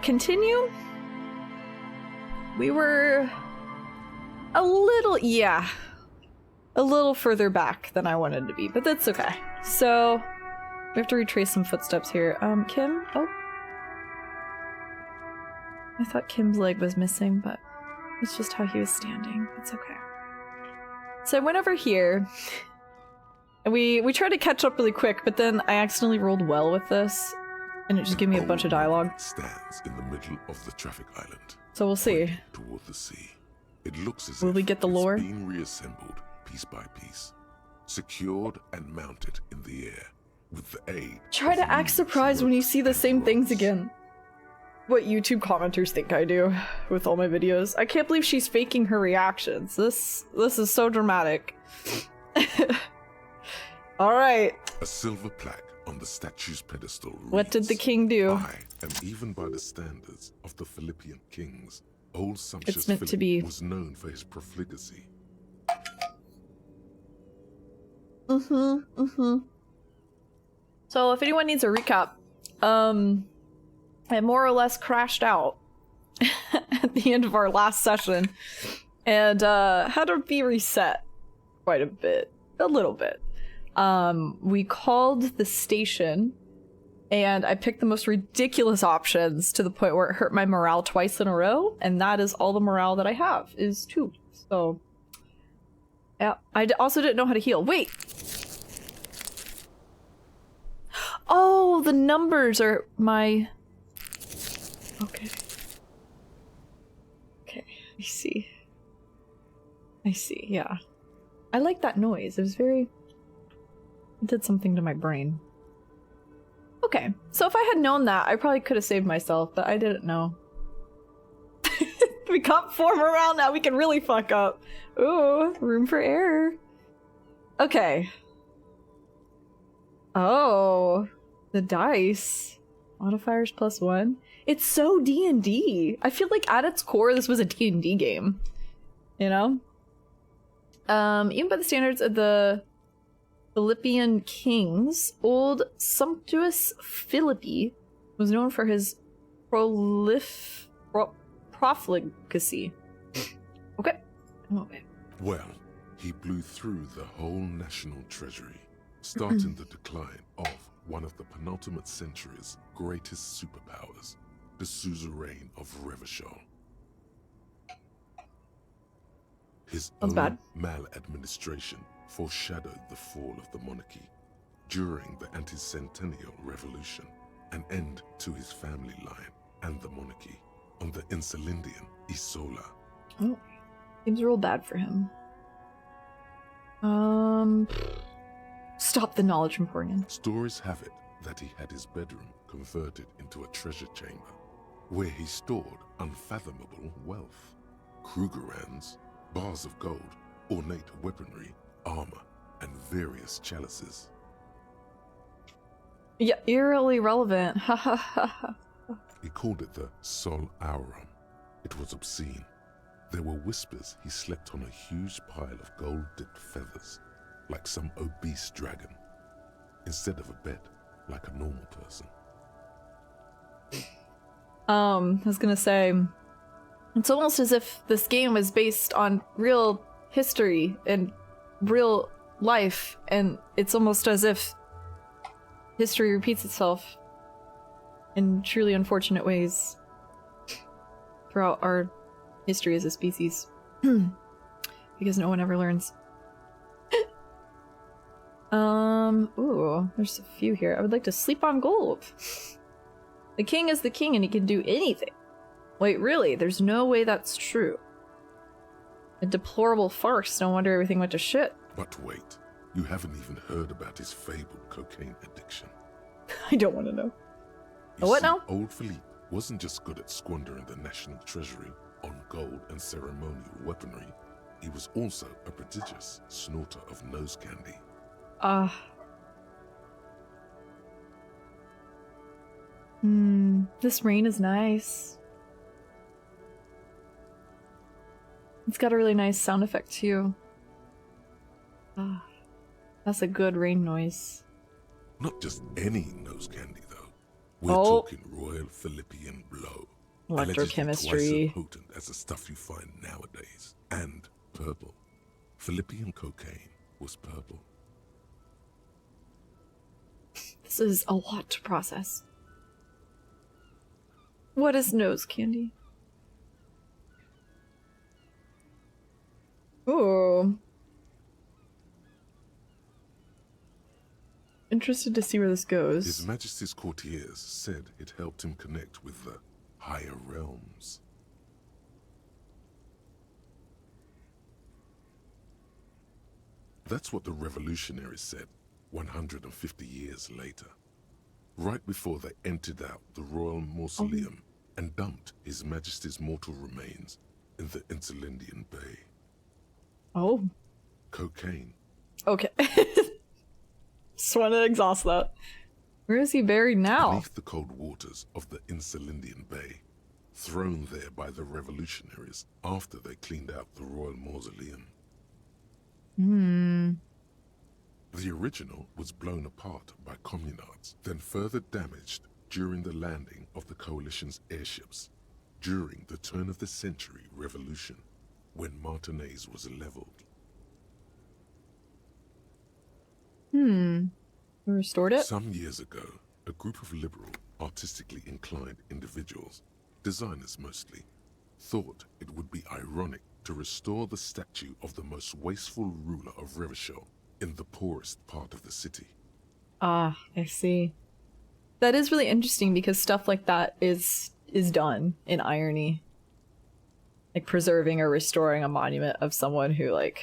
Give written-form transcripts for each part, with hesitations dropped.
Continue? We were a little, yeah, a little further back than I wanted to be, but that's okay. So, we have to retrace some footsteps here. Kim? Oh. I thought Kim's leg was missing, but it's just how he was standing. It's okay. So I went over here, and we tried to catch up really quick, but then I accidentally rolled well with this, and it just gave me a bunch of dialogue. Stands in the middle of the traffic island. So we'll see. Toward the sea. It looks as Will if we get the lore? it's being reassembled piece by piece, secured and mounted in the air with the aid. Try to act surprised when you see the same things again. What YouTube commenters think I do with all my videos. I can't believe she's faking her reactions. This is so dramatic. Alright. A silver plaque on the statue's pedestal reads, What did the king do? I am, even by the standards of the Philippian kings, old sumptuous It's meant Philip to be. was known for his profligacy. So if anyone needs a recap, I more or less crashed out at the end of our last session and had to be reset quite a bit. A little bit. We called the station and I picked the most ridiculous options to the point where it hurt my morale twice in a row, and that is all the morale that I have, is 2. So, yeah. I also didn't know how to heal. Wait! Oh, the numbers are my... Okay. Okay, I see. I see, yeah. I like that noise. It was very... It did something to my brain. Okay, so if I had known that, I probably could have saved myself, but I didn't know. We got 4 morale now, we can really fuck up. Ooh, room for error. Okay. Oh, the dice. Modifiers +1. It's so D&D. I feel like at its core, this was a D&D game. You know? Even by the standards of the Philippian kings, old sumptuous Philippi was known for his profligacy. Okay. Okay. Well, he blew through the whole national treasury, starting the decline of one of the penultimate century's greatest superpowers, the suzerain of Revachol. His own maladministration foreshadowed the fall of the monarchy during the anti-centennial revolution, an end to his family line and the monarchy on the Insulindian Isola. Oh, seems real bad for him. Stop the knowledge from pouring in. Stories have it that he had his bedroom converted into a treasure chamber where he stored unfathomable wealth. Krugerrands, bars of gold, ornate weaponry, armor, and various chalices. Yeah, eerily relevant. Ha ha ha. He called it the Sol Aurum. It was obscene. There were whispers he slept on a huge pile of gold-dipped feathers, like some obese dragon, instead of a bed, like a normal person. I was gonna say, it's almost as if this game was based on real history and real life, and it's almost as if history repeats itself in truly unfortunate ways throughout our history as a species. Because no one ever learns. Ooh, there's a few here. I would like to sleep on gold. The king is the king and he can do anything. Wait, really? There's no way that's true. A deplorable farce. No wonder everything went to shit. But wait, you haven't even heard about his fabled cocaine addiction. I don't want to know. You What see, now? Old Philippe wasn't just good at squandering the national treasury on gold and ceremonial weaponry. He was also a prodigious snorter of nose candy. This rain is nice. It's got a really nice sound effect too. That's a good rain noise. Not just any nose candy, though. We're Oh. talking Royal Philippian Blow. Electrochemistry. Allegedly twice as potent as the stuff you find nowadays. And purple. Philippian cocaine was purple. This is a lot to process. What is nose candy? Ooh. Interested to see where this goes. His Majesty's courtiers said it helped him connect with the higher realms. That's what the revolutionaries said 150 years later, right before they emptied out the royal mausoleum and dumped His Majesty's mortal remains in the Elysium Bay. Oh. Cocaine. Okay. Just want to exhaust that. Where is he buried now? Beneath the cold waters of the Elysium Bay, thrown there by the revolutionaries after they cleaned out the royal mausoleum. The original was blown apart by communards, then further damaged during the landing of the coalition's airships during the turn-of-the-century revolution, when Martinaise was leveled. We restored it? Some years ago, a group of liberal, artistically inclined individuals, designers mostly, thought it would be ironic to restore the statue of the most wasteful ruler of Revachol in the poorest part of the city. Ah, I see. That is really interesting because stuff like that is done in irony. Like preserving or restoring a monument of someone who like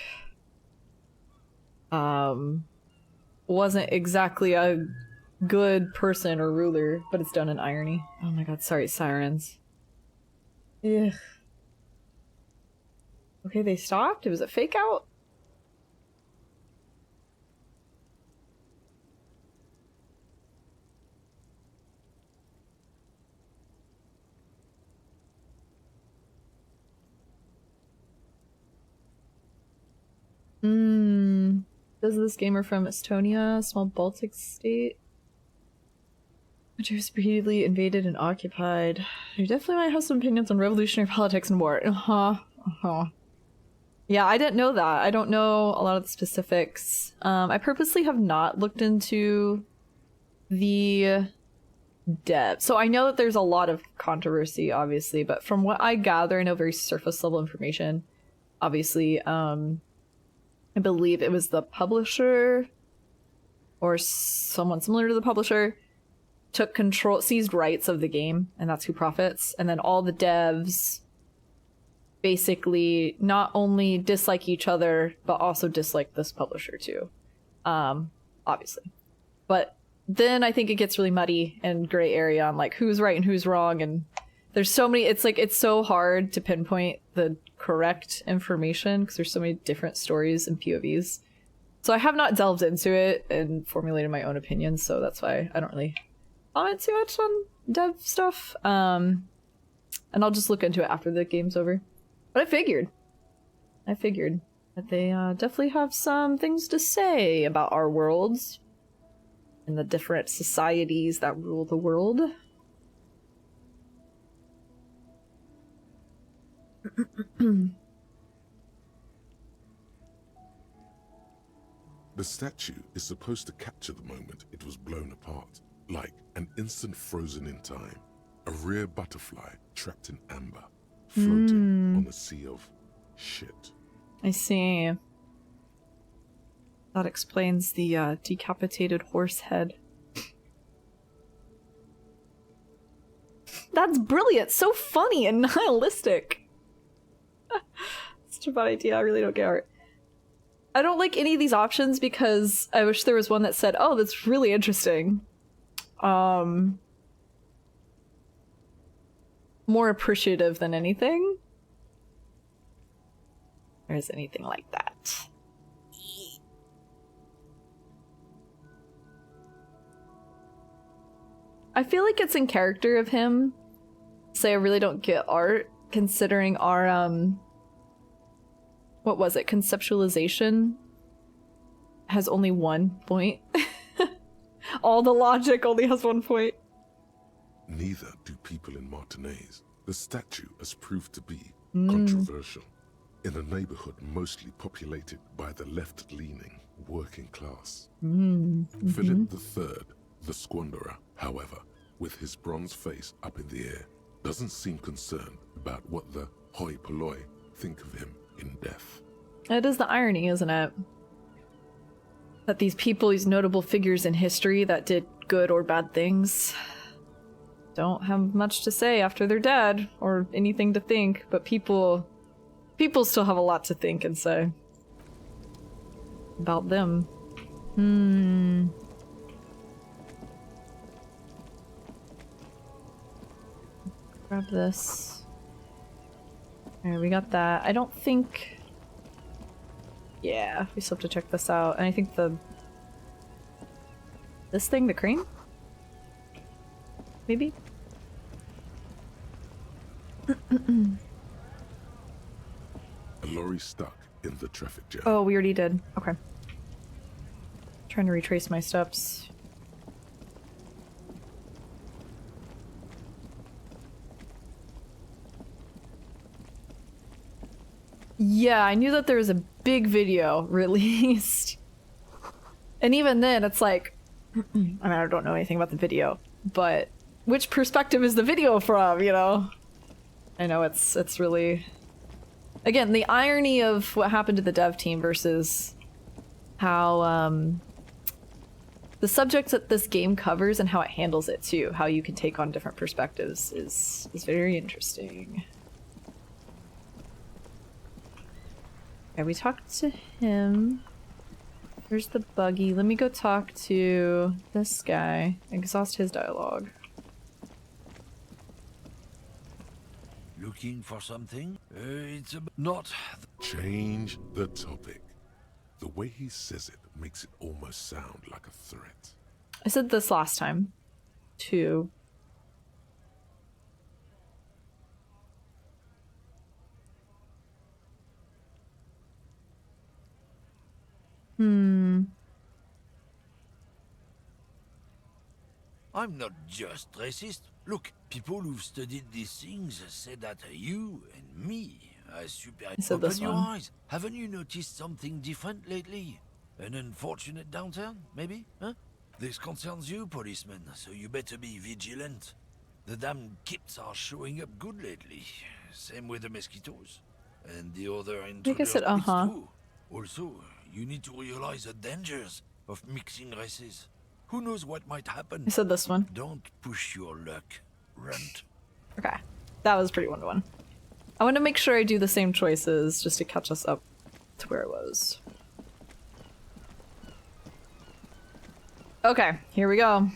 wasn't exactly a good person or ruler, but it's done in irony. Oh my god, sorry, sirens. Ugh. Okay, they stopped? It was a fake out? Does this gamer from Estonia, small Baltic state? Which was repeatedly invaded and occupied. You definitely might have some opinions on revolutionary politics and war. Yeah, I didn't know that. I don't know a lot of the specifics. I purposely have not looked into the depth. So I know that there's a lot of controversy, obviously, but from what I gather, I know very surface level information. Obviously, I believe it was the publisher or someone similar to the publisher took control, seized rights of the game, and that's who profits. And then all the devs basically not only dislike each other, but also dislike this publisher too. Obviously. But then I think it gets really muddy and gray area on like who's right and who's wrong, and there's so many, it's like it's so hard to pinpoint the correct information because there's so many different stories and POVs. So I have not delved into it and formulated my own opinions, so that's why I don't really comment too much on dev stuff. And I'll just look into it after the game's over. But I figured that they definitely have some things to say about our worlds and the different societies that rule the world. The statue is supposed to capture the moment it was blown apart, like an instant frozen in time, a rare butterfly trapped in amber, floating on a sea of shit. I see. That explains the decapitated horse head. That's brilliant! So funny and nihilistic! Such a bad idea, I really don't get it. I don't like any of these options because I wish there was one that said, oh, that's really interesting. More appreciative than anything. Or is anything like that? I feel like it's in character of him. Say I really don't get art, considering our, what was it? Conceptualization has only one point. All the logic only has one point. Neither do people in Martinez. The statue has proved to be controversial in a neighborhood mostly populated by the left-leaning working class. Philip III, the squanderer, however, with his bronze face up in the air, doesn't seem concerned about what the hoi polloi think of him in death. It is the irony, isn't it? That these people, these notable figures in history that did good or bad things, don't have much to say after they're dead, or anything to think, but people still have a lot to think and say about them. Grab this. Alright, we got that. I don't think... Yeah, we still have to check this out. And I think this thing, the crane? Maybe? A lorry stuck in the traffic jam. Oh, we already did. Okay. Trying to retrace my steps. Yeah, I knew that there was a big video released. And even then, it's like... I mean, I don't know anything about the video, but which perspective is the video from, you know? I know it's really... Again, the irony of what happened to the dev team versus how, the subjects that this game covers and how it handles it too, how you can take on different perspectives is very interesting. Okay, we talked to him. There's the buggy. Let me go talk to this guy. Exhaust his dialogue. Looking for something? It's not... Change the topic. The way he says it makes it almost sound like a threat. I said this last time, too. I'm not just racist. Look, people who've studied these things say that you and me are superior. said this Open your one. eyes. Haven't you noticed something different lately? An unfortunate downturn, maybe? Huh? This concerns you, policeman, so you better be vigilant. The damn kips are showing up good lately. Same with the mosquitoes. And the other intruders said, uh-huh. too. Also, you need to realize the dangers of mixing races. Who knows what might happen? I said this one. Don't push your luck, runt. Okay. That was pretty one-to-one. I want to make sure I do the same choices just to catch us up to where I was. Okay, here we go.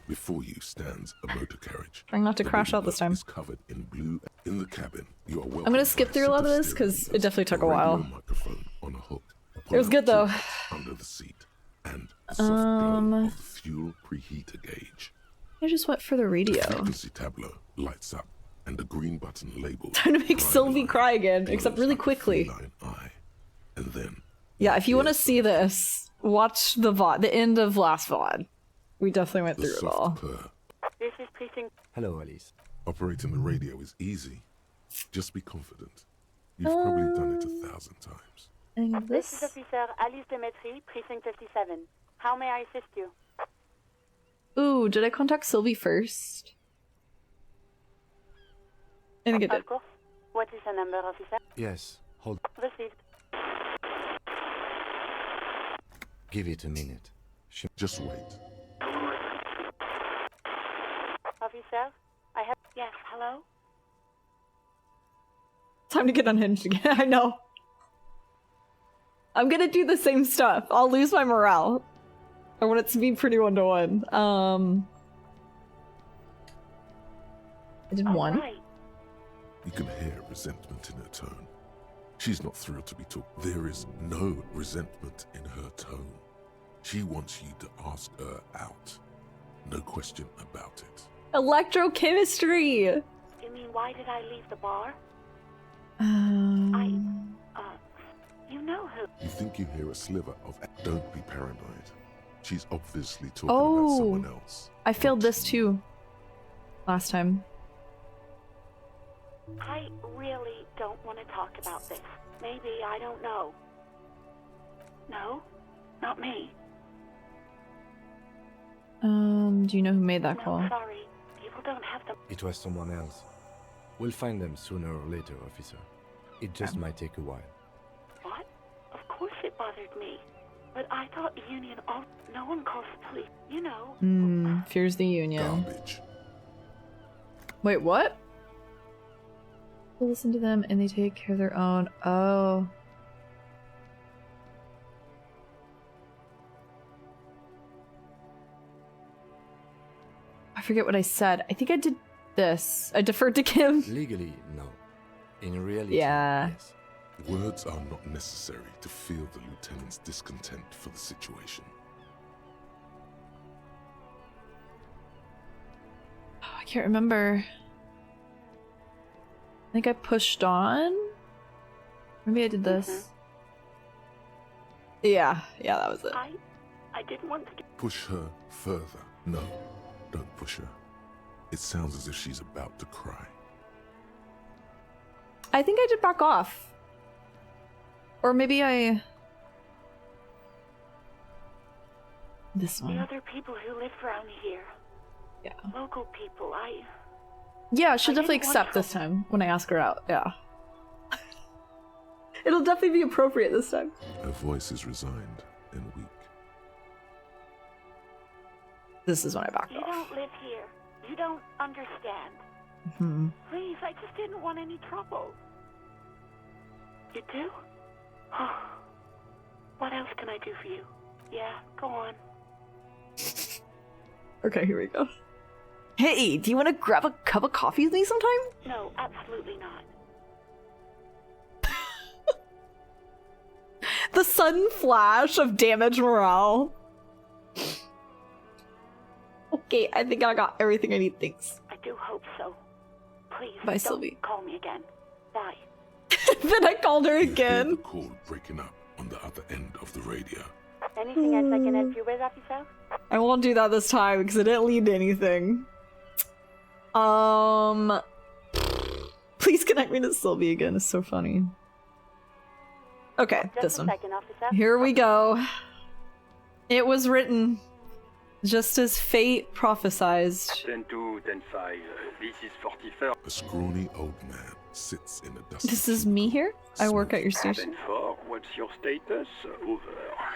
Before you stands a motor carriage. Trying not to The crash out this window time. is covered in blue. In the cabin, you are I'm gonna skip through a lot of this because it definitely took a while. Microphone on a hook. It was good though. Under the seat, and the soft glow of the fuel preheater gauge. I just went for the radio. The frequency tableau lights up, and the green button labeled. Time to make Crime Sylvie Line cry again, glows except really like a quickly. feline eye. And then, Yeah, if you want to here's see this, watch the VOD, the end of last VOD. We definitely went the through it all. soft purr. This is precinct. Hello, Alice. Operating the radio is easy. Just be confident. You've probably done it 1,000 times. And This is this... Officer Alice Demetri, precinct 57. How may I assist you? Ooh, did I contact Sylvie first? I think I did. Of course. What is the number, officer? Yes, hold. Received. Give it a minute. Just wait. Officer, I have... Yes, hello? Time to get unhinged again. I know. I'm gonna do the same stuff. I'll lose my morale. I want it to be pretty one-to-one. I did one. Right. You can hear resentment in her tone. She's not thrilled to be talked. There is no resentment in her tone. She wants you to ask her out. No question about it. Electrochemistry! You mean, why did I leave the bar? You know who. You think you hear a sliver of... Don't be paranoid. She's obviously talking Oh. about someone else. I failed Not this too. last time. I really don't want to talk about this. Maybe, I don't know. No? Not me. Do you know who made that call? No, sorry. People don't have the... It was someone else. We'll find them sooner or later, officer. It just might take a while. What? Of course it bothered me. But I thought the Union... Oh, no one calls the police. You know. Fears the Union. Garbage. Wait, what? We'll listen to them and they take care of their own. Oh. I forget what I said. I think I did this. I deferred to Kim. Legally, no. In reality, Yeah. yes. Words are not necessary to feel the lieutenant's discontent for the situation. Oh, I can't remember. I think I pushed on. Maybe I did this. Yeah, that was it. I didn't want to... Push her further. No, don't push her. It sounds as if she's about to cry. I think I did back off. Or maybe I... This The one. other people who live around here. Yeah. Local people, Yeah, she'll I definitely didn't want accept this time when I ask her out. Yeah. It'll definitely be appropriate this time. Her voice is resigned and weak. This is when I backed You off. don't live here. You don't understand. Please, I just didn't want any trouble. You do? What else can I do for you? Yeah, go on. Okay, here we go. Hey, do you want to grab a cup of coffee with me sometime? No, absolutely not. The sudden flash of damaged morale. Okay, I think I got everything I need, thanks. I do hope so. Please, Bye, don't Sylvie. call me again. Bye. Then I called her You hear again. the call breaking up on the other end of the radio. Anything else I can help you with, officer? I won't do that this time because it didn't lead to anything. Please connect me to Sylvie again. It's so funny. Okay, Just this a one. second, officer. Here we go. It was written just as fate prophesized. 10 to 10-5. This is 41st. A scrawny old man sits in a dusty This is me here? I work at your smoking. station. 10-4. What's your status? Over.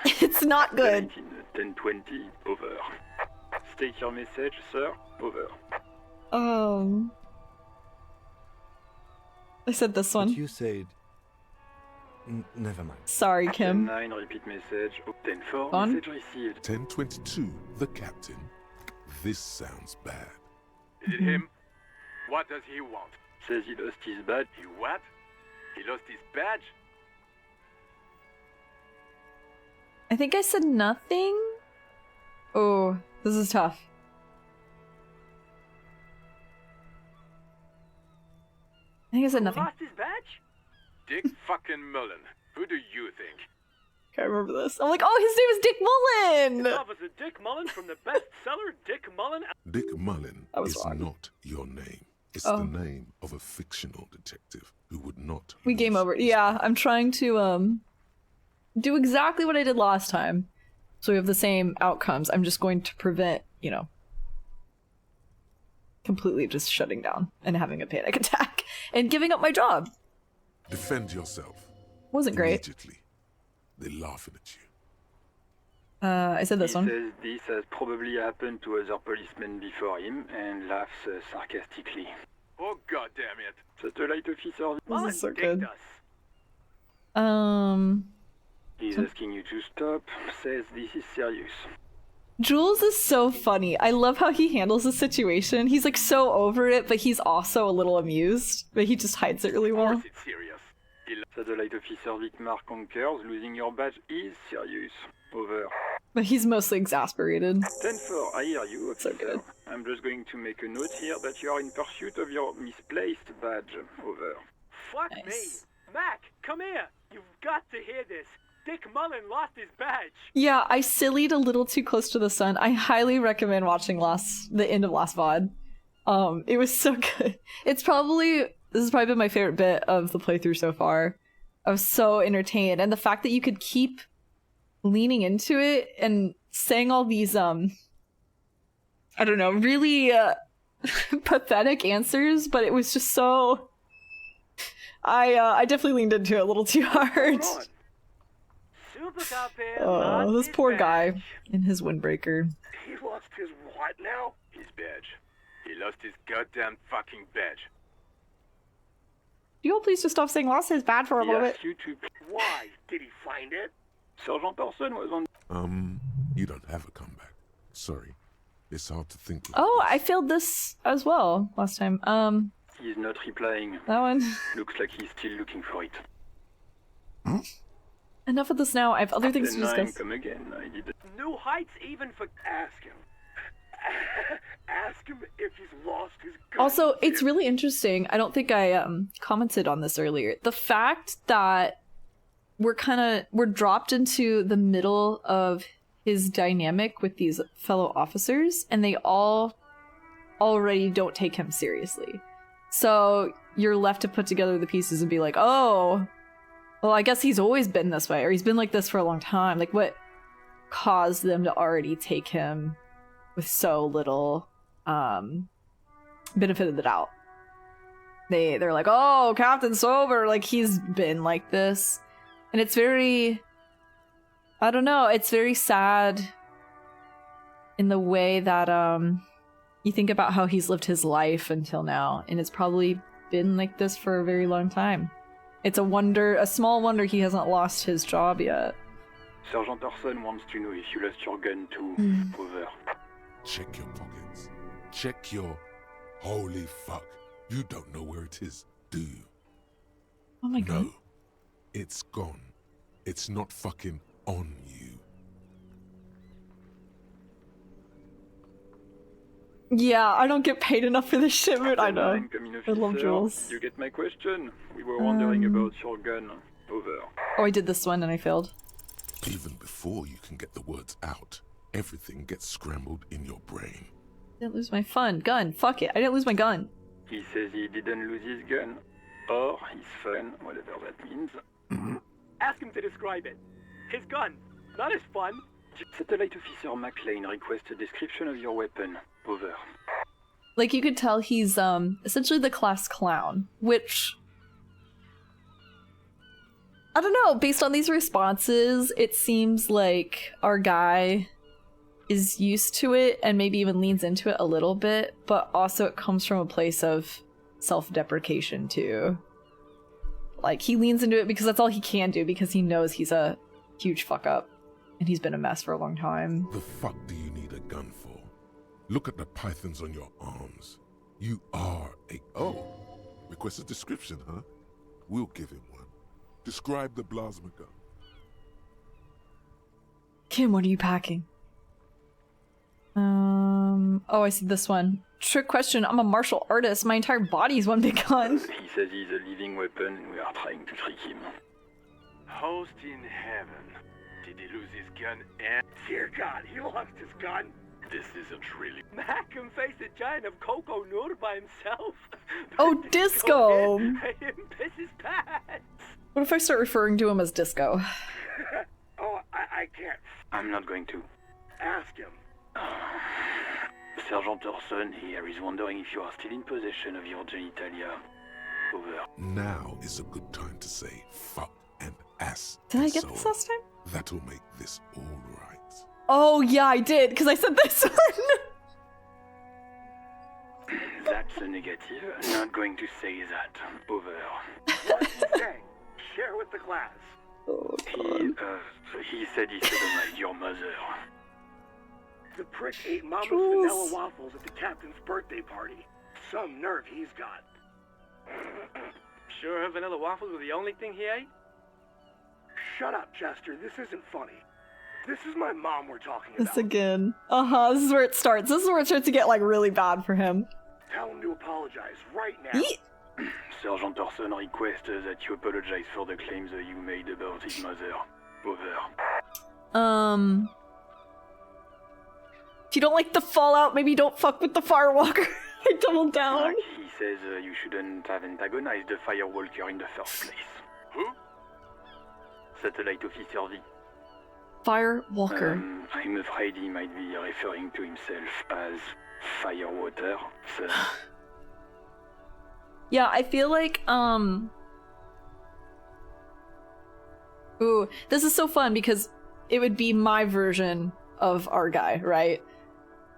It's not good. 10-20. Over. State your message, sir. Over. I said this But one. you said... never mind. Sorry, Kim. 10-9. Repeat message. 10-4. On? Message received. 1022, the captain. This sounds bad. Is it him? What does he want? Says he lost his badge. He what? He lost his badge? I think I said nothing. Oh, this is tough. I think I said nothing. Lost his badge? Dick fucking Mullen. Who do you think? I remember this. I'm like, oh, his name is Dick Mullen! Officer Dick Mullen from the bestseller Dick Mullen. Dick Mullen I was is wrong. not your name. It's Oh. the name of a fictional detective who would not. We game lose over. his- Yeah, I'm trying to do exactly what I did last time. So we have the same outcomes. I'm just going to prevent, completely just shutting down and having a panic attack and giving up my job. Defend yourself. Wasn't great. Immediately. They're laughing at you. I said this He one. says this has probably happened to other policemen before him and laughs sarcastically. Oh god damn it. Satellite officer. Mullen is so dicked good. us. He's asking you to stop. Says this is serious. Jules is so funny. I love how he handles the situation. He's like so over it, but he's also a little amused. But he just hides it really Of well. course it's serious. Satellite officer Vicmar concurs. Losing your badge is serious. Over. But he's mostly exasperated. 10-4, I hear you, So officer. good. I'm just going to make a note here that you are in pursuit of your misplaced badge. Over. Fuck Nice. me. Mac, come here. You've got to hear this. Dick Mullen lost his badge. Yeah, I sillied a little too close to the sun. I highly recommend watching the end of last VOD. It was so good. This has probably been my favorite bit of the playthrough so far. I was so entertained, and the fact that you could keep leaning into it and saying all these I don't know, really pathetic answers, but it was just so I definitely leaned into it a little too hard. Oh, this poor guy in his windbreaker. He lost his what now? His badge. He lost his goddamn fucking badge. You all please just stop saying lost his bad for a moment. You two. Why? Did he find it? Sergeant Person was on. You don't have a comeback. Sorry. It's hard to think. Oh, I failed this as well last time. He's not replying. That one. Looks like he's still looking for it. Enough of this now. I have other things to discuss. Come again. I did. New heights even for... Ask him. Ask him if he's lost his gun. Also, it's really interesting. I don't think I commented on this earlier. The fact that we're dropped into the middle of his dynamic with these fellow officers, and they all already don't take him seriously. So you're left to put together the pieces and be like, oh, well, I guess he's always been this way, or he's been like this for a long time. Like, what caused them to already take him with so little benefit of the doubt? They're like, oh, Captain Sober, like, he's been like this. And it's very, I don't know, it's very sad in the way that you think about how he's lived his life until now, and it's probably been like this for a very long time. It's a small wonder he hasn't lost his job yet. Sergeant Orson wants to know if you lost your gun too. Over. Check your pockets. Check your... Holy fuck. You don't know where it is, do you? Oh my god. No. It's gone. It's not fucking on you. Yeah, I don't get paid enough for this shit, but I know. I love Jules. You get my question? We were wondering about your gun. Over. Oh, I did this one and I failed. Even before you can get the words out, everything gets scrambled in your brain. I didn't lose my gun. Fuck it. I didn't lose my gun. He says he didn't lose his gun. Or his fun, whatever that means. Ask him to describe it. His gun, not his fun. Satellite Officer McLean requests a description of your weapon. Over. Like, you could tell he's essentially the class clown, which, I don't know, based on these responses, it seems like our guy is used to it and maybe even leans into it a little bit, but also it comes from a place of self-deprecation too. Like, he leans into it because that's all he can do, because he knows he's a huge fuck up and he's been a mess for a long time. The fuck do you need a gun for? Look at the pythons on your arms. You are a... Oh, request a description, huh? We'll give him one. Describe the plasma gun. Kim, what are you packing? Oh, I see this one. Trick question. I'm a martial artist. My entire body is one big gun. He says he's a living weapon and we are trying to trick him. Host in heaven. Did he lose his gun and... Dear God, he lost his gun? This isn't really... Mac can face a giant of Coco Nur by himself. Oh, Disco! Him piss his pants. What if I start referring to him as Disco? Oh, I can't. I'm not going to. Ask him. Sergeant Orson here is wondering if you are still in possession of your genitalia. Over. Now is a good time to say fuck and ass. Did I and get so this last time? That'll make this all right. Oh, yeah, I did, because I said this one. That's a negative. I'm not going to say that. Over. What's he saying? Share with the class. Oh, he said he sodomized your mother. The prick ate Mama's Jules. vanilla waffles at the captain's birthday party. Some nerve he's got. Sure her vanilla waffles were the only thing he ate? Shut up, Chester. This isn't funny. This is my mom we're talking this about. again. This is where it starts. This is where it starts to get, like, really bad for him. Tell him to apologize right now. Sergeant Orson requests that you apologize for the claims that you made about his mother. Over. If you don't like the fallout, maybe don't fuck with the Firewalker. I doubled down. He says you shouldn't have antagonized the Firewalker in the first place. Who? Satellite Officer V. Firewalker. I'm afraid he might be referring to himself as Firewater, sir. Yeah, I feel like, Ooh, this is so fun because it would be my version of our guy, right?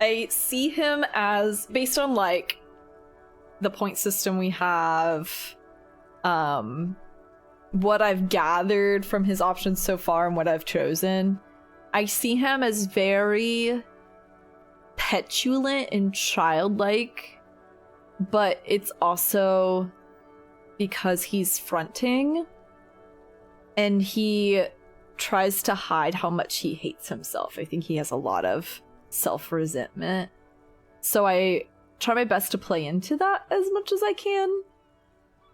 I see him as, based on, like, the point system we have, what I've gathered from his options so far and what I've chosen, I see him as very petulant and childlike, but it's also because he's fronting and he tries to hide how much he hates himself. I think he has a lot of self-resentment. So I try my best to play into that as much as I can.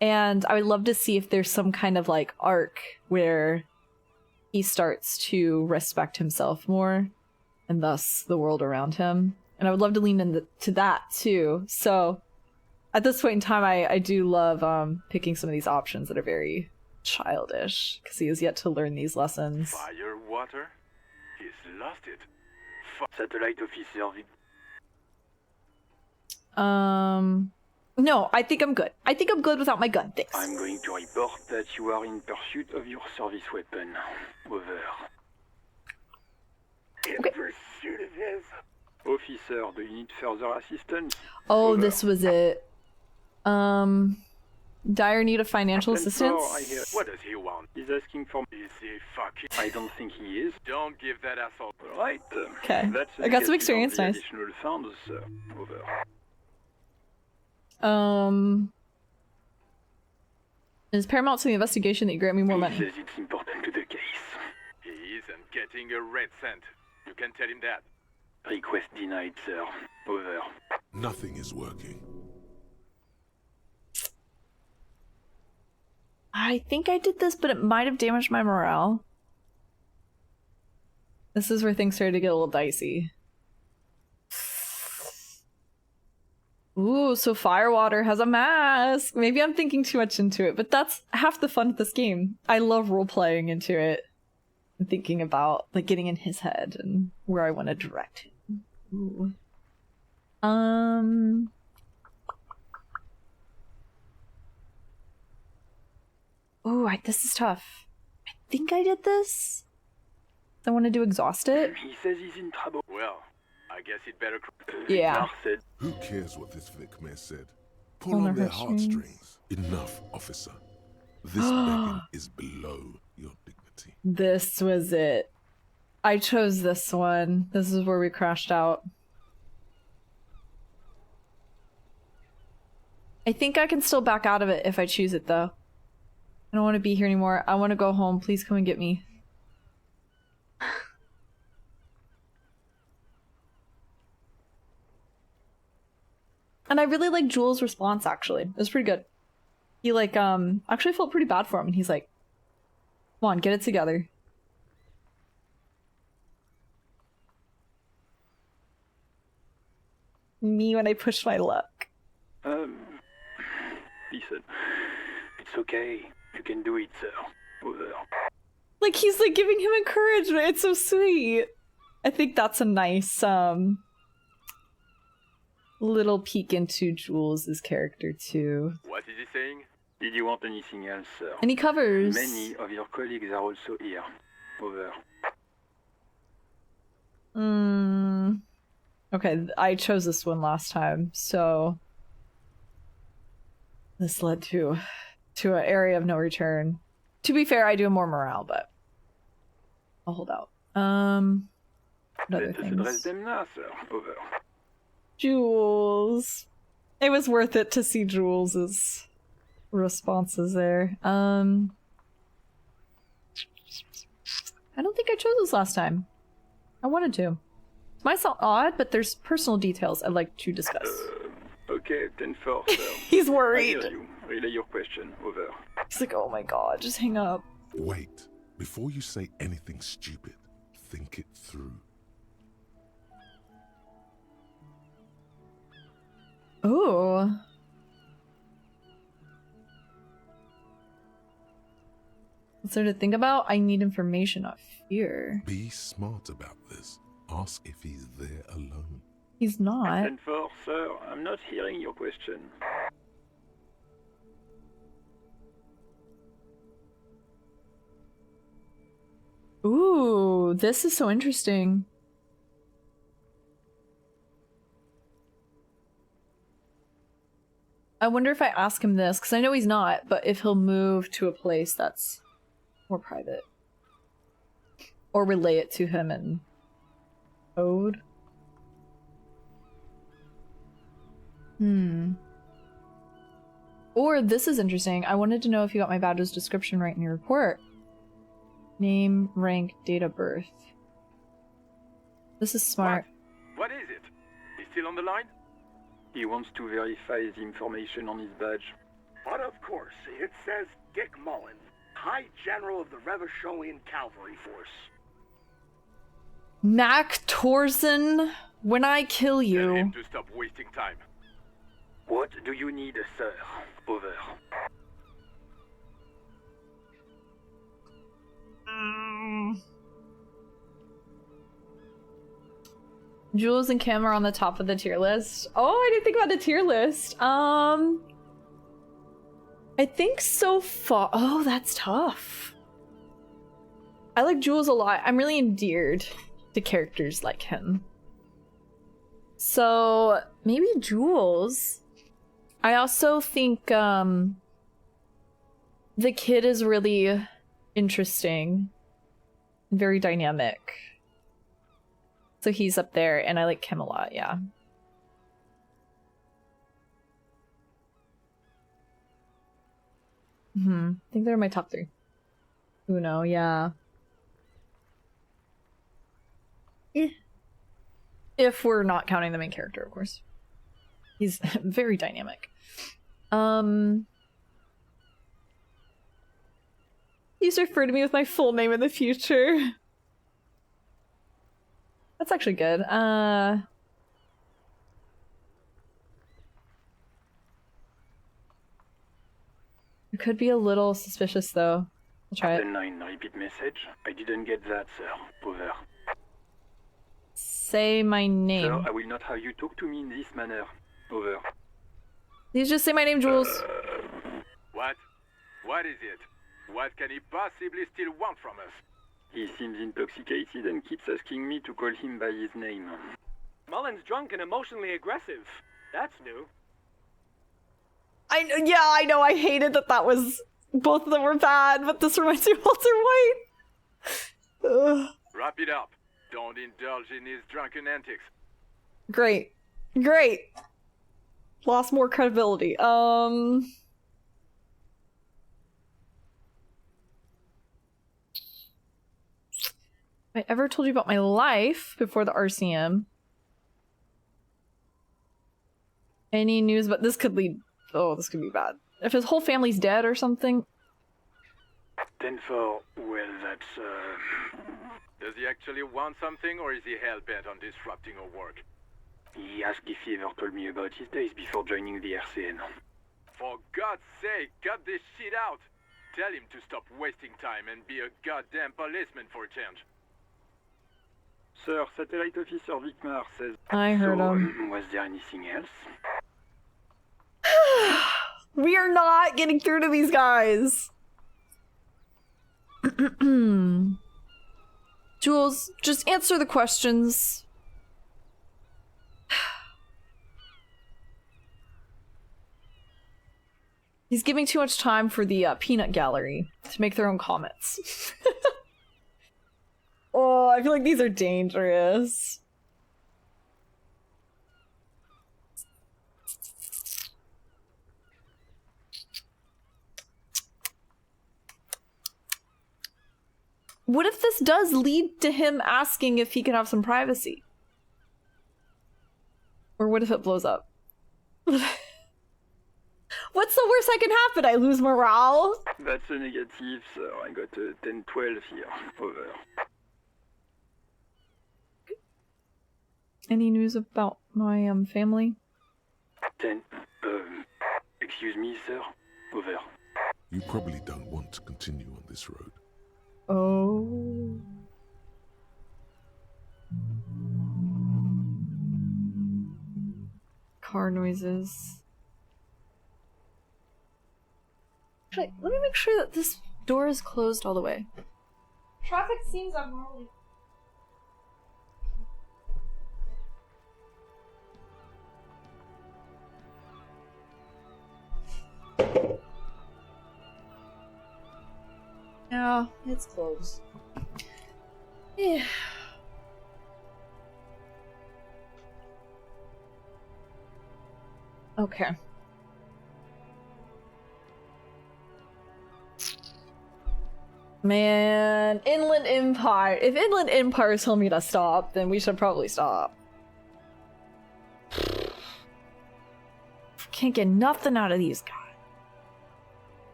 And I would love to see if there's some kind of like arc where he starts to respect himself more and thus the world around him. And I would love to lean into that too. So at this point in time, I do love picking some of these options that are very childish because he has yet to learn these lessons. Fire, water? He's lost it. Satellite Officer V. No, I think I'm good. I think I'm good without my gun. Thanks. I'm going to report that you are in pursuit of your service weapon. Over. In Okay. pursuit of his. Officer, do you need further assistance? Oh, Over. this was it. Dire need of financial Captain assistance? Thor, I hear. What does he want? He's asking for. Is he fucking? I don't think he is. Don't give that asshole. Right. Okay. That's I got some indicative experience, of the nice. Additional funds, sir. Over. Is paramount to the investigation that you grant me more He money? says it's important to the case. He isn't getting a red cent. You can tell him that. Request denied, sir. Over. Nothing is working. I think I did this, but it might have damaged my morale. This is where things started to get a little dicey. Ooh, so Firewater has a mask. Maybe I'm thinking too much into it, but that's half the fun of this game. I love role-playing into it. And thinking about, like, getting in his head and where I want to direct him. Ooh. Ooh, this is tough. I think I did this. I want to do exhaust it. He says he's in trouble. Well, I guess he'd better. Yeah. Lar said Who cares what this Vic may said? On Pull their on their heartstrings. heartstrings. Enough, officer. This begging is below your dignity. This was it. I chose this one. This is where we crashed out. I think I can still back out of it if I choose it, though. I don't want to be here anymore. I want to go home. Please come and get me. And I really like Jules' response, actually. It was pretty good. He, like, actually felt pretty bad for him, and he's like, come on, get it together. Me when I push my luck. Listen, it's okay. You can do it, sir. Over. Like, he's, like, giving him encouragement. It's so sweet. I think that's a nice, little peek into Jules' character, too. What is he saying? Did you want anything else, sir? And he covers. Many of your colleagues are also here. Over. Okay, I chose this one last time, so this led to an area of no return. To be fair, I do have more morale, but I'll hold out. What other Let us address things? them now, sir. Over. Jules. It was worth it to see Jules's responses there. I don't think I chose this last time. I wanted to. It might sound odd, but there's personal details I'd like to discuss. Okay, 10-4, sir. He's I worried. hear you. Relay your question. Over. He's like, oh my god, just hang up. Wait. Before you say anything stupid, think it through. Ooh. What's there to think about? I need information, not fear. Be smart about this. Ask if he's there alone. He's not. 10-4, sir. I'm not hearing your question. Ooh, this is so interesting. I wonder if I ask him this, because I know he's not, but if he'll move to a place that's more private. Or relay it to him in code. Or this is interesting. I wanted to know if you got my badge's description right in your report. Name, rank, date of birth. This is smart. What is it? He's still on the line? He wants to verify the information on his badge. But of course, it says Dick Mullen, High General of the Revacholian Cavalry Force. Mac Torsen, when I kill Tell you. him to stop wasting time. What do you need, sir? Over. Jules and Kim are on the top of the tier list. Oh, I didn't think about the tier list. I think so far. Oh, that's tough. I like Jules a lot. I'm really endeared to characters like him. So maybe Jules. I also think the kid is really interesting and very dynamic. So he's up there, and I like Kim a lot, yeah. I think they're my top 3. Uno, yeah. If we're not counting the main character, of course. He's very dynamic. Please refer to me with my full name in the future. That's actually good. It could be a little suspicious, though. I'll try it. The 9 repeat message. I didn't get that, sir. Over. Say my name. Sir, I will not have you talk to me in this manner. Over. Please just say my name, Jules. What? What is it? What can he possibly still want from us? He seems intoxicated and keeps asking me to call him by his name. Mullen's drunk and emotionally aggressive. That's new. Yeah, I know. I hated that was... Both of them were bad, but this reminds me of Walter White. Ugh. Wrap it up. Don't indulge in his drunken antics. Great. Great. Lost more credibility. Have I ever told you about my life before the RCM? Any news about this could lead... Oh, this could be bad. If his whole family's dead or something. 10-4, well, that's, Does he actually want something, or is he hell-bent on disrupting our work? He asked if he ever told me about his days before joining the RCN. For God's sake, cut this shit out! Tell him to stop wasting time and be a goddamn policeman for a change. Sir, Satellite Officer Vicmar says... I heard him. Was there anything else? We are not getting through to these guys. Jules, just answer the questions. He's giving too much time for the peanut gallery to make their own comments. Oh, I feel like these are dangerous. What if this does lead to him asking if he can have some privacy? Or what if it blows up? What's the worst that can happen? I lose morale? That's a negative, sir. I got a 10-12 here. Over. Any news about my family? 10. Excuse me, sir. Over. You probably don't want to continue on this road. Oh. Car noises. Actually, let me make sure that this door is closed all the way. Traffic seems abnormally. Yeah, it's closed. Yeah. Okay. Man, Inland Empire. If Inland Empire told me to stop, then we should probably stop. Can't get nothing out of these guys.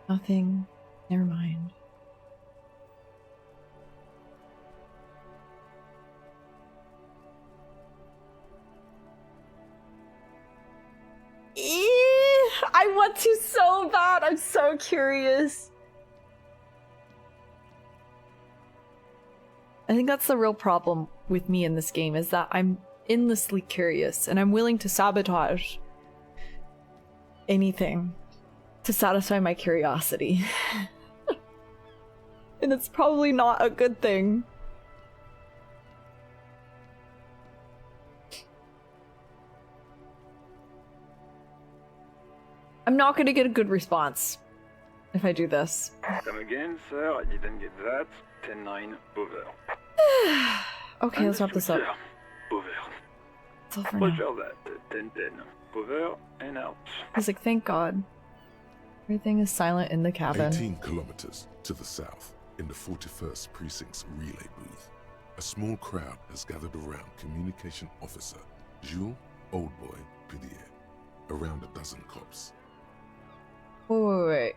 Nothing. Never mind. I want to so bad. I'm so curious. I think that's the real problem with me in this game, is that I'm endlessly curious and I'm willing to sabotage anything to satisfy my curiosity. And it's probably not a good thing. I'm not gonna get a good response if I do this. Come again, sir. I didn't get that. 10-9. Over. Okay, let's wrap this up. Sir. Over. That's all for now. Roger that. 10-10. Over and out. He's like, thank God. Everything is silent in the cabin. 18 kilometers to the south, in the 41st Precinct's relay booth, a small crowd has gathered around Communication Officer Jules Oldboy Pidier, around a dozen cops. Wait.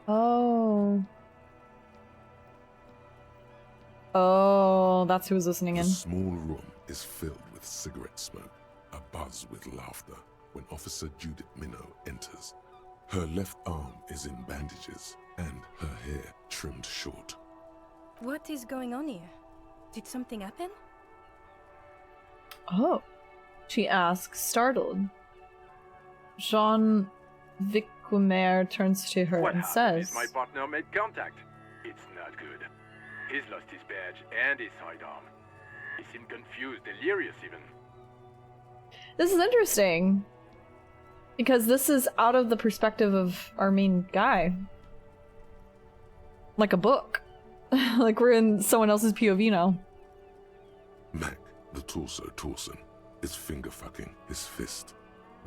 Oh. Oh, that's who was listening in. The small room is filled with cigarette smoke, abuzz with laughter, when Officer Judith Minot enters. Her left arm is in bandages, and her hair trimmed short. What is going on here? Did something happen? Oh. She asks, startled. Jean Vicumer turns to her What and happened says, is my partner made contact. It's not good. He's lost his badge and his sidearm. He seemed confused, delirious even. this is interesting. Because this is out of the perspective of our main guy. Like a book. Like we're in someone else's POV now. Mac, the torso Torson, is finger-fucking his fist,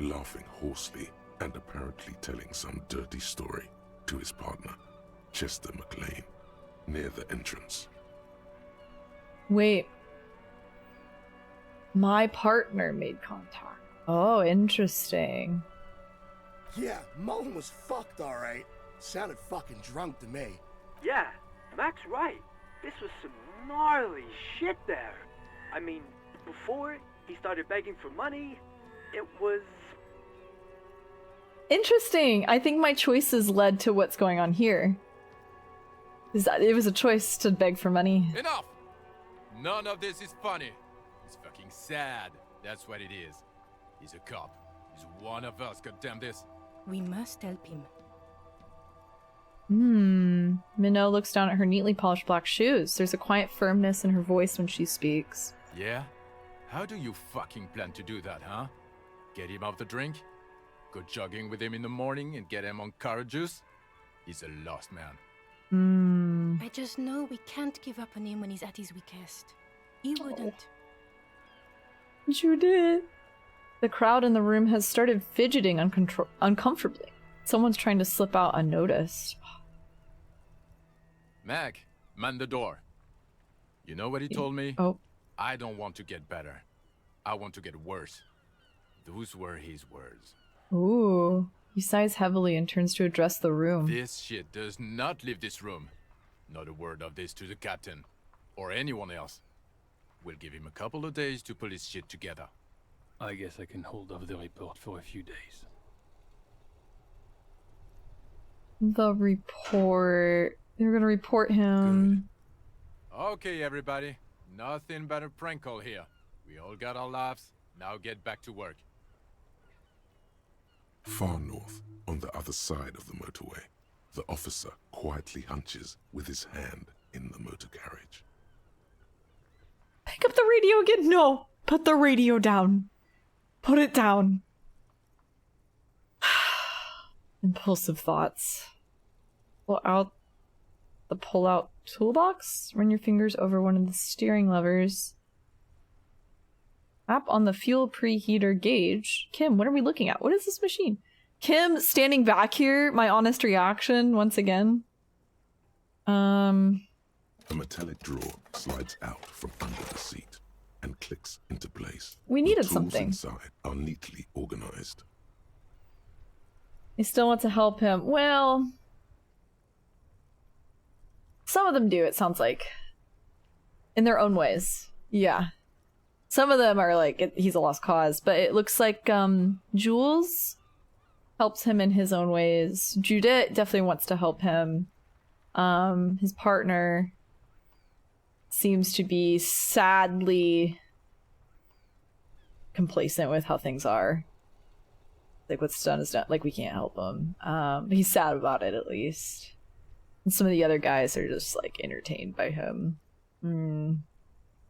laughing hoarsely and apparently telling some dirty story to his partner, Chester McLean, near the entrance. Wait. My partner made contact. Oh, interesting. Yeah, Mullen was fucked, alright. Sounded fucking drunk to me. Yeah, Mac's right. This was some gnarly shit there. I mean, before he started begging for money, it was... Interesting. I think my choices led to what's going on here. It was a choice to beg for money. Enough! None of this is funny. It's fucking sad. That's what it is. He's a cop. He's one of us, goddamn this. We must help him. Minot looks down at her neatly polished black shoes. There's a quiet firmness in her voice when she speaks. Yeah? How do you fucking plan to do that, huh? Get him off the drink? Go jogging with him in the morning and get him on carrot juice? He's a lost man. I just know we can't give up on him when he's at his weakest. He wouldn't. Judith. The crowd in the room has started fidgeting uncomfortably. Someone's trying to slip out unnoticed. Mac, man the door. You know what he told me? Oh. I don't want to get better. I want to get worse. Those were his words. Ooh. He sighs heavily and turns to address the room. This shit does not leave this room. Not a word of this to the captain. Or anyone else. We'll give him a couple of days to pull his shit together. I guess I can hold off the report for a few days. The report. They're gonna report him. Good. Okay, everybody. Nothing but a prank call here. We all got our laughs. Now get back to work. Far north, on the other side of the motorway, the officer quietly hunches with his hand in the motor carriage. Pick up the radio again. No, put the radio down. Put it down. Impulsive thoughts. Pull out the pull-out toolbox. Run your fingers over one of the steering levers. Tap on the fuel preheater gauge. Kim, what are we looking at? What is this machine? Kim, standing back here, my honest reaction once again. A metallic drawer slides out from under the seat and clicks into place. We needed the tools something. Inside are neatly organized. They still want to help him. Well, some of them do, it sounds like. In their own ways. Yeah. Some of them are like, he's a lost cause, but it looks like Jules helps him in his own ways. Judith definitely wants to help him. His partner seems to be sadly complacent with how things are. Like, what's done is done. Like, we can't help him. He's sad about it, at least. And some of the other guys are just, like, entertained by him.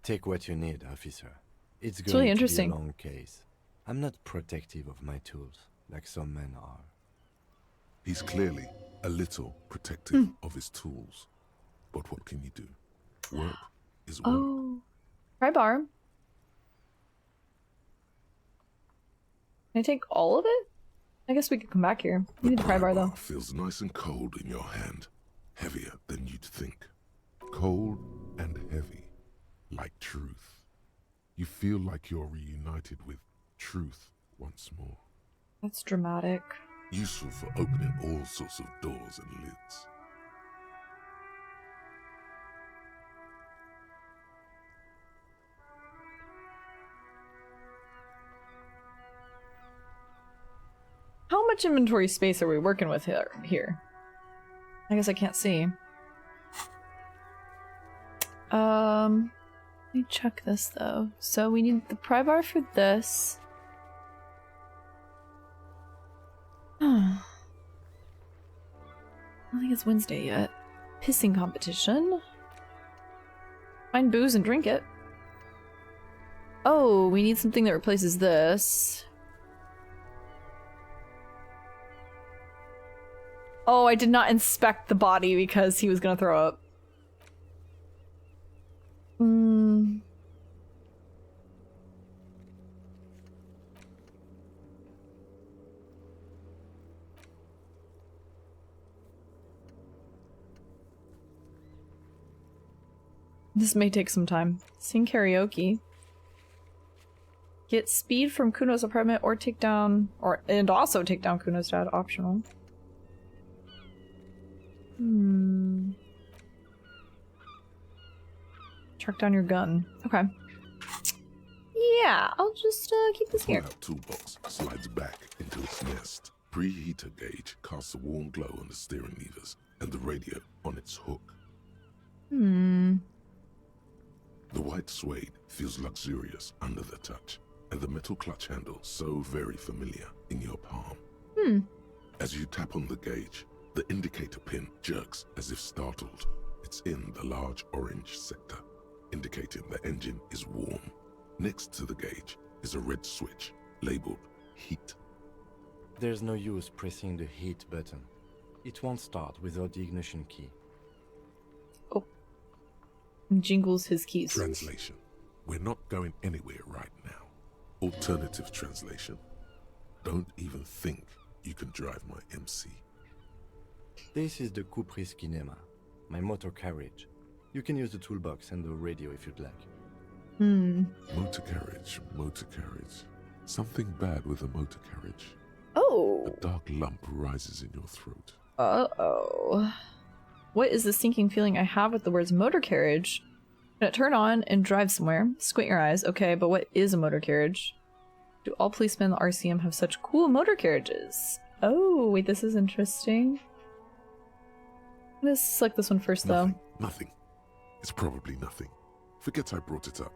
Take what you need, officer. It's really going interesting. to be a long case. I'm not protective of my tools, like some men are. He's clearly a little protective of his tools. But what can you do? Work is work. Oh. Pry bar. Can I take all of it? I guess we could come back here. You need the pry bar, though. Feels nice and cold in your hand. Heavier than you'd think. Cold and heavy. Like truth. You feel like you're reunited with truth once more. That's dramatic. Useful for opening all sorts of doors and lids. How much inventory space are we working with here? I guess I can't see. Let me check this though. So we need the pry bar for this. I don't think it's Wednesday yet. Pissing competition. Find booze and drink it. Oh, we need something that replaces this. Oh, I did not inspect the body because he was gonna throw up. This may take some time. Sing karaoke. Get speed from Kuno's apartment or take down and also take down Kuno's dad, optional. Track down your gun. Okay. Yeah, I'll just keep this here. Pull-out toolbox slides back into its nest. Preheater gauge casts a warm glow on the steering levers and the radio on its hook. The white suede feels luxurious under the touch, and the metal clutch handle so very familiar in your palm. As you tap on the gauge, the indicator pin jerks as if startled. It's in the large orange sector, indicating the engine is warm. Next to the gauge is a red switch labeled heat. There's no use pressing the heat button. It won't start without the ignition key. Oh. Jingles his keys. Translation. We're not going anywhere right now. Alternative translation. Don't even think you can drive my MC. This is the Kupris Kinema, my motor carriage. You can use the toolbox and the radio if you'd like. Motor carriage, motor carriage. Something bad with a motor carriage. Oh. A dark lump rises in your throat. Uh-oh. What is the sinking feeling I have with the words motor carriage? Can it turn on and drive somewhere? Squint your eyes. Okay, but what is a motor carriage? Do all policemen in the RCM have such cool motor carriages? Oh, wait, this is interesting. Let's select this one first, though. Nothing. It's probably nothing. Forget I brought it up.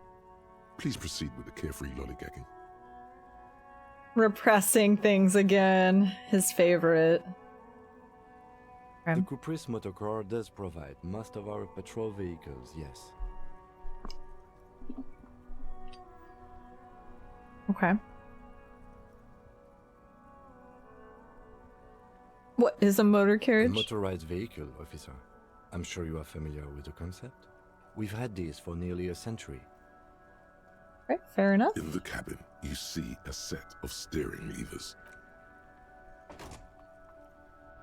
Please proceed with the carefree lollygagging. Repressing things again. His favorite. The Caprice motorcar does provide most of our patrol vehicles, yes. Okay. What is a motor carriage? A motorized vehicle, officer. I'm sure you are familiar with the concept. We've had these for nearly a century. Right, fair enough. In the cabin, you see a set of steering levers.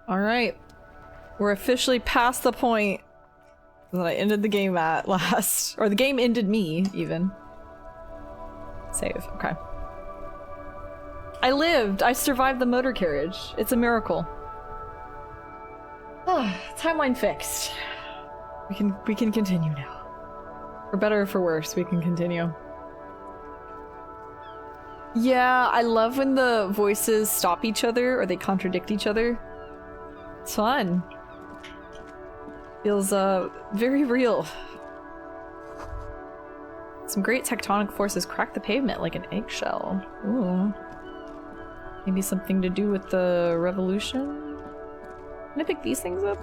Alright. We're officially past the point that I ended the game at last. Or the game ended me, even. Save, okay. I lived! I survived the motor carriage. It's a miracle. Timeline fixed. We can continue now. For better or for worse, we can continue. Yeah, I love when the voices stop each other or they contradict each other. It's fun. Feels very real. Some great tectonic forces crack the pavement like an eggshell. Ooh. Maybe something to do with the revolution? Can I pick these things up?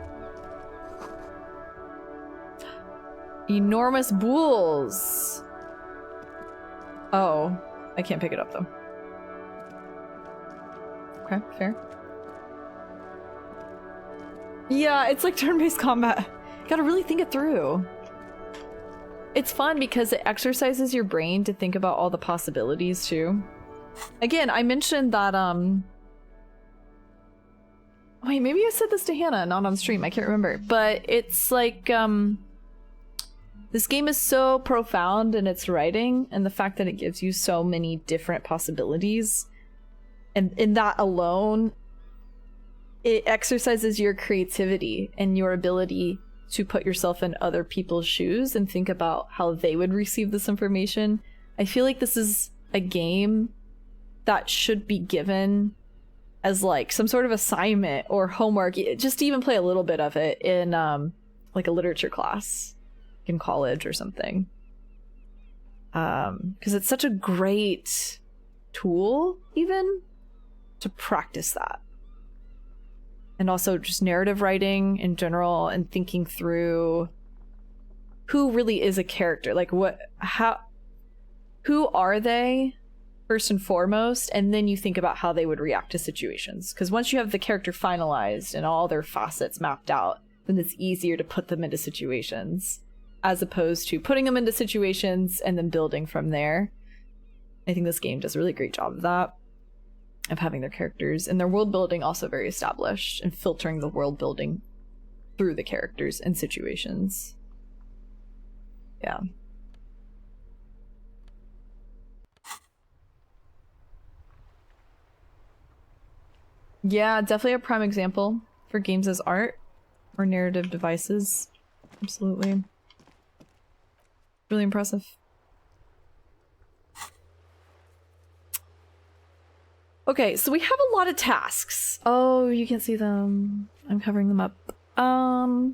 Enormous bulls! Oh, I can't pick it up though. Okay, fair. Yeah, it's like turn-based combat. Gotta really think it through. It's fun because it exercises your brain to think about all the possibilities too. Again, I mentioned that wait, maybe I said this to Hannah, not on stream, I can't remember. But it's like, this game is so profound in its writing, and the fact that it gives you so many different possibilities. And in that alone, it exercises your creativity and your ability to put yourself in other people's shoes and think about how they would receive this information. I feel like this is a game that should be given as like some sort of assignment or homework, just to even play a little bit of it in like a literature class in college or something. Because it's such a great tool even to practice that. And also just narrative writing in general and thinking through who really is a character. Like who are they first and foremost, and then you think about how they would react to situations. Because once you have the character finalized and all their facets mapped out, then it's easier to put them into situations as opposed to putting them into situations and then building from there. I think this game does a really great job of that, of having their characters and their world building also very established and filtering the world building through the characters and situations. Yeah. Yeah, definitely a prime example for games as art or narrative devices. Absolutely. Really impressive. Okay, so we have a lot of tasks. Oh, you can't see them. I'm covering them up. Oh,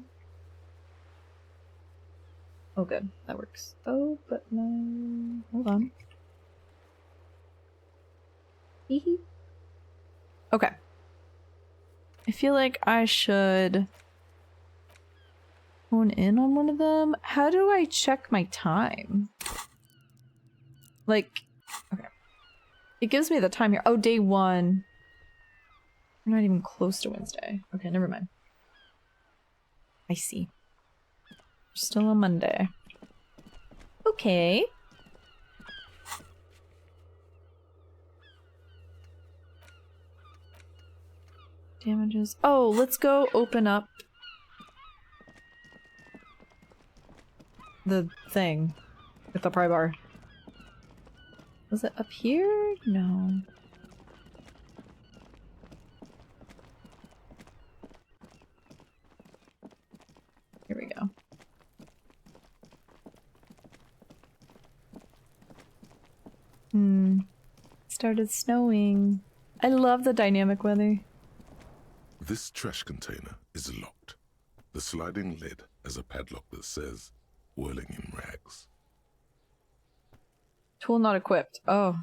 good. That works. Oh, but no. Hold on. Hee. Okay. I feel like I should hone in on one of them. How do I check my time? Like, okay. It gives me the time here. Oh, day 1. We're not even close to Wednesday. Okay, never mind. I see. We're still on Monday. Okay. Damages. Oh, let's go open up the thing with the pry bar. Was it up here? No. Here we go. Let's started snowing. I love the dynamic weather. This trash container is locked. The sliding lid has a padlock that says, whirling in rags. Tool not equipped. Oh.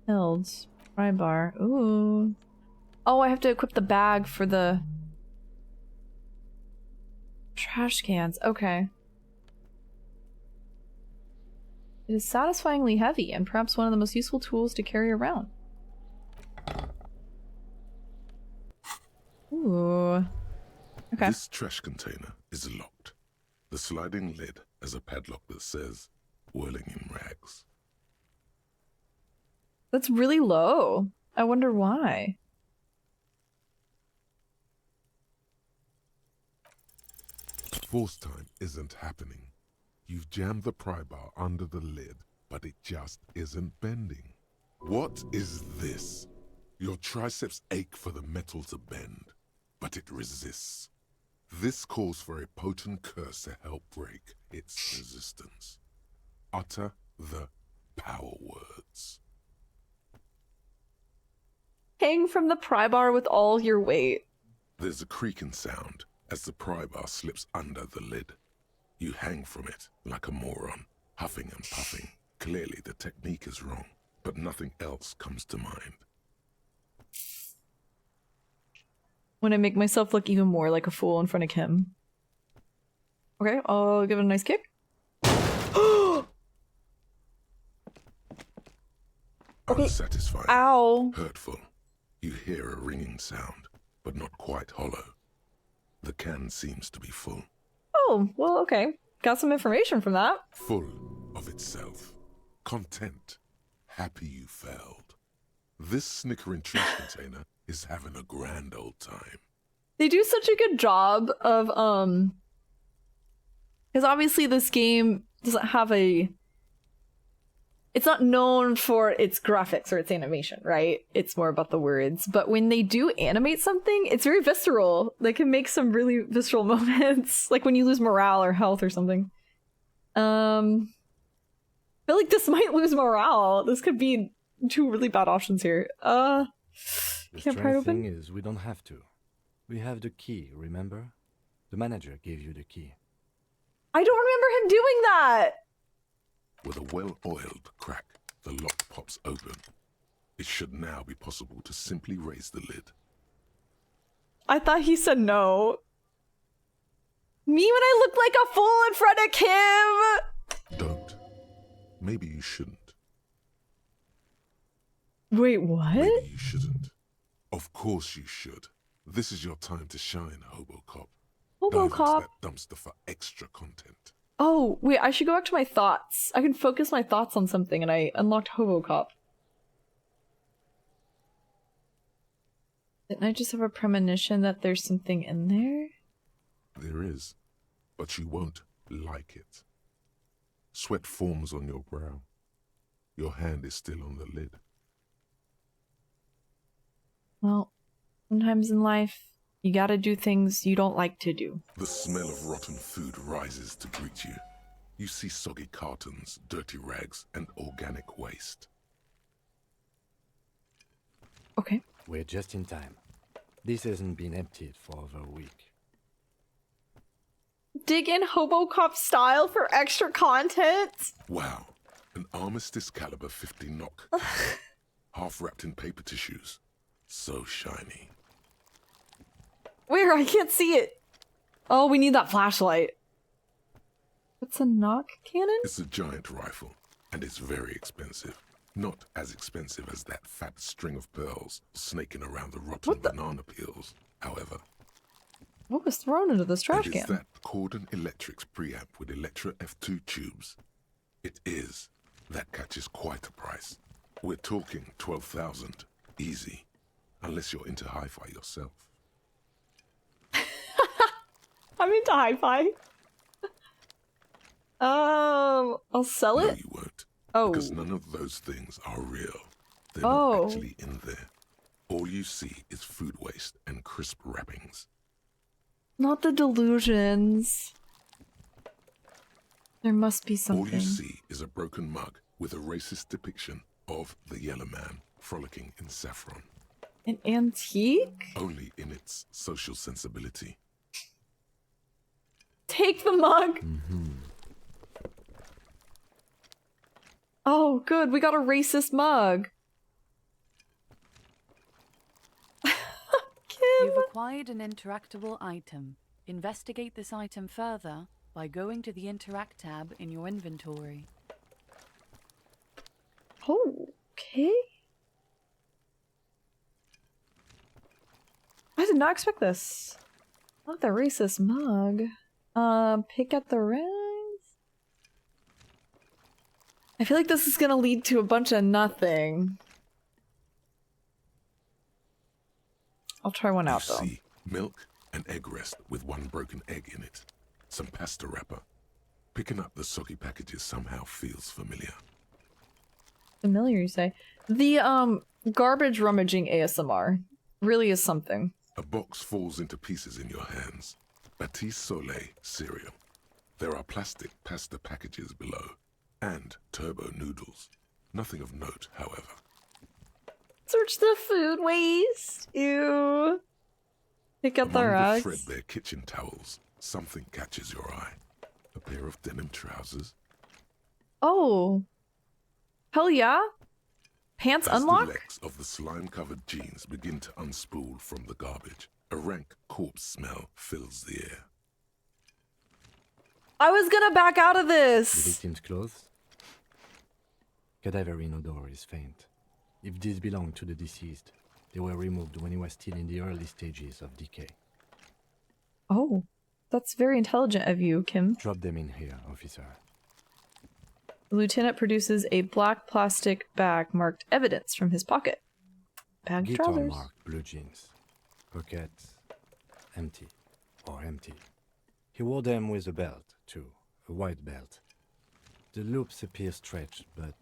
Held. Pry bar. Ooh. Oh, I have to equip the bag for the trash cans. Okay. It is satisfyingly heavy and perhaps one of the most useful tools to carry around. Ooh. Okay. This trash container is locked. The sliding lid has a padlock that says, whirling in rags. That's really low. I wonder why. Force time isn't happening. You've jammed the pry bar under the lid, but it just isn't bending. What is this? Your triceps ache for the metal to bend, but it resists. This calls for a potent curse to help break its resistance. Utter the power words. Hang from the pry bar with all your weight. There's a creaking sound as the pry bar slips under the lid. You hang from it like a moron, huffing and puffing. Clearly the technique is wrong, but nothing else comes to mind. When I make myself look even more like a fool in front of Kim. Okay, I'll give it a nice kick. Okay. Unsatisfying. Ow. Hurtful. You hear a ringing sound, but not quite hollow. The can seems to be full. Oh, well, okay. Got some information from that. Full of itself. Content. Happy you failed. This snickering trash container is having a grand old time. They do such a good job of, because obviously this game doesn't have a... It's not known for its graphics or its animation, right? It's more about the words. But when they do animate something, it's very visceral. They can make some really visceral moments. Like when you lose morale or health or something. I feel like this might lose morale. This could be two really bad options here. The Can't pry it strange open? thing is we don't have to. We have the key, remember? The manager gave you the key. I don't remember him doing that! With a well-oiled crack, the lock pops open. It should now be possible to simply raise the lid. I thought he said no. Me when I look like a fool in front of Kim! Don't. Maybe you shouldn't. Wait, what? Maybe you shouldn't. Of course you should. This is your time to shine, Hobocop. Dive into Hobocop? that dumpster for extra content. Oh, wait, I should go back to my thoughts. I can focus my thoughts on something and I unlocked Hobocop. Didn't I just have a premonition that there's something in there? There is, but you won't like it. Sweat forms on your brow. Your hand is still on the lid. Well, sometimes in life, you gotta do things you don't like to do. The smell of rotten food rises to greet you. You see soggy cartons, dirty rags, and organic waste. Okay. We're just in time. This hasn't been emptied for over a week. Dig in Hobocop style for extra content? Wow, an Armistice caliber 50 knock. Half wrapped in paper tissues. So shiny. Where? I can't see it. Oh, we need that flashlight. What's a knock cannon? It's a giant rifle, and it's very expensive. Not as expensive as that fat string of pearls snaking around the rotten banana peels, however. What was thrown into this trash And can? is that Cordon Electric's preamp with Electra F2 tubes? It is. That catches quite a price. We're talking 12,000. Easy. Unless you're into hi-fi yourself. I'm into hi-fi. I'll sell it? No, you won't. Oh. Because none of those things are real. They're Oh. not actually in there. All you see is food waste and crisp wrappings. Not the delusions. There must be All something. you see is a broken mug with a racist depiction of the Yellow Man frolicking in saffron. An antique? Only in its social sensibility. Take the mug! Oh, good. We got a racist mug. You've acquired an interactable item. Investigate this item further by going to the Interact tab in your inventory. Oh, okay. I did not expect this. Not the racist mug. Pick at the rings? I feel like this is gonna lead to a bunch of nothing. I'll try one out though. See milk and egg rest with one broken egg in it. Some pasta wrapper. Picking up the soggy packages somehow feels familiar. Familiar, you say? The, garbage rummaging ASMR really is something. A box falls into pieces in your hands. Batiste Soleil cereal. There are plastic pasta packages below. And turbo noodles. Nothing of note, however. Search the food waste! Ew. Pick up the Among rags. the threadbare kitchen towels, something catches your eye. A pair of denim trousers. Oh. Hell yeah. Pants As unlock? the legs of the slime-covered jeans begin to unspool from the garbage, a rank corpse smell fills the air. I was gonna back out of The this! victim's clothes? Cadaverine odor is faint. If these belong to the deceased, they were removed when he was still in the early stages of decay. Oh. That's very intelligent of you, Kim. Drop them in here, officer. The lieutenant produces a black plastic bag marked evidence from his pocket. Bag of Guitar trousers. marked blue jeans. Pockets empty or empty. He wore them with a belt, too. A white belt. The loops appear stretched, but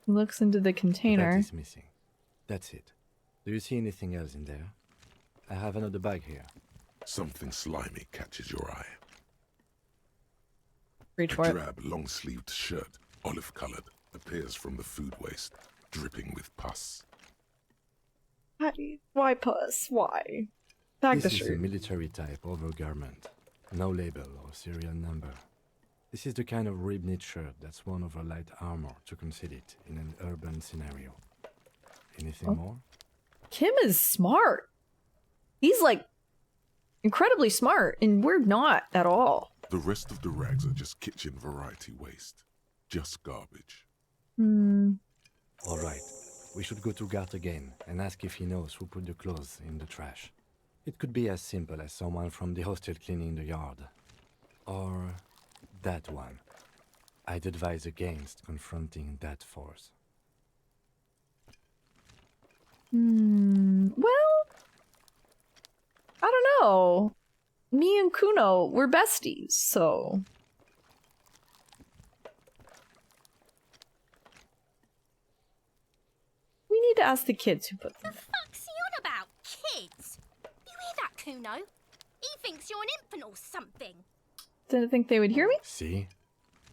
He looks into the container. that is missing. That's it. Do you see anything else in there? I have another bag here. Something slimy catches your eye. Reach A for it. drab, long-sleeved shirt, olive-colored, appears from the food waste, dripping with pus. Why puss? Why? Back This the is a shirt. military type overgarment. No label or serial number. This is the kind of rib-knit shirt that's worn over light armor to conceal it in an urban scenario. Anything more? Kim is smart. He's like incredibly smart, and we're not at all. The rest of the rags are just kitchen variety waste. Just garbage. All right. We should go to Gart again and ask if he knows who put the clothes in the trash. It could be as simple as someone from the hostel cleaning the yard. Or that one. I'd advise against confronting that force. Well, I don't know. Me and Kuno, we're besties, so. We need to ask the kids who put them. What's he on about? Kids? You hear that, Kuno? He thinks you're an infant or something. Didn't think they would hear me? See?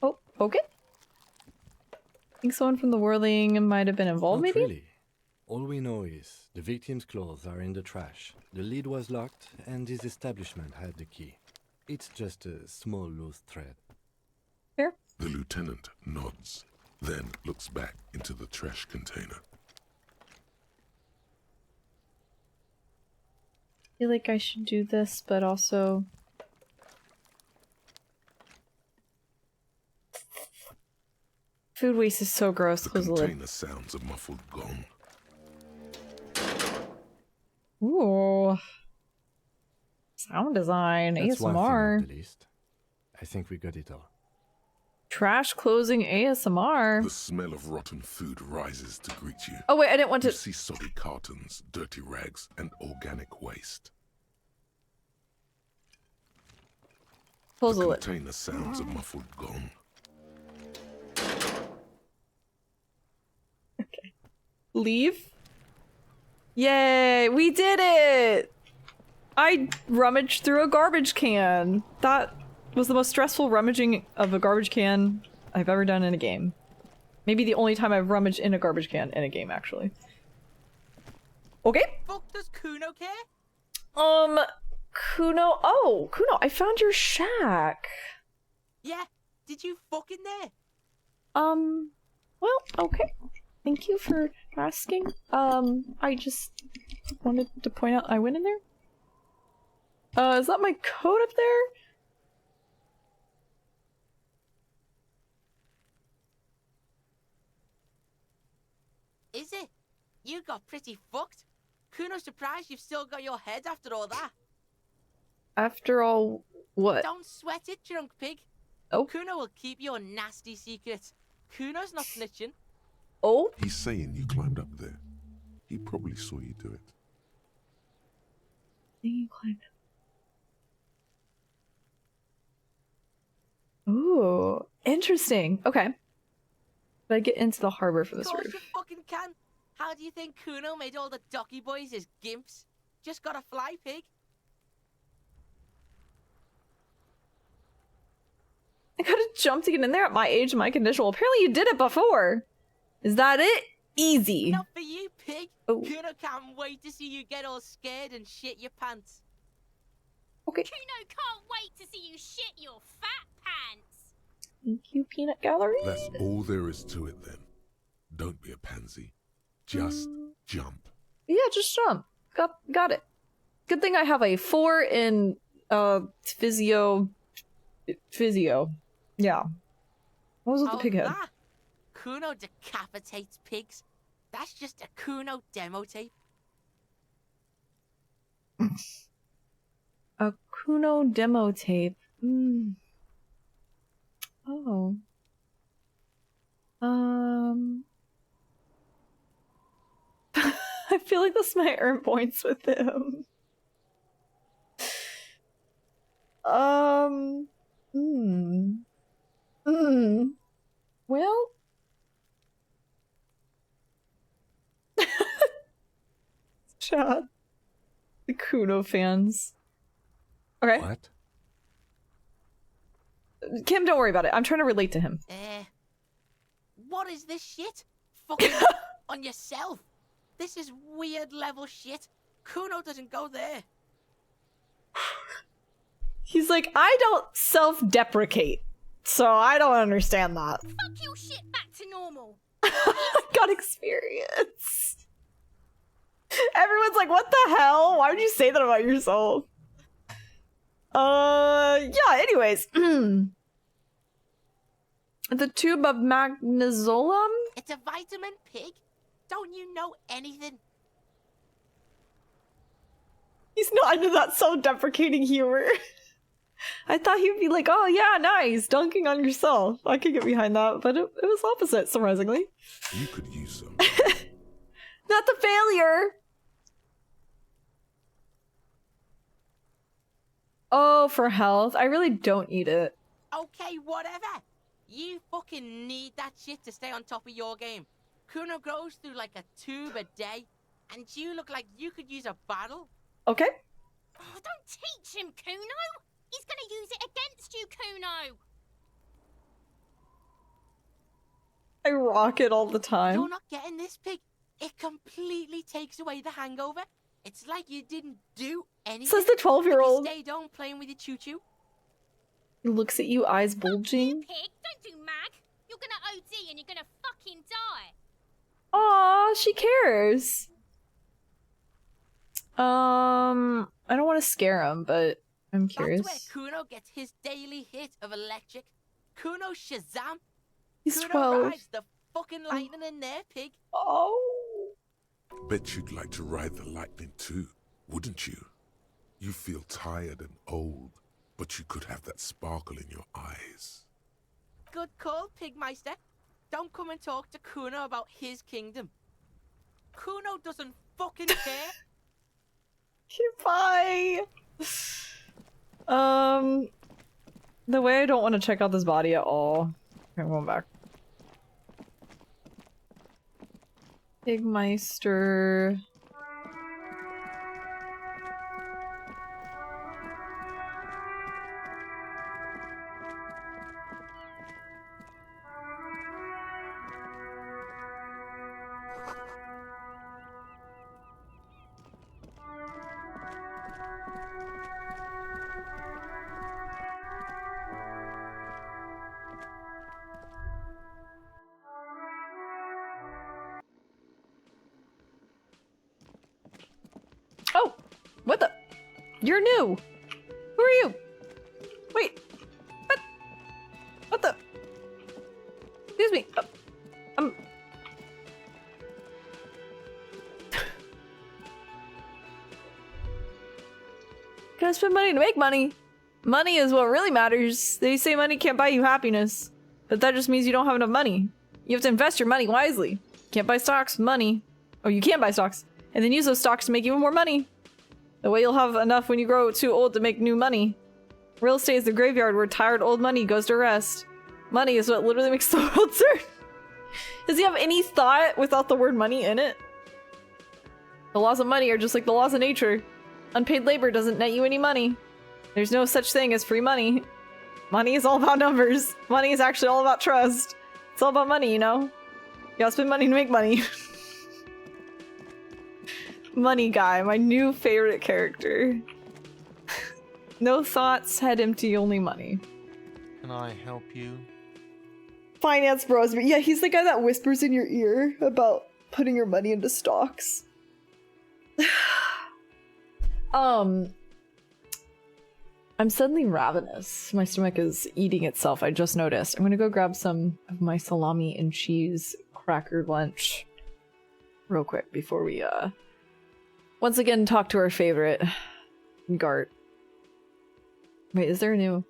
Oh, okay. Think someone from the whirling might have been involved, Not maybe? really. All we know is the victim's clothes are in the trash. The lid was locked, and his establishment had the key. It's just a small loose thread. Fair. The lieutenant nods, then looks back into the trash container. I feel like I should do this, but also... Food waste is so gross. The Close the lid. container sounds a muffled gong. Ooh. Sound design, That's one ASMR. thing off the list. I think we got it all. Trash closing ASMR. The smell of rotten food rises to greet you. Oh wait, I didn't want You to... see soggy cartons, dirty rags, and organic waste. Close the The lid. container sounds a muffled gong. Leave? Yay, we did it! I rummaged through a garbage can. That was the most stressful rummaging of a garbage can I've ever done in a game. Maybe the only time I've rummaged in a garbage can in a game, actually. Okay. Fuck does Kuno care? Kuno. Oh, Kuno, I found your shack. Yeah. Did you fuck in there? Well, okay. Thank you for asking. I just wanted to point out I went in there. Is that my coat up there? Is it? You got pretty fucked. Kuno's surprised you've still got your head after all that. After all, what? Don't sweat it, drunk pig. Oh. Kuno will keep your nasty secrets. Kuno's not snitching. Oh? He's saying you climbed up there. He probably saw you do it. You climbed up. Ooh, interesting. Okay. But I get into the harbor for this Of course roof. you fucking can. How do you think Kuno made all the docky boys his gimps? Just got a fly, pig. I gotta jump to get in there at my age and my condition. Well, apparently you did it before. Is that it? Easy. Not for you, pig. Oh. Kuno can't wait to see you get all scared and shit your pants. Okay. Kuno can't wait to see you shit your fat pants. Thank you, Peanut Gallery. That's all there is to it then. Don't be a pansy. Just jump. Yeah, just jump. Got it. Good thing I have a 4 in physio. Yeah. What was with the pig head? That? Kuno decapitates pigs. That's just a Kuno demo tape. A Kuno demo tape. Oh. I feel like this might earn points with him. Well. Chat. The Kuno fans. Okay. What? Kim, don't worry about it. I'm trying to relate to him. What is this shit? Fucking on yourself. This is weird level shit. Kuno doesn't go there. He's like, I don't self-deprecate, so I don't understand that. Fuck your shit back to normal. Got experience. Everyone's like, what the hell? Why would you say that about yourself? Yeah, anyways. The tube of magnesium? It's a vitamin, pig. Don't you know anything? He's not into that self-deprecating humor. I thought he'd be like, oh yeah, nice, dunking on yourself. I could get behind that, but it was opposite, surprisingly. You could use some. Not the failure! Oh, for health. I really don't need it. Okay, whatever. You fucking need that shit to stay on top of your game. Kuno goes through like a tube a day, and you look like you could use a bottle. Okay. Oh, don't teach him, Kuno. He's gonna use it against you, Kuno. I rock it all the time. You're not getting this, pig. It completely takes away the hangover. It's like you didn't do anything. Says the 12-year-old. You stayed home playing with your choo-choo. He looks at you, eyes bulging. Pig, don't do mag. You're gonna OD and you're gonna fucking die. Aw, she cares. I don't want to scare him, but I'm curious. That's where Kuno gets his daily hit of electric. Kuno Shazam. He's Kuno 12. rides the fucking lightning in there, pig. Oh. Bet you'd like to ride the lightning too, wouldn't you? You feel tired and old, but you could have that sparkle in your eyes. Good call, Pigmeister. Don't come and talk to Kuno about his kingdom. Kuno doesn't fucking care. Bye. The way I don't want to check out this body at all. Okay, I'm going back. Pigmeister. You're new. Who are you? Wait. What? What the? Excuse me. Gotta spend money to make money. Money is what really matters. They say money can't buy you happiness, but that just means you don't have enough money. You have to invest your money wisely. Can't buy stocks, money. Oh, you can buy stocks, and then use those stocks to make even more money. The way you'll have enough when you grow too old to make new money. Real estate is the graveyard where tired old money goes to rest. Money is what literally makes the world turn. Does he have any thought without the word money in it? The laws of money are just like the laws of nature. Unpaid labor doesn't net you any money. There's no such thing as free money. Money is all about numbers. Money is actually all about trust. It's all about money, you know? You gotta spend money to make money. Money guy, my new favorite character. No thoughts, head empty, only money. Can I help you? Finance bros, but yeah, he's the guy that whispers in your ear about putting your money into stocks. I'm suddenly ravenous. My stomach is eating itself, I just noticed. I'm gonna go grab some of my salami and cheese cracker lunch real quick before we, once again talk to our favorite, Gart. Wait, is there a new...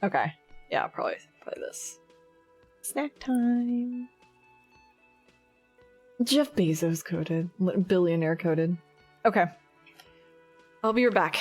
Okay. Yeah, probably this. Snack time. Jeff Bezos coded. Billionaire coded. Okay. I'll be right back.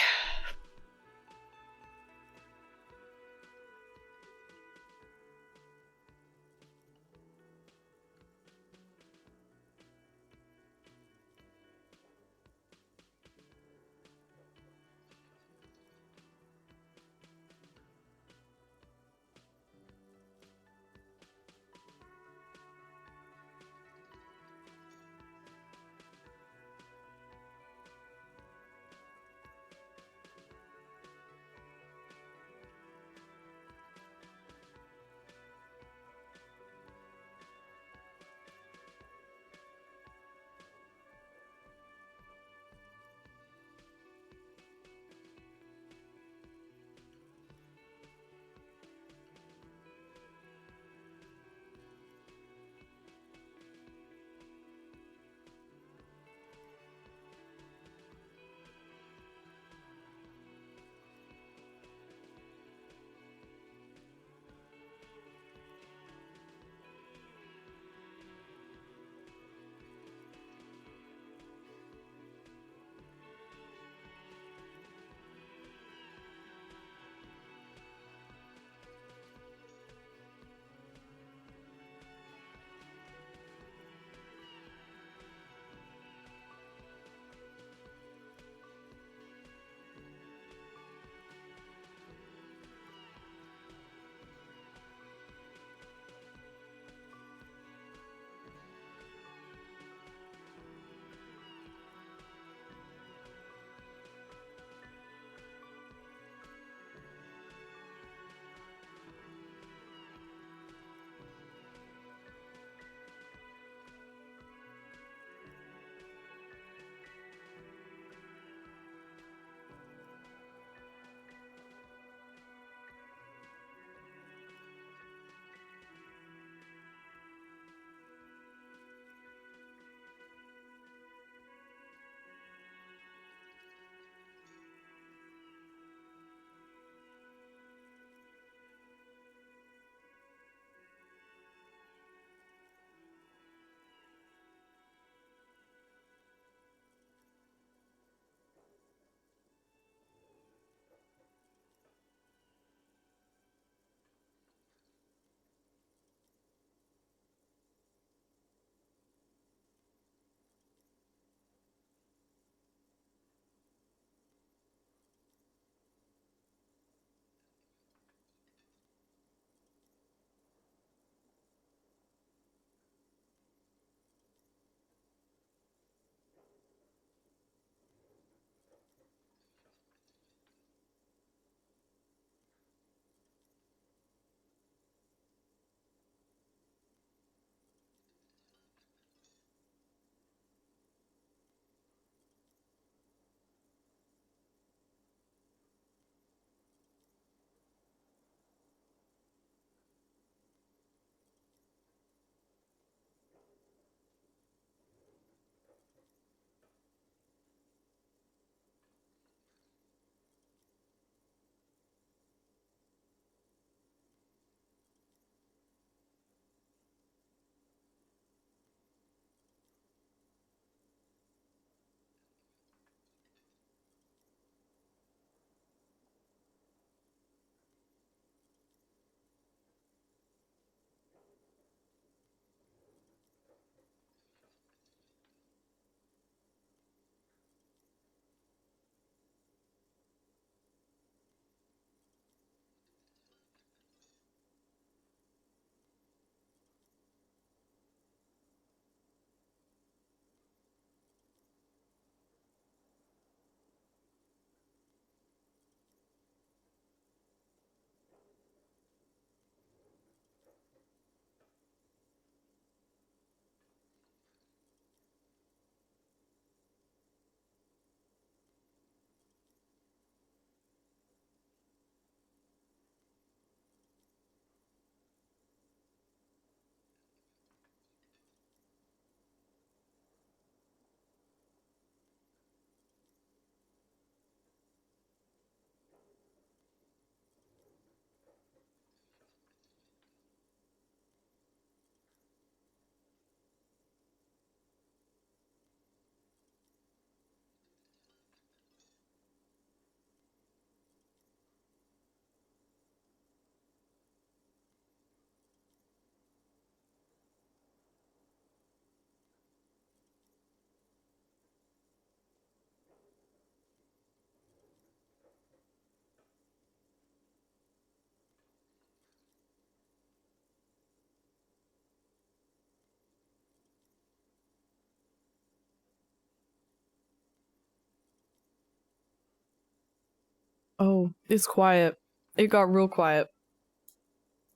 Oh, it's quiet. It got real quiet.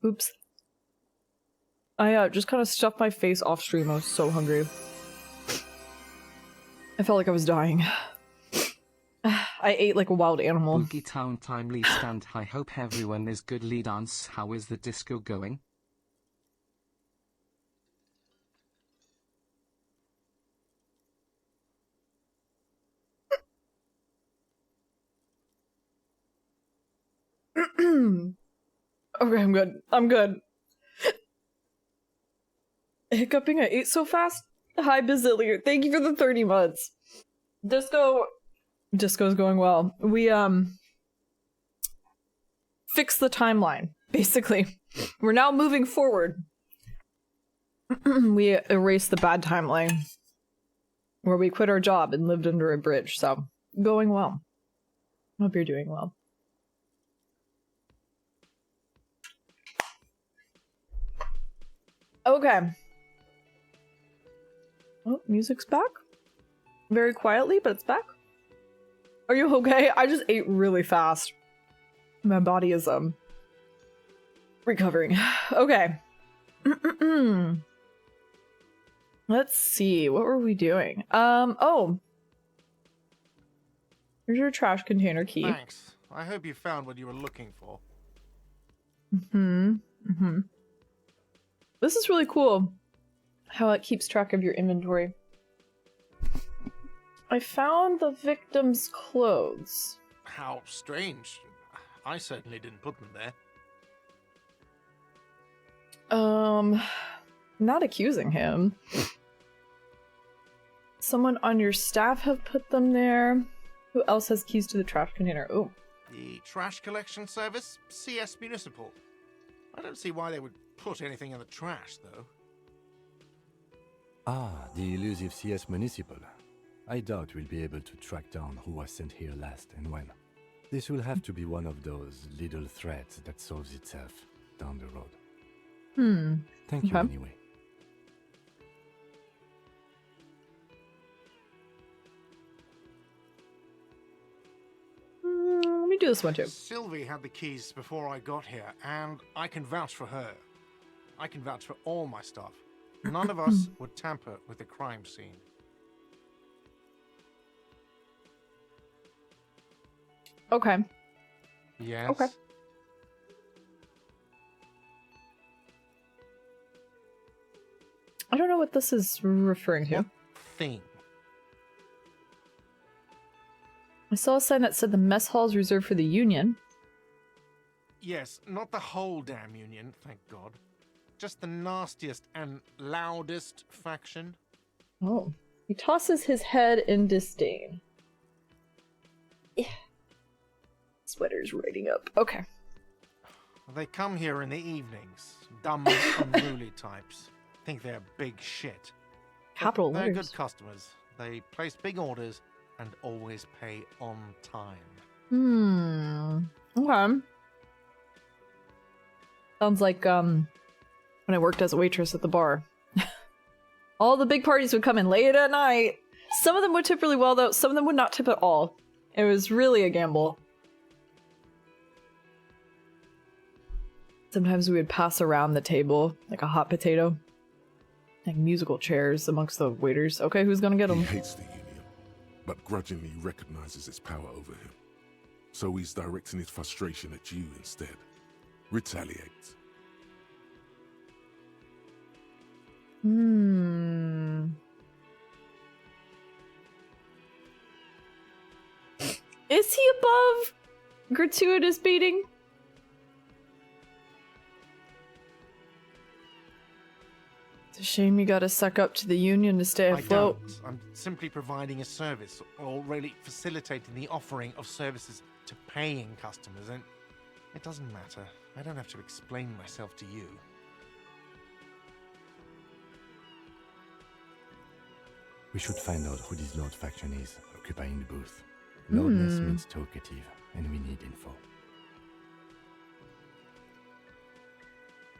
Oops. I just kind of stuffed my face off stream. I was so hungry. I felt like I was dying. I ate like a wild animal. Boogie Town timely stand. I hope everyone is goodly dance. How is the disco going? Okay, I'm good. I'm good. Hiccuping, I ate so fast. Hi, Bazillier. Thank you for the 30 months. Disco's going well. We, fixed the timeline, basically. We're now moving forward. We erased the bad timeline. Where we quit our job and lived under a bridge, so going well. Hope you're doing well. Okay. Oh, music's back. Very quietly, but it's back. Are you okay? I just ate really fast. My body is, recovering. Okay. Let's see. What were we doing? Oh. Here's your trash container key. Thanks. I hope you found what you were looking for. This is really cool. How it keeps track of your inventory. I found the victim's clothes. How strange. I certainly didn't put them there. Not accusing him. Someone on your staff have put them there. Who else has keys to the trash container? Oh. The trash collection service? CS Municipal. I don't see why they would put anything in the trash, though. Ah, the elusive CS Municipal. I doubt we'll be able to track down who was sent here last and when. This will have to be one of those little threads that solves itself down the road. Thank you anyway. Let me do this one too. Sylvie had the keys before I got here, and I can vouch for her. I can vouch for all my stuff. None of us would tamper with the crime scene. Okay. Yes? Okay. I don't know what this is referring to. What thing? I saw a sign that said the mess hall is reserved for the Union. Yes, not the whole damn Union, thank God. Just the nastiest and loudest faction. Oh. He tosses his head in disdain. Yeah. Sweater's writing up. Okay. They come here in the evenings. Dumb, unruly types. Think they're big shit. Capital They're letters. good customers. They place big orders and always pay on time. Okay. Sounds like, when I worked as a waitress at the bar. All the big parties would come in late at night. Some of them would tip really well, though. Some of them would not tip at all. It was really a gamble. Sometimes we would pass around the table like a hot potato. Like musical chairs amongst the waiters. Okay, who's gonna get them? He hates the Union, but grudgingly recognizes its power over him. So he's directing his frustration at you instead. Retaliate. Is he above gratuitous beating? It's a shame you gotta suck up to the Union to stay afloat. I don't. I'm simply providing a service, or really facilitating the offering of services to paying customers, and it doesn't matter. I don't have to explain myself to you. We should find out who this Lord faction is, occupying the booth. Loudness means talkative, and we need info.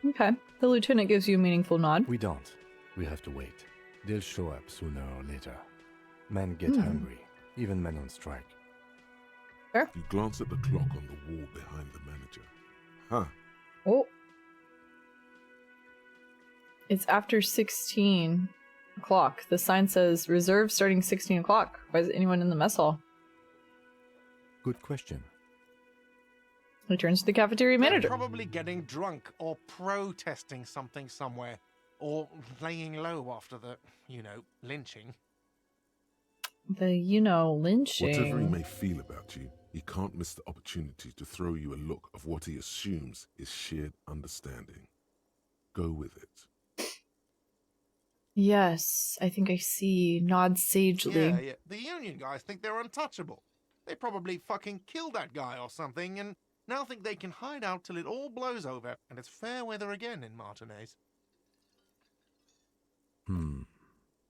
Okay. The lieutenant gives you a meaningful nod. We don't. We have to wait. They'll show up sooner or later. Men get hungry, even men on strike. You glance at the clock on the wall behind the manager. Huh. Oh. It's after 16 o'clock. The sign says reserve starting 16 o'clock. Why is anyone in the mess hall? Good question. He turns to the cafeteria manager. They're probably getting drunk or protesting something somewhere. Or laying low after the, lynching. Lynching. Whatever he may feel about you, he can't miss the opportunity to throw you a look of what he assumes is shared understanding. Go with it. Yes, I think I see. Nod sagely. Yeah. The Union guys think they're untouchable. They probably fucking killed that guy or something, and now think they can hide out till it all blows over, and it's fair weather again in Martinez.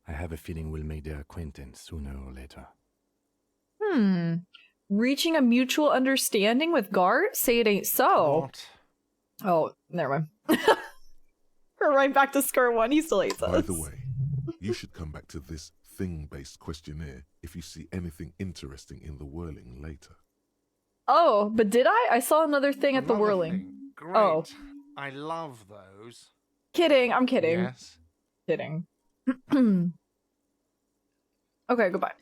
I have a feeling we'll make their acquaintance sooner or later. Reaching a mutual understanding with Gart? Say it ain't so. What? Oh, never mind. We're right back to square one. He still hates us. By the way, you should come back to this thing-based questionnaire if you see anything interesting in the whirling later. Oh, but did I? I saw another thing at the whirling. Great. Oh. I love those. Kidding. I'm kidding. Yes. Kidding. Okay, goodbye.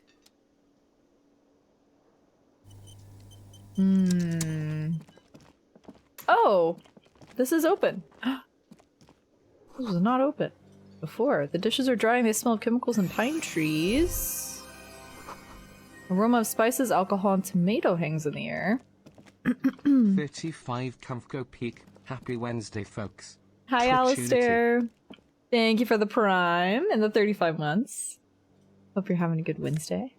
Oh, this is open. This was not open before. The dishes are drying. They smell of chemicals and pine trees. Aroma of spices, alcohol, and tomato hangs in the air. 35 Comfco Peak. Happy Wednesday, folks. Hi, Alistair. Thank you for the prime and the 35 months. Hope you're having a good Wednesday.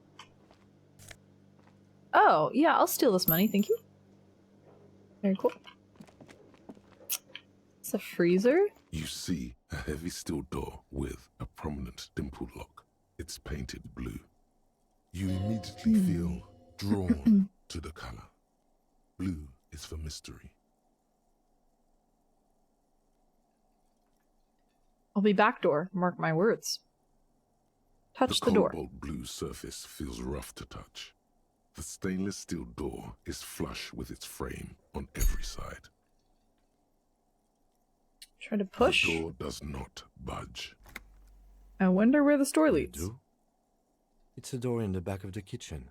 Oh, yeah, I'll steal this money, thank you. Very cool. It's a freezer? You see a heavy steel door with a prominent dimple lock. It's painted blue. You immediately feel drawn to the color. Blue is for mystery. I'll be back door, mark my words. Touch the door. The cobalt blue surface feels rough to touch. The stainless steel door is flush with its frame on every side. Try to push. The door does not budge. I wonder where the door leads. It's a door in the back of the kitchen.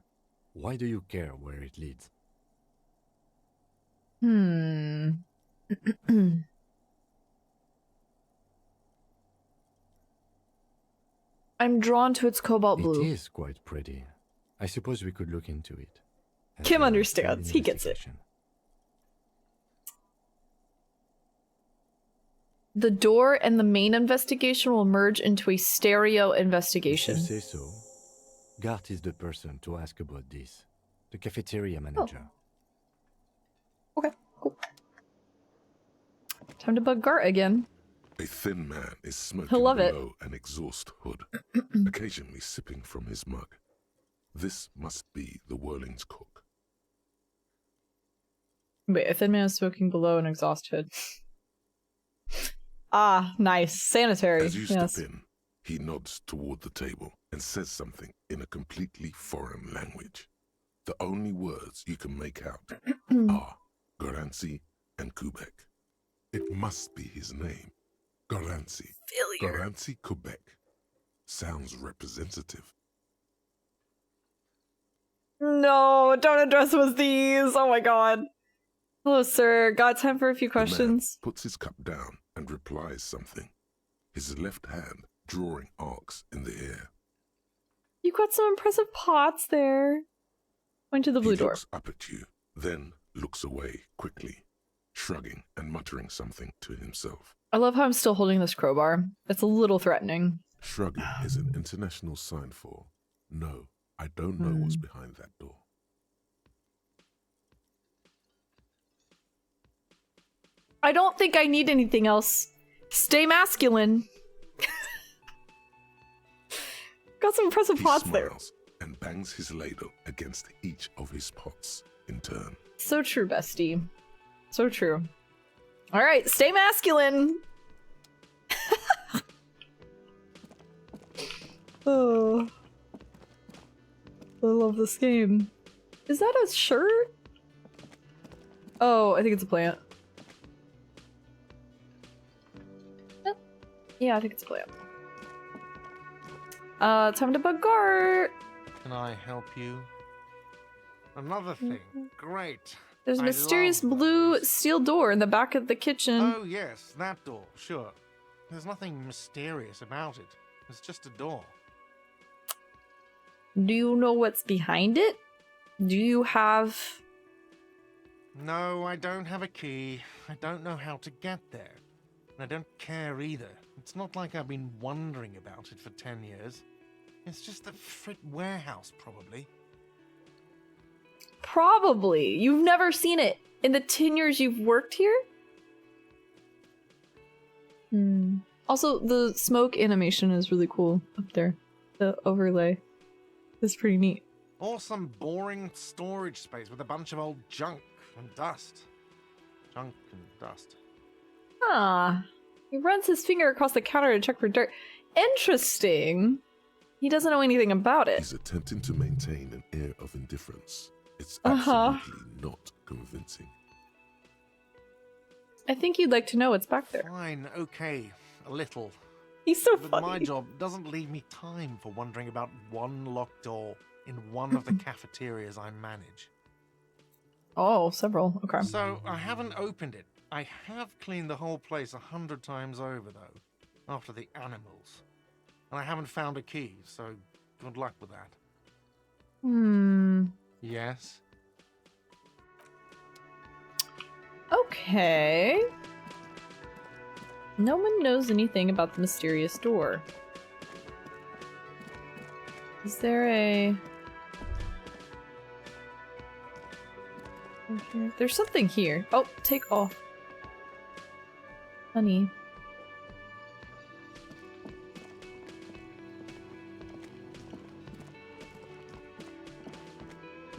Why do you care where it leads? I'm drawn to its cobalt blue. It is quite pretty. I suppose we could look into it. Kim understands. He gets it. The door and the main investigation will merge into a stereo investigation. If you say so. Gart is the person to ask about this. The cafeteria manager. Okay, cool. Time to bug Gart again. A thin man is smoking He'll love below an exhaust hood, occasionally sipping from his mug. This must be the Whirling's cook. Wait, a thin man is smoking below an exhaust hood. Ah, nice. Sanitary. As you step in, he nods toward the table and says something in a completely foreign language. The only words you can make out are Garancy and Kubek. It must be his name. Garancy. Failure. Garancy Kubek. Sounds representative. No, don't address with these. Oh my god. Hello, sir. Got time for a few The man questions? puts his cup down and replies something, his left hand drawing arcs in the air. You got some impressive pots there. Point to the blue He door. looks up at you, then looks away quickly, shrugging and muttering something to himself. I love how I'm still holding this crowbar. It's a little threatening. Shrugging is an international sign for, no, I don't know what's behind that door. I don't think I need anything else. Stay masculine. Got some impressive He pots there. smiles and bangs his ladle against each of his pots in turn. So true, bestie. So true. Alright, stay masculine! Oh. I love this game. Is that a shirt? Oh, I think it's a plant. Yeah, I think it's a plant. Time to bug Gart. Can I help you? Another thing. Great. There's a mysterious blue steel door in the back of the kitchen. Oh, yes, that door, sure. There's nothing mysterious about it. It's just a door. Do you know what's behind it? Do you have... No, I don't have a key. I don't know how to get there. And I don't care either. It's not like I've been wondering about it for 10 years. It's just the frit warehouse, probably. Probably. You've never seen it in the 10 years you've worked here? Also, the smoke animation is really cool up there. The overlay is pretty neat. Or some boring storage space with a bunch of old junk and dust. Junk and dust. Ah. He runs his finger across the counter to check for dirt. Interesting. He doesn't know anything about it. He's attempting to maintain an air of indifference. It's absolutely not convincing. I think you'd like to know what's back there. Fine, okay, a little. He's so but funny. My job doesn't leave me time for wondering about one locked door in one of the cafeterias I manage. Oh, several. Okay. So I haven't opened it. I have cleaned the whole place 100 times over, though, after the animals. And I haven't found a key, so good luck with that. Yes? Okay. No one knows anything about the mysterious door. Is there a... Okay. There's something here. Oh, take off. Honey.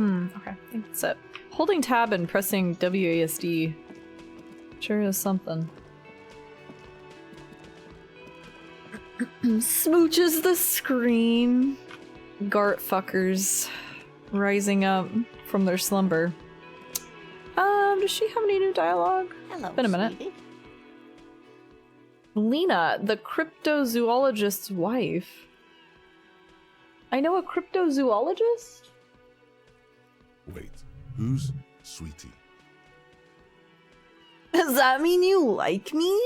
Okay. I think that's it. Holding tab and pressing WASD sure is something. Smooches the screen. Gart fuckers rising up from their slumber. Does she have any new dialogue? Hello, Been a minute. sweetie. Lena, the cryptozoologist's wife. I know a cryptozoologist? Wait, who's Sweetie? Does that mean you like me?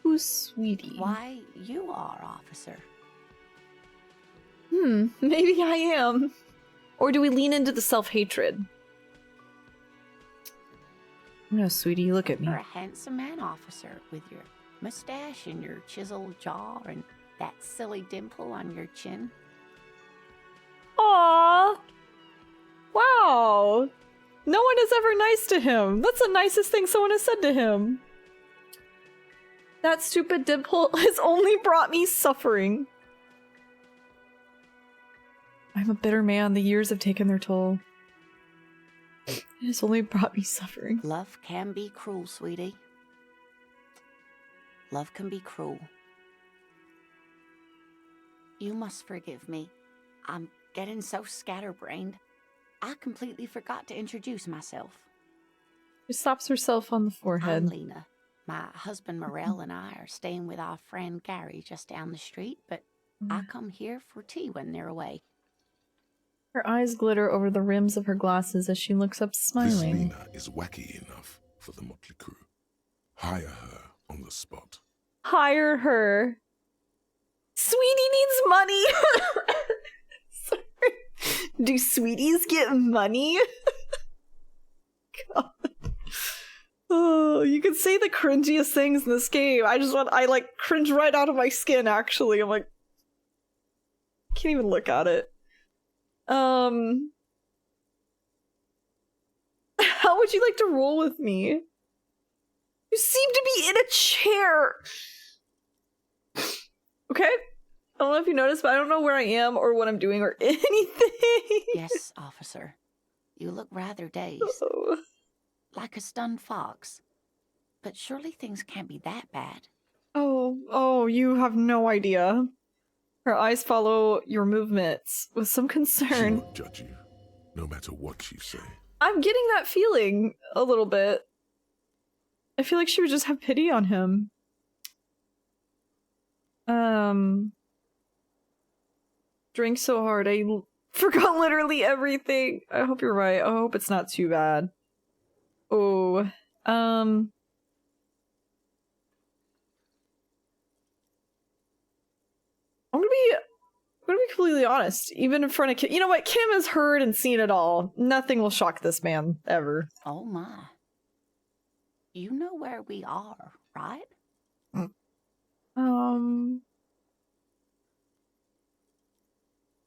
Who's Sweetie? Why, you are, officer. Maybe I am. Or do we lean into the self-hatred? No, Sweetie, look at me. You're a handsome man, officer, with your mustache and your chiseled jaw and that silly dimple on your chin. Aww. Wow. No one is ever nice to him. That's the nicest thing someone has said to him. That stupid dimple has only brought me suffering. I'm a bitter man. The years have taken their toll. It has only brought me suffering. Love can be cruel, sweetie. Love can be cruel. You must forgive me. I'm getting so scatterbrained. I completely forgot to introduce myself. She slaps herself on the forehead. I'm Lena. My husband Morel and I are staying with our friend Gary just down the street, but I come here for tea when they're away. Her eyes glitter over the rims of her glasses as she looks up, smiling. This Lena is wacky enough for the motley crew. Hire her on the spot. Hire her. Sweetie needs money. Sorry. Do sweeties get money? God. Oh, you can say the cringiest things in this game. I like cringe right out of my skin, actually. I'm like, can't even look at it. How would you like to roll with me? You seem to be in a chair. Okay? I don't know if you noticed, but I don't know where I am or what I'm doing or anything. Yes, officer. You look rather dazed. Oh. Like a stunned fox. But surely things can't be that bad. Oh, you have no idea. Her eyes follow your movements with some concern. She won't judge you. no matter what you say. I'm getting that feeling a little bit. I feel like she would just have pity on him. Drink so hard, I forgot literally everything. I hope you're right. I hope it's not too bad. Oh, I'm gonna be completely honest. Even in front of Kim, you know what? Kim has heard and seen it all. Nothing will shock this man ever. Oh my. You know where we are, right?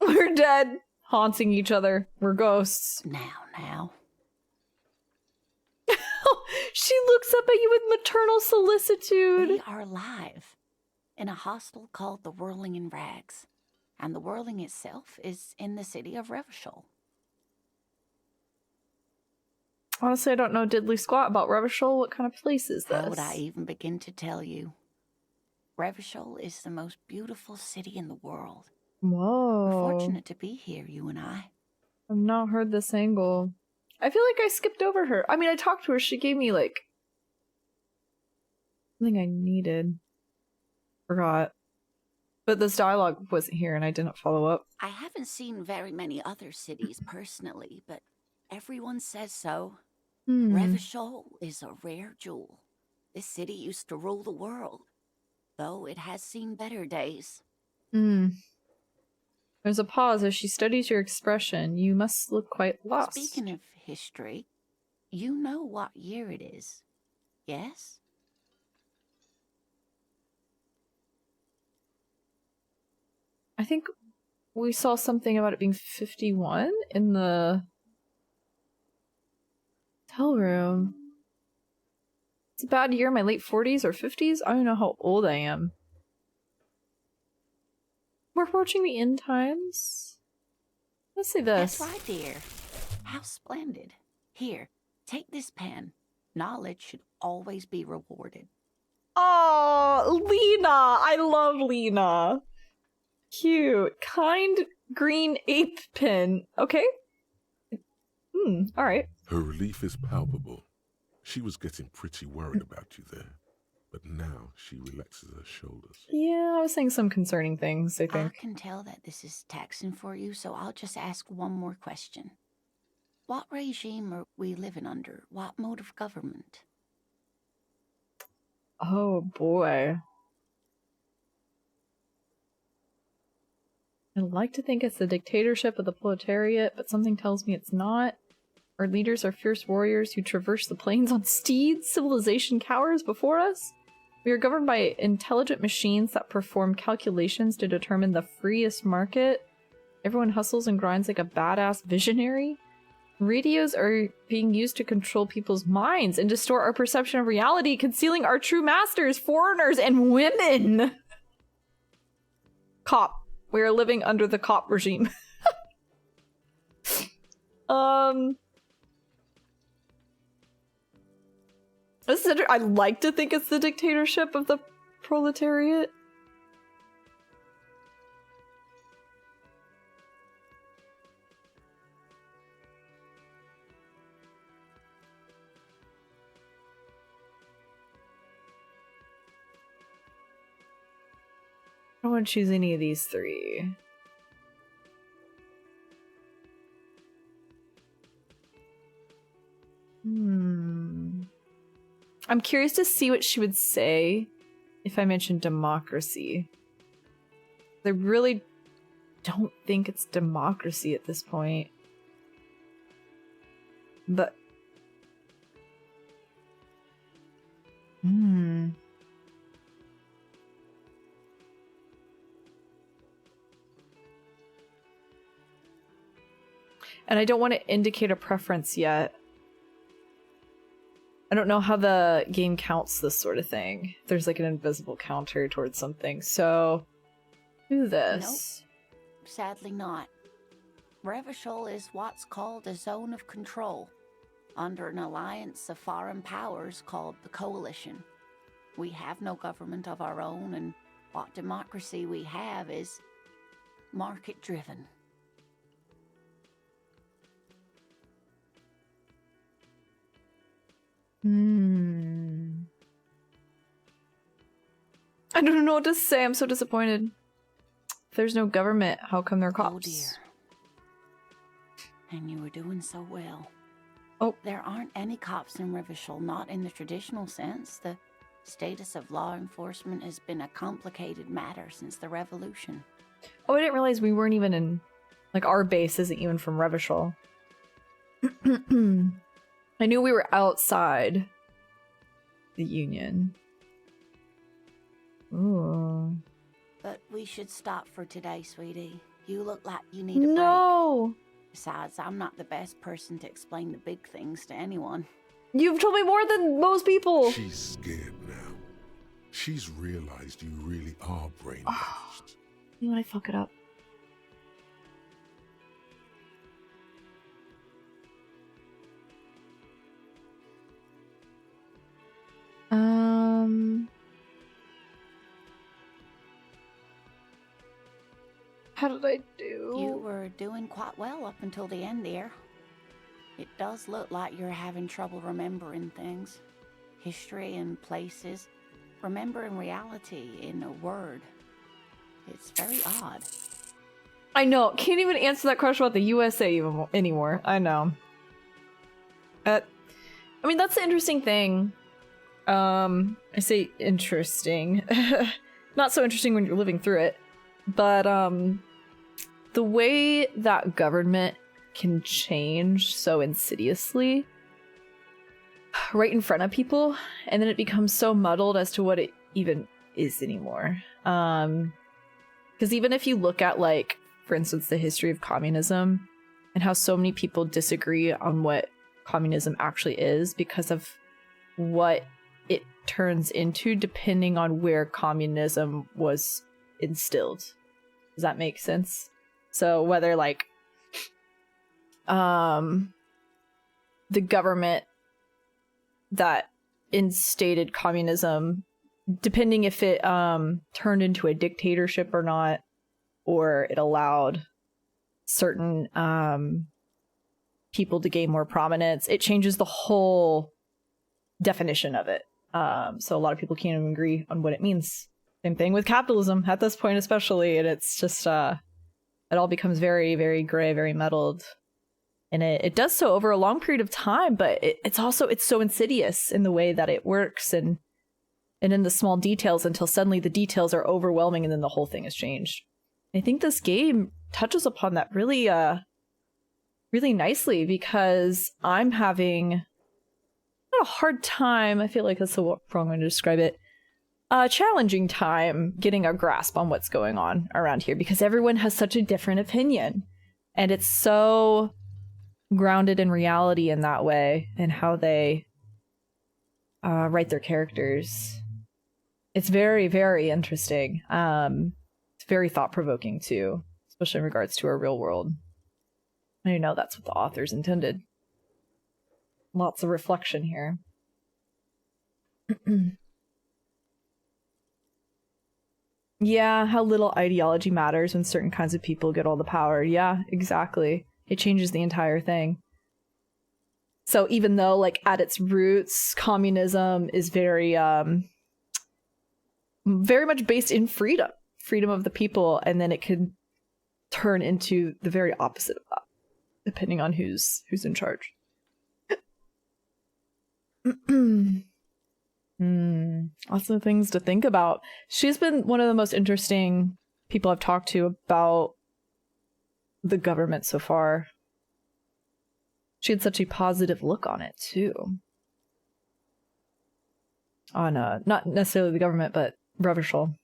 We're dead, haunting each other. We're ghosts. Now. She looks up at you with maternal solicitude. We are live in a hostel called the Whirling in Rags, and the Whirling itself is in the city of Revachol. Honestly, I don't know diddly squat about Revachol. What kind of place is this? How would I even begin to tell you? Revachol is the most beautiful city in the world. Whoa. We're fortunate to be here, you and I. I've not heard this angle. I feel like I skipped over her. I mean, I talked to her. She gave me, like, something I needed. Forgot. But this dialogue wasn't here and I didn't follow up. I haven't seen very many other cities personally, but everyone says so. Revachol is a rare jewel. This city used to rule the world, though it has seen better days. There's a pause as she studies your expression. You must look quite lost. Speaking of history, you know what year it is, yes? I think we saw something about it being 51 in the hotel room. It's a bad year, my late 40s or 50s? I don't know how old I am. We're approaching the end times. Let's see this. That's right, dear. How splendid. Here, take this pen. Knowledge should always be rewarded. Oh, Lena! I love Lena. Cute. Kind green ape pin. Okay. Alright. Her relief is palpable. She was getting pretty worried about you there, but now she relaxes her shoulders. Yeah, I was saying some concerning things, I think. I can tell that this is taxing for you, so I'll just ask one more question. What regime are we living under? What mode of government? Oh, boy. I'd like to think it's the dictatorship of the proletariat, but something tells me it's not. Our leaders are fierce warriors who traverse the plains on steeds. Civilization cowers before us. We are governed by intelligent machines that perform calculations to determine the freest market. Everyone hustles and grinds like a badass visionary. Radios are being used to control people's minds and distort our perception of reality, concealing our true masters, foreigners, and women. Cop. We are living under the cop regime. I like to think it's the dictatorship of the proletariat. I don't want to choose any of these three. I'm curious to see what she would say if I mentioned democracy. I really don't think it's democracy at this point. But... And I don't want to indicate a preference yet. I don't know how the game counts this sort of thing. There's like an invisible counter towards something, so do this. Nope. Sadly not. Revachol is what's called a zone of control, under an alliance of foreign powers called the Coalition. We have no government of our own, and what democracy we have is market-driven. I don't know what to say. I'm so disappointed. If there's no government, how come they're cops? Oh dear. And you were doing so well. Oh. There aren't any cops in Revachol, not in the traditional sense. The status of law enforcement has been a complicated matter since the revolution. Oh, I didn't realize we weren't even in... Like, our base isn't even from Revachol. I knew we were outside the Union. Ooh. But we should stop for today, sweetie. You look like you need a break. No! Besides, I'm not the best person to explain the big things to anyone. You've told me more than most people! She's scared now. She's realized you really are brainwashed. You know when I fuck it up? How did I do? You were doing quite well up until the end there. It does look like you're having trouble remembering things. History and places. Remembering reality in a word. It's very odd. I know. Can't even answer that question about the USA anymore. I know. I mean, that's the interesting thing. I say interesting. Not so interesting when you're living through it. But, the way that government can change so insidiously right in front of people, and then it becomes so muddled as to what it even is anymore. Because even if you look at, like, for instance, the history of communism and how so many people disagree on what communism actually is because of what it turns into depending on where communism was instilled. Does that make sense? So whether, like, the government that instated communism, depending if it turned into a dictatorship or not, or it allowed certain people to gain more prominence, it changes the whole definition of it. So a lot of people can't even agree on what it means. Same thing with capitalism at this point especially, and it's just it all becomes very, very gray, very muddled. And it does so over a long period of time, but it's so insidious in the way that it works and in the small details until suddenly the details are overwhelming and then the whole thing is changed. I think this game touches upon that really, really nicely because I'm having not a hard time, I feel like that's the wrong way to describe it, a challenging time getting a grasp on what's going on around here because everyone has such a different opinion. And it's so grounded in reality in that way and how they write their characters. It's very, very interesting. It's very thought-provoking too, especially in regards to our real world. I know that's what the authors intended. Lots of reflection here. Yeah, how little ideology matters when certain kinds of people get all the power. Yeah, exactly. It changes the entire thing. So even though, like, at its roots, communism is very, very much based in freedom of the people, and then it can turn into the very opposite of that, depending on who's in charge. Lots of things to think about. She's been one of the most interesting people I've talked to about the government so far. She had such a positive look on it too. On not necessarily the government, but Revachol.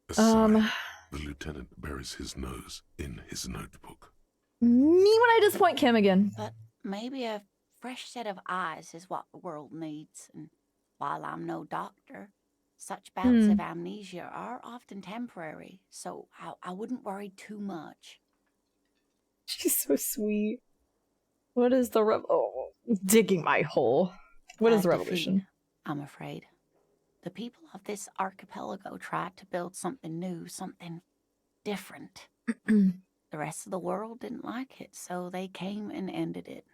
The lieutenant buries his nose in his notebook. Me when I disappoint Kim again. But maybe a fresh set of eyes is what the world needs. And while I'm no doctor, such bouts of amnesia are often temporary, so I wouldn't worry too much. She's so sweet. What is the digging my hole. What is the revolution? Defeat, I'm afraid. The people of this archipelago tried to build something new, something different. The rest of the world didn't like it, so they came and ended it.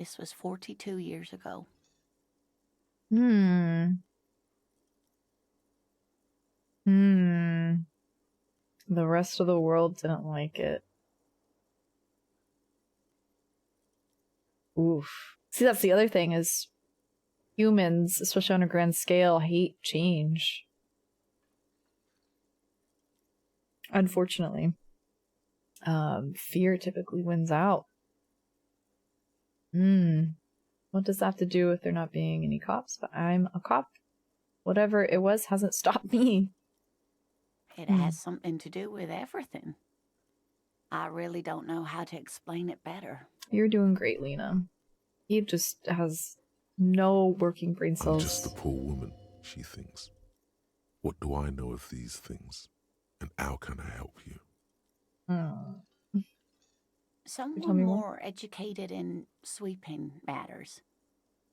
This was 42 years ago. The rest of the world didn't like it. Oof. See, that's the other thing is humans, especially on a grand scale, hate change. Unfortunately. Fear typically wins out. What does that have to do with there not being any cops? But I'm a cop. Whatever it was hasn't stopped me. It has something to do with everything. I really don't know how to explain it better. You're doing great, Lena. He just has no working brain cells. I'm just a poor woman, she thinks. What do I know of these things? And how can I help you? Someone more educated in sweeping matters.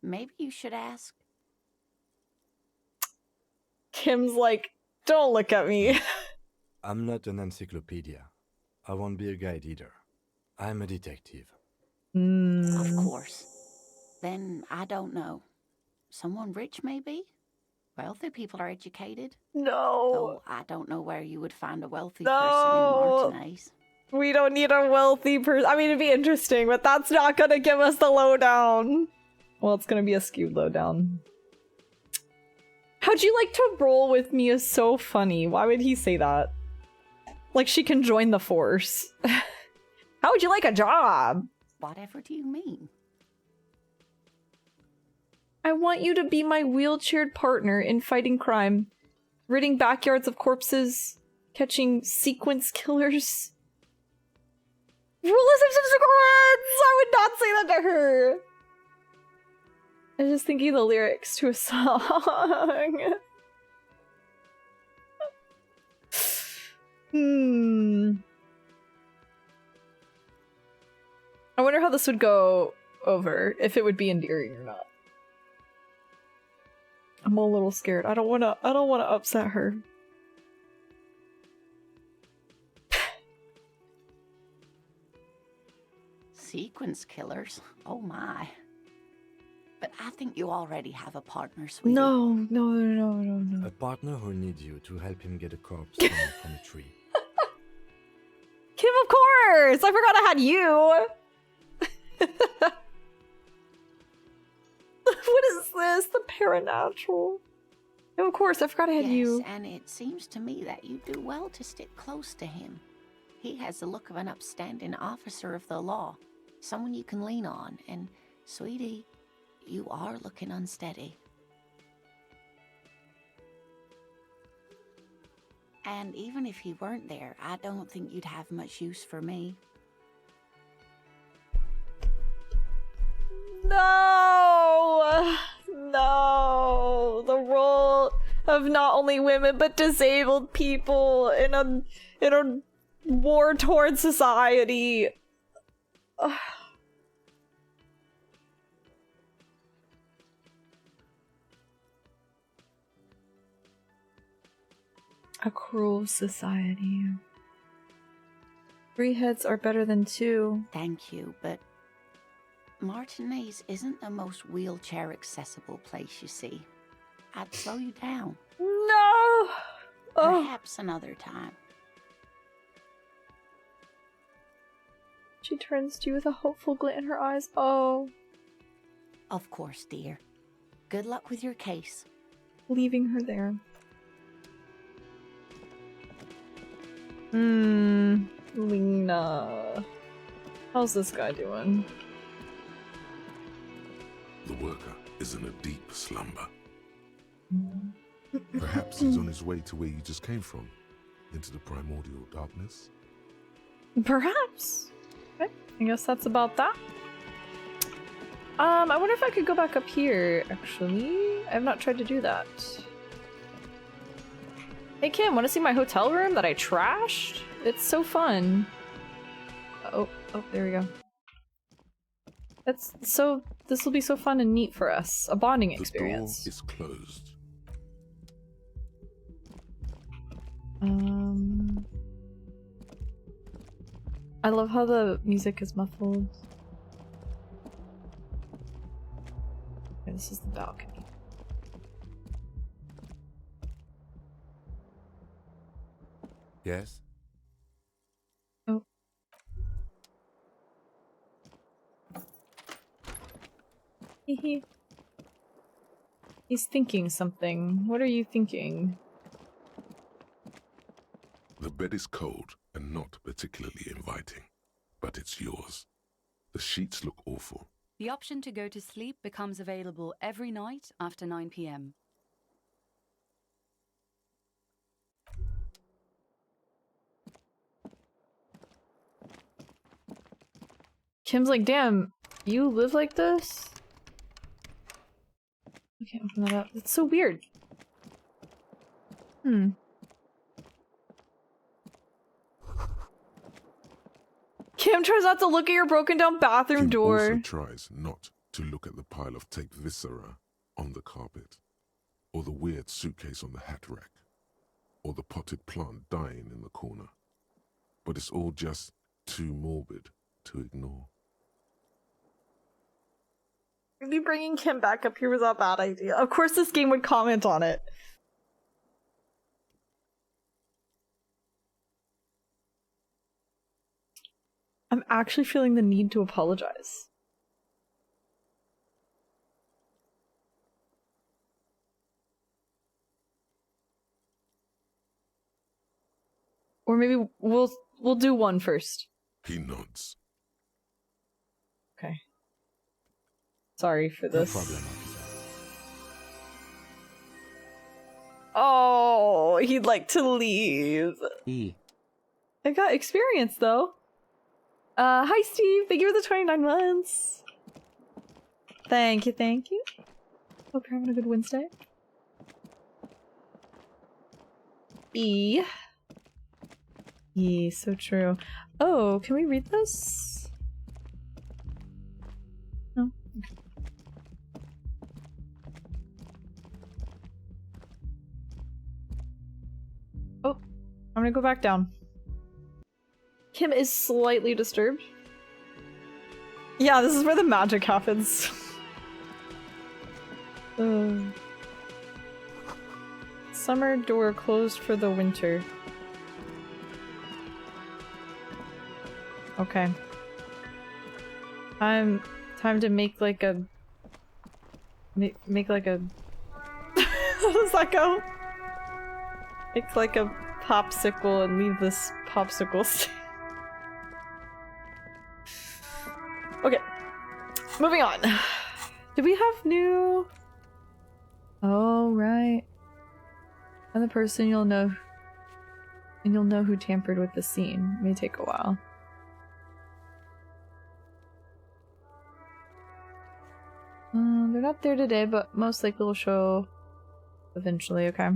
Maybe you should ask. Kim's like, don't look at me. I'm not an encyclopedia. I won't be a guide either. I'm a detective. Of course. Then I don't know. Someone rich, maybe? Wealthy people are educated. No. Though I don't know where you would find a wealthy person in Martinez. We don't need a wealthy person. I mean, it'd be interesting, but that's not gonna give us the lowdown. Well, it's gonna be a skewed lowdown. How'd you like to roll with me is so funny. Why would he say that? Like she can join the force. How would you like a job? Whatever do you mean? I want you to be my wheelchaired partner in fighting crime. Ridding backyards of corpses. Catching sequence killers. Rule of cigarettes! I would not say that to her! I was just thinking the lyrics to a song. I wonder how this would go over, if it would be endearing or not. I'm a little scared. I don't wanna upset her. Sequence killers? Oh my. But I think you already have a partner, sweetie. No. A partner who needs you to help him get a corpse from a tree. Kim, of course! I forgot I had you! What is this? The paranatural. No, of course, I forgot I had you. Yes, and it seems to me that you do well to stick close to him. He has the look of an upstanding officer of the law. Someone you can lean on. And, sweetie, you are looking unsteady. And even if he weren't there, I don't think you'd have much use for me. No! The role of not only women but disabled people in a war-torn society. A cruel society. 3 heads are better than 2. Thank you, but Martinez isn't the most wheelchair accessible place, you see. I'd slow you down. No! Perhaps another time. She turns to you with a hopeful glint in her eyes. Oh. Of course, dear. Good luck with your case. Leaving her there. Lena. How's this guy doing? The worker is in a deep slumber. Perhaps he's on his way to where you just came from, into the primordial darkness. Perhaps. Okay, I guess that's about that. I wonder if I could go back up here, actually. I've not tried to do that. Hey Kim, want to see my hotel room that I trashed? It's so fun. Oh, there we go. That's so. This will be so fun and neat for us. A bonding experience. The door is closed. I love how the music is muffled. this is the balcony. Yes? Oh. Hehe. He's thinking something. What are you thinking? The bed is cold and not particularly inviting, but it's yours. The sheets look awful. The option to go to sleep becomes available every night after 9 p.m. Kim's like, damn, you live like this? I can't open that up. That's so weird. Hmm. Kim tries not to look at your broken down bathroom Kim door. also tries not to look at the pile of taped viscera on the carpet, or the weird suitcase on the hat rack, or the potted plant dying in the corner. But it's all just too morbid to ignore. Maybe bringing Kim back up here was a bad idea. Of course this game would comment on it. I'm actually feeling the need to apologize. Or maybe we'll do one first. He nods. Okay. Sorry for this. No problem, officer. Oh, he'd like to leave. I got experience though. Hi Steve, thank you for the 29 months. Thank you, thank you. Hope you're having a good Wednesday. E. So true. Oh, can we read this? No? Okay. Oh, I'm gonna go back down. Kim is slightly disturbed. Yeah, this is where the magic happens. Summer door closed for the winter. Okay. Time to make like a... Make like a... How does that go? Make like a popsicle and leave this popsicle stand. Okay. Moving on. Do we have new... Oh, right. And the person you'll know... And you'll know who tampered with the scene. It may take a while. They're not there today, but most likely will show eventually, okay.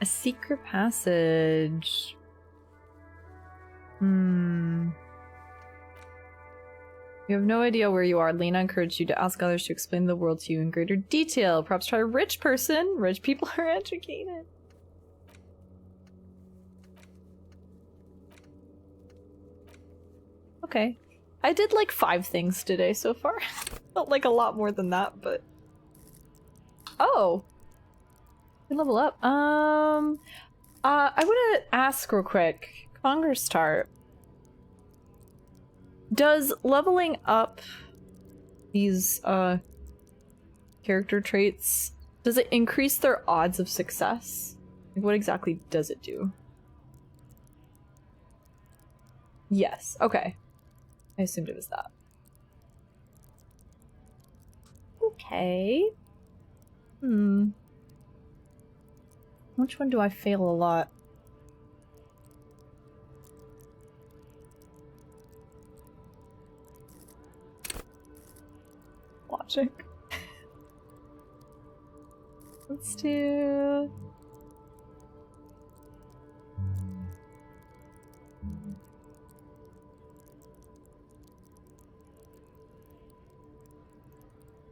A secret passage. You have no idea where you are. Lena encouraged you to ask others to explain the world to you in greater detail. Perhaps try a rich person. Rich people are educated. Okay. I did like 5 things today so far. Felt like a lot more than that, but... Oh! We level up. I want to ask real quick. Congress Tart. Does leveling up these, character traits, does it increase their odds of success? Like, what exactly does it do? Yes. Okay. I assumed it was that. Okay. Which one do I fail a lot? Logic. Let's do...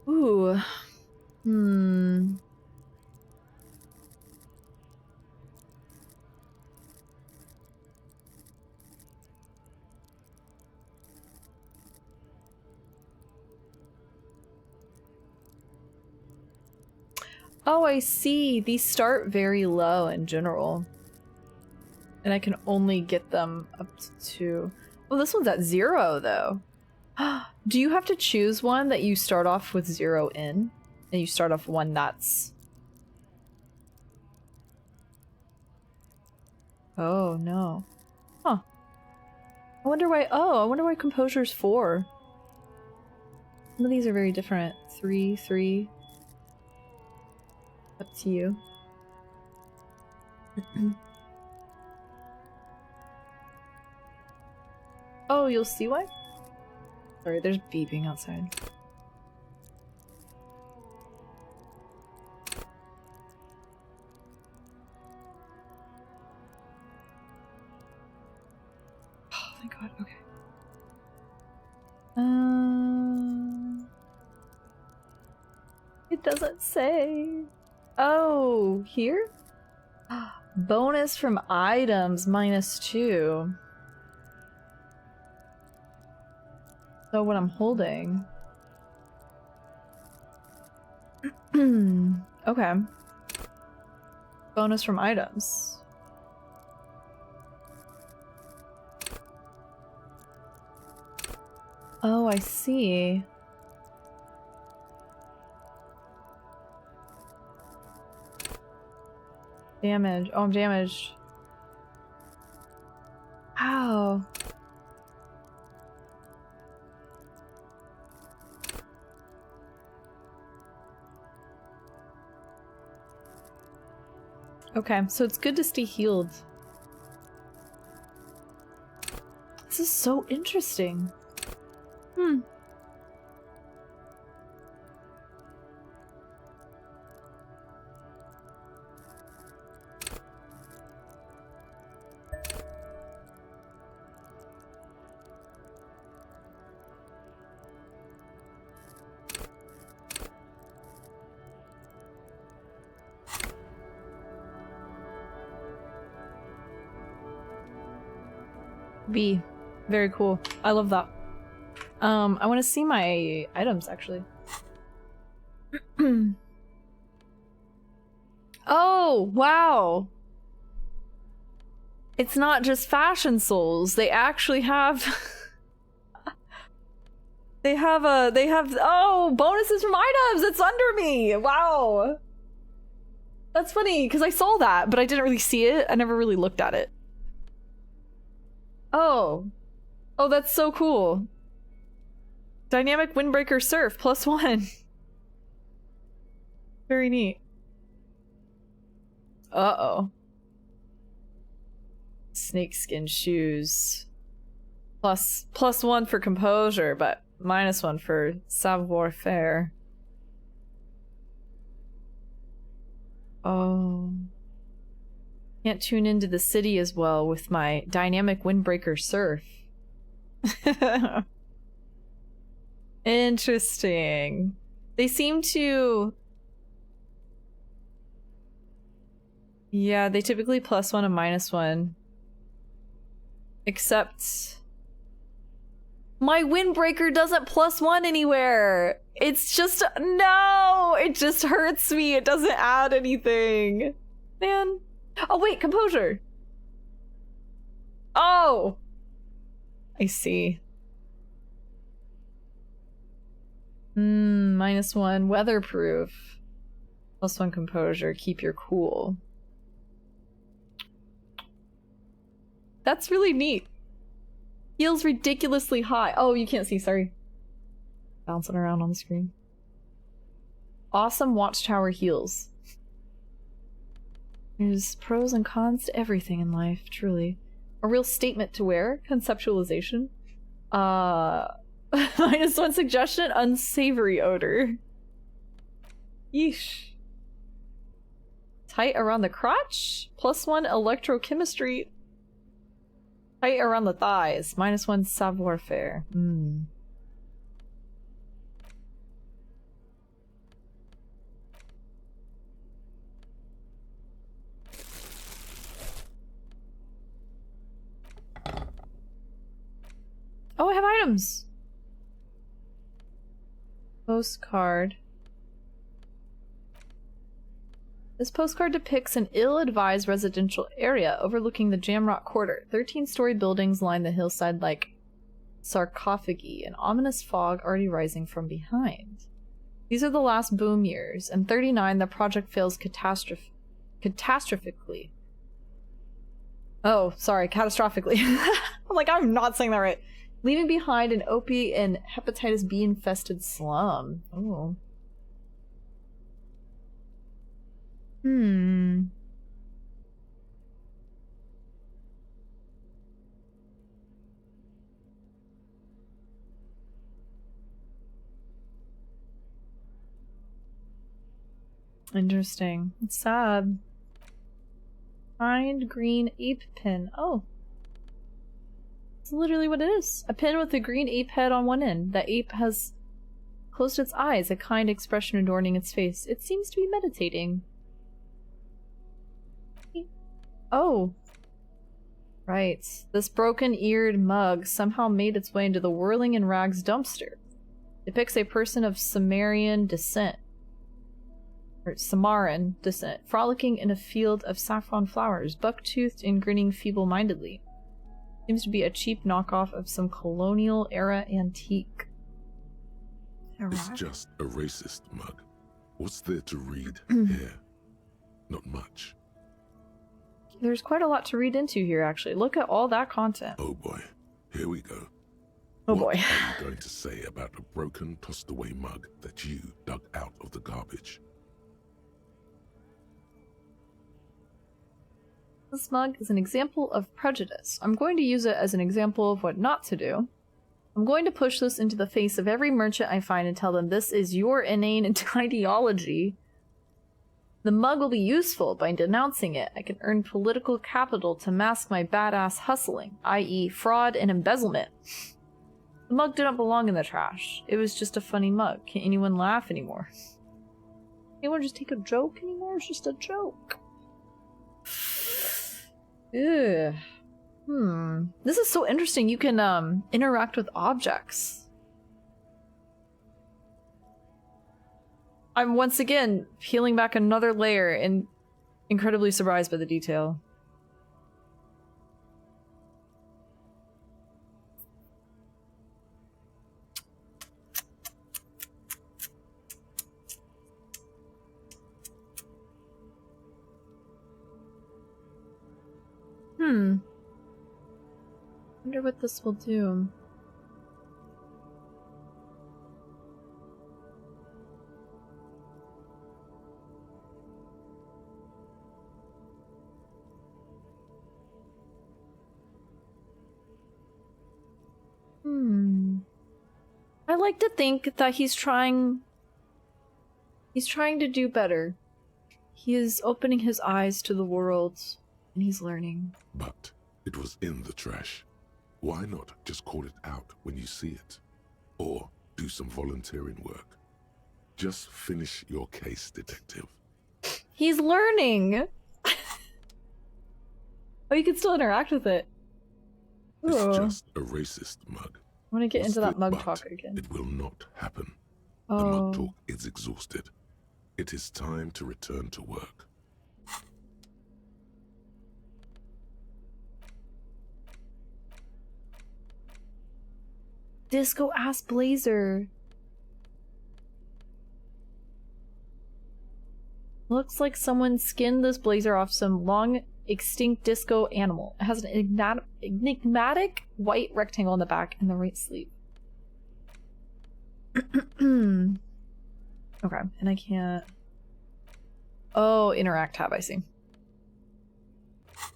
Ooh. Oh, I see. These start very low in general. And I can only get them up to 2. Well, this one's at 0, though. Do you have to choose one that you start off with 0 in? And you start off one that's... Oh, no. Huh. I wonder why... Oh, I wonder why Composure's 4. Some of these are very different. 3, 3... Up to you. Oh, you'll see why? Sorry, there's beeping outside. Oh, thank God, okay. It doesn't say. Oh, here? Bonus from items -2. So what I'm holding. Okay. Bonus from items. Oh, I see. Damage. Oh, I'm damaged. Ow. Okay, so it's good to stay healed. This is so interesting. Hmm. B. Very cool. I love that. I want to see my items, actually. Oh, wow! It's not just fashion souls. They actually have... they have, oh, bonuses from items! It's under me! Wow! That's funny, because I saw that, but I didn't really see it. I never really looked at it. Oh. Oh, that's so cool. Dynamic Windbreaker Surf, +1. Very neat. Uh-oh. Snakeskin shoes. +1 for composure, but -1 for savoir-faire. Oh. Can't tune into the city as well with my Dynamic Windbreaker Surf. Interesting. They seem to... Yeah, they typically +1 and -1. Except... my Windbreaker doesn't +1 anywhere! It's just... No! It just hurts me! It doesn't add anything! Man. Oh wait, composure! Oh! I see. -1 weatherproof. +1 composure, keep your cool. That's really neat. Heals ridiculously high. Oh, you can't see, sorry. Bouncing around on the screen. Awesome watchtower heals. There's pros and cons to everything in life, truly. A real statement to wear. Conceptualization. -1 suggestion, unsavory odor. Yeesh. Tight around the crotch? +1 electrochemistry. Tight around the thighs. -1 savoir-faire. Oh, I have items! Postcard. This postcard depicts an ill-advised residential area overlooking the Jamrock Quarter. 13-story buildings line the hillside like sarcophagi, an ominous fog already rising from behind. These are the last boom years. In 39, the project fails catastrophically. Oh, sorry, catastrophically. I'm like, I'm not saying that right. Leaving behind an opiate and hepatitis B infested slum. Oh. Interesting. It's sad. Find green ape pin. Oh. It's literally what it is. A pin with a green ape head on one end. The ape has closed its eyes, a kind expression adorning its face. It seems to be meditating. Oh. Right. This broken-eared mug somehow made its way into the whirling in rags dumpster. Depicts a person of Sumerian descent. Or Samaran descent, frolicking in a field of saffron flowers, buck-toothed and grinning feeble-mindedly. Seems to be a cheap knockoff of some colonial-era antique. It's just a racist mug. What's there to read here? Not much. There's quite a lot to read into here, actually. Look at all that content. Oh boy, here we go. Oh what boy. are you going to say about a broken, tossed-away mug that you dug out of the garbage? This mug is an example of prejudice. I'm going to use it as an example of what not to do. I'm going to push this into the face of every merchant I find and tell them this is your inane ideology. The mug will be useful by denouncing it. I can earn political capital to mask my badass hustling, i.e. fraud and embezzlement. The mug didn't belong in the trash. It was just a funny mug. Can't anyone laugh anymore? Anyone just take a joke anymore? It's just a joke. Ugh. This is so interesting. You can interact with objects. I'm once again peeling back another layer and incredibly surprised by the detail. Wonder what this will do. I like to think that he's trying to do better. He is opening his eyes to the world, and he's learning. But it was in the trash. Why not just call it out when you see it? Or do some volunteering work. Just finish your case, detective. He's learning! Oh, you can still interact with it. Ooh. It's just a racist mug. I want to get into that mug But talk again. it will not happen. Oh. The mug talk is exhausted. It is time to return to work. Disco ass blazer. Looks like someone skinned this blazer off some long extinct disco animal. It has an enigmatic white rectangle on the back and the right sleeve. Okay, and I can't... Oh, interact tab, I see.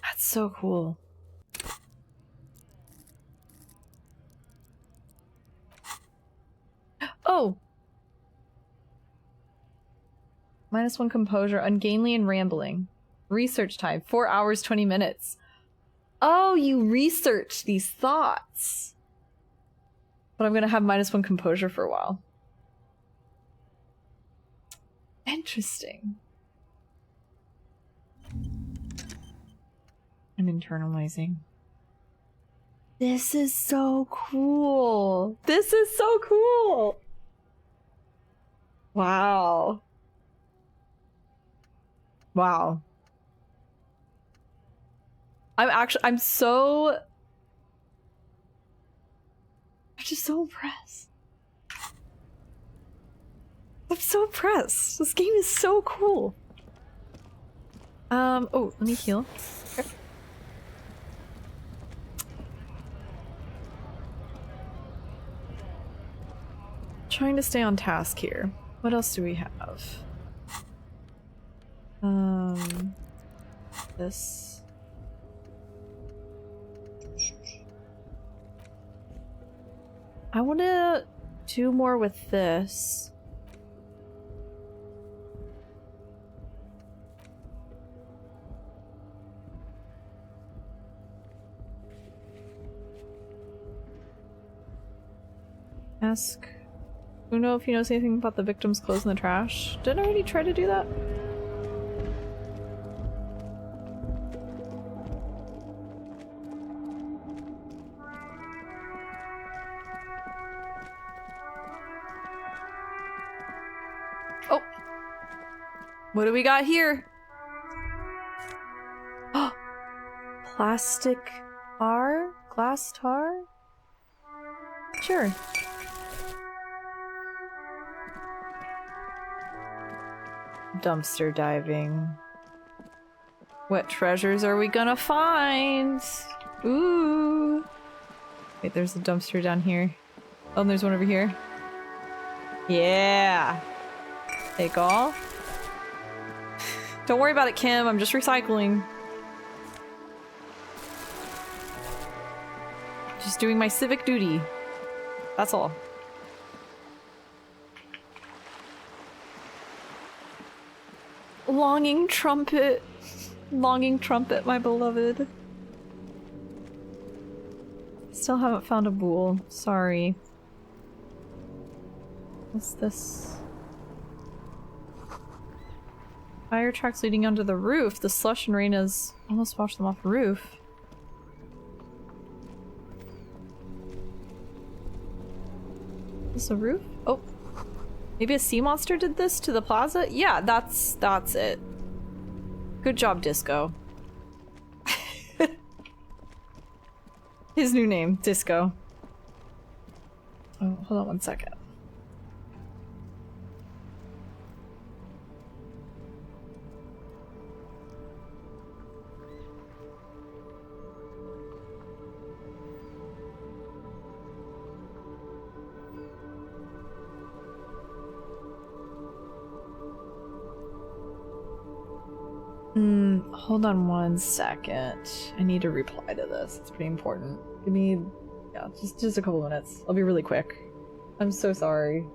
That's so cool. Oh! -1 composure, ungainly and rambling. Research time, 4 hours, 20 minutes. Oh, you research these thoughts. But I'm gonna have -1 composure for a while. Interesting. I'm internalizing. This is so cool. This is so cool. Wow. Wow. I'm just so impressed. I'm so impressed. This game is so cool. Oh, let me heal. Okay. Trying to stay on task here. What else do we have? This. I want to do more with this. Ask Uno if he knows anything about the victim's clothes in the trash. Didn't I already try to do that? Oh! What do we got here? Plastic tar? Glass tar? Sure. Dumpster diving. What treasures are we gonna find? Ooh. Wait, there's a dumpster down here. Oh, and there's one over here. Yeah. Take all. Don't worry about it, Kim. I'm just recycling. Just doing my civic duty. That's all. Longing trumpet. Longing trumpet, my beloved. Still haven't found a bool. Sorry. What's this? Fire tracks leading onto the roof. The slush and rain has almost washed them off the roof. Is this a roof? Oh. Maybe a sea monster did this to the plaza? Yeah, that's it. Good job, Disco. His new name, Disco. Oh, hold on one second. Hold on one second. I need to reply to this. It's pretty important. Give me, yeah, just a couple minutes. I'll be really quick. I'm so sorry.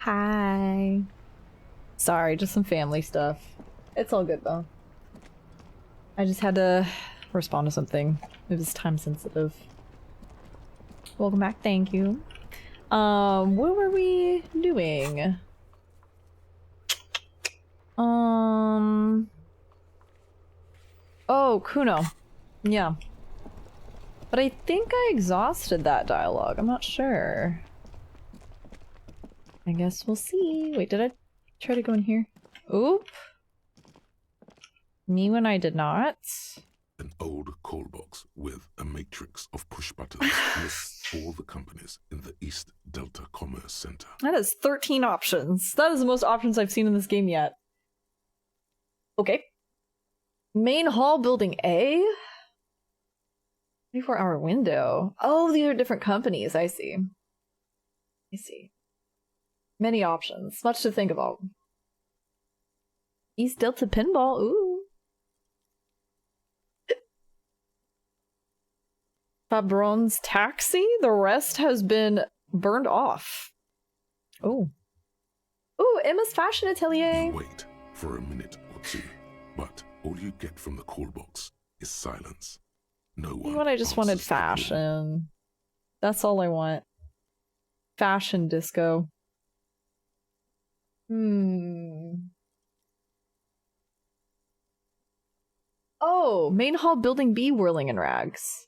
Hi. Sorry, just some family stuff. It's all good though. I just had to respond to something. It was time sensitive. Welcome back, thank you. What were we doing? Oh, Kuno. Yeah. But I think I exhausted that dialogue. I'm not sure. I guess we'll see. Wait, did I try to go in here? Oop. Me when I did not. An old call box with a matrix of push buttons lists all the companies in the East Delta Commerce Center. That is 13 options. That is the most options I've seen in this game yet. Okay. Main hall building A? 24-hour window. Oh, these are different companies. I see. I see. Many options. Much to think about. East Delta Pinball. Ooh. Fabron's Taxi? The rest has been burned off. Oh. Ooh, Emma's Fashion Atelier. You wait for a minute or two, but all you get from the call box is silence. No one. You know what? I just wanted fashion. That's all I want. Fashion disco. Oh, main hall building B, Whirling in Rags.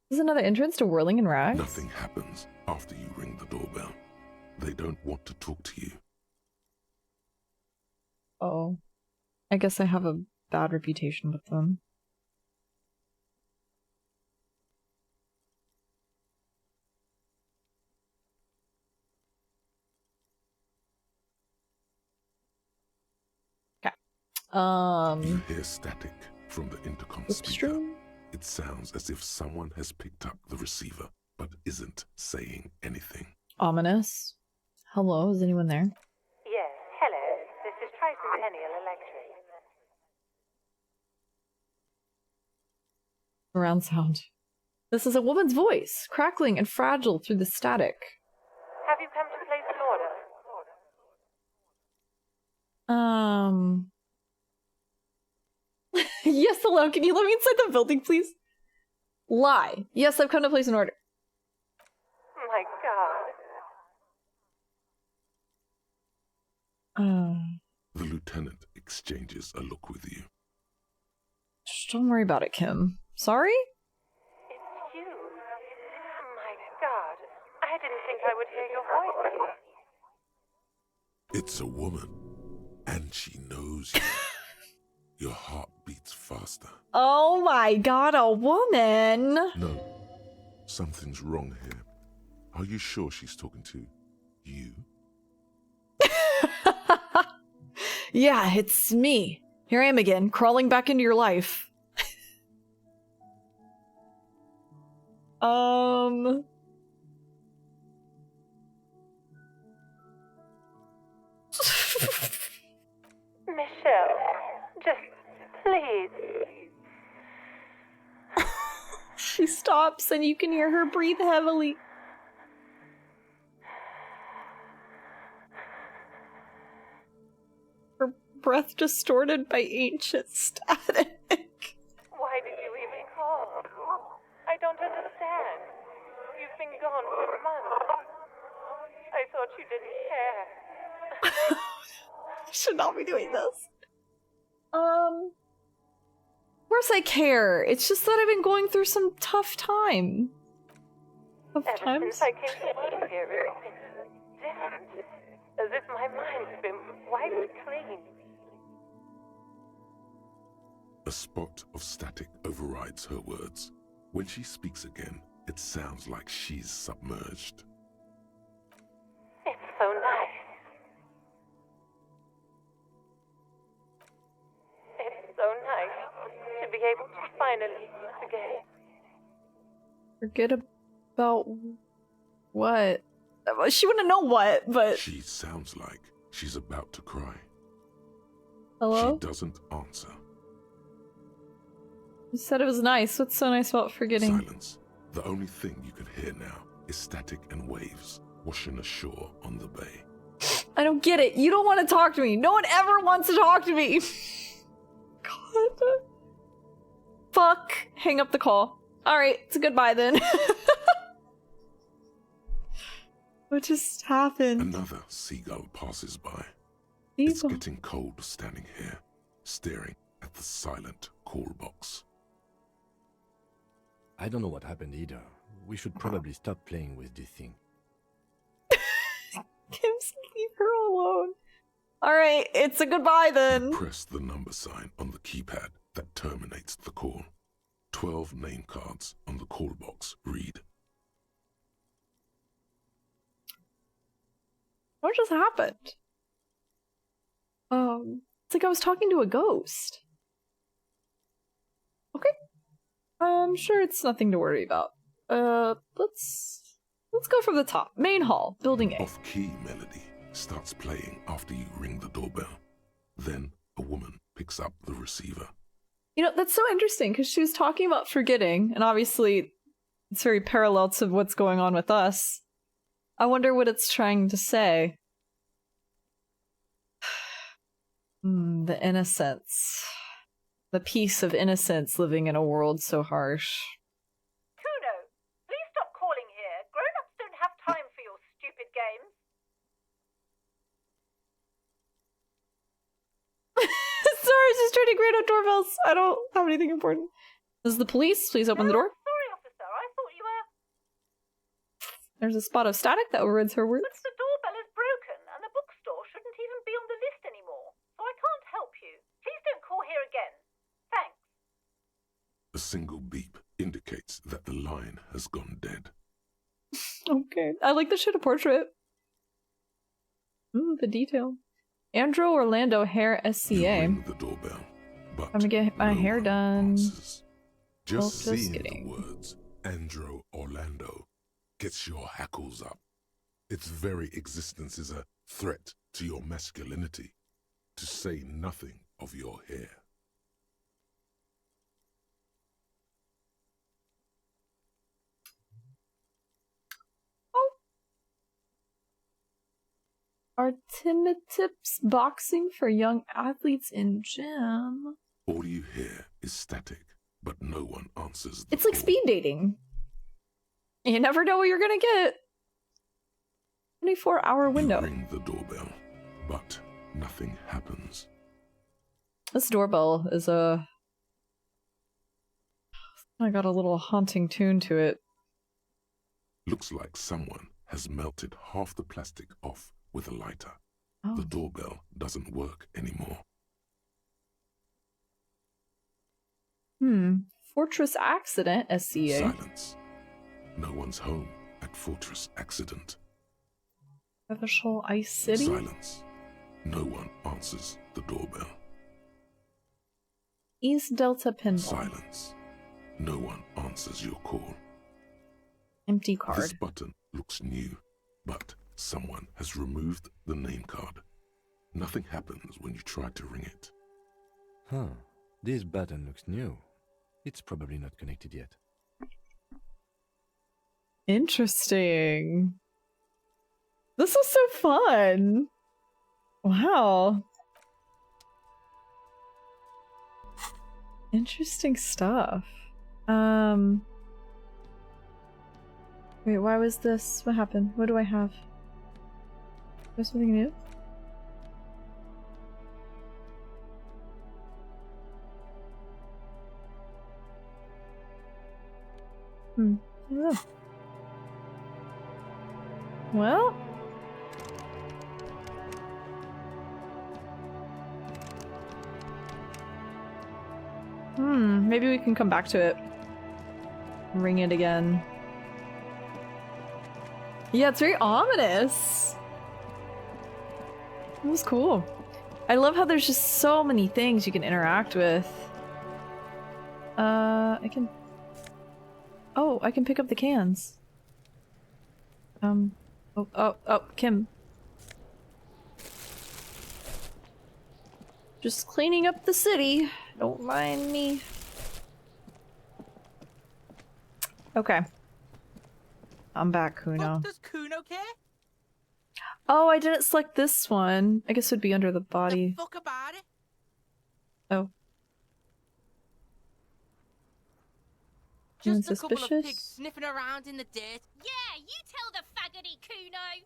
This is another entrance to Whirling in Rags? Nothing happens after you ring the doorbell. They don't want to talk to you. Oh. I guess I have a bad reputation with them. Okay. You hear static from the intercom speaker. It sounds as if someone has picked up the receiver, but isn't saying anything. Ominous. Hello, is anyone there? Yes, hello. This is Tricentennial Electric. Surround sound. This is a woman's voice, crackling and fragile through the static. Have you come to place an order? Yes, hello, can you let me inside the building, please? Lie. Yes, I've come to place an order. My God. The lieutenant exchanges a look with you. Just don't worry about it, Kim. Sorry? It's you. My God. I didn't think I would hear your voice here. It's a woman, and she knows you. Your heart beats faster. Oh my God, a woman! No, something's wrong here. Are you sure she's talking to you? Yeah, it's me. Here I am again, crawling back into your life. Michelle, just please. She stops and you can hear her breathe heavily. Her breath distorted by ancient static. Why did you even call? I don't understand. You've been gone for months. I thought you didn't care. I should not be doing this. Of course I care. It's just that I've been going through some tough time. Ever since I came to work here, it's been different. As if my mind's been wiped clean. A spot of static overrides her words. When she speaks again, it sounds like she's submerged. It's so nice. It's so nice to be able to finally meet again. Forget about what? She wouldn't know what, but... She sounds like she's about to cry. Hello? She doesn't answer. You said it was nice. What's so nice about forgetting? Silence. The only thing you can hear now is static and waves washing ashore on the bay. I don't get it. You don't want to talk to me. No one ever wants to talk to me. God. Fuck. Hang up the call. Alright, it's a goodbye then. What just happened? Another seagull passes by. It's getting cold standing here, staring at the silent call box. I don't know what happened either. We should probably stop playing with this thing. Kim's leave her alone. Alright, it's a goodbye then. Press the number sign on the keypad that terminates the call. 12 name cards on the call box read. What just happened? It's like I was talking to a ghost. Okay. I'm sure it's nothing to worry about. Let's go from the top. Main hall, building A. Off-key melody starts playing after you ring the doorbell. Then a woman picks up the receiver. You know, that's so interesting because she was talking about forgetting, and obviously it's very parallel to what's going on with us. I wonder what it's trying to say. The innocence. The peace of innocence living in a world so harsh. Kuno, please stop calling here. Grown-ups don't have time for your stupid games. Sorry, just trying to grade out doorbells. I don't have anything important. This is the police. Please open the door. Sorry, officer. I thought you were... There's a spot of static that overrides her words. But the doorbell is broken, and the bookstore shouldn't even be on the list anymore. So I can't help you. Please don't call here again. Thanks. A single beep indicates that the line has gone dead. Okay. I like the shadow portrait. The detail. Andrew Orlando Hair SCA. Ring the doorbell, but I'm gonna get my hair done. Just seeing the words Andrew Orlando gets your hackles up. Its very existence is a threat to your masculinity, to say nothing of your hair. Artimitips boxing for young athletes in gym. All you hear is static, but no one answers the It's like call. speed dating. You never know what you're gonna get. 24-hour window. You ring the doorbell, but nothing happens. This doorbell is I got a little haunting tune to it. Looks like someone has melted half the plastic off with a lighter. Oh. The doorbell doesn't work anymore. Fortress Accident, SCA. Silence. No one's home at Fortress Accident. Official Ice City? Silence. No one answers the doorbell. East Delta Pinball. Silence. No one answers your call. Empty card. This button looks new, but someone has removed the name card. Nothing happens when you try to ring it. Huh. This button looks new. It's probably not connected yet. Interesting. This was so fun. Wow. Interesting stuff. Wait, why was this? What happened? What do I have? There's something new? I don't know. Well. Maybe we can come back to it. Ring it again. Yeah, it's very ominous. It was cool. I love how there's just so many things you can interact with. I can... Oh, I can pick up the cans. Oh, Kim. Just cleaning up the city. Don't mind me. Okay. I'm back, Kuno. Does Kuno care? Oh, I didn't select this one. I guess it would be under the body. Fuck about it. Oh. Just a couple of Suspicious? pigs sniffing around in the dirt. Yeah, you tell the faggoty Kuno.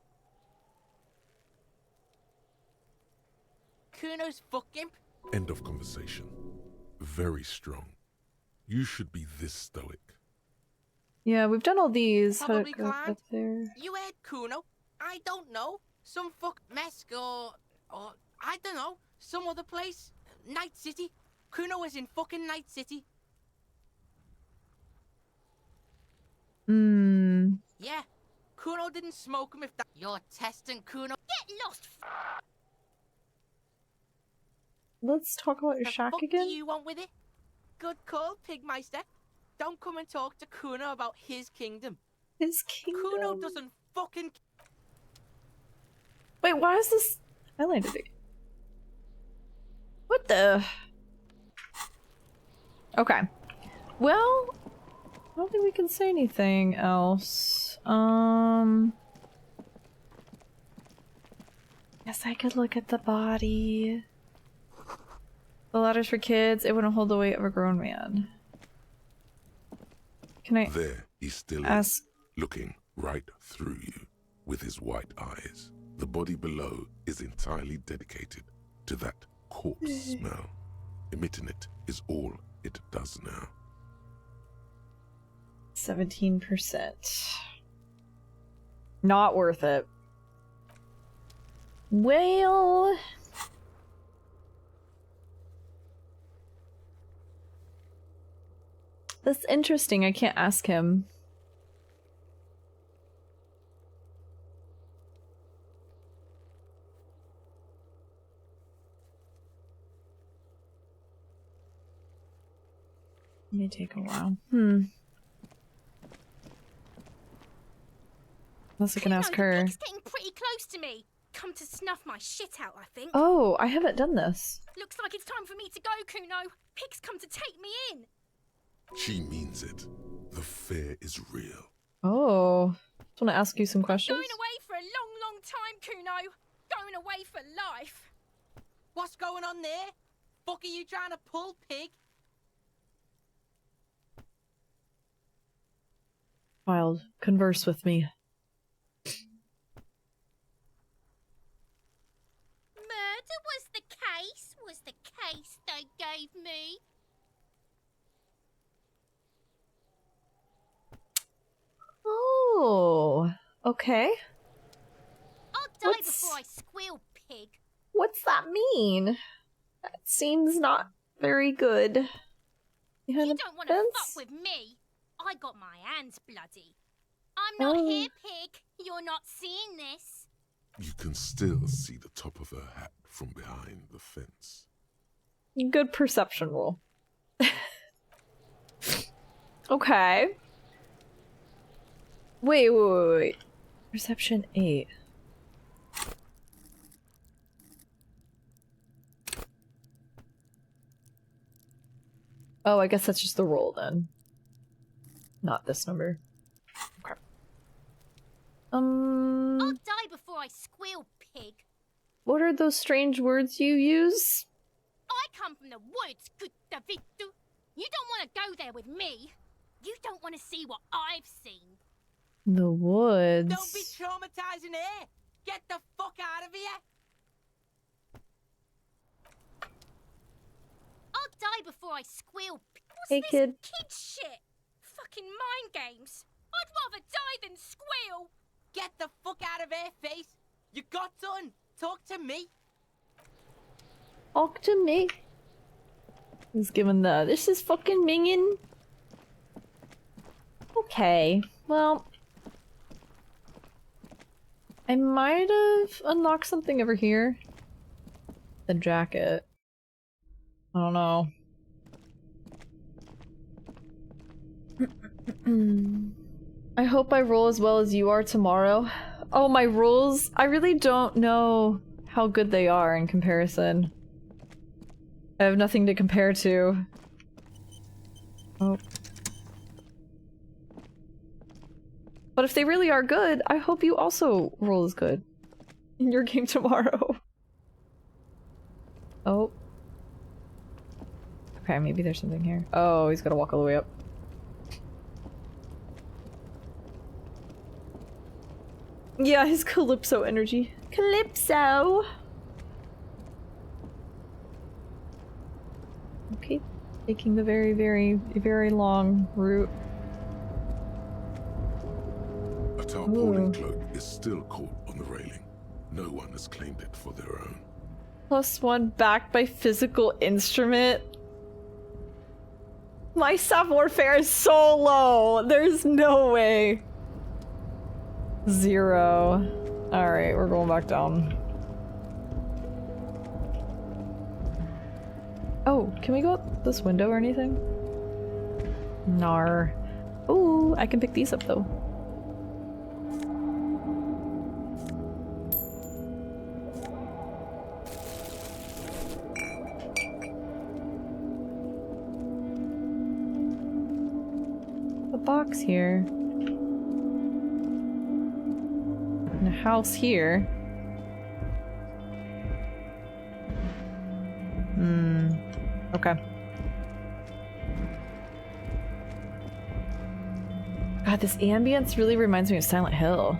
Kuno's fucking. End of conversation. Very strong. You should be this stoic. Yeah, we've done all these. How Probably to go climbed. up there? You heard Kuno. I don't know. Some fuck Mesk or I don't know. Some other place. Night City. Kuno was in fucking Night City. Hmm. Yeah. Kuno didn't smoke him if that. You're testing Kuno. Get lost. Let's talk about your The shack fuck again. do you want with it? Good call, Pigmeister. Don't come and talk to Kuno about his kingdom. His kingdom? Kuno doesn't fucking. Wait, why is this? I landed it. What the? Okay. Well, I don't think we can say anything else. Guess I could look at the body. The ladder's for kids. It wouldn't hold the weight of a grown man. Can I? There he still ask? is, looking right through you with his white eyes. The body below is entirely dedicated to that corpse smell. Emitting it is all it does now. 17%. Not worth it. Well... That's interesting. I can't ask him. It may take a while. Unless I can ask her. Pig's getting pretty close to me. Come to snuff my shit out, I think. Oh, I haven't done this. Looks like it's time for me to go, Kuno. Pig's come to take me in. She means it. The fear is real. Oh. Just want to ask you some questions. Going away for a long, long time, Kuno. Going away for life. What's going on there? Fuck are you trying to pull, pig? Child, converse with me. Murder was the case they gave me. Oh, okay. I'll die before I squeal, pig. What's that mean? That seems not very good. You don't want to fuck with me. I got my hands bloody. I'm not here, pig. You're not seeing this. You can still see the top of her hat from behind the fence. Good perception roll. Okay. Wait. Perception 8. Oh, I guess that's just the roll then. Not this number. Okay. I'll die before I squeal, pig. What are those strange words you use? I come from the woods, good Davidu. You don't want to go there with me. You don't want to see what I've seen. The woods. Don't be traumatizing her. Get the fuck out of here. I'll die before I squeal. What's Hey, this kid. shit? Fucking mind games. I'd rather die than squeal. Get the fuck out of her face. You got done. Talk to me. Talk to me. He's given the this is fucking mingin. Okay, well, I might have unlocked something over here. The jacket. I don't know. I hope I roll as well as you are tomorrow. Oh, my rolls? I really don't know how good they are in comparison. I have nothing to compare to. Oh. But if they really are good, I hope you also roll as good. in your game tomorrow. Oh. Okay, maybe there's something here. Oh, he's gotta walk all the way up. Yeah, his Calypso energy. Calypso! Okay, taking the very, very, very long route. A tarpaulin cloak is still caught on the railing. No one has claimed it for their own. +1 backed by physical instrument. My staff warfare is so low. There's no way. 0. Alright, we're going back down. Oh, can we go out this window or anything? Nar. Ooh, I can pick these up though. A box here. And a house here. Okay. God, this ambience really reminds me of Silent Hill.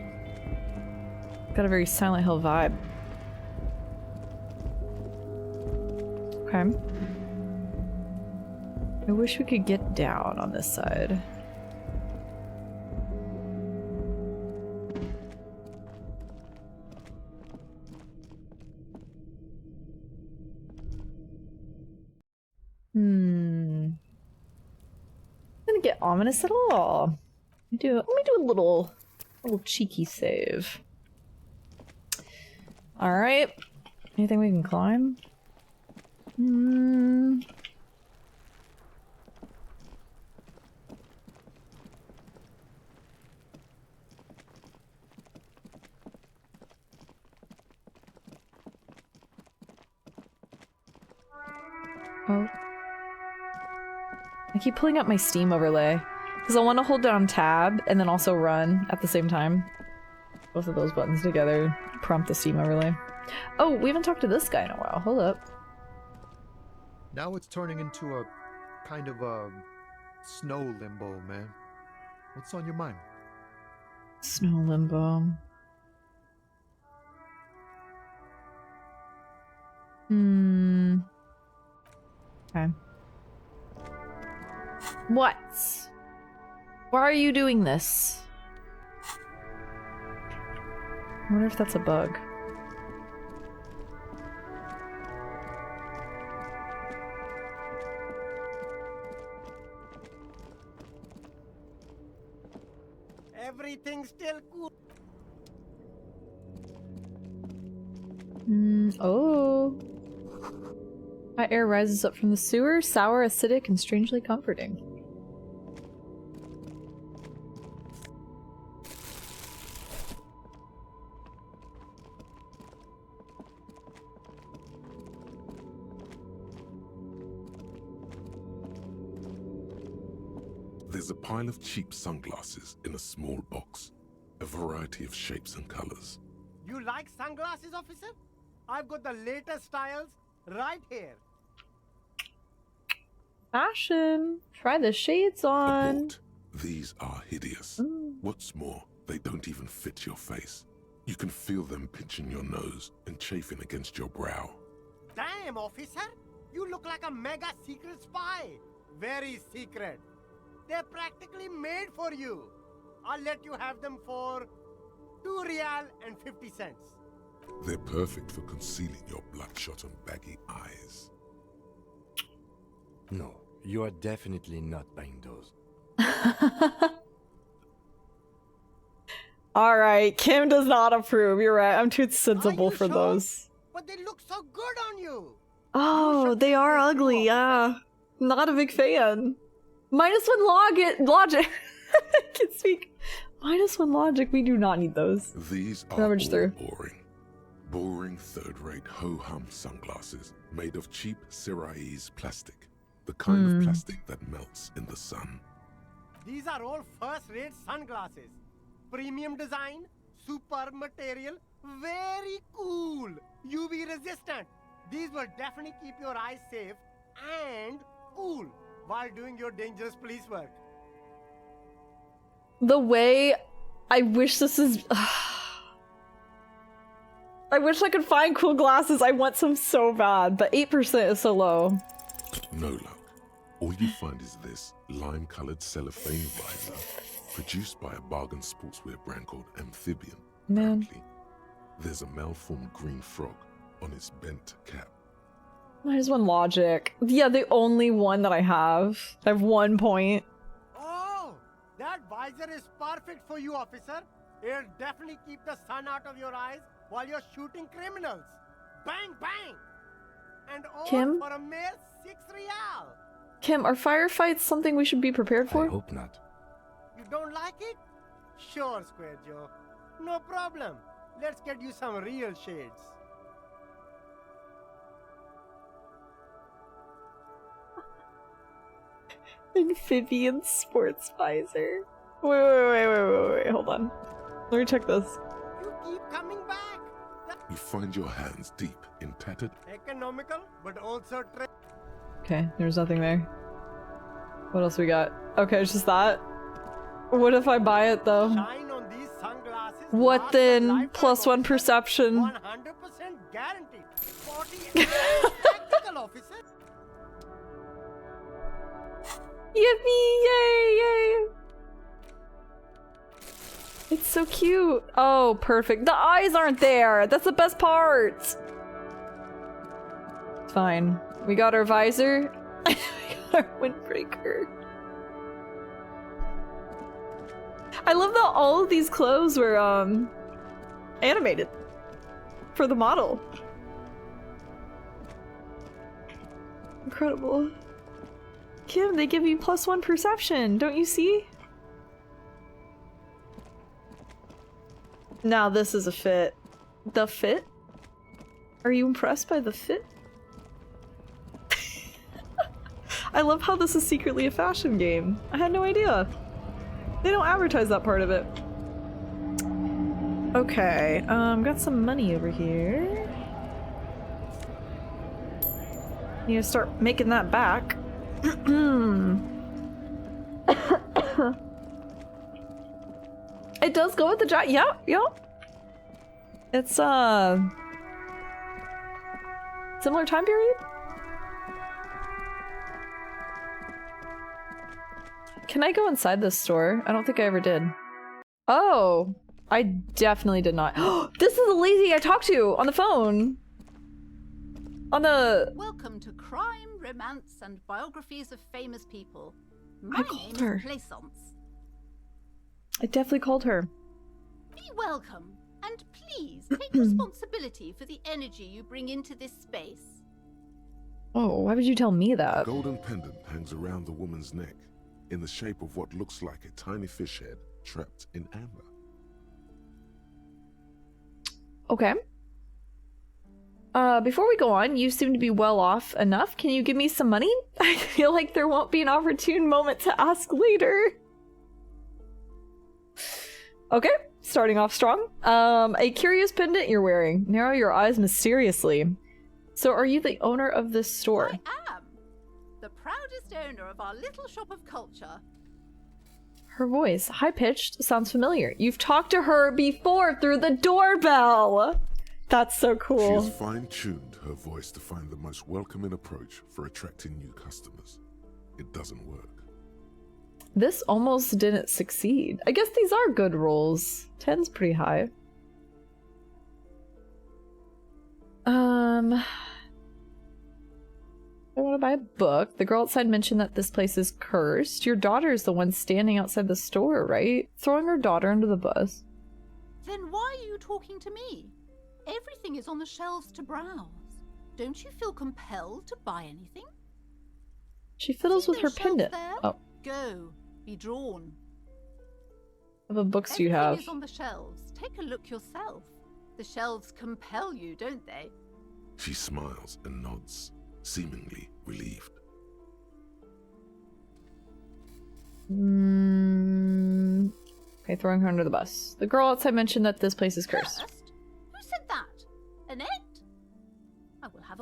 Got a very Silent Hill vibe. Okay. I wish we could get down on this side. Gonna get ominous at all. Let me do a little cheeky save. All right. Anything we can climb? Oh. I keep pulling up my Steam overlay because I want to hold down tab and then also run at the same time. Both of those buttons together prompt the Steam overlay. Oh, we haven't talked to this guy in a while. Hold up. Now it's turning into a kind of a snow limbo, man. What's on your mind? Snow limbo. Okay. What? Why are you doing this? I wonder if that's a bug. Everything's still cool. Oh. Hot air rises up from the sewer, sour, acidic, and strangely comforting. There's a pile of cheap sunglasses in a small box, a variety of shapes and colors. You like sunglasses, officer? I've got the latest styles right here. Fashion. Try the shades on. Abort. These are hideous. What's more, they don't even fit your face. You can feel them pinching your nose and chafing against your brow. Damn, officer! You look like a mega secret spy. Very secret. They're practically made for you. I'll let you have them for 2 real and 50 cents. They're perfect for concealing your bloodshot and baggy eyes. No, you are definitely not buying those. Alright, Kim does not approve. You're right. I'm too sensible for those. But they look so good on you. Oh, they are ugly, yeah. Not a big fan. -1 logic. I can speak. -1 logic. We do not need those. These are all boring. Boring third-rate ho-hum sunglasses made of cheap Syrahese plastic. The kind of plastic that melts in the sun. These are all first-rate sunglasses. Premium design, superb material, Very cool. UV resistant. These will definitely keep your eyes safe and cool while doing your dangerous police work. The way I wish this is... I wish I could find cool glasses. I want some so bad, but 8% is so low. No luck. All you find is this lime-colored cellophane visor produced by a bargain sportswear brand called Amphibian. Man. There's a malformed green frog on its bent cap. There's one logic. Yeah, the only one that I have. I have 1 point. Oh, that visor is perfect for you, officer. It'll definitely keep the sun out of your eyes while you're shooting criminals. Bang, bang! And all Kim? for a mere 6 real. Kim, are firefights something we should be prepared for? I hope not. You don't like it? Sure, Square Joe. No problem. Let's get you some real shades. Amphibian sports visor. Wait, hold on. Let me check this. You keep coming back. You find your hands deep in tattered... Economical, but also... Okay, there's nothing there. What else we got? Okay, it's just that. What if I buy it though? Shine on these sunglasses. What then? +1 perception. 100% guaranteed. 40 practical, officer. Yippee! Yay! It's so cute. Oh, perfect. The eyes aren't there. That's the best part. Fine. We got our visor. We got our windbreaker. I love that all of these clothes were animated for the model. Incredible. Kim, they give you +1 perception, don't you see? Now this is a fit. The fit? Are you impressed by the fit? I love how this is secretly a fashion game. I had no idea. They don't advertise that part of it. Okay, got some money over here. Need to start making that back. It does go with the jacket. Yep. It's similar time period. Can I go inside this store? I don't think I ever did. Oh, I definitely did not. This is the lady I talked to on the phone. On the... Welcome to Crime, Romance, and Biographies of Famous People. I My called name her. is Plaisance. I definitely called her. Be welcome, and please take responsibility for the energy you bring into this space. Oh, why would you tell me A that? golden pendant hangs around the woman's neck in the shape of what looks like a tiny fish head trapped in amber. Okay. Before we go on, you seem to be well off enough. Can you give me some money? I feel like there won't be an opportune moment to ask later. Okay, starting off strong. A curious pendant you're wearing. Narrow your eyes mysteriously. So are you the owner of this store? I am the proudest owner of our little shop of culture. Her voice, high-pitched, sounds familiar. You've talked to her before through the doorbell! That's so She cool. has fine-tuned her voice to find the most welcoming approach for attracting new customers. It doesn't work. This almost didn't succeed. I guess these are good rolls. 10's pretty high. I want to buy a book. The girl outside mentioned that this place is cursed. Your daughter is the one standing outside the store, right? Throwing her daughter under the bus. Then why are you talking to me? Everything is on the shelves to browse. Don't you feel compelled to buy anything? She fiddles with her those shelves pendant. there? Oh, Go, be drawn. what other books do you Everything have? is on the shelves. Take a look yourself. The shelves compel you, don't they? She smiles and nods, seemingly relieved. Okay, throwing her under the bus. The girl outside mentioned that this place is cursed. Who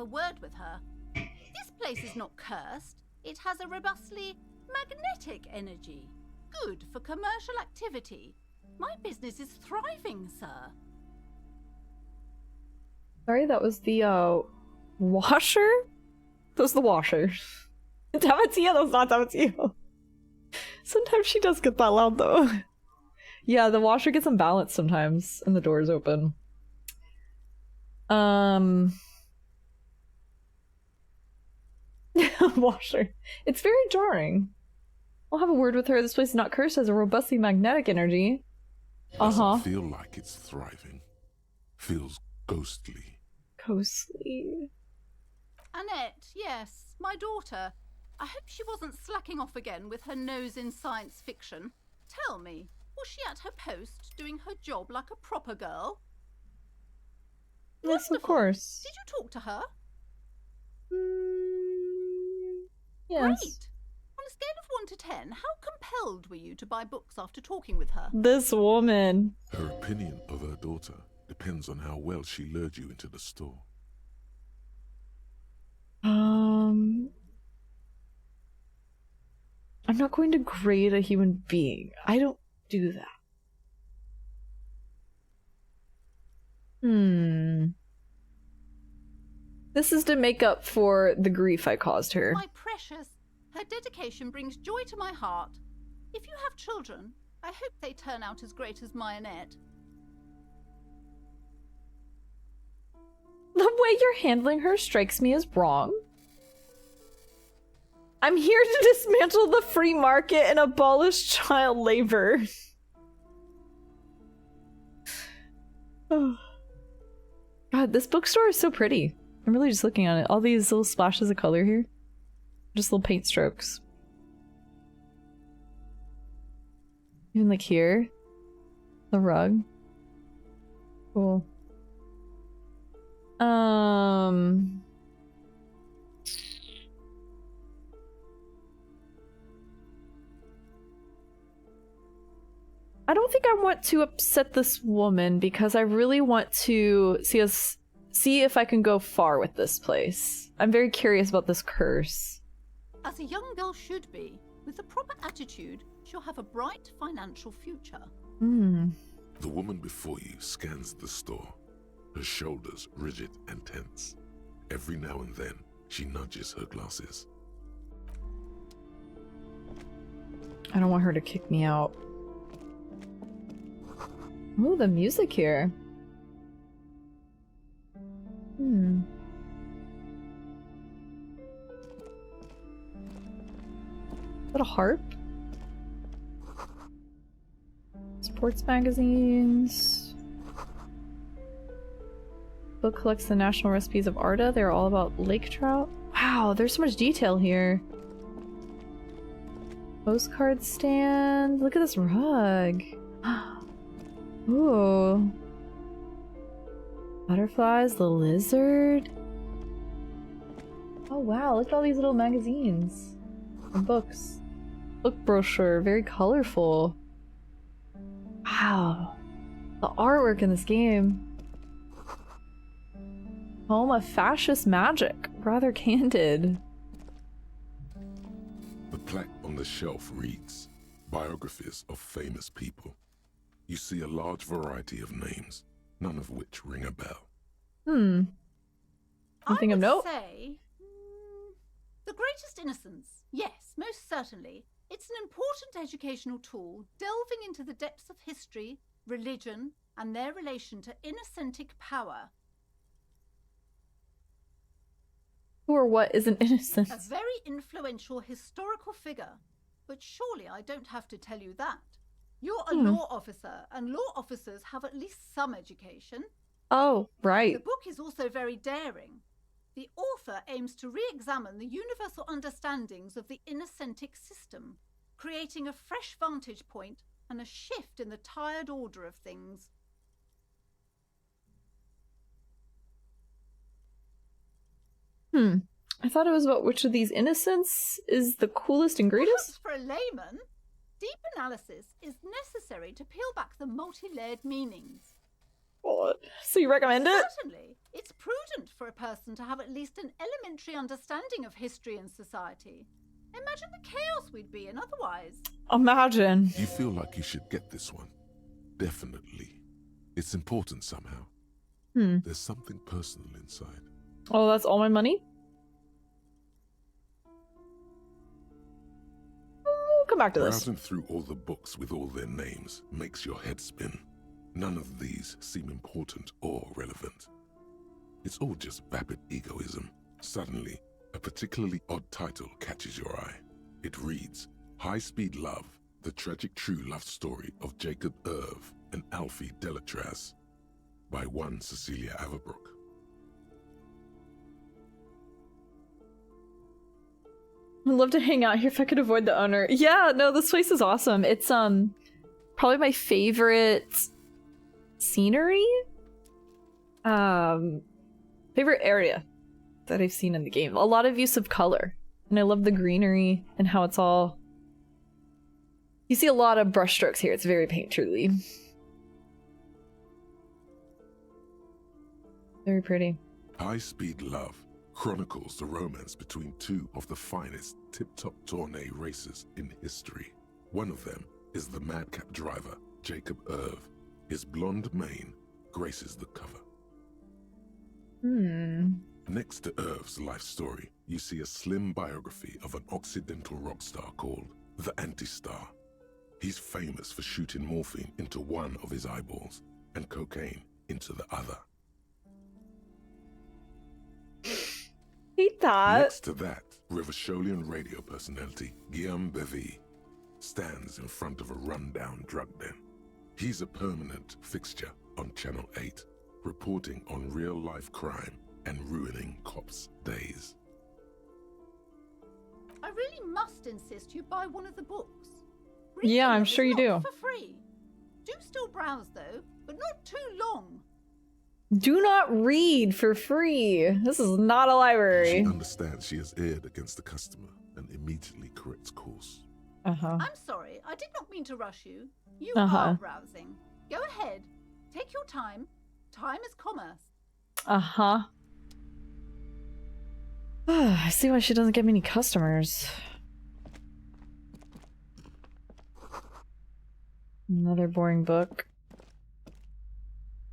have a word with her. This place is not cursed. It has a robustly magnetic energy. Good for commercial activity. My business is thriving, sir. Sorry, that was the, washer? That was the washer. Tamatio, that was not Tamatio. Sometimes she does get that loud, though. Yeah, the washer gets unbalanced sometimes, and the door's open. Washer. It's very jarring. I'll have a word with her. This place is not cursed, has a robustly magnetic energy. Doesn't feel like it's thriving. Feels ghostly. Ghostly. Annette, yes, my daughter. I hope she wasn't slacking off again with her nose in science fiction. Tell me, was she at her post doing her job like a proper girl? Yes, Wonderful. of course. Did you talk to her? Yes. Great. On a scale of 1 to 10, how compelled were you to buy books after talking with her? This woman. Her opinion of her daughter depends on how well she lured you into the store. I'm not going to grade a human being. I don't do that. This is to make up for the grief I caused her. My precious, her dedication brings joy to my heart. If you have children, I hope they turn out as great as my Annette. The way you're handling her strikes me as wrong. I'm here to dismantle the free market and abolish child labor. Oh. God, this bookstore is so pretty. I'm really just looking at it. All these little splashes of color here. Just little paint strokes. Even like here. The rug. Cool. I don't think I want to upset this woman because I really want to see if I can go far with this place. I'm very curious about this curse. As a young girl should be, with the proper attitude, she'll have a bright financial future. The woman before you scans the store, her shoulders rigid and tense. Every now and then, she nudges her glasses. I don't want her to kick me out. Ooh, the music here. Is that a harp? Sports magazines. Book collects the national recipes of Arda. They're all about lake trout. Wow, there's so much detail here. Postcard stand. Look at this rug. Ooh. Butterflies, the lizard. Oh wow, look at all these little magazines and books. Book brochure, very colorful. Wow. The artwork in this game. Home of fascist magic. Rather candid. The plaque on the shelf reads, Biographies of Famous People. You see a large variety of names, none of which ring a bell. Something of note? I would say... the greatest innocence. Yes, most certainly. It's an important educational tool, delving into the depths of history, religion, and their relation to innocentic power. Who or what is an innocent? A very influential historical figure. But surely I don't have to tell you that. You're a law officer, and law officers have at least some education. Oh, right. The book is also very daring. The author aims to re-examine the universal understandings of the innocentic system, creating a fresh vantage point and a shift in the tired order of things. I thought it was about which of these innocents is the coolest and greatest? For a layman, deep analysis is necessary to peel back the multi-layered meanings. God. So you recommend it? Certainly. It's prudent for a person to have at least an elementary understanding of history and society. Imagine the chaos we'd be in otherwise. Imagine. You feel like you should get this one. Definitely. It's important somehow. There's something personal inside. Oh, that's all my money? We'll come back to this. Browsing through all the books with all their names makes your head spin. None of these seem important or relevant. It's all just vapid egoism. Suddenly, a particularly odd title catches your eye. It reads, High Speed Love, the tragic true love story of Jacob Irv and Alfie Delatraz, by one Cecilia Averbrook. I'd love to hang out here if I could avoid the owner. Yeah, no, this place is awesome. It's probably my favorite scenery, favorite area that I've seen in the game. A lot of use of color, and I love the greenery and how it's all. You see a lot of brushstrokes here. It's very paint truly. Very pretty. High Speed Love chronicles the romance between two of the finest tip-top tourney racers in history. One of them is the madcap driver, Jacob Irv. His blonde mane graces the cover. Next to Irv's life story, you see a slim biography of an Occidental rock star called the Anti-Star. He's famous for shooting morphine into one of his eyeballs and cocaine into the other. Hate that. Next to that, Revacholian radio personality Guillaume Bevy stands in front of a rundown drug den. He's a permanent fixture on Channel 8, reporting on real-life crime and ruining cops' days. I really must insist you buy one of the books. Yeah, I'm sure you do. For free. Do still browse though, but not too long. Do not read for free. This is not a library. She understands she has erred against the customer and immediately corrects course. I'm sorry, I did not mean to rush you. You are browsing. Go ahead. Take your time. Time is commerce. I see why she doesn't get many customers. Another boring book.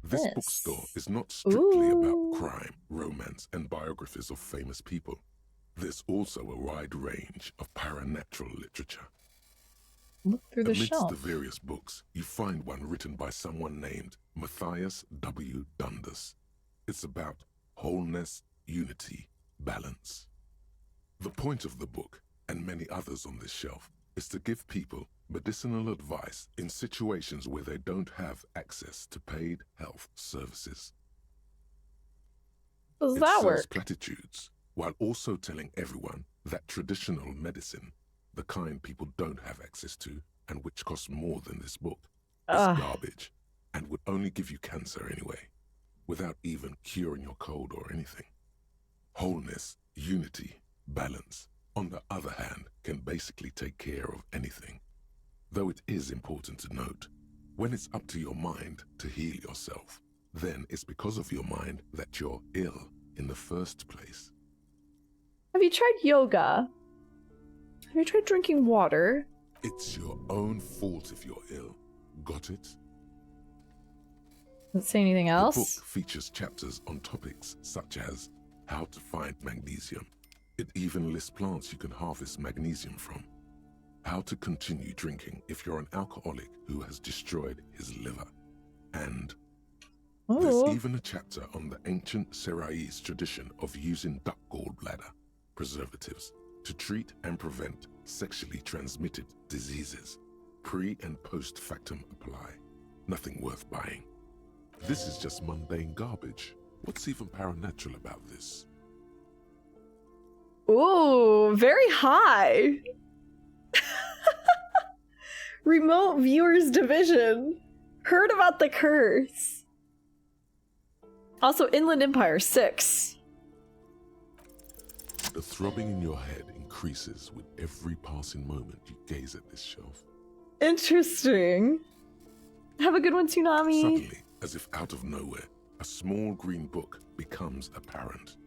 This bookstore is not strictly about crime, romance, and biographies of famous people. There's also a wide range of paranatural literature. Look through the Amidst shelf. the various books, you find one written by someone named Matthias W. Dundas. It's about wholeness, unity, balance. The point of the book, and many others on this shelf, is to give people medicinal advice in situations where they don't have access to paid health services. Does It that sells work? platitudes, while also telling everyone that traditional medicine, the kind people don't have access to and which costs more than this book, is garbage and would only give you cancer anyway, without even curing your cold or anything. Wholeness, unity, balance, on the other hand, can basically take care of anything. Though it is important to note, when it's up to your mind to heal yourself, then it's because of your mind that you're ill in the first place. Have you tried yoga? Have you tried drinking water? It's your own fault if you're ill. Got it? Doesn't say anything else. The book features chapters on topics such as how to find magnesium. It even lists plants you can harvest magnesium from. How to continue drinking if you're an alcoholic who has destroyed his liver. And there's even a chapter on the ancient Seraïs tradition of using duck gallbladder preservatives to treat and prevent sexually transmitted diseases. Pre and post factum apply. Nothing worth buying. This is just mundane garbage. What's even paranatural about this? Ooh, very high. Remote viewers division. Heard about the curse. Also, Inland Empire 6. The throbbing in your head increases with every passing moment you gaze at this shelf. Interesting. Have a good one, Tsunami. Suddenly, as if out of nowhere, a small green book becomes apparent.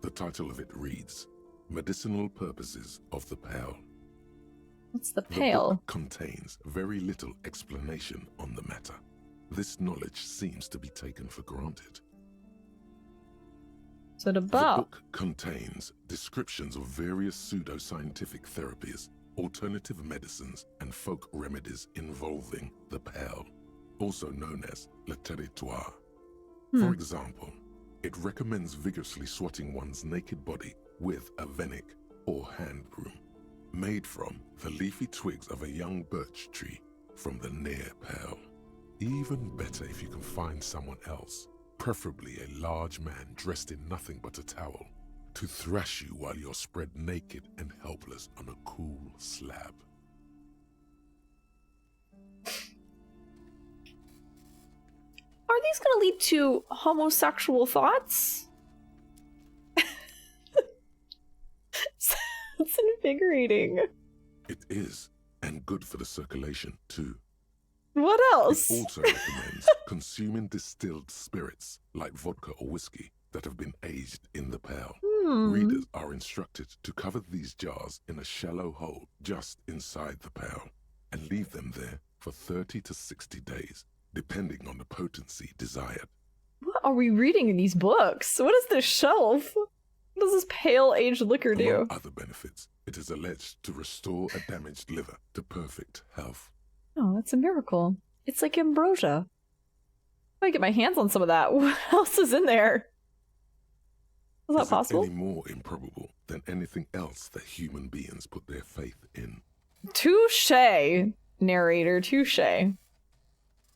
The title of it reads, Medicinal Purposes of the Pale. What's the The pale? book contains very little explanation on the matter. This knowledge seems to be taken for granted. What's it The about? book contains descriptions of various pseudoscientific therapies, alternative medicines, and folk remedies involving the pale, also known as le territoire. For example, it recommends vigorously swatting one's naked body with a venik or hand broom, made from the leafy twigs of a young birch tree from the near pale. Even better if you can find someone else, preferably a large man dressed in nothing but a towel, to thrash you while you're spread naked and helpless on a cool slab. Are these going to lead to homosexual thoughts? It's invigorating. It is, and good for the circulation too. What else? It also recommends consuming distilled spirits like vodka or whiskey that have been aged in the pale. Readers are instructed to cover these jars in a shallow hole just inside the pale and leave them there for 30 to 60 days, depending on the potency desired. What are we reading in these books? What is this shelf? What does this pale aged liquor do? Among other benefits, it is alleged to restore a damaged liver to perfect health. Oh, that's a miracle. It's like ambrosia. If I get my hands on some of that, what else is in there? Is that possible? Any more improbable than anything else that human beings put their faith in? Touche, narrator, touche.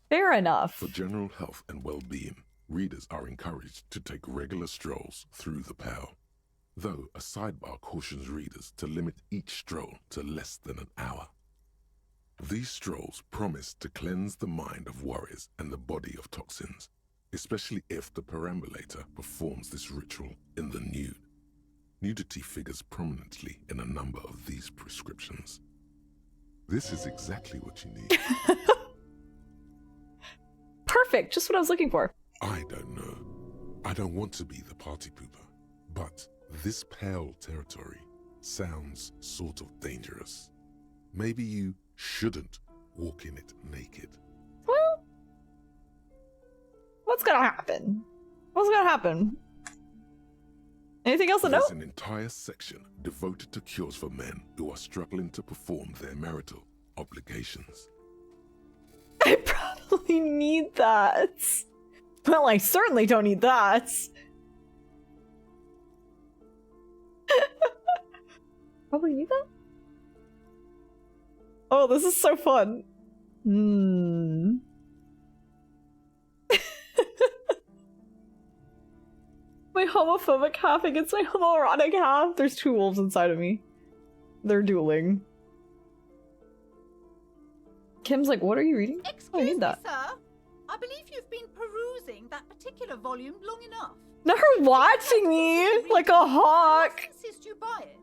Fair enough. For general health and well-being, readers are encouraged to take regular strolls through the pale, though a sidebar cautions readers to limit each stroll to less than an hour. These strolls promise to cleanse the mind of worries and the body of toxins, especially if the perambulator performs this ritual in the nude. Nudity figures prominently in a number of these prescriptions. This is exactly what you need. Perfect, just what I was looking for. I don't know. I don't want to be the party pooper, but this pale territory sounds sort of dangerous. Maybe you shouldn't walk in it naked. Well, what's gonna happen? What's gonna happen? Anything else to There's note? an entire section devoted to cures for men who are struggling to perform their marital obligations. I probably need that. Well, I certainly don't need that. Probably need that? Oh, this is so fun. My homophobic half against my homoerotic half. There's two wolves inside of me. They're dueling. Kim's like, what are you reading? Excuse I need that. me, sir. I believe you've been perusing that particular volume long enough. Not her watching me like a hawk. I must insist you buy it.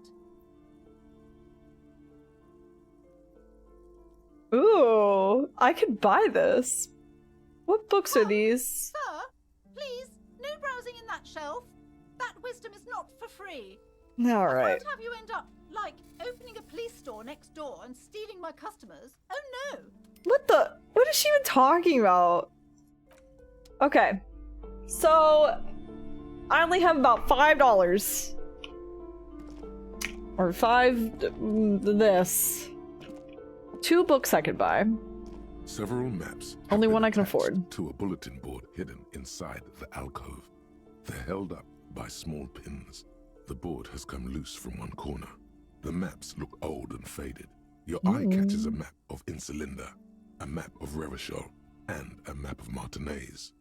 Ooh, I could buy this. What books are these? Sir, please, no browsing in that shelf. That wisdom is not for free. All right. I won't have you end up, like, opening a police store next door and stealing my customers. Oh no. What is she even talking about? Okay. So, I only have about $5. Or this. 2 books I could buy. Several maps. Only have one been I can attached afford. To a bulletin board hidden inside the alcove. They're held up by small pins. The board has come loose from one corner. The maps look old and faded. Your eye catches a map of Insulinda, a map of Revachol, and a map of Martinez.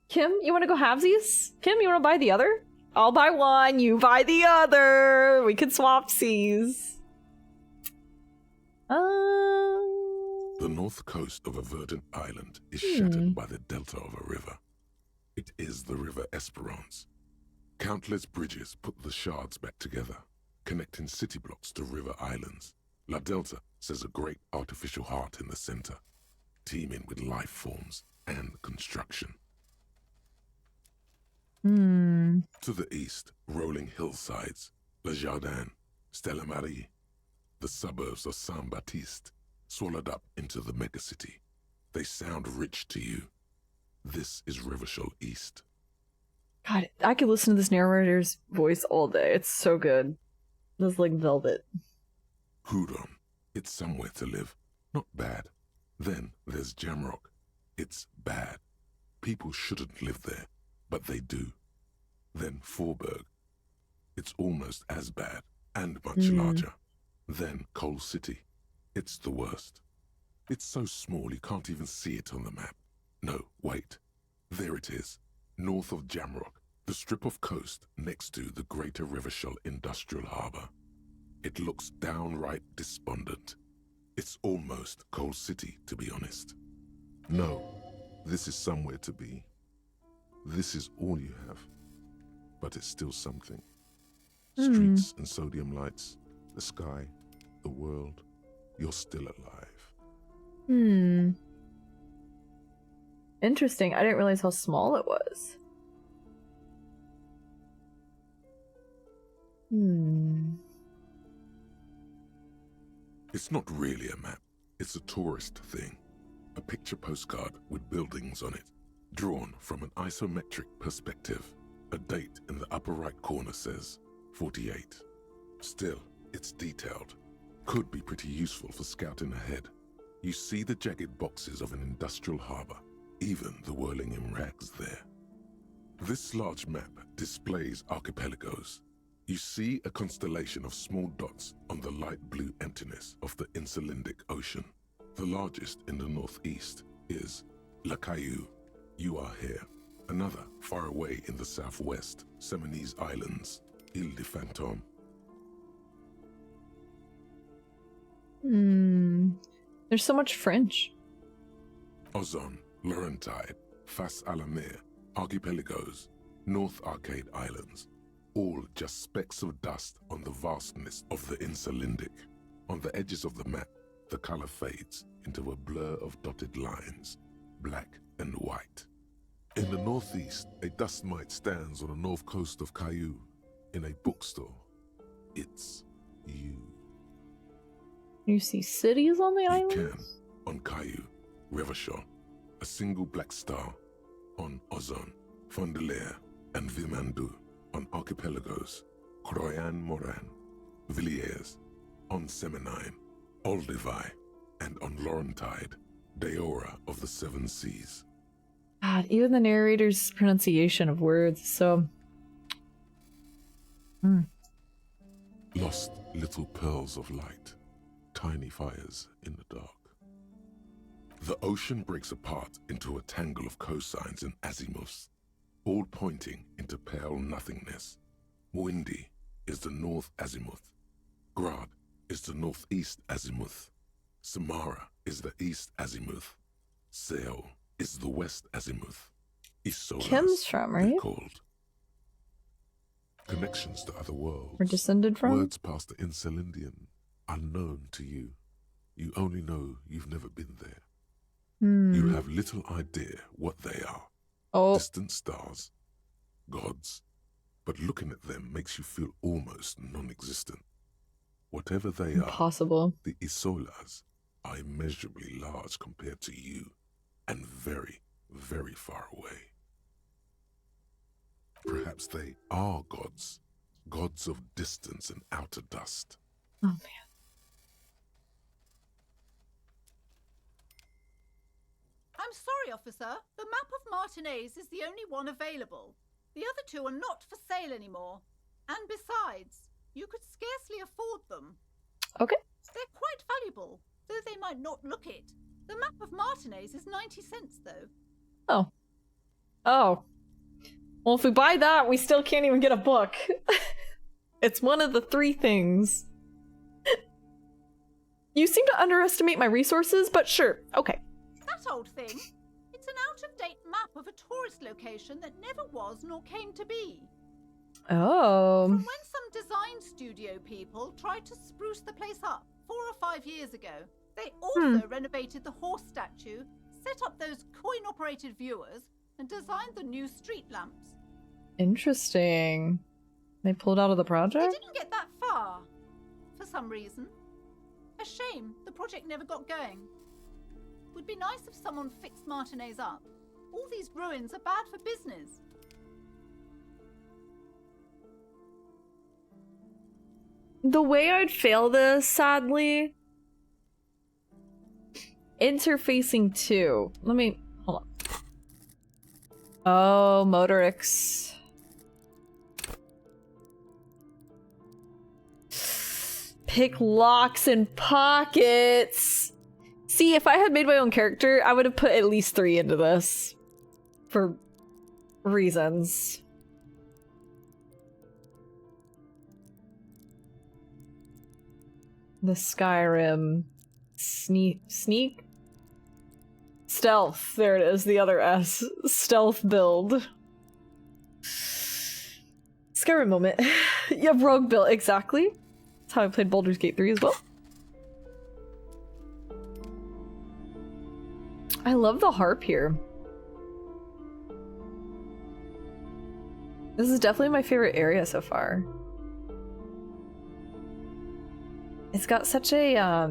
Kim, you want to go halvesies? Kim, you want to buy the other? I'll buy one, you buy the other. We could swap seas. The north coast of a verdant island is shattered by the delta of a river. It is the River Esperance. Countless bridges put the shards back together, connecting city blocks to river islands. La Delta says a great artificial heart in the center, teeming with life forms and construction. To the east, rolling hillsides, Le Jardin, Stella Marie, the suburbs of Saint-Baptiste, swallowed up into the megacity. They sound rich to you. This is Revachol East. God, I could listen to this narrator's voice all day. It's so good. It's like velvet. Hudon, it's somewhere to live. Not bad. Then there's Jamrock. It's bad. People shouldn't live there, but they do. Then Forburg. It's almost as bad, and much larger. Then Coal City. It's the worst. It's so small you can't even see it on the map. No, wait. There it is. North of Jamrock, the strip of coast next to the Greater Revachol Industrial Harbour. It looks downright despondent. It's almost Coal City, to be honest. No, this is somewhere to be. This is all you have. But it's still something. Streets and sodium lights, the sky, the world. You're still alive. Interesting. I didn't realize how small it was. It's not really a map. It's a tourist thing. A picture postcard with buildings on it, drawn from an isometric perspective. A date in the upper right corner says 48. Still, it's detailed. Could be pretty useful for scouting ahead. You see the jagged boxes of an industrial harbor, even the whirling in rags there. This large map displays archipelagos. You see a constellation of small dots on the light blue emptiness of the Insulindic Ocean. The largest in the northeast is La Caillou. You are here. Another far away in the southwest, Seminese Islands, Ile de Fantôme. There's so much French. Ozon, Laurentide, Face à la Mer, Archipelagos, North Arcade Islands. All just specks of dust on the vastness of the Insulindic. On the edges of the map, the color fades into a blur of dotted lines, black and white. In the northeast, a dust mite stands on the north coast of Caillou, in a bookstore. It's you. You see cities on the island? You can. On Caillou, Revachol, a single black star. On Ozon, Fondelier, and Vilmandu. On Archipelagos, Croyan-Moran, Villiers. On Seminine, Olduvai, and on Laurentide, Deora of the Seven Seas. God, even the narrator's pronunciation of words is so... Lost little pearls of light, tiny fires in the dark. The ocean breaks apart into a tangle of cosines and azimuths, all pointing into pale nothingness. Mwindi is the north azimuth. Grad is the northeast azimuth. Samara is the east azimuth. Seo is the west azimuth. Isolas, Kim's from, right? called. Connections to other worlds. We're descended from? Words past the Insulindian, unknown to you. You only know you've never been there. You have little idea what they are. Distant stars, gods, but looking at them makes you feel almost non-existent. Whatever they Impossible. are, the Isolas are immeasurably large compared to you, and very, very far away. Perhaps they are gods, gods of distance and outer dust. Oh, man. I'm sorry, officer. The map of Martinez is the only one available. The other two are not for sale anymore. And besides, you could scarcely afford them. Okay. They're quite valuable, though they might not look it. The map of Martinez is 90 cents, though. Oh. Oh. Well, if we buy that, we still can't even get a book. It's one of the three things. You seem to underestimate my resources, but sure. Okay. That old thing. It's an out-of-date map of a tourist location that never was nor came to be. Oh. From when some design studio people tried to spruce the place up 4 or 5 years ago. They also renovated the horse statue, set up those coin-operated viewers, and designed the new street lamps. Interesting. They pulled out of the They project? didn't get that far, for some reason. A shame the project never got going. Would be nice if someone fixed Martinez up. All these ruins are bad for business. The way I'd fail this, sadly... Interfacing 2. Let me... Hold on. Oh, Motorix. Pick locks and pockets. See, if I had made my own character, I would have put at least 3 into this. For reasons. The Skyrim sneak? Stealth. There it is, the other S. Stealth build. Skyrim moment. Yeah, rogue build, exactly. That's how I played Baldur's Gate 3 as well. I love the harp here. This is definitely my favorite area so far. It's got such a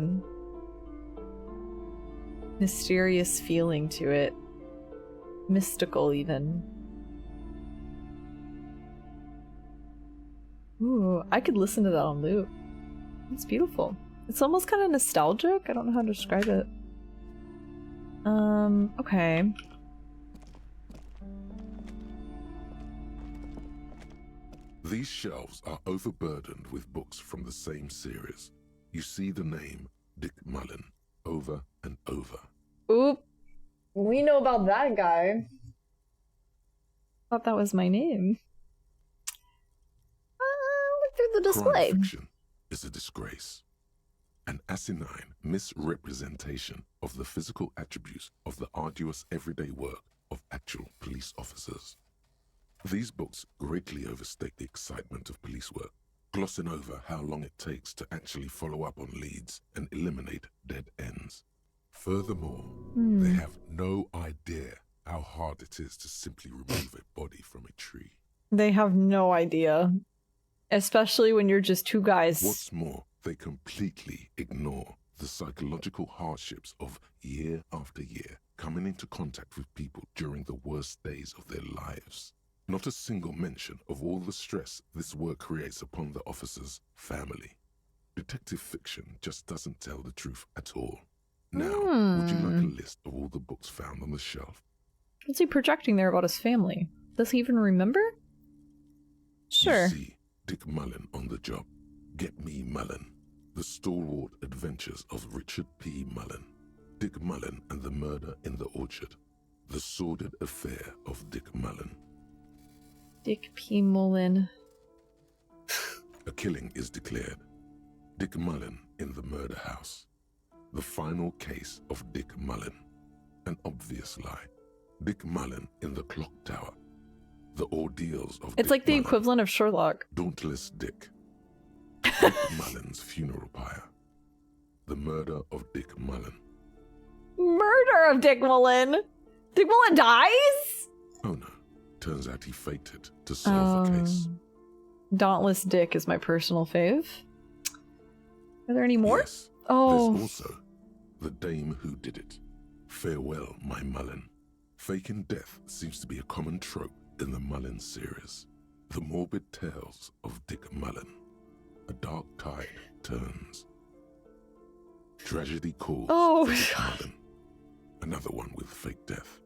mysterious feeling to it. Mystical even. Ooh, I could listen to that on loop. It's beautiful. It's almost kind of nostalgic. I don't know how to describe it. Okay. These shelves are overburdened with books from the same series. You see the name Dick Mullen over and over. Oop. We know about that guy. Thought that was my name. Look through the display. Crime fiction is a disgrace. An asinine misrepresentation of the physical attributes of the arduous everyday work of actual police officers. These books greatly overstate the excitement of police work, glossing over how long it takes to actually follow up on leads and eliminate dead ends. Furthermore, they have no idea how hard it is to simply remove a body from a tree. They have no idea. Especially when you're just 2 guys. What's more, they completely ignore the psychological hardships of year after year coming into contact with people during the worst days of their lives. Not a single mention of all the stress this work creates upon the officer's family. Detective fiction just doesn't tell the truth at all. Now, would you like a list of all the books found on the shelf? What's he projecting there about his family? Does he even remember? Sure. You see Dick Mullen on the job. Get Me Mullen. The Stalwart Adventures of Richard P. Mullen. Dick Mullen and the Murder in the Orchard. The Sordid Affair of Dick Mullen. Dick P. Mullen. A killing is declared. Dick Mullen in the murder house. The final case of Dick Mullen. An obvious lie. Dick Mullen in the clock tower. The ordeals of It's Dick like the Mullen. equivalent of Sherlock. Dauntless Dick. Dick Mullen's funeral pyre. The murder of Dick Mullen. Murder of Dick Mullen! Dick Mullen dies? Oh no. Turns out he faked it to solve the case. Dauntless Dick is my personal fave. Are there any more? Yes. Oh. There's also The Dame Who Did It. Farewell, My Mullen. Faking death seems to be a common trope in the Mullen series. The morbid tales of Dick Mullen. A dark tide turns. Tragedy calls for Dick Mullen. Another one with fake death.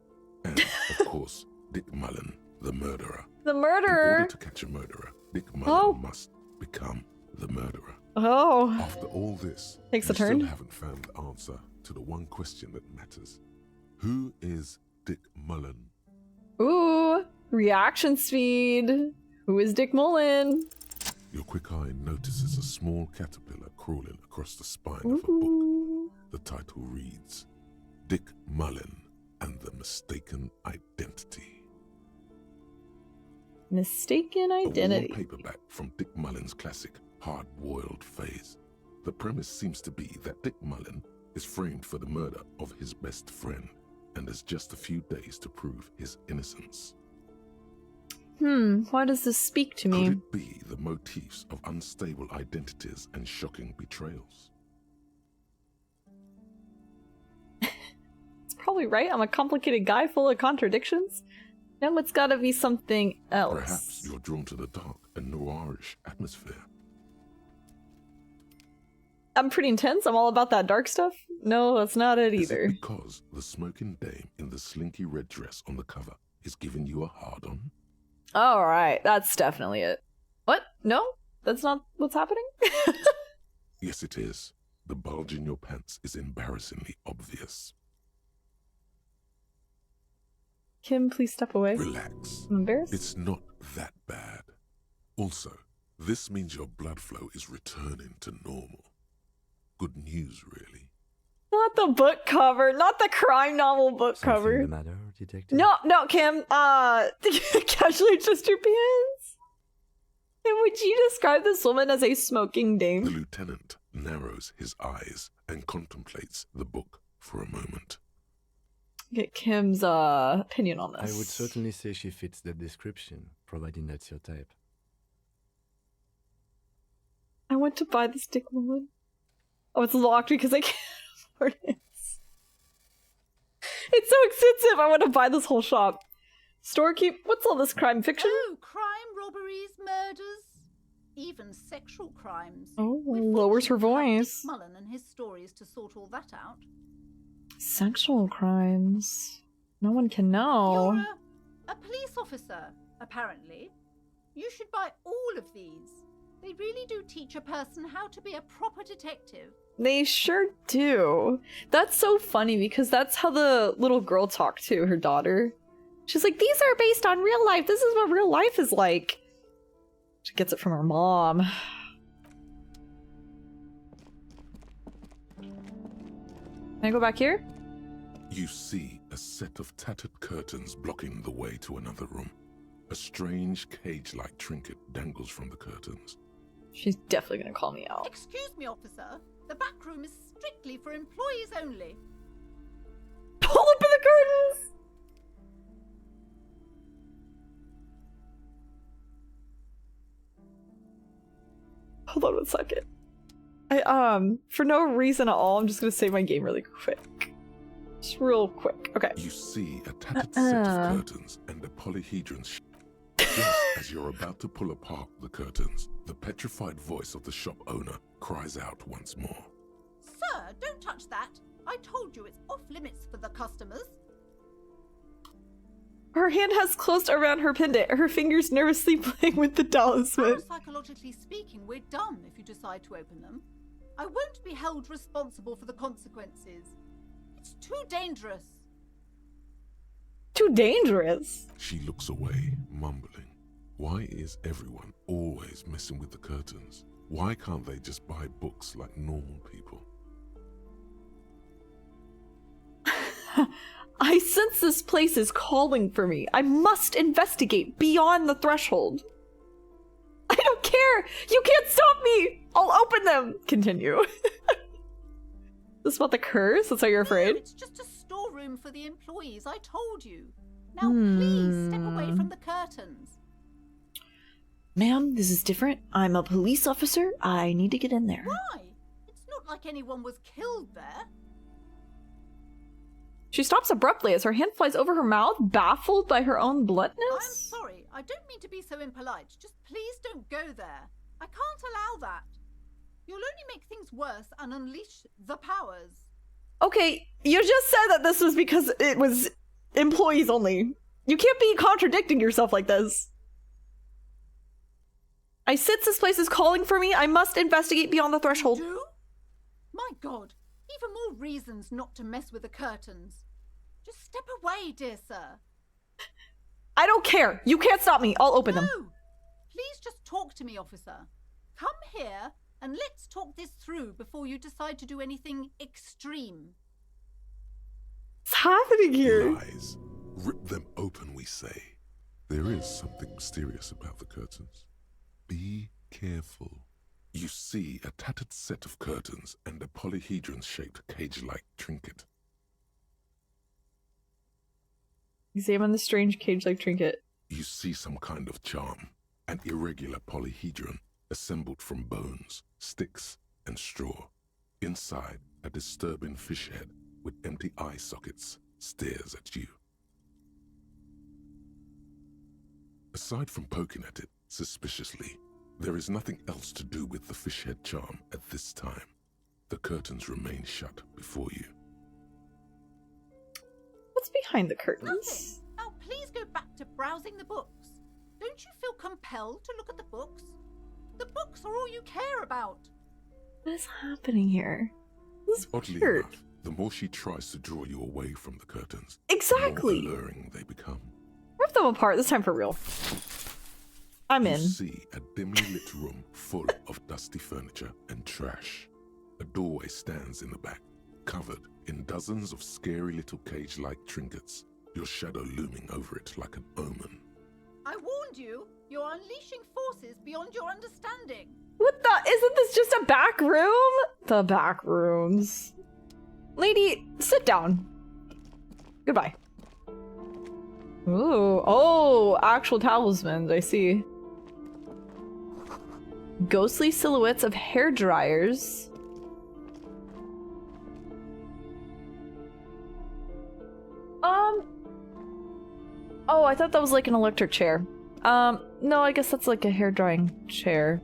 And, of course, Dick Mullen, the murderer. The murderer! In order to catch a murderer, Dick Mullen must become the murderer. Oh. After all this, Takes a we turn. still haven't found the answer to the one question that matters. Who is Dick Mullen? Ooh. Reaction speed. Who is Dick Mullen? Your quick eye notices a small caterpillar crawling across the spine of a book. The title reads, Dick Mullen and the Mistaken Identity. Mistaken Identity. A worn paperback from Dick Mullen's classic Hard-Boiled Phase. The premise seems to be that Dick Mullen is framed for the murder of his best friend and has just a few days to prove his innocence. Why does this speak to me? Could it be the motifs of unstable identities and shocking betrayals? It's probably right. I'm a complicated guy full of contradictions. No, it's gotta be something else. Perhaps you're drawn to the dark and noirish atmosphere. I'm pretty intense. I'm all about that dark stuff. No, that's not it either. Is it because the smoking dame in the slinky red dress on the cover is giving you a hard-on? Alright, that's definitely it. What? No? That's not what's happening? Yes, it is. The bulge in your pants is embarrassingly obvious. Kim, please step away. Relax. I'm embarrassed. It's not that bad. Also, this means your blood flow is returning to normal. Good news, really. Not the book cover. Not the crime novel book cover. Something the matter, detective? No, Kim. Casually just your pants. And would you describe this woman as a smoking dame? The lieutenant narrows his eyes and contemplates the book for a moment. Get Kim's opinion on this. I would certainly say she fits the description, providing that's your type. I want to buy this dick woman. Oh, it's locked because I can't afford it. It's so expensive. I want to buy this whole shop. Storekeep. What's all this crime fiction? Oh, crime, robberies, murders, even sexual crimes. Oh, lowers her voice. Mullen and his stories to sort all that out. Sexual crimes. No one can know. You're a police officer, apparently. You should buy all of these. They really do teach a person how to be a proper detective. They sure do. That's so funny because that's how the little girl talked to her daughter. She's like, these are based on real life. This is what real life is like. She gets it from her mom. Can I go back here? You see a set of tattered curtains blocking the way to another room. A strange cage-like trinket dangles from the curtains. She's definitely gonna call me out. Excuse me, officer. The back room is strictly for employees only. Pull open the curtains! Hold on 1 second. For no reason at all, I'm just gonna save my game really quick. Just real quick. Okay. You see a tattered set of curtains and a polyhedron. Just as you're about to pull apart the curtains, the petrified voice of the shop owner cries out once more. Sir, don't touch that. I told you it's off limits for the customers. Her hand has closed around her pendant, her fingers nervously playing with the talisman. Psychologically speaking, we're dumb if you decide to open them. I won't be held responsible for the consequences. It's too dangerous. Too dangerous? She looks away, mumbling. Why is everyone always messing with the curtains? Why can't they just buy books like normal people? I sense this place is calling for me. I must investigate beyond the threshold. I don't care! You can't stop me! I'll open them! Continue. This is about the curse? That's why you're afraid? No, it's just a storeroom for the employees, I told you. Now please step away from the curtains. Ma'am, this is different. I'm a police officer. I need to get in there. Why? It's not like anyone was killed there. She stops abruptly as her hand flies over her mouth, baffled by her own bluntness. I'm sorry. I don't mean to be so impolite. Just please don't go there. I can't allow that. You'll only make things worse and unleash the powers. Okay, you just said that this was because it was employees only. You can't be contradicting yourself like this. I sense this place is calling for me. I must investigate beyond the threshold. You do? My God. Even more reasons not to mess with the curtains. Just step away, dear sir. I don't care. You can't stop me. I'll open them. Please just talk to me, officer. Come here and let's talk this through before you decide to do anything extreme. What's happening here? Lies. Rip them open, we say. There is something mysterious about the curtains. Be careful. You see a tattered set of curtains and a polyhedron-shaped cage-like trinket. Examine the strange cage-like trinket. You see some kind of charm, an irregular polyhedron assembled from bones, sticks, and straw. Inside, a disturbing fish head with empty eye sockets stares at you. Aside from poking at it suspiciously, there is nothing else to do with the fish head charm at this time. The curtains remain shut before you. What's behind the curtains? Nothing. Now please go back to browsing the books. Don't you feel compelled to look at the books? The books are all you care about. What is happening here? This is Oddly weird. enough, the more she tries to draw you away from the curtains, Exactly. the more alluring they become. Rip them apart, this time for real. I'm in. You see a dimly lit room full of dusty furniture and trash. A doorway stands in the back, covered in dozens of scary little cage-like trinkets, your shadow looming over it like an omen. I warned you. You're unleashing forces beyond your understanding. What the? Isn't this just a back room? The back rooms. Lady, sit down. Goodbye. Ooh, oh, actual talismans, I see. Ghostly silhouettes of hair dryers. Oh, I thought that was like an electric chair. No, I guess that's like a hair drying chair.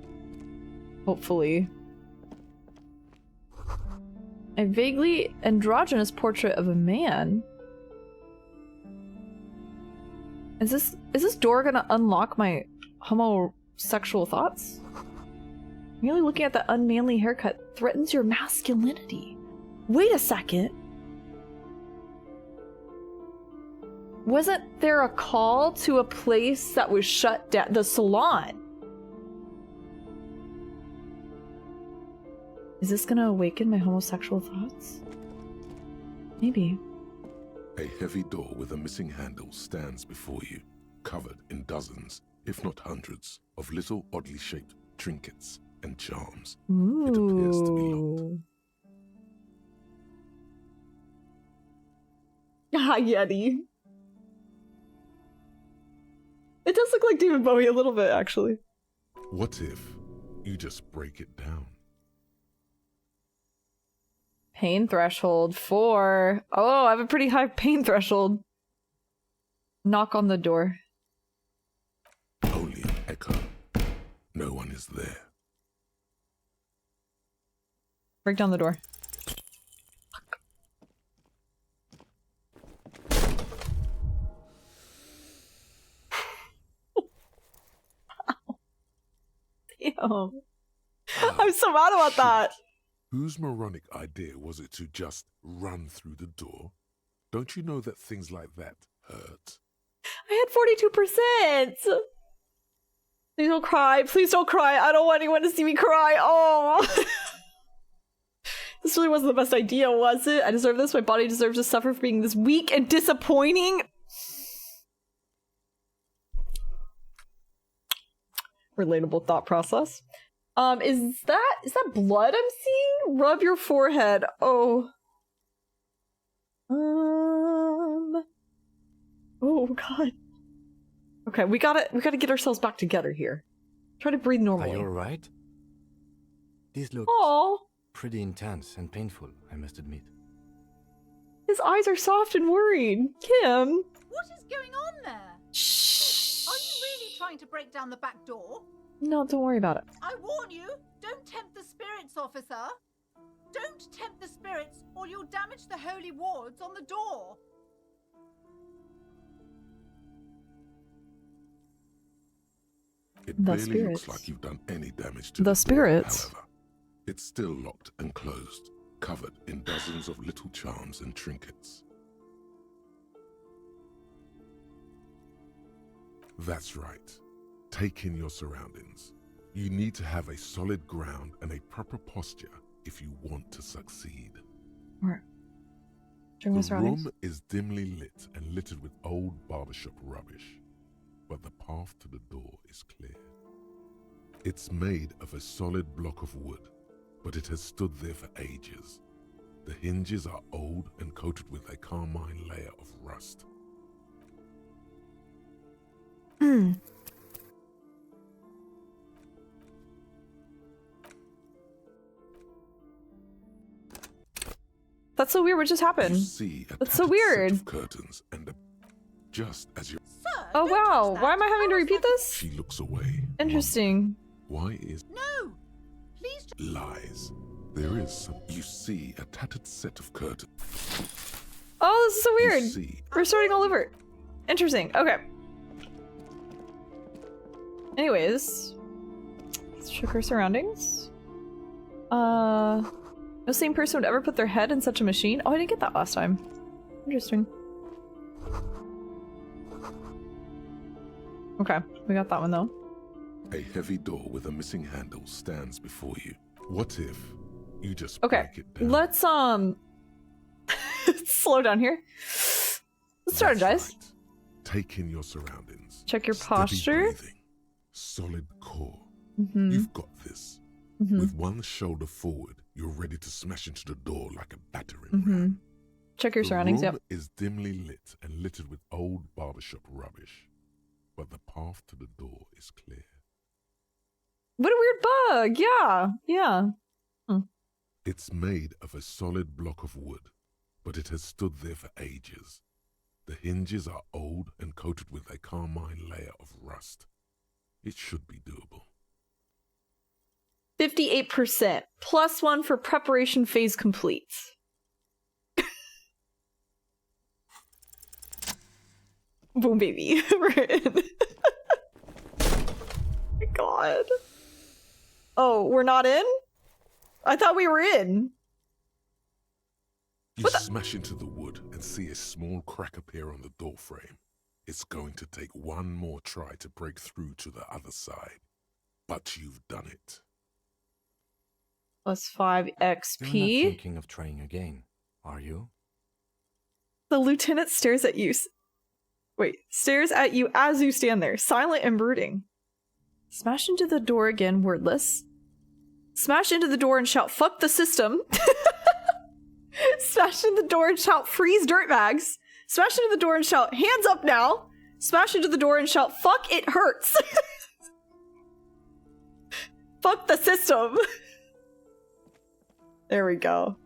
Hopefully. A vaguely androgynous portrait of a man. Is this door gonna unlock my homosexual thoughts? Merely looking at the unmanly haircut threatens your masculinity. Wait a second. Wasn't there a call to a place that was shut down? The salon. Is this gonna awaken my homosexual thoughts? Maybe. A heavy door with a missing handle stands before you, covered in dozens, if not hundreds, of little oddly shaped trinkets and charms. Ooh. It appears to be locked. Ah, Yeti. It does look like David Bowie a little bit, actually. What if you just break it down? Pain threshold 4. Oh, I have a pretty high pain threshold. Knock on the door. Only an echo. No one is there. Break down the door. Damn. I'm so mad about that. Whose moronic idea was it to just run through the door? Don't you know that things like that hurt? I had 42%. Please don't cry. Please don't cry. I don't want anyone to see me cry. Oh. This really wasn't the best idea, was it? I deserve this. My body deserves to suffer for being this weak and disappointing. Relatable thought process. Is that blood I'm seeing? Rub your forehead. Oh. Oh god. Okay, we gotta get ourselves back together here. Try to breathe normally. Are you alright? These look pretty intense and painful, I must admit. His eyes are soft and worried. Kim. What is going on there? Shh. Are you really trying to break down the back door? No, don't worry about it. I warn you, don't tempt the spirits, officer. Don't tempt the spirits, or you'll damage the holy wards on the door. It barely looks like you've done any damage to the spirits. However, it's still locked and closed, covered in dozens of little charms and trinkets. That's right. Take in your surroundings. You need to have a solid ground and a proper posture if you want to succeed. The room is dimly lit and littered with old barbershop rubbish, but the path to the door is clear. It's made of a solid block of wood, but it has stood there for ages. The hinges are old and coated with a carmine layer of rust. That's so weird. What just happened? You see a That's so tattered set weird. of curtains and just as you Oh wow, why am I having to repeat this? she looks away. Interesting. Why is No! Please. lies? There is some. You see a tattered set of curtains. Oh, this is so weird. see- We're starting all over. Interesting. Okay. Anyways, let's check our surroundings. No sane person would ever put their head in such a machine. Oh, I didn't get that last time. Interesting. Okay, we got that one though. A heavy door with a missing handle stands before you. What if you just Okay, break it down? let's slow down here. Let's strategize. Take in your surroundings. Check your Steady posture. breathing. Solid core. Mhm. You've got this. Mhm. With one shoulder forward, you're ready to smash into the door like a battering. Mm-hmm. Check your surroundings. The room Yep. is dimly lit and littered with old barbershop rubbish, but the path to the door is clear. What a weird bug. Yeah. Yeah. It's made of a solid block of wood, but it has stood there for ages. The hinges are old and coated with a carmine layer of rust. It should be doable. 58%. +1 for preparation phase complete. Boom, baby. We're in. My God. Oh, we're not in? I thought we were in. You smash into the wood and see a small crack appear on the door frame. It's going to take one more try to break through to the other side. But you've done it. +5 You're not XP. thinking of trying again, are you? The lieutenant stares at you. Stares at you as you stand there, silent and brooding. Smash into the door again, wordless. Smash into the door and shout, "Fuck the system." Smash into the door and shout, "Freeze dirtbags." Smash into the door and shout, "Hands up now." Smash into the door and shout, "Fuck, it hurts." Fuck the system. There we go.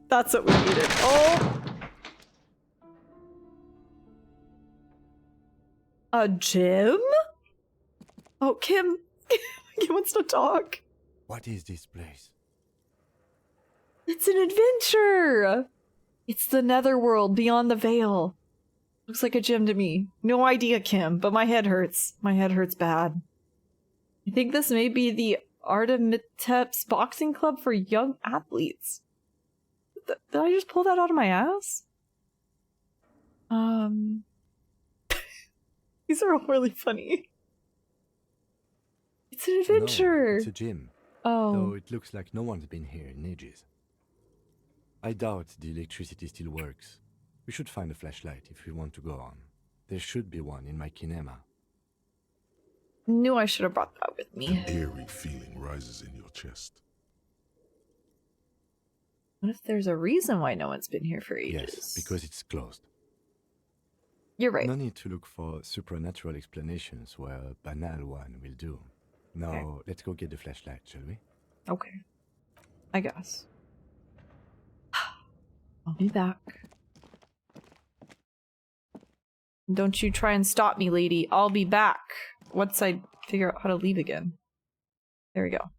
That's what we needed. Oh! A gym? Oh, Kim. Kim wants to talk. What is this place? It's an adventure! It's the netherworld beyond the veil. Looks like a gym to me. No idea, Kim, but my head hurts. My head hurts bad. I think this may be the Artemitep's boxing club for young athletes. Did I just pull that out of my ass? These are all really funny. It's an adventure. No, it's a gym. Oh. Though it looks like no one's been here in ages. I doubt the electricity still works. We should find a flashlight if we want to go on. There should be one in my kinema. Knew I should have brought that with me. An eerie feeling rises in your chest. What if there's a reason why no one's been here for ages? Yes, because it's closed. You're right. No need to look for supernatural explanations where a banal one will do. Now, Okay. let's go get the flashlight, shall we? Okay. I guess. I'll be back. Don't you try and stop me, lady. I'll be back. Once I figure out how to leave again. There we go.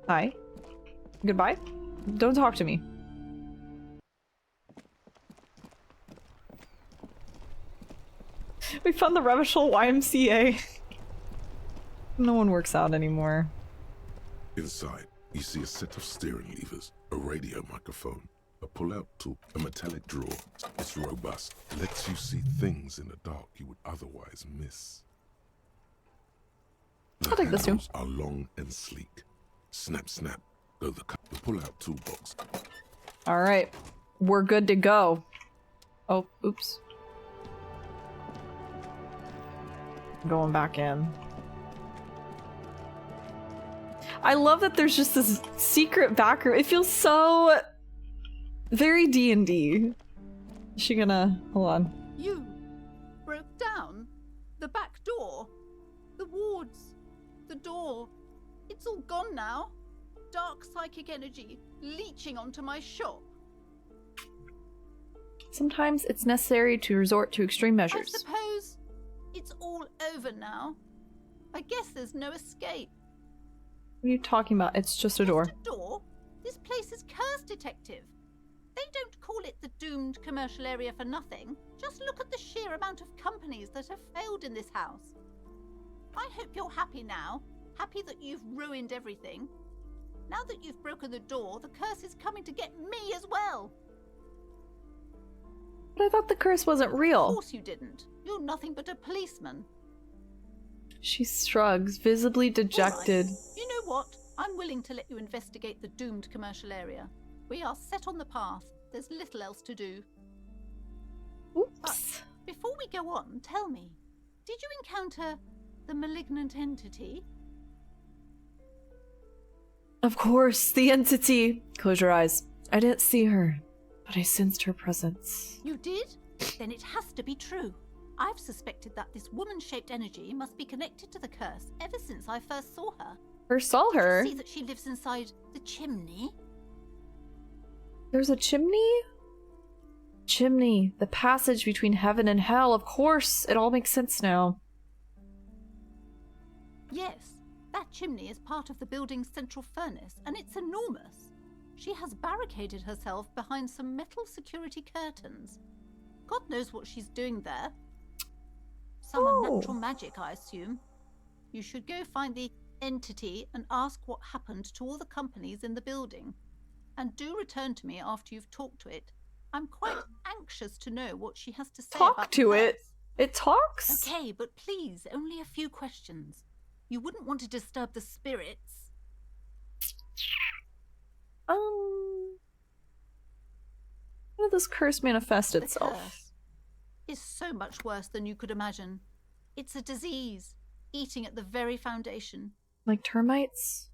Hi. Goodbye. Don't talk to me. We found the Revachol YMCA. No one works out anymore. Inside, you see a set of steering levers, a radio microphone, a pull-out tool, a metallic drawer. It's robust, lets you see things in the dark you would otherwise miss. I'll take this too. handles are long and sleek. Snap, snap, go the pull-out toolbox. Alright. We're good to go. Oh, oops. Going back in. I love that there's just this secret back room. It feels so very D&D. Is she gonna... Hold on. You broke down the back door, the wards, the door. It's all gone now. Dark psychic energy leeching onto my shop. Sometimes it's necessary to resort to extreme measures. I suppose it's all over now. I guess there's no escape. What are you talking about? It's just a door. Just a door? This place is Curse Detective. They don't call it the doomed commercial area for nothing. Just look at the sheer amount of companies that have failed in this house. I hope you're happy now. Happy that you've ruined everything. Now that you've broken the door, the curse is coming to get me as well. But I thought the curse wasn't real. Of course you didn't. You're nothing but a policeman. She shrugs, visibly dejected. Right. You know what? I'm willing to let you investigate the doomed commercial area. We are set on the path. There's little else to do. Oops. But before we go on, tell me, did you encounter the malignant entity? Of course, the entity. Close your eyes. I didn't see her, but I sensed her presence. You did? Then it has to be true. I've suspected that this woman-shaped energy must be connected to the curse ever since I first saw her. First saw her? Did you see that she lives inside the chimney? There's a chimney? Chimney. The passage between heaven and hell. Of course. It all makes sense now. Yes. That chimney is part of the building's central furnace, and it's enormous. She has barricaded herself behind some metal security curtains. God knows what she's doing there. Some unnatural magic, I assume. You should go find the entity and ask what happened to all the companies in the building. And do return to me after you've talked to it. I'm quite anxious to know what she has to say about Talk to it? It talks? Okay, but please, only a few questions. You wouldn't want to disturb the spirits. How did this curse manifest itself? The curse is so much worse than you could imagine. It's a disease, eating at the very foundation. Like termites?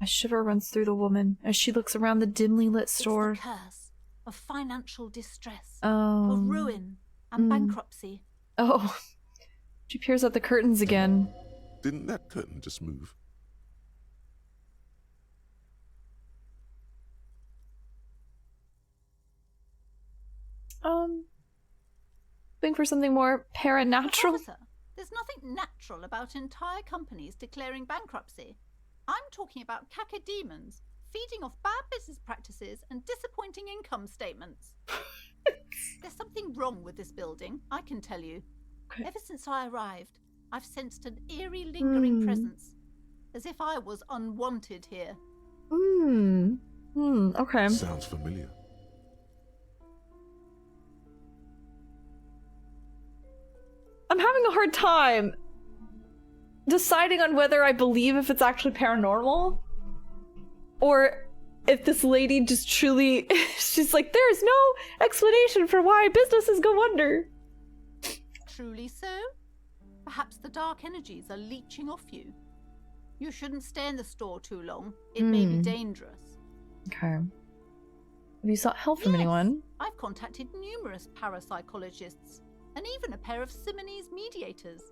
A shiver runs through the woman as she looks around the dimly lit store. It's the curse of financial distress, of ruin and bankruptcy. Oh. She peers at the curtains again. Didn't that curtain just move? Looking for something more paranatural? Officer, there's nothing natural about entire companies declaring bankruptcy. I'm talking about cacodemons feeding off bad business practices and disappointing income statements. There's something wrong with this building, I can tell you. Okay. Ever since I arrived, I've sensed an eerie lingering presence, as if I was unwanted here. Okay. Sounds familiar. I'm having a hard time deciding on whether I believe if it's actually paranormal or if this lady just truly she's like, there's no explanation for why businesses go under. Truly so? Perhaps the dark energies are leeching off you. You shouldn't stay in the store too long. It may be dangerous. Okay. Have you sought help from anyone? I've contacted numerous parapsychologists and even a pair of Simonese mediators.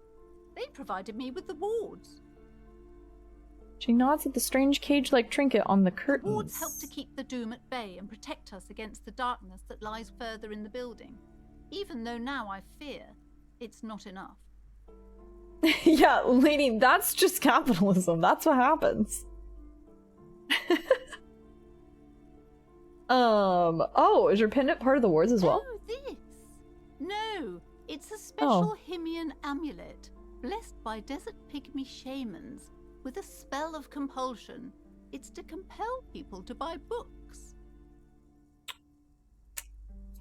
They provided me with the wards. She nods at the strange cage-like trinket on the curtains. The wards help to keep the doom at bay and protect us against the darkness that lies further in the building. Even though now I fear it's not enough. Yeah, lady, that's just capitalism. That's what happens. Oh, is your pendant part of the wards as well? Oh, this? No, it's a special Himian amulet, blessed by desert pygmy shamans, with a spell of compulsion. It's to compel people to buy books.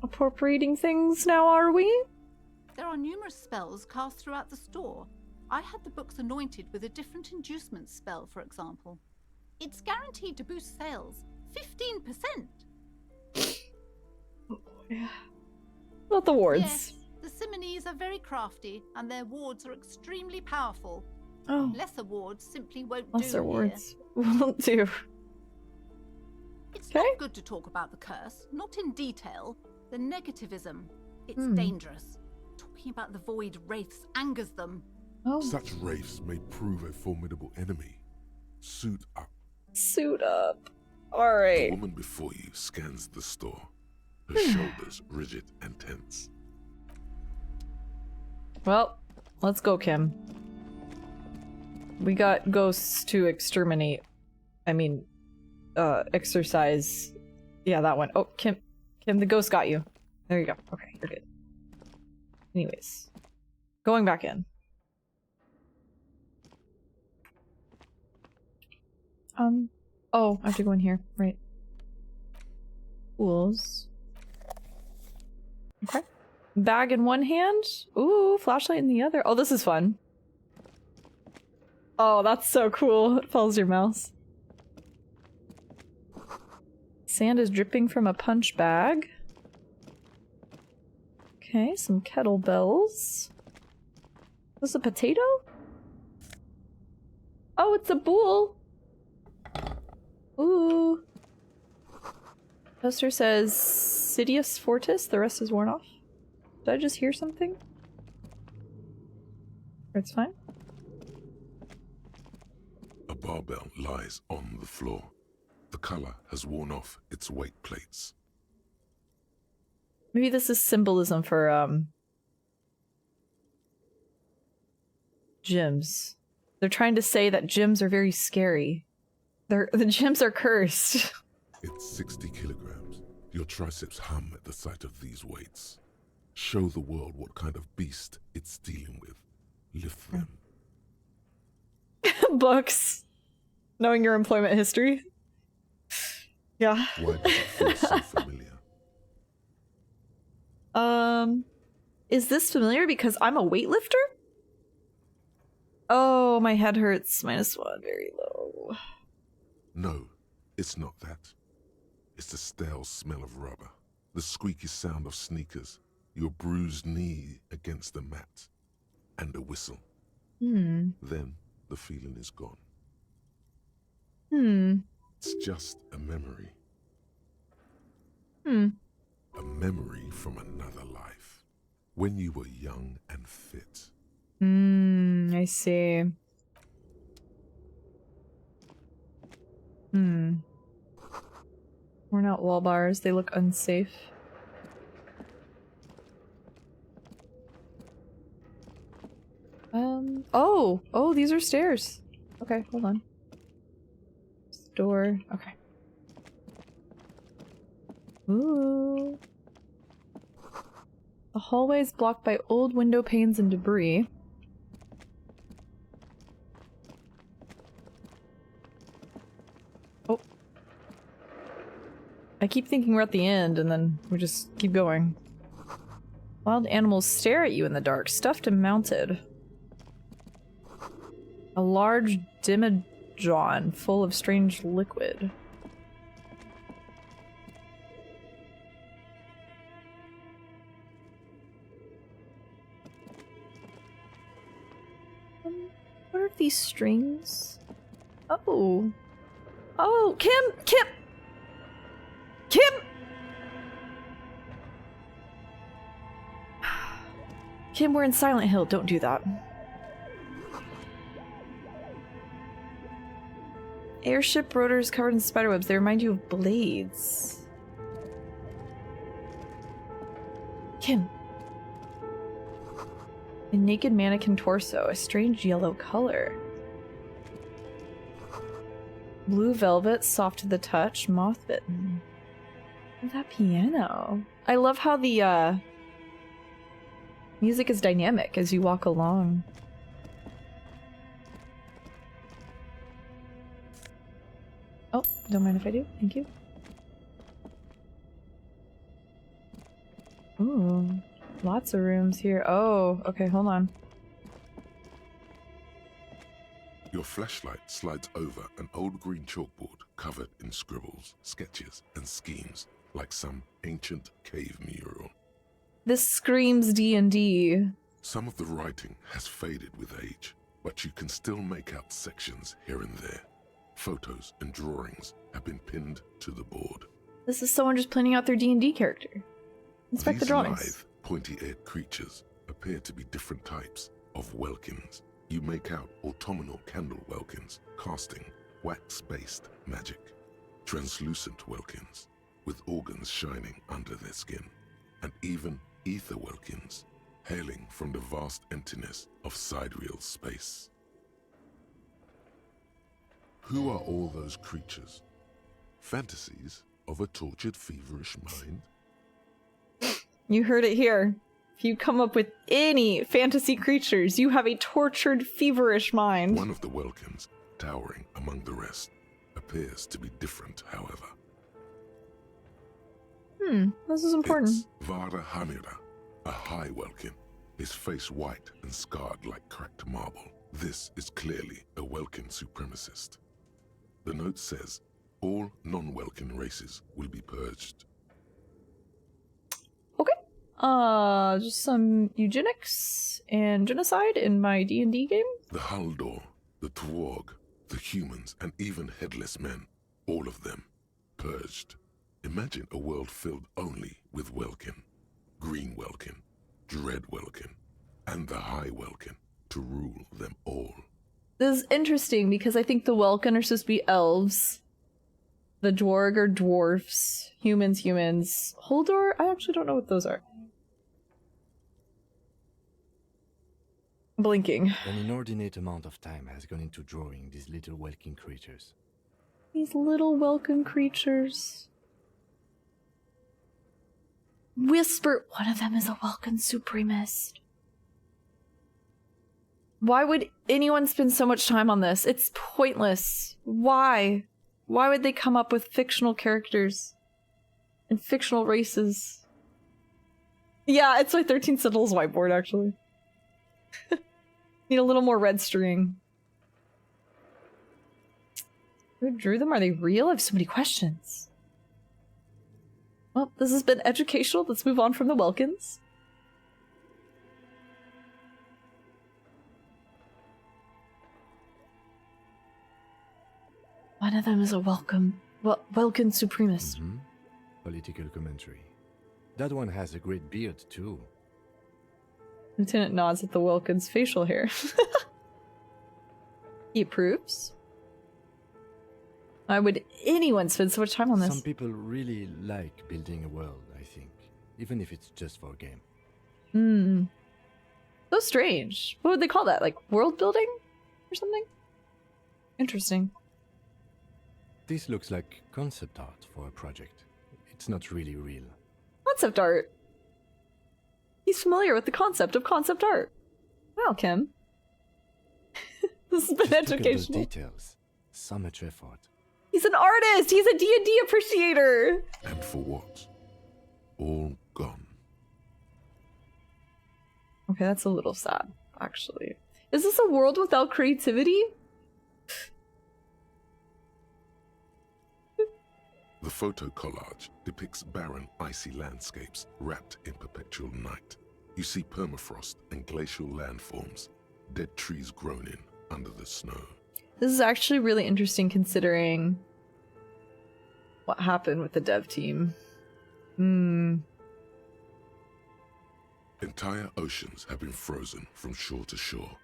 Appropriating things now, are we? There are numerous spells cast throughout the store. I had the books anointed with a different inducement spell, for example. It's guaranteed to boost sales 15%. Not the wards. Yes, the Simonese are very crafty, and their wards are extremely powerful. Oh. Lesser wards simply won't Lesser do wards won't do. It's not good to talk about the curse, not in detail. The negativism. It's dangerous. Talking about the void wraiths angers them. Oh. Such wraiths may prove a formidable enemy. Suit up. Suit up. Alright. The woman before you scans the store, her shoulders rigid and tense. Well, let's go, Kim. We got ghosts to exterminate. I mean, exercise. Yeah, that one. Oh, Kim, the ghost got you. There you go. Okay, you're good. Anyways, going back in. Oh, I have to go in here. Right. Tools. Okay. Bag in one hand. Ooh, flashlight in the other. Oh, this is fun. Oh, that's so cool. It follows your mouse. Sand is dripping from a punch bag. Okay, some kettlebells. Is this a potato? Oh, it's a bull. Ooh. Poster says Sidious Fortis, the rest is worn off. Did I just hear something? It's fine. A barbell lies on the floor. The color has worn off its weight plates. Maybe this is symbolism for, gyms. They're trying to say that gyms are very scary. The gyms are cursed. It's 60 kilograms. Your triceps hum at the sight of these weights. Show the world what kind of beast it's dealing with. Lift them. Books. Knowing your employment history. Yeah. Why does it feel so familiar? Is this familiar because I'm a weightlifter? Oh, my head hurts. -1, very low. No, it's not that. It's the stale smell of rubber, the squeaky sound of sneakers, your bruised knee against the mat, and a whistle. Then the feeling is gone. It's just a memory. A memory from another life, when you were young and fit. I see. Worn out wall bars, they look unsafe. Oh, these are stairs. Okay, hold on. Door, okay. Ooh. The hallway is blocked by old window panes and debris. Oh. I keep thinking we're at the end, and then we just keep going. Wild animals stare at you in the dark, stuffed and mounted. A large demijohn full of strange liquid. What are these strings? Oh. Oh, Kim! Kim! Kim, we're in Silent Hill. Don't do that. Airship rotors covered in spiderwebs. They remind you of blades. Kim. A naked mannequin torso. A strange yellow color. Blue velvet, soft to the touch, moth bitten. Oh, that piano. I love how the music is dynamic as you walk along. Oh, don't mind if I do. Thank you. Ooh, lots of rooms here. Oh, okay, hold on. Your flashlight slides over an old green chalkboard covered in scribbles, sketches, and schemes, like some ancient cave mural. This screams D&D. Some of the writing has faded with age, but you can still make out sections here and there. Photos and drawings have been pinned to the board. This is someone just planning out their D&D character. Inspect the These drawings. lithe, pointy-eared creatures appear to be different types of Welkins. You make out autumnal candle Welkins casting wax-based magic, translucent Welkins with organs shining under their skin, and even ether Welkins hailing from the vast emptiness of sidereal space. Who are all those creatures? Fantasies of a tortured, feverish mind? You heard it here. If you come up with any fantasy creatures, you have a tortured, feverish mind. One of the Welkins, towering among the rest, appears to be different, however. This is important. It's Vara Hamira, a high Welkin, his face white and scarred like cracked marble. This is clearly a Welkin supremacist. The note says, all non-Welkin races will be purged. Okay. Just some eugenics and genocide in my D&D game. The Haldor, the Twarg, the humans, and even headless men, all of them, purged. Imagine a world filled only with Welkin, Green Welkin, Dread Welkin, and the High Welkin to rule them all. This is interesting because I think the Welkin are supposed to be elves. The Dwarg are dwarfs. Humans. Holdor? I actually don't know what those are. Blinking. An inordinate amount of time has gone into drawing these little Welkin creatures. These little Welkin creatures. Whisper. One of them is a Welkin supremacist. Why would anyone spend so much time on this? It's pointless. Why? Why would they come up with fictional characters and fictional races? Yeah, it's my 13 Sentinels whiteboard, actually. Need a little more red string. Who drew them? Are they real? I have so many questions. Well, this has been educational. Let's move on from the Welkins. One of them is a Welkin supremacist. Political commentary. That one has a great beard, too. Lieutenant nods at the Welkin's facial hair. He approves. Why would anyone spend so much time on this? Some people really like building a world, I think. Even if it's just for a game. So strange. What would they call that? Like world building? Or something? Interesting. This looks like concept art for a project. It's not really real. Concept art? He's familiar with the concept of concept art. Wow, Kim. This has been Just look at those educational. details. So much effort. He's an artist! He's a D&D appreciator! And for what? All gone. Okay, that's a little sad, actually. Is this a world without creativity? The photo collage depicts barren, icy landscapes wrapped in perpetual night. You see permafrost and glacial landforms, dead trees grown in under the snow. This is actually really interesting considering what happened with the dev team. Entire oceans have been frozen from shore to shore.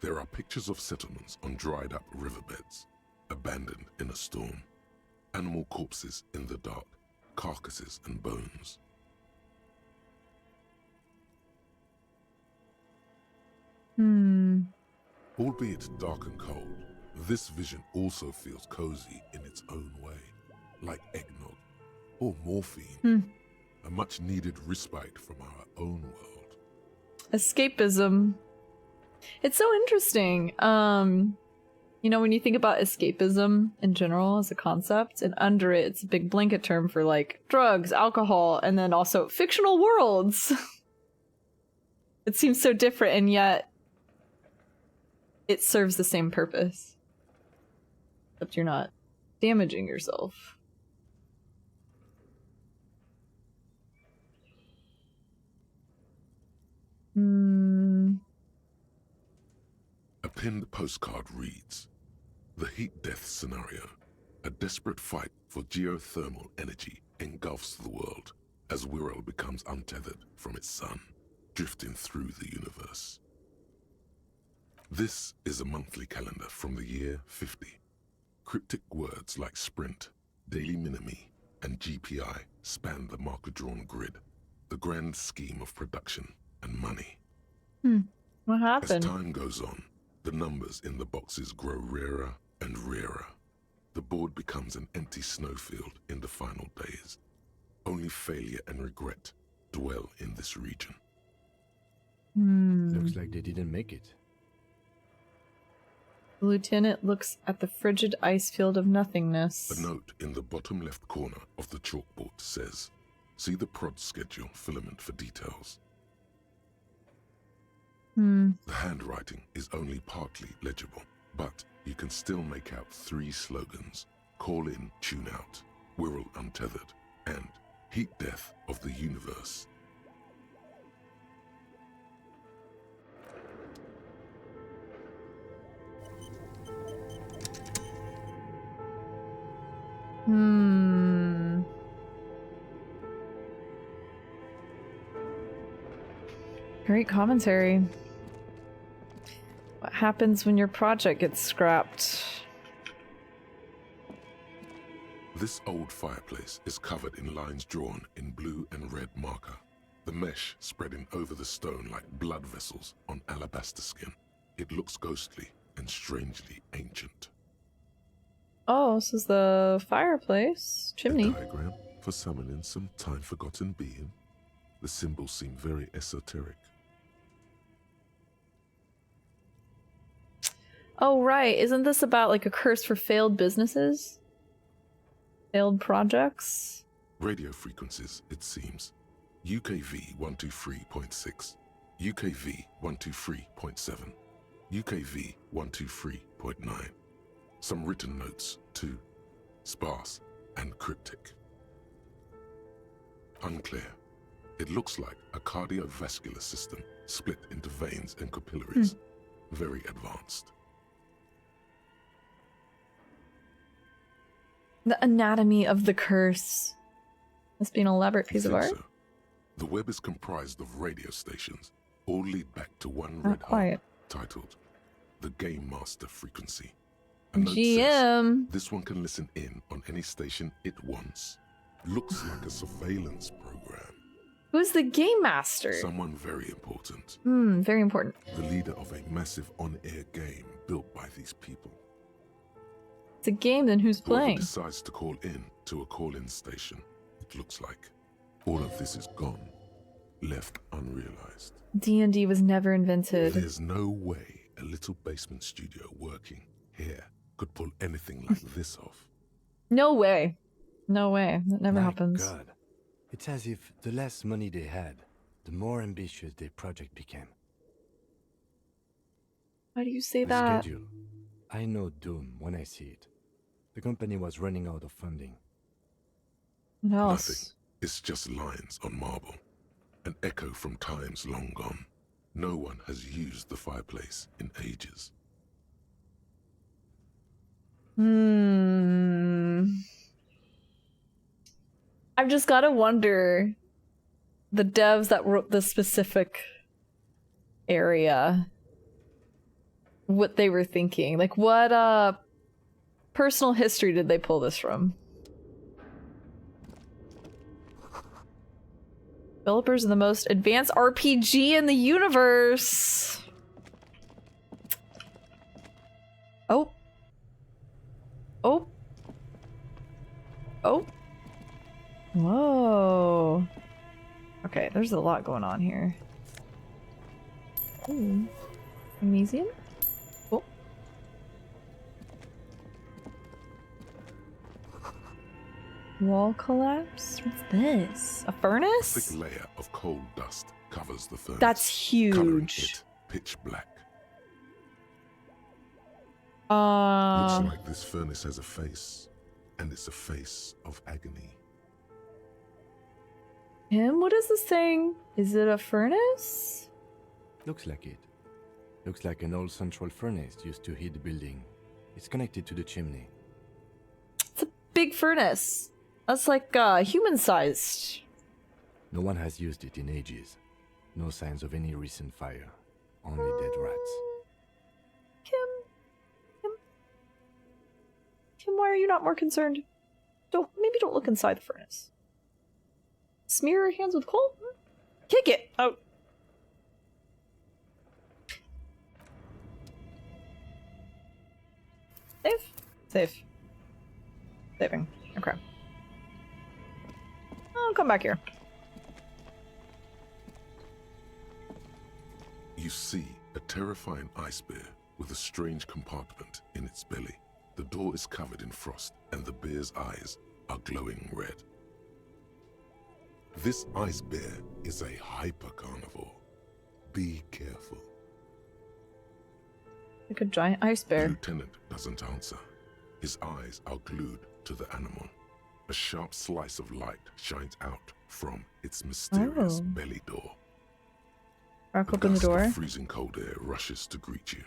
There are pictures of settlements on dried up riverbeds, abandoned in a storm. Animal corpses in the dark, carcasses and bones. Albeit dark and cold, this vision also feels cozy in its own way, like eggnog or morphine, a much needed respite from our own world. Escapism. It's so interesting. You know, when you think about escapism in general as a concept, and under it, it's a big blanket term for like drugs, alcohol, and then also fictional worlds. It seems so different, and yet it serves the same purpose. Except you're not damaging yourself. A pinned postcard reads, "The heat death scenario. A desperate fight for geothermal energy engulfs the world as Wirral becomes untethered from its sun, drifting through the universe. This is a monthly calendar from the year 50. Cryptic words like sprint, daily minimi, and GPI span the marker-drawn grid, the grand scheme of production and money. What happened? As time goes on, the numbers in the boxes grow rarer and rarer. The board becomes an empty snowfield in the final days. Only failure and regret dwell in this region. Looks like they didn't make it. The lieutenant looks at the frigid ice field of nothingness. A note in the bottom left corner of the chalkboard says, "See the prod schedule filament for details." The handwriting is only partly legible, but you can still make out 3 slogans: Call in, Tune out, Wirral Untethered, and Heat Death of the Universe. Great commentary. What happens when your project gets scrapped? This old fireplace is covered in lines drawn in blue and red marker, the mesh spreading over the stone like blood vessels on alabaster skin. It looks ghostly and strangely ancient. Oh, this is the fireplace chimney. A diagram for summoning some time-forgotten being. The symbols seem very esoteric. Oh, right. Isn't this about like a curse for failed businesses? Failed projects? Radio frequencies, it seems. UKV 123.6, UKV 123.7, UKV 123.9. Some written notes, too. Sparse and cryptic. Unclear. It looks like a cardiovascular system split into veins and capillaries. Very advanced. The anatomy of the curse. Must be an elaborate piece of art. So. The web is comprised of radio stations, all lead back to one Not red quite. hub titled the Game Master Frequency. A note GM. says this one can listen in on any station it wants. Looks like a surveillance program. Who's the game master? Someone very important. Very important. The leader of a massive on-air game built by these people. It's a game, then who's Whoever playing? decides to call in to a call-in station, it looks like. All of this is gone, left unrealized. D&D was never invented. There's no way a little basement studio working here could pull anything like this off. No way. No way. That never My happens. God. It's as if the less money they had, the more ambitious their project became. Why do you say The that? schedule. I know doom when I see it. The company was running out of funding. What else? Nothing. It's just lines on marble. An echo from times long gone. No one has used the fireplace in ages. I've just gotta wonder, the devs that wrote the specific area, what they were thinking. Like, what personal history did they pull this from? Developers of the most advanced RPG in the universe. Oh. Oh. Oh. Whoa. Okay, there's a lot going on here. Ooh. A museum? Cool. Wall collapse? What's this? A A furnace? thick layer of coal dust covers the furnace. That's coloring huge. it pitch black. Looks like this furnace has a face, and it's a face of agony. Him? What is this thing? Is it a furnace? Looks like it. Looks like an old central furnace used to heat the building. It's connected to the chimney. It's a big furnace. That's like human-sized. No one has used it in ages. No signs of any recent fire. Only dead rats. Kim, why are you not more concerned? Maybe don't look inside the furnace. Smear your hands with coal? Kick it! Oh. Save? Save. Saving. Okay. I'll come back here. You see a terrifying ice bear with a strange compartment in its belly. The door is covered in frost, and the bear's eyes are glowing red. This ice bear is a hyper-carnivore. Be careful. Like a giant ice bear. The lieutenant doesn't answer. His eyes are glued to the animal. A sharp slice of light shines out from its mysterious belly door. Crack open the door. Of freezing cold air rushes to greet you.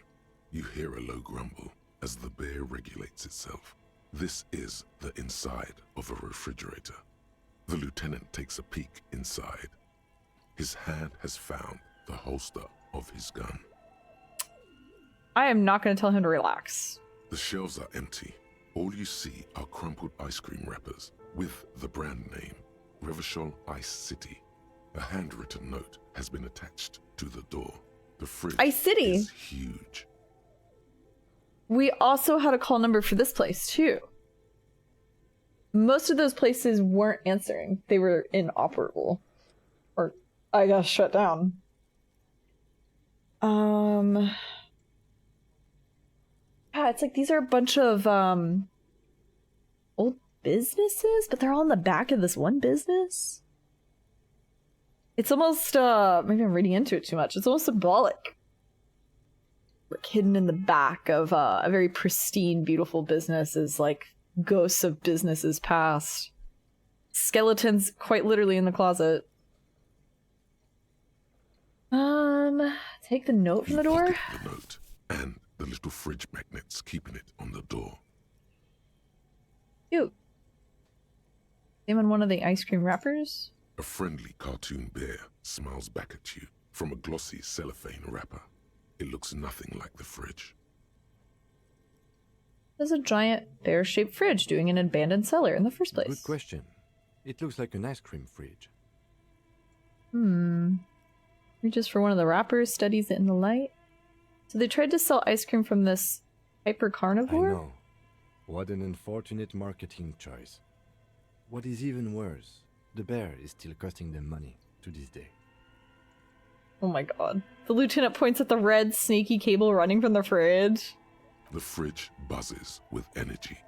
You hear a low grumble as the bear regulates itself. This is the inside of a refrigerator. The lieutenant takes a peek inside. His hand has found the holster of his gun. I am not going to tell him to relax. The shelves are empty. All you see are crumpled ice cream wrappers with the brand name, Revachol Ice City. A handwritten note has been attached to the door. The fridge Ice City is huge. We also had a call number for this place, too. Most of those places weren't answering. They were inoperable. Or, I guess, shut down. Yeah, it's like these are a bunch of, old businesses, but they're all in the back of this one business. It's almost, maybe I'm reading into it too much. It's almost symbolic. Like, hidden in the back of a very pristine, beautiful business is like ghosts of businesses past. Skeletons quite literally in the closet. Take the note from the door? The note and the little fridge magnets keeping it on the door. Cute. Name on one of the ice cream wrappers? A friendly cartoon bear smiles back at you from a glossy cellophane wrapper. It looks nothing like the fridge. There's a giant bear-shaped fridge doing an abandoned cellar in the first place. Good question. It looks like an ice cream fridge. Reaches for one of the wrappers, studies it in the light. So they tried to sell ice cream from this hyper-carnivore? I know. What an unfortunate marketing choice. What is even worse, the bear is still costing them money to this day. Oh my god. The lieutenant points at the red, snaky cable running from the fridge. The fridge buzzes with energy.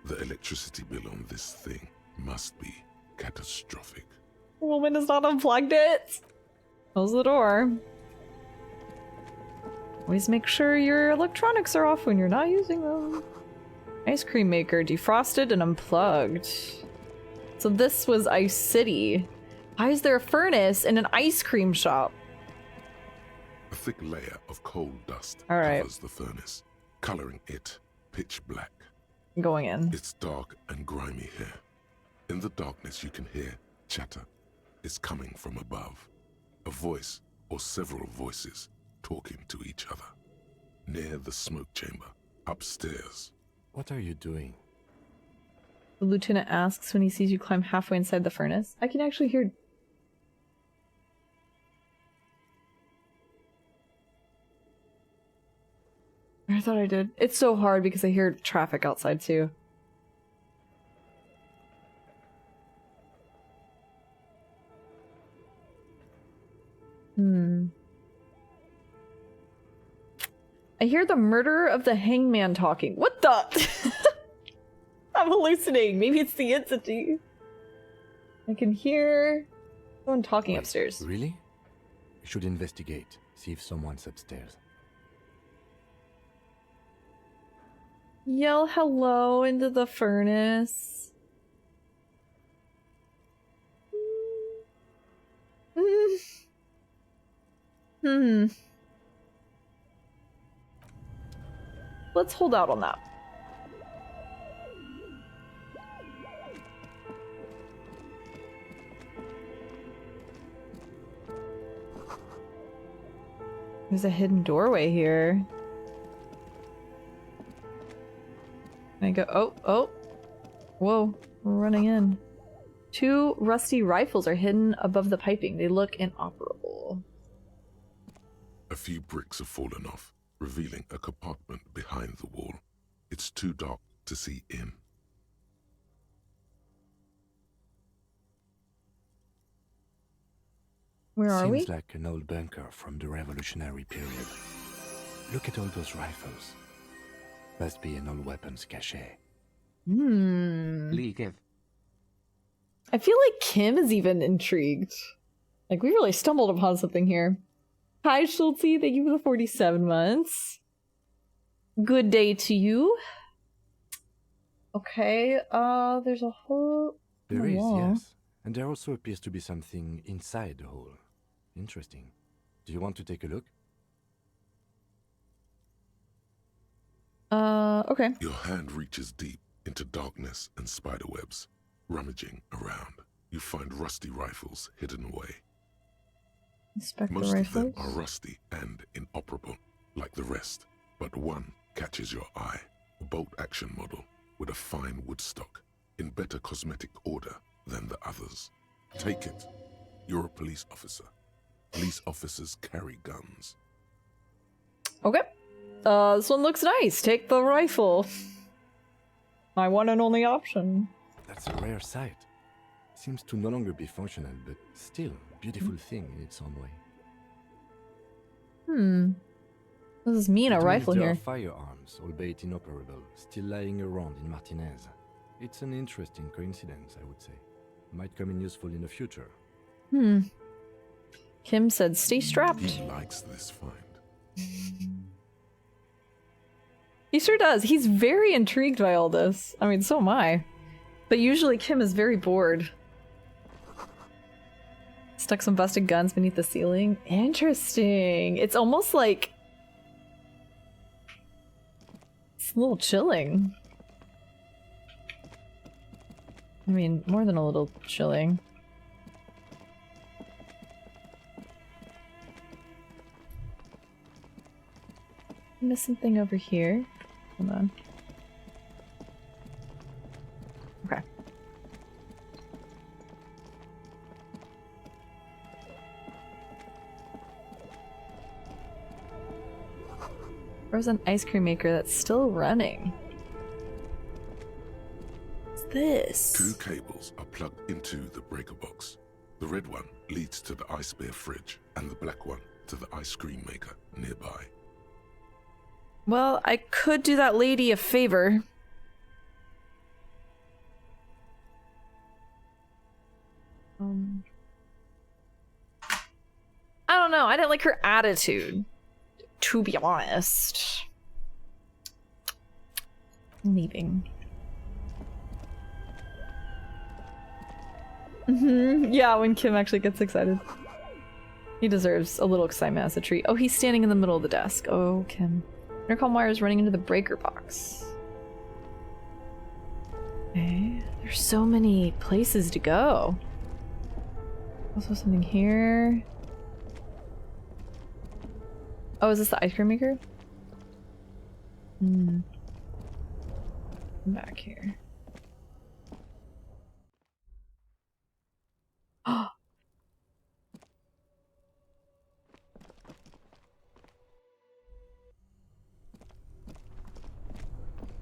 The electricity bill on this thing must be catastrophic. The woman has not unplugged it. Close the door. Always make sure your electronics are off when you're not using them. Ice cream maker defrosted and unplugged. So this was Ice City. Why is there a furnace in an ice cream shop? A thick layer of coal dust Alright. covers the furnace, coloring it pitch black. Going in. It's dark and grimy here. In the darkness you can hear chatter. It's coming from above. A voice or several voices talking to each other. Near the smoke chamber, upstairs. What are you doing? The lieutenant asks when he sees you climb halfway inside the furnace. I can actually hear... I thought I did. It's so hard because I hear traffic outside too. I hear the murderer of the hangman talking. What the? I'm hallucinating. Maybe it's the entity. I can hear someone talking upstairs. Really? We should investigate. See if someone's upstairs. Yell hello into the furnace. Let's hold out on that. There's a hidden doorway here. Can I go? Oh, oh. Whoa, we're running in. 2 rusty rifles are hidden above the piping. They look inoperable. A few bricks have fallen off, revealing a compartment behind the wall. It's too dark to see in. Where are we? Seems like an old bunker from the Revolutionary period. Look at all those rifles. Must be an old weapons cache. Leave. I feel like Kim is even intrigued. Like, we really stumbled upon something here. Hi, Schultze. Thank you for the 47 months. Good day to you. Okay, there's a hole in There the is, wall. yes. And there also appears to be something inside the hole. Interesting. Do you want to take a look? Okay. Your hand reaches deep into darkness and spiderwebs. Rummaging around, you find rusty rifles hidden away. Inspect Most the of them rifles. are rusty and inoperable, like the rest, but one catches your eye. A bolt-action model with a fine wood stock, in better cosmetic order than the others. Take it. You're a police officer. Police officers carry guns. Okay. This one looks nice. Take the rifle. My one and only option. That's a rare sight. Seems to no longer be functional, but still a beautiful thing in its own way. What does this mean, a It rifle means there here? are firearms, albeit inoperable, still lying around in Martinez. It's an interesting coincidence, I would say. Might come in useful in the future. Kim said, stay strapped. He likes this find. He sure does. He's very intrigued by all this. I mean, so am I. But usually Kim is very bored. Stuck some busted guns beneath the ceiling. Interesting. It's almost like... It's a little chilling. I mean, more than a little chilling. Miss something over here. Hold on. Okay. Frozen ice cream maker that's still running. What's this? 2 cables are plugged into the breaker box. The red one leads to the ice bear fridge, and the black one to the ice cream maker nearby. Well, I could do that lady a favor. I don't know. I didn't like her attitude, to be honest. I'm leaving. Yeah, when Kim actually gets excited. He deserves a little excitement as a treat. Oh, he's standing in the middle of the desk. Oh, Kim. Intercom wire is running into the breaker box. Okay. There's so many places to go. Also something here. Oh, is this the ice cream maker? I'm back here.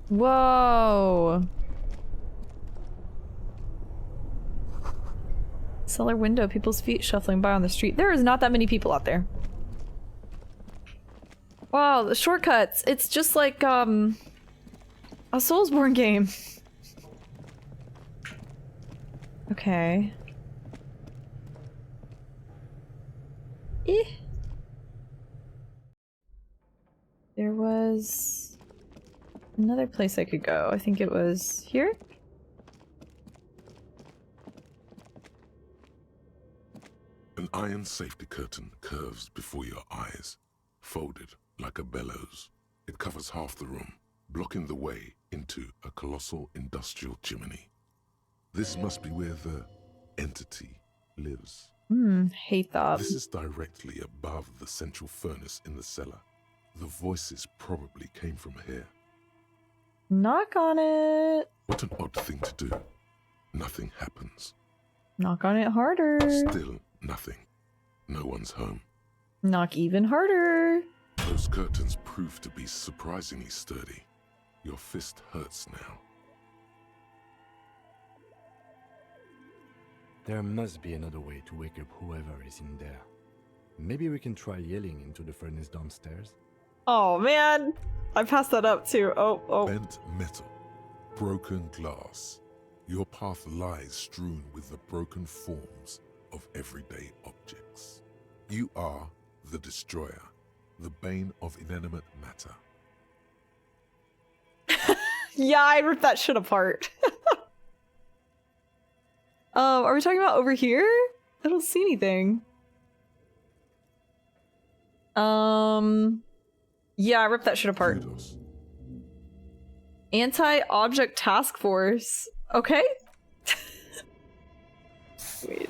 Whoa! Cellar window, people's feet shuffling by on the street. There is not that many people out there. Wow, the shortcuts. It's just like, a Soulsborne game. Okay. There was another place I could go. I think it was here? An iron safety curtain curves before your eyes, folded like a bellows. It covers half the room, blocking the way into a colossal industrial chimney. This must be where the entity lives. Hate that. This is directly above the central furnace in the cellar. The voices probably came from here. Knock on it. What an odd thing to do. Nothing happens. Knock on it harder. Still nothing. No one's home. Knock even harder. Those curtains prove to be surprisingly sturdy. Your fist hurts now. There must be another way to wake up whoever is in there. Maybe we can try yelling into the furnace downstairs. Oh man, I passed that up too. Oh. Bent metal, broken glass. Your path lies strewn with the broken forms of everyday objects. You are the destroyer, the bane of inanimate matter. Yeah, I ripped that shit apart. Are we talking about over here? I don't see anything. Yeah, I ripped that shit apart. Anti-object task force. Okay. Wait,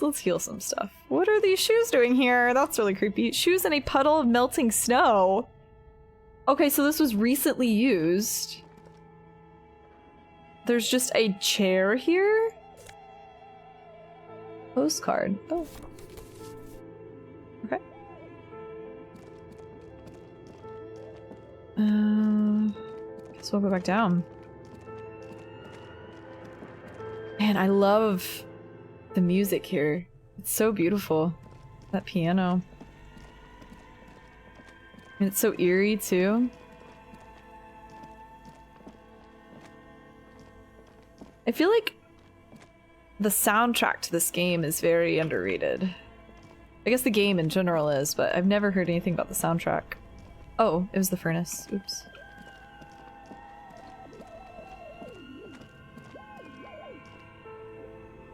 let's heal some stuff. What are these shoes doing here? That's really creepy. Shoes in a puddle of melting snow. Okay, so this was recently used. There's just a chair here? Postcard. Oh. Okay. Guess we'll go back down. Man, I love the music here. It's so beautiful. That piano. And it's so eerie too. I feel like the soundtrack to this game is very underrated. I guess the game in general is, but I've never heard anything about the soundtrack. Oh, it was the furnace. Oops.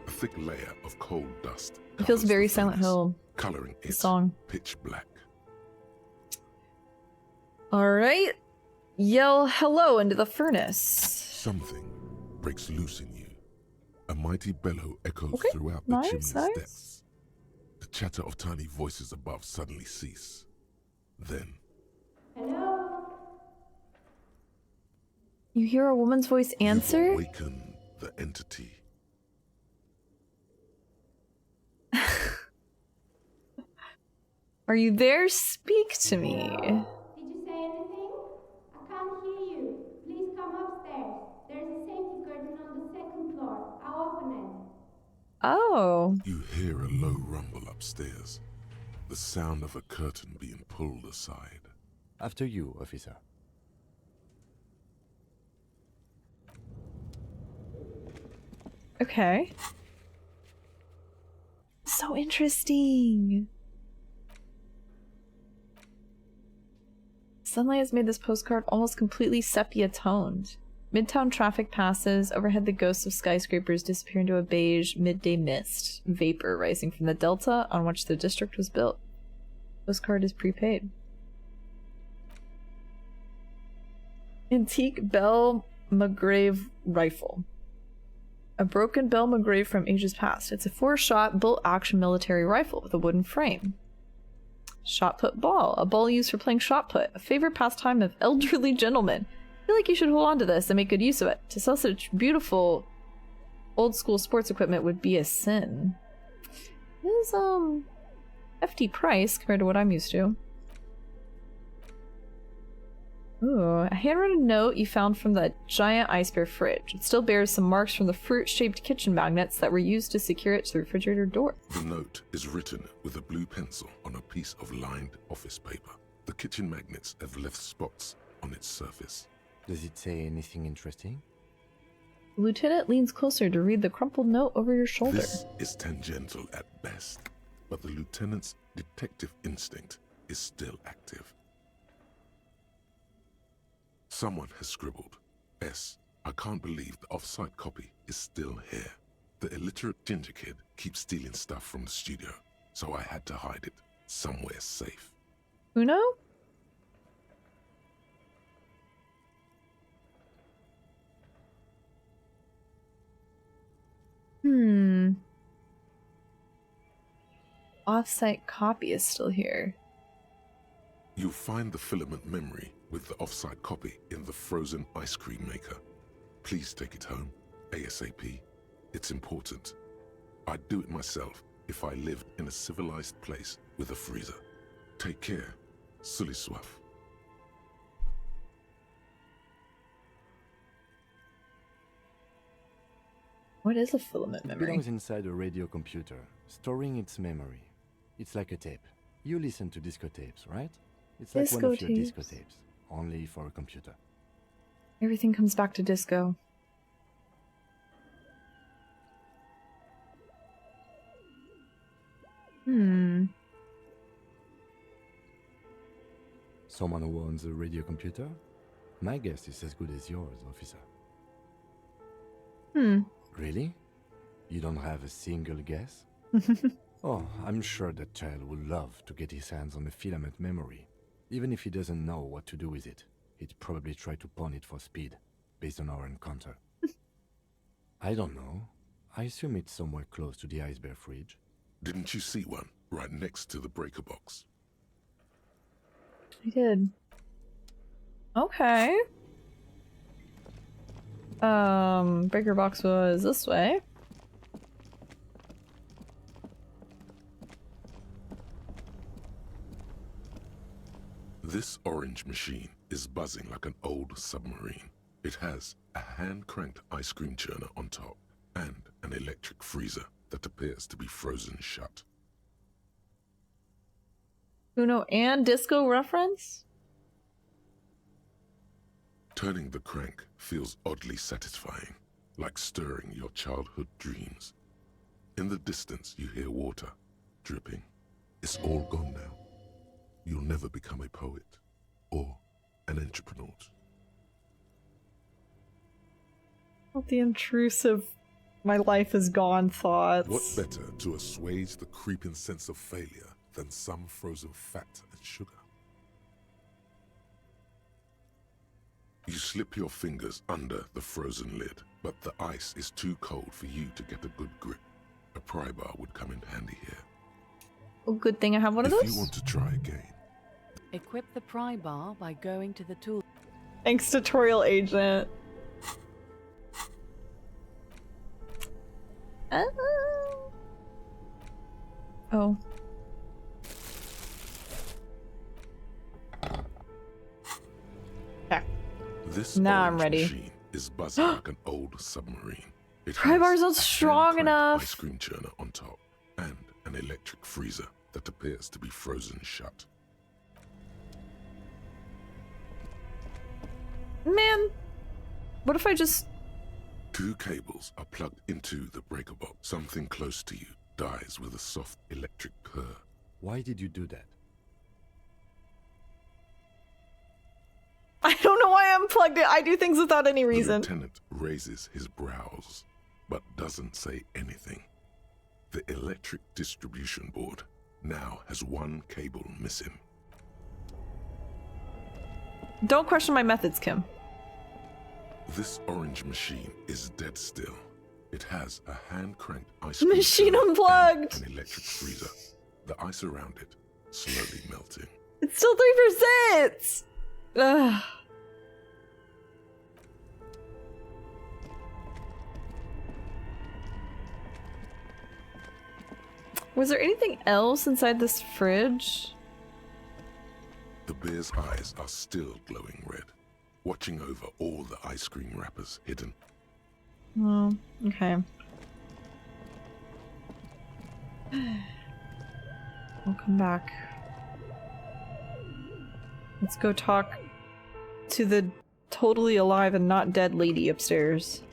A thick layer of cold dust. It feels very Silent Hill. Coloring it song. Pitch black. Alright. Yell hello into the furnace. Something breaks loose in you. A mighty bellow echoes throughout the chimney's depths. The chatter of tiny voices above suddenly cease. Then... Hello? You hear a woman's voice answer? Awaken the entity. Are you there? Speak to me. Did you say anything? I can't hear you. Please come upstairs. There's a safety curtain on the second floor. I'll open it. Oh. You hear a low rumble upstairs. The sound of a curtain being pulled aside. After you, officer. Okay. So interesting. Sunlight has made this postcard almost completely sepia-toned. Midtown traffic passes. Overhead, the ghosts of skyscrapers disappear into a beige midday mist. Vapor rising from the delta on which the district was built. Postcard is prepaid. Antique Belle McGrave rifle. A broken Belle McGrave from ages past. It's a 4-shot bolt-action military rifle with a wooden frame. Shot put ball. A ball used for playing shot put. A favorite pastime of elderly gentlemen. I feel like you should hold on to this and make good use of it. To sell such beautiful old-school sports equipment would be a sin. It is, hefty price compared to what I'm used to. Ooh, a handwritten note you found from the giant ice bear fridge. It still bears some marks from the fruit-shaped kitchen magnets that were used to secure it to the refrigerator door. The note is written with a blue pencil on a piece of lined office paper. The kitchen magnets have left spots on its surface. Does it say anything interesting? The lieutenant leans closer to read the crumpled note over your shoulder. This is tangential at best, but the lieutenant's detective instinct is still active. Someone has scribbled, S. I can't believe the off-site copy is still here. The illiterate ginger kid keeps stealing stuff from the studio, so I had to hide it somewhere safe. Uno? Off-site copy is still here. You'll find the filament memory with the off-site copy in the frozen ice cream maker. Please take it home, ASAP. It's important. I'd do it myself if I lived in a civilized place with a freezer. Take care, Sully Swaff. What is a filament It memory? belongs inside a radio computer, storing its memory. It's like a tape. You listen to disco tapes, right? It's like one of your disco tapes, only for a computer. Everything comes back to disco. Someone who owns a radio computer? My guess is as good as yours, officer. Really? You don't have a single guess? Oh, I'm sure that child would love to get his hands on a filament memory. Even if he doesn't know what to do with it, he'd probably try to pawn it for speed, based on our encounter. I don't know. I assume it's somewhere close to the ice bear fridge. Didn't you see one right next to the breaker box? I did. Okay. Breaker box was this way. This orange machine is buzzing like an old submarine. It has a hand-cranked ice cream churner on top and an electric freezer that appears to be frozen shut. Uno and disco reference? Turning the crank feels oddly satisfying, like stirring your childhood dreams. In the distance, you hear water dripping. It's all gone now. You'll never become a poet or an entrepreneur. What the intrusive "my life is gone" thoughts. What better to assuage the creeping sense of failure than some frozen fat and sugar? You slip your fingers under the frozen lid, but the ice is too cold for you to get a good grip. A pry bar would come in handy here. Well, good thing I have one of those. If you want to try again. Equip the pry bar by going to the tool. Thanks, tutorial agent. Oh. Okay. This now orange I'm ready. machine is buzzing like an old submarine. It Pry bar's not has a strong hand-cranked enough. ice cream churner on top and an electric freezer that appears to be frozen shut. Man, what if I just... Two cables are plugged into the breaker box. Something close to you dies with a soft electric purr. Why did you do that? I don't know why I'm plugged in. I do things without any reason. The lieutenant raises his brows, but doesn't say anything. The electric distribution board now has one cable missing. Don't question my methods, Kim. This orange machine is dead still. It has a hand-cranked ice cream Machine churner unplugged. and an electric freezer. The ice around it slowly melting. It's still 3%! Ugh. Was there anything else inside this fridge? The bear's eyes are still glowing red, watching over all the ice cream wrappers hidden. Oh, okay. I'll come back. Let's go talk to the totally alive and not dead lady upstairs.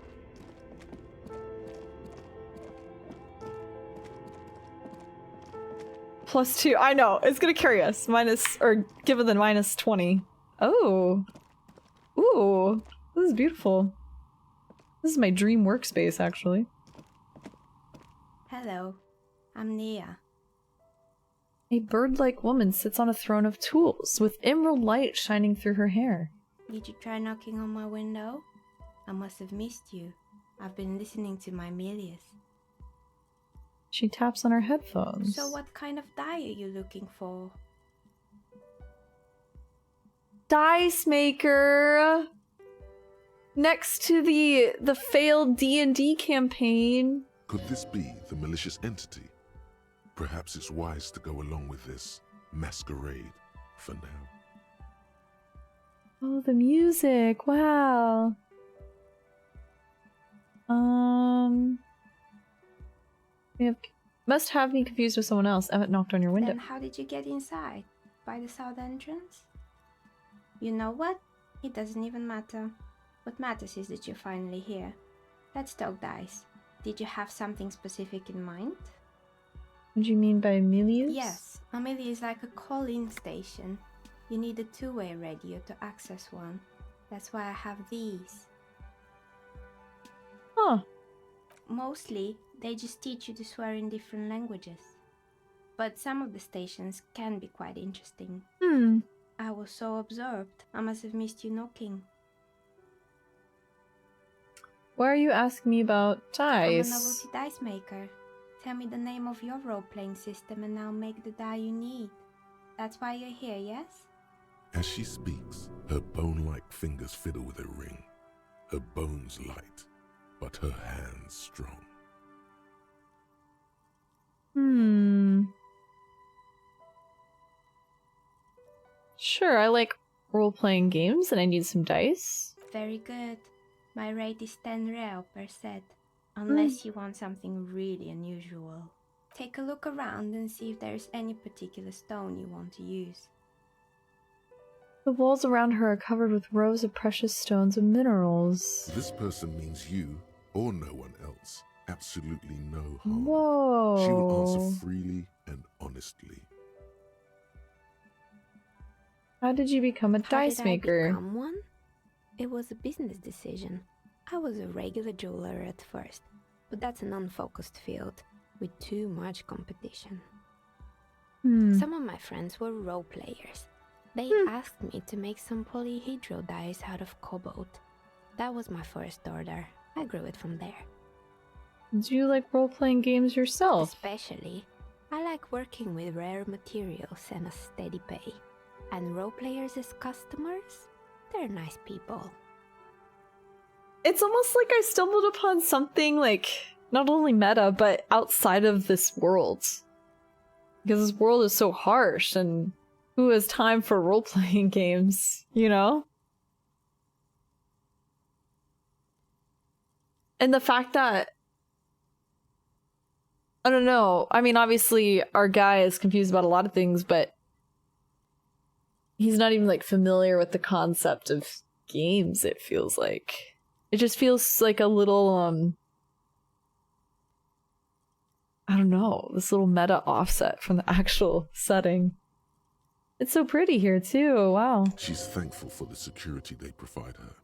+2. I know, it's gonna carry us. Minus, or given the -20. Oh. Ooh. This is beautiful. This is my dream workspace, actually. Hello, I'm Nia. A bird-like woman sits on a throne of tools, with emerald light shining through her hair. Did you try knocking on my window? I must have missed you. I've been listening to my Melius. She taps on her headphones. So what kind of die are you looking for? Dice maker. Next to the failed D&D campaign. Could this be the malicious entity? Perhaps it's wise to go along with this masquerade for now. Oh, the music. Wow. Must have me confused with someone else. Emmett knocked on your window. Then how did you get inside? By the south entrance? You know what? It doesn't even matter. What matters is that you're finally here. Let's talk dice. Did you have something specific in mind? What do you mean by Amelius? Yes, Amelia is like a call-in station. You need a two-way radio to access one. That's why I have these. Huh. Mostly, they just teach you to swear in different languages. But some of the stations can be quite interesting. I was so absorbed, I must have missed you knocking. Why are you asking me about dice? I'm a novelty dice maker. Tell me the name of your role-playing system and I'll make the die you need. That's why you're here, yes? As she speaks, her bone-like fingers fiddle with a ring. Her bones light, but her hands strong. Sure, I like role-playing games and I need some dice. Very good. My rate is 10 real per set, unless you want something really unusual. Take a look around and see if there's any particular stone you want to use. The walls around her are covered with rows of precious stones and minerals. This person means you or no one else. Absolutely no harm. Whoa. She will answer freely and honestly. How did you become a dice maker? How did I become one? It was a business decision. I was a regular jeweler at first, but that's an unfocused field with too much competition. Some of my friends were role players. They asked me to make some polyhedral dice out of cobalt. That was my first order. I grew it from there. Do you like role-playing games yourself? Especially. I like working with rare materials and a steady pay. And role players as customers? They're nice people. It's almost like I stumbled upon something like not only meta, but outside of this world. Because this world is so harsh, and who has time for role-playing games, you know? And the fact that, I don't know, I mean, obviously our guy is confused about a lot of things, but he's not even like familiar with the concept of games, it feels like. It just feels like a little, I don't know, this little meta offset from the actual setting. It's so pretty here too, wow. She's thankful for the security they provide her.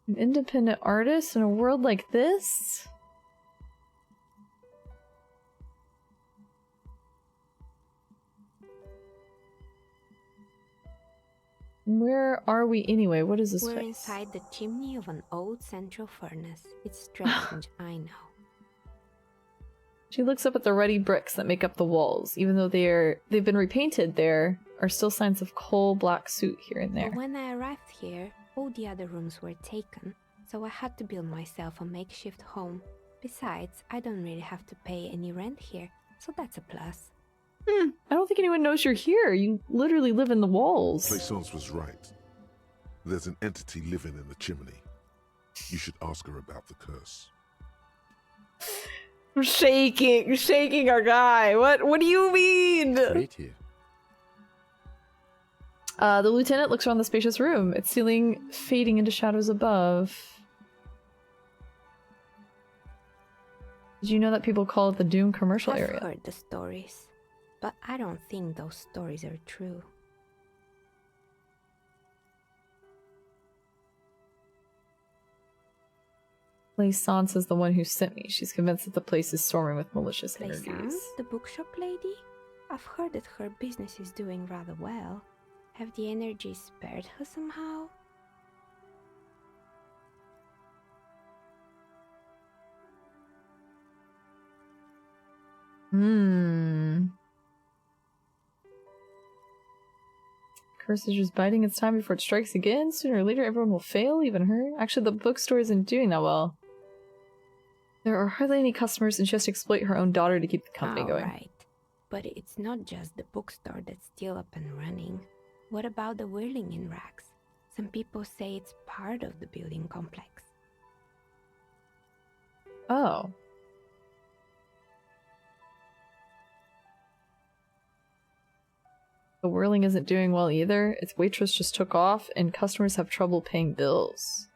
An independent artist in a world like this? Where are we anyway? What is this We're place? inside the chimney of an old central furnace. It's strange, I know. She looks up at the ruddy bricks that make up the walls. Even though they've been repainted, there are still signs of coal black soot here and there. But when I arrived here, all the other rooms were taken, so I had to build myself a makeshift home. Besides, I don't really have to pay any rent here, so that's a plus. I don't think anyone knows you're here. You literally live in the walls. Plaisance was right. There's an entity living in the chimney. You should ask her about the curse. I'm shaking our guy. What do you mean? Right here. The lieutenant looks around the spacious room, its ceiling fading into shadows above. Did you know that people call it the Doom commercial area? I've heard the stories, but I don't think those stories are true. Plaisance is the one who sent me. She's convinced that the place is storming with malicious energies. Plaisance, the bookshop lady? I've heard that her business is doing rather well. Have the energies spared her somehow? Curse is just biding its time before it strikes again. Sooner or later, everyone will fail, even her. Actually, the bookstore isn't doing that well. There are hardly any customers, and she has to exploit her own daughter to keep the company going. Right. But it's not just the bookstore that's still up and running. What about the whirling in racks? Some people say it's part of the building complex. Oh. The whirling isn't doing well either. Its waitress just took off, and customers have trouble paying bills.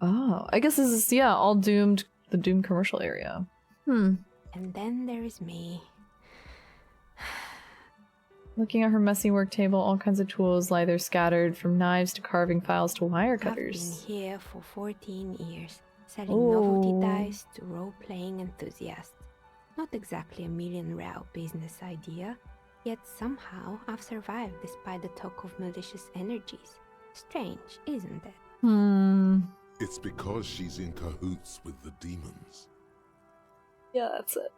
Oh, I guess this is, yeah, all doomed, the doomed commercial area. And then there is me. Looking at her messy work table, all kinds of tools lie there scattered, from knives to carving files to wire cutters. I've been here for 14 years, selling novelty dice to role-playing enthusiasts. Not exactly a million-real business idea, yet somehow I've survived despite the talk of malicious energies. Strange, isn't it? It's because she's in cahoots with the demons. Yeah, that's it.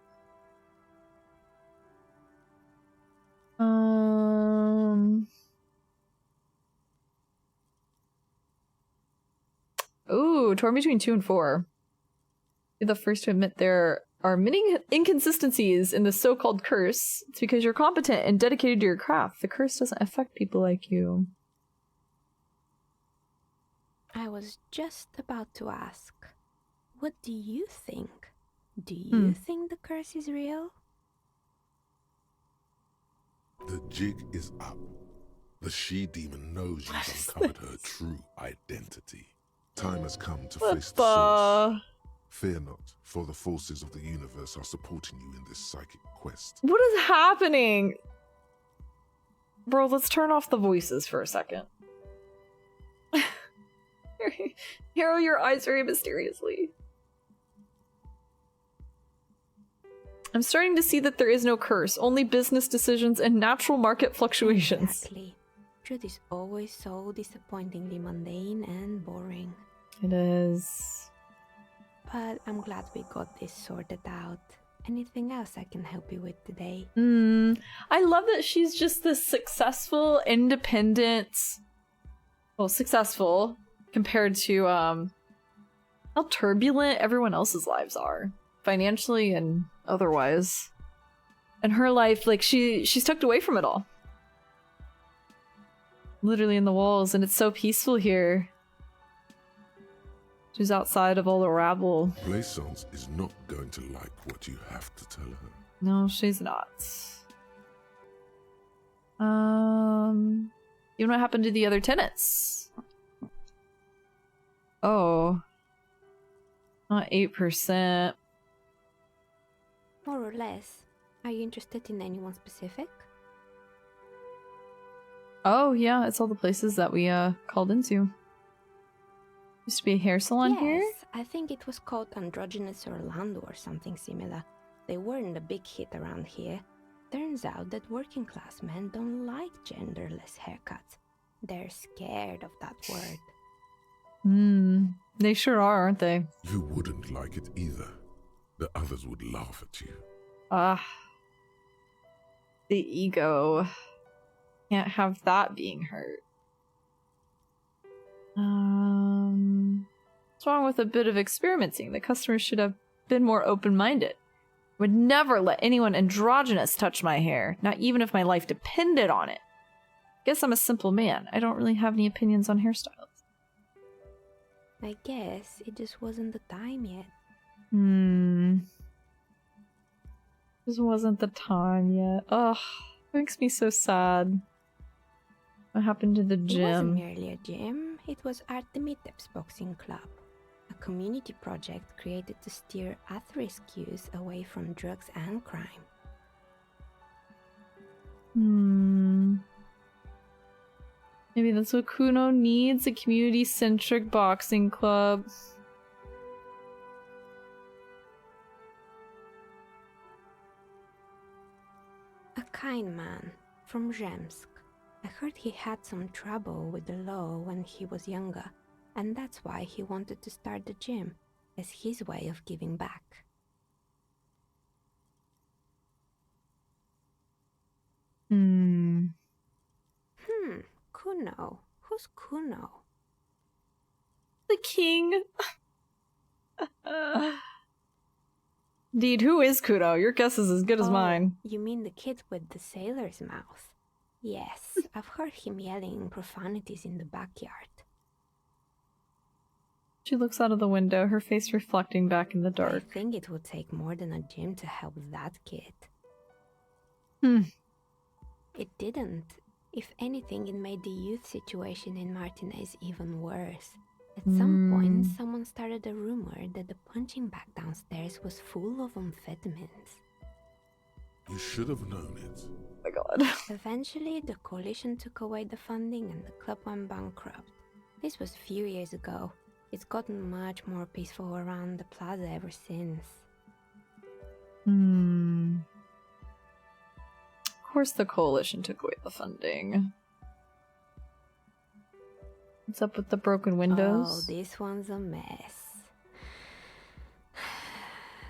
Ooh, torn between 2 and 4. You're the first to admit there are many inconsistencies in the so-called curse. It's because you're competent and dedicated to your craft. The curse doesn't affect people like you. I was just about to ask, what do you think? Do you think the curse is real? The jig is up. The she-demon knows you've uncovered her true identity. Time has come to face the source. Fear not, for the forces of the universe are supporting you in this psychic quest. What is happening? Bro, let's turn off the voices for a second. Narrow your eyes very mysteriously. I'm starting to see that there is no curse, only business decisions and natural market fluctuations. Exactly. Truth is always so disappointingly mundane and boring. It is. But I'm glad we got this sorted out. Anything else I can help you with today? I love that she's just this successful, independent... Well, successful compared to how turbulent everyone else's lives are. Financially and otherwise. And her life, like, she's tucked away from it all. Literally in the walls, and it's so peaceful here. She's outside of all the rabble. Blaisance is not going to like what you have to tell her. No, she's not. You know what happened to the other tenants? Oh. Not 8%. More or less. Are you interested in anyone specific? Oh, yeah, it's all the places that we called into. Used to be a hair salon here? Yes, I think it was called Androgynous Orlando or something similar. They weren't a big hit around here. Turns out that working class men don't like genderless haircuts. They're scared of that word. They sure are, aren't they? You wouldn't like it either. The others would laugh at you. The ego. Can't have that being hurt. What's wrong with a bit of experimenting? The customers should have been more open-minded. Would never let anyone androgynous touch my hair, not even if my life depended on it. Guess I'm a simple man. I don't really have any opinions on hairstyles. I guess it just wasn't the time yet. This wasn't the time yet. Ugh, makes me so sad. What happened to the gym? It wasn't merely a gym, it was Artemiteps Boxing Club, a community project created to steer at-risk youth away from drugs and crime. Maybe that's what Kuno needs, a community-centric boxing club. A kind man from Zemsk. I heard he had some trouble with the law when he was younger, and that's why he wanted to start the gym. as his way of giving back. Kuno. Who's Kuno? The king. Indeed, who is Kuno? Your guess is as good as mine. You mean the kid with the sailor's mouth? Yes, I've heard him yelling profanities in the backyard. She looks out of the window, her face reflecting back in the dark. I think it would take more than a gym to help that kid. It didn't. If anything, it made the youth situation in Martinez even worse. At some point, someone started a rumor that the punching bag downstairs was full of amphetamines. You should have known it. Oh my god. Eventually, the coalition took away the funding and the club went bankrupt. This was a few years ago. It's gotten much more peaceful around the plaza ever since. Of course the coalition took away the funding. What's up with the broken windows? Oh, this one's a mess.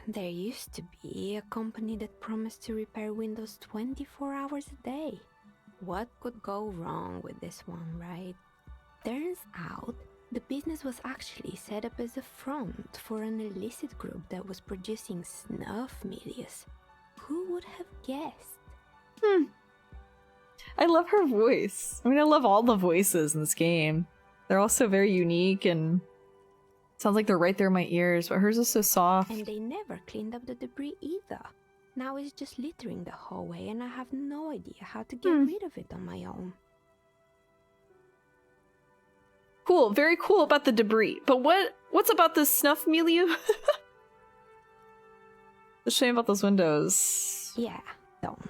There used to be a company that promised to repair windows 24 hours a day. What could go wrong with this one, right? Turns out, the business was actually set up as a front for an illicit group that was producing snuff milius. Who would have guessed? I love her voice. I mean, I love all the voices in this game. They're all so very unique and sounds like they're right there in my ears, but hers is so soft. And they never cleaned up the debris either. Now it's just littering the hallway and I have no idea how to get rid of it on my own. Cool, very cool about the debris. But what's about this snuff milieu? The shame about those windows. Yeah, don't.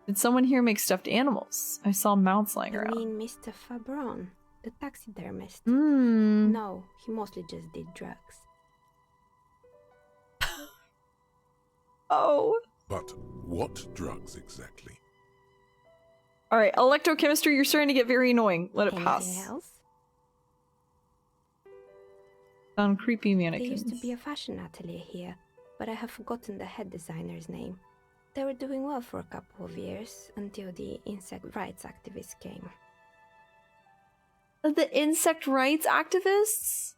Did someone here make stuffed animals? I saw mounts lying around. You mean Mr. Fabron, the taxidermist? Mm. No, he mostly just did drugs. Oh. But what drugs exactly? Alright, electrochemistry, you're starting to get very annoying. Let it Anything pass. else? Found creepy There mannequins. used to be a fashion atelier here, but I have forgotten the head designer's name. They were doing well for a couple of years, until the insect rights activists came. The insect rights activists?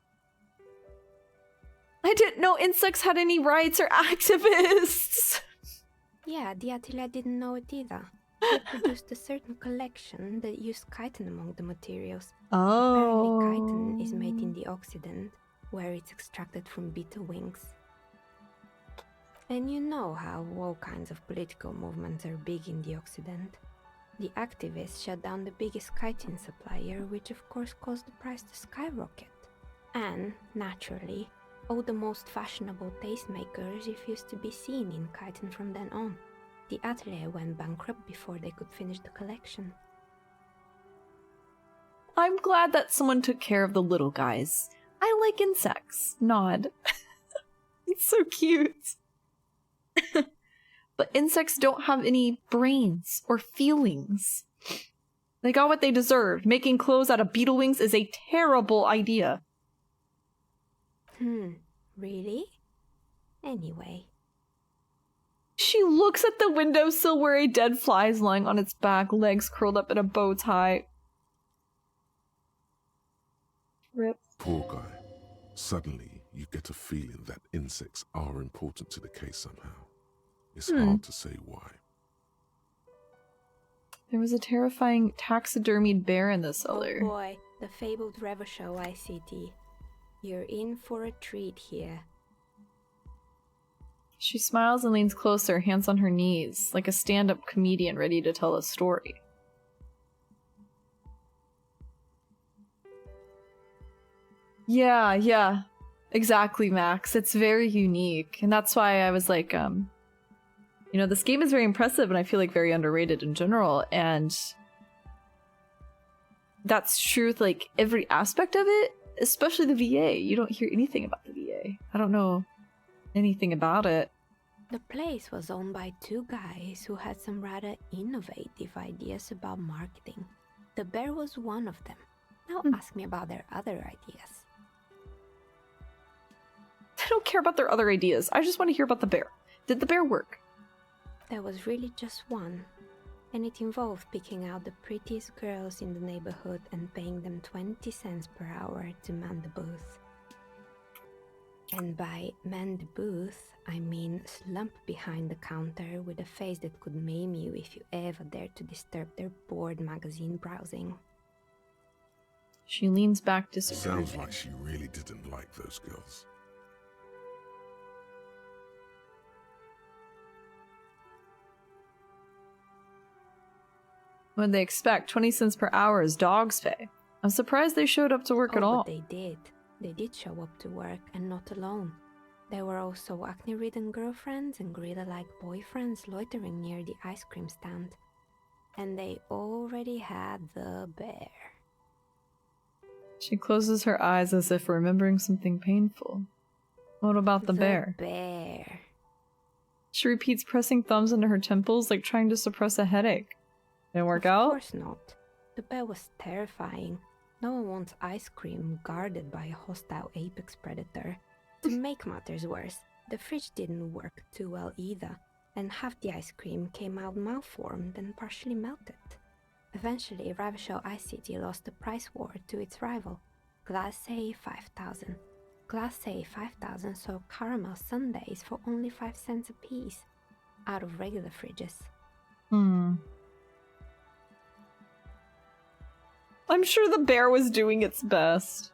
I didn't know insects had any rights or activists! Yeah, the atelier didn't know it either. They produced a certain collection that used chitin among the materials. Oh. Apparently chitin is made in the Occident, where it's extracted from beetle wings. And you know how all kinds of political movements are big in the Occident. The activists shut down the biggest chitin supplier, which of course caused the price to skyrocket. And, naturally, all the most fashionable tastemakers refused to be seen in chitin from then on. The atelier went bankrupt before they could finish the collection. I'm glad that someone took care of the little guys. I like insects. Nod. It's so cute. But insects don't have any brains or feelings. They got what they deserved. Making clothes out of beetle wings is a terrible idea. Really? Anyway. She looks at the windowsill where a dead fly is lying on its back, legs curled up in a bow tie. Rip. Poor guy. Suddenly, you get a feeling that insects are important to the case somehow. It's hard to say why. There was a terrifying taxidermied bear in the cellar. Oh boy, the fabled Revachol ICT. You're in for a treat here. She smiles and leans closer, hands on her knees, like a stand-up comedian ready to tell a story. Yeah, exactly, Max. It's very unique, and that's why I was like, you know, this game is very impressive and I feel like very underrated in general, and that's true with like every aspect of it, especially the VA. You don't hear anything about the VA. I don't know anything about it. The place was owned by two guys who had some rather innovative ideas about marketing. The bear was one of them. Now ask me about their other ideas. I don't care about their other ideas. I just want to hear about the bear. Did the bear work? There was really just one, and it involved picking out the prettiest girls in the neighborhood and paying them 20 cents per hour to man the booth. And by man the booth, I mean slump behind the counter with a face that could maim you if you ever dared to disturb their bored magazine browsing. She leans back disapproving. Sounds like she really didn't like those girls. What'd they expect? 20 cents per hour is dog's pay. I'm surprised they showed up to work at all. But they did. They did show up to work, and not alone. There were also acne-ridden girlfriends and gorilla-like boyfriends loitering near the ice cream stand. And they already had the bear. She closes her eyes as if remembering something painful. What about the bear? Bear. She repeats, pressing thumbs into her temples like trying to suppress a headache. Didn't work out? Of course not. The bear was terrifying. No one wants ice cream guarded by a hostile apex predator. To make matters worse, the fridge didn't work too well either, and half the ice cream came out malformed and partially melted. Eventually, Ravishell Ice City lost the price war to its rival, Glace 5000. Glace 5000 sold caramel sundaes for only 5 cents a piece, out of regular fridges. I'm sure the bear was doing its best.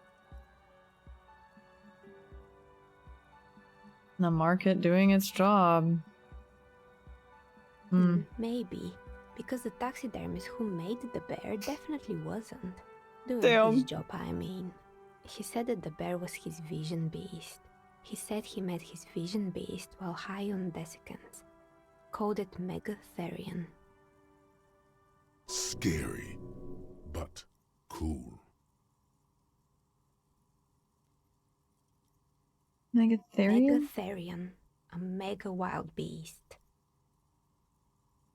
The market doing its job. Maybe, because the taxidermist who made the bear definitely wasn't. Doing his job, I mean. He said that the bear was his vision beast. He said he met his vision beast while high on desiccants. Called it Megatherian. Scary, but cool. Megatherian? Megatherian, a mega wild beast.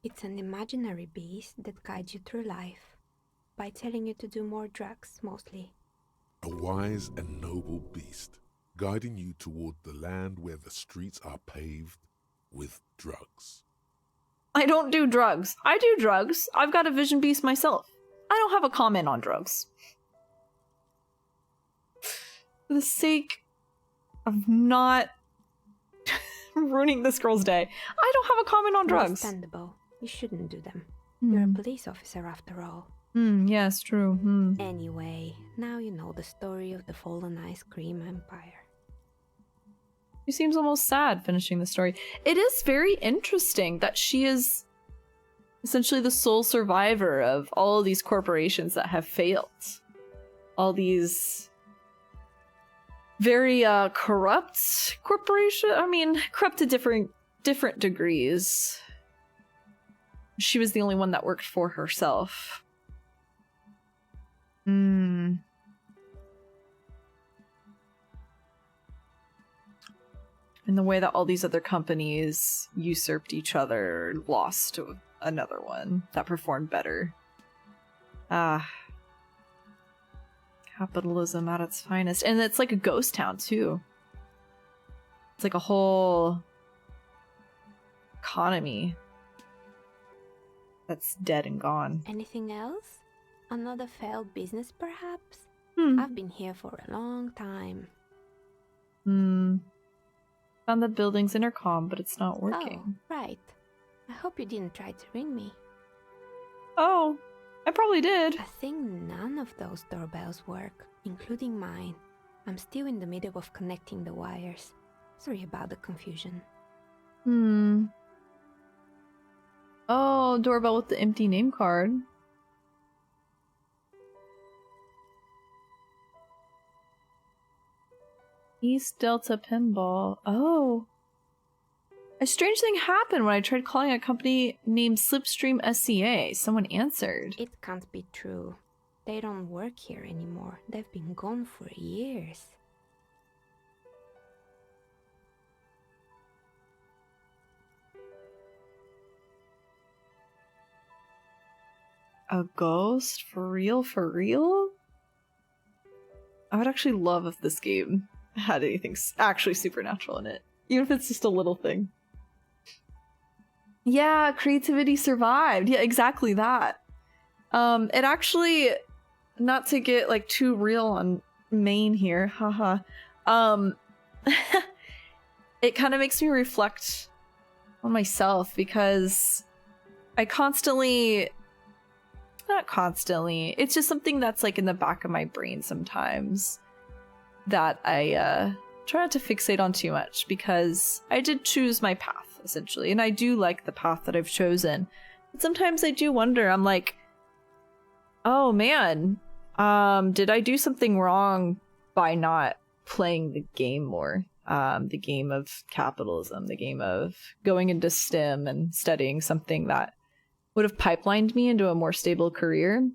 It's an imaginary beast that guides you through life by telling you to do more drugs, mostly. A wise and noble beast, guiding you toward the land where the streets are paved with drugs. I don't do drugs. I do drugs. I've got a vision beast myself. I don't have a comment on drugs. For the sake of not ruining this girl's day, I don't have a comment on drugs. Understandable. You shouldn't do them. You're a police officer after all. Yes, true. Anyway, now you know the story of the fallen ice cream empire. She seems almost sad finishing the story. It is very interesting that she is essentially the sole survivor of all of these corporations that have failed. All these very corrupt corporations. I mean, corrupt to different degrees. She was the only one that worked for herself. In the way that all these other companies usurped each other, lost to another one that performed better. Capitalism at its finest. And it's like a ghost town, too. It's like a whole economy that's dead and gone. Anything else? Another failed business, perhaps? I've been here for a long time. Found the building's intercom, but it's not working. Oh, right. I hope you didn't try to ring me. Oh, I probably did. I think none of those doorbells work, including mine. I'm still in the middle of connecting the wires. Sorry about the confusion. Oh, doorbell with the empty name card. East Delta Pinball. Oh. A strange thing happened when I tried calling a company named Slipstream SCA. Someone answered. It can't be true. They don't work here anymore. They've been gone for years. A ghost? For real? For real? I would actually love if this game had anything actually supernatural in it. Even if it's just a little thing. Yeah, creativity survived. Yeah, exactly that. It actually, not to get like too real on Maine here, haha. It kind of makes me reflect on myself because I not constantly, it's just something that's like in the back of my brain sometimes that I try not to fixate on too much because I did choose my path essentially, and I do like the path that I've chosen. But sometimes I do wonder, I'm like, oh man, did I do something wrong by not playing the game more? The game of capitalism, the game of going into STEM and studying something that would have pipelined me into a more stable career.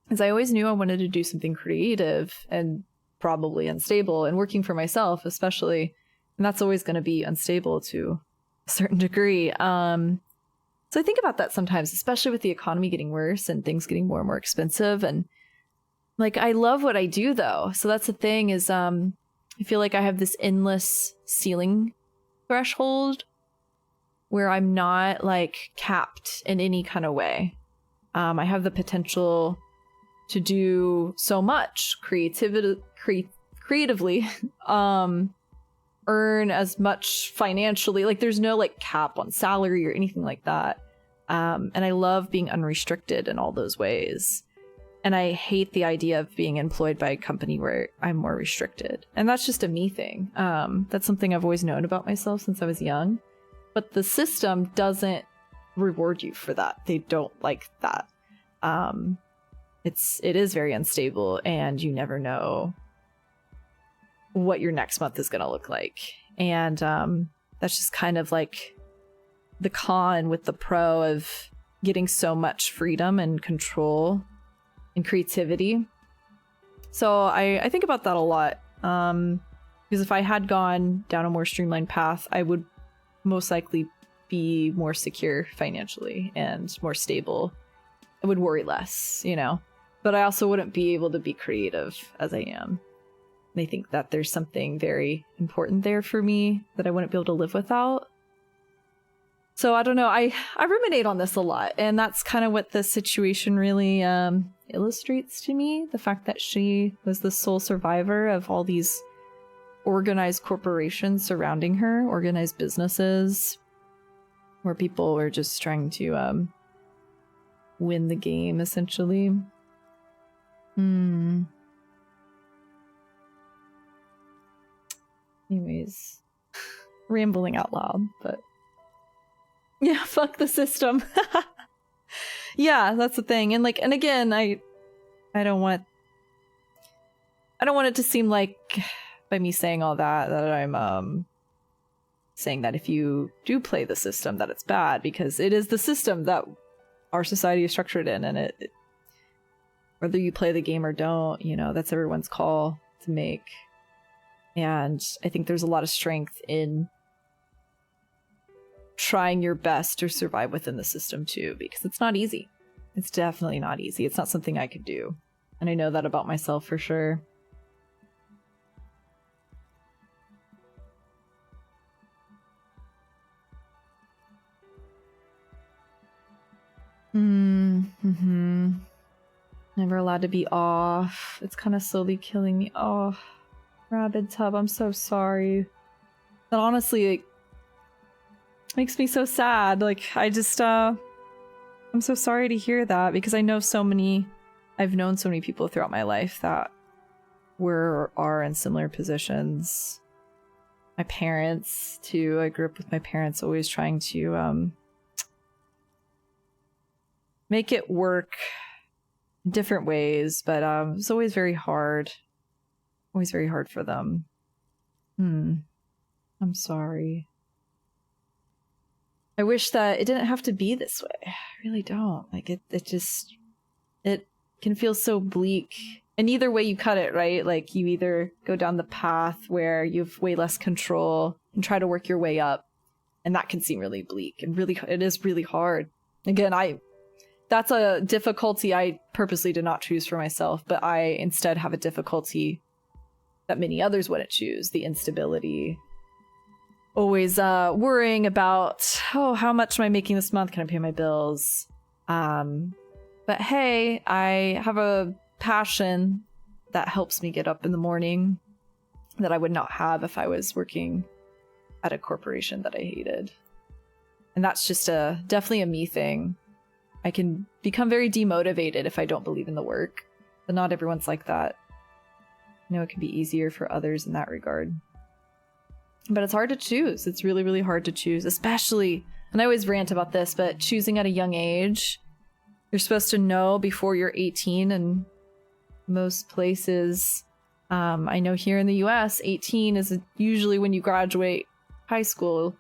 As I always knew I wanted to do something creative and probably unstable, and working for myself especially, and that's always going to be unstable to a certain degree. So I think about that sometimes, especially with the economy getting worse and things getting more and more expensive. And like, I love what I do though. So that's the thing is, I feel like I have this endless ceiling threshold where I'm not like capped in any kind of way. I have the potential to do so much creatively, earn as much financially. Like there's no like cap on salary or anything like that. And I love being unrestricted in all those ways. And I hate the idea of being employed by a company where I'm more restricted. And that's just a me thing. That's something I've always known about myself since I was young. But the system doesn't reward you for that. They don't like that. It is very unstable, and you never know what your next month is going to look like. And that's just kind of like the con with the pro of getting so much freedom and control and creativity. So I think about that a lot, because if I had gone down a more streamlined path, I would most likely be more secure financially and more stable. I would worry less, you know, but I also wouldn't be able to be creative as I am. And I think that there's something very important there for me that I wouldn't be able to live without. So I don't know, I ruminate on this a lot, and that's kind of what this situation really illustrates to me. The fact that she was the sole survivor of all these organized corporations surrounding her, organized businesses, where people were just trying to win the game, essentially. Anyways, rambling out loud, but yeah, fuck the system. Yeah, that's the thing. And like, and again, I don't want it to seem like by me saying all that I'm saying that if you do play the system that it's bad, because it is the system that our society is structured in, and it whether you play the game or don't, you know, that's everyone's call to make. And I think there's a lot of strength in trying your best to survive within the system too, because it's not easy. It's definitely not easy. It's not something I could do. And I know that about myself for sure. Never allowed to be off. It's kind of slowly killing me. Oh, Rabid Tub, I'm so sorry. That honestly, it makes me so sad. Like, I just, I'm so sorry to hear that, because I know I've known so many people throughout my life that are in similar positions. My parents, too. I grew up with my parents always trying to, make it work in different ways, but it was always very hard. Always very hard for them. I'm sorry. I wish that it didn't have to be this way. I really don't. Like, it can feel so bleak. And either way you cut it, right? Like, you either go down the path where you have way less control and try to work your way up, and that can seem really bleak and it is really hard. Again, that's a difficulty I purposely did not choose for myself, but I instead have a difficulty that many others wouldn't choose. The instability, always worrying about, oh, how much am I making this month? Can I pay my bills? But hey, I have a passion that helps me get up in the morning that I would not have if I was working at a corporation that I hated. And that's just definitely a me thing. I can become very demotivated if I don't believe in the work, but not everyone's like that. I know it can be easier for others in that regard. But it's hard to choose. It's really, really hard to choose, especially, and I always rant about this, but choosing at a young age, you're supposed to know before you're 18, and most places, I know here in the US, 18 is usually when you graduate high school,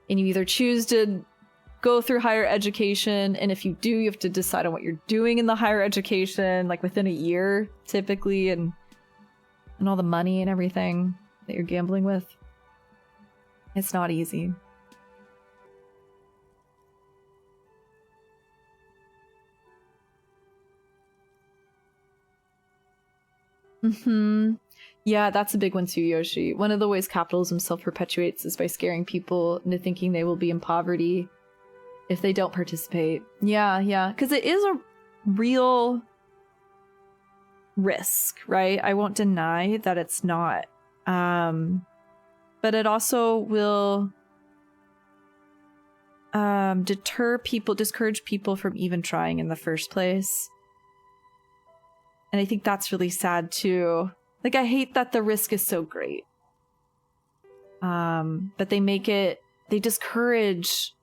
and you either choose to go through higher education, and if you do, you have to decide on what you're doing in the higher education, like within a year, typically, and all the money and everything that you're gambling with. It's not easy. Yeah, that's a big one too, Yoshi. One of the ways capitalism self-perpetuates is by scaring people into thinking they will be in poverty if they don't participate. Yeah, because it is a real risk, right? I won't deny that it's not. But it also will discourage people from even trying in the first place. And I think that's really sad too. Like, I hate that the risk is so great. But they discourage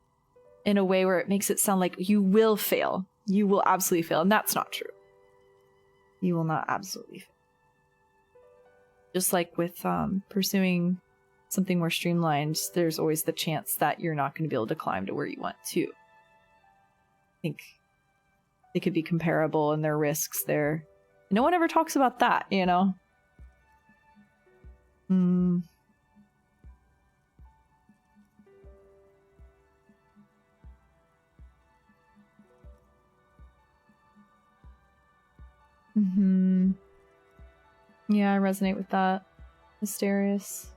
in a way where it makes it sound like you will fail. You will absolutely fail. And that's not true. You will not absolutely fail. Just like with pursuing something more streamlined, there's always the chance that you're not going to be able to climb to where you want to. I think they could be comparable in their risks there. No one ever talks about that, you know? Yeah, I resonate with that. Mysterious.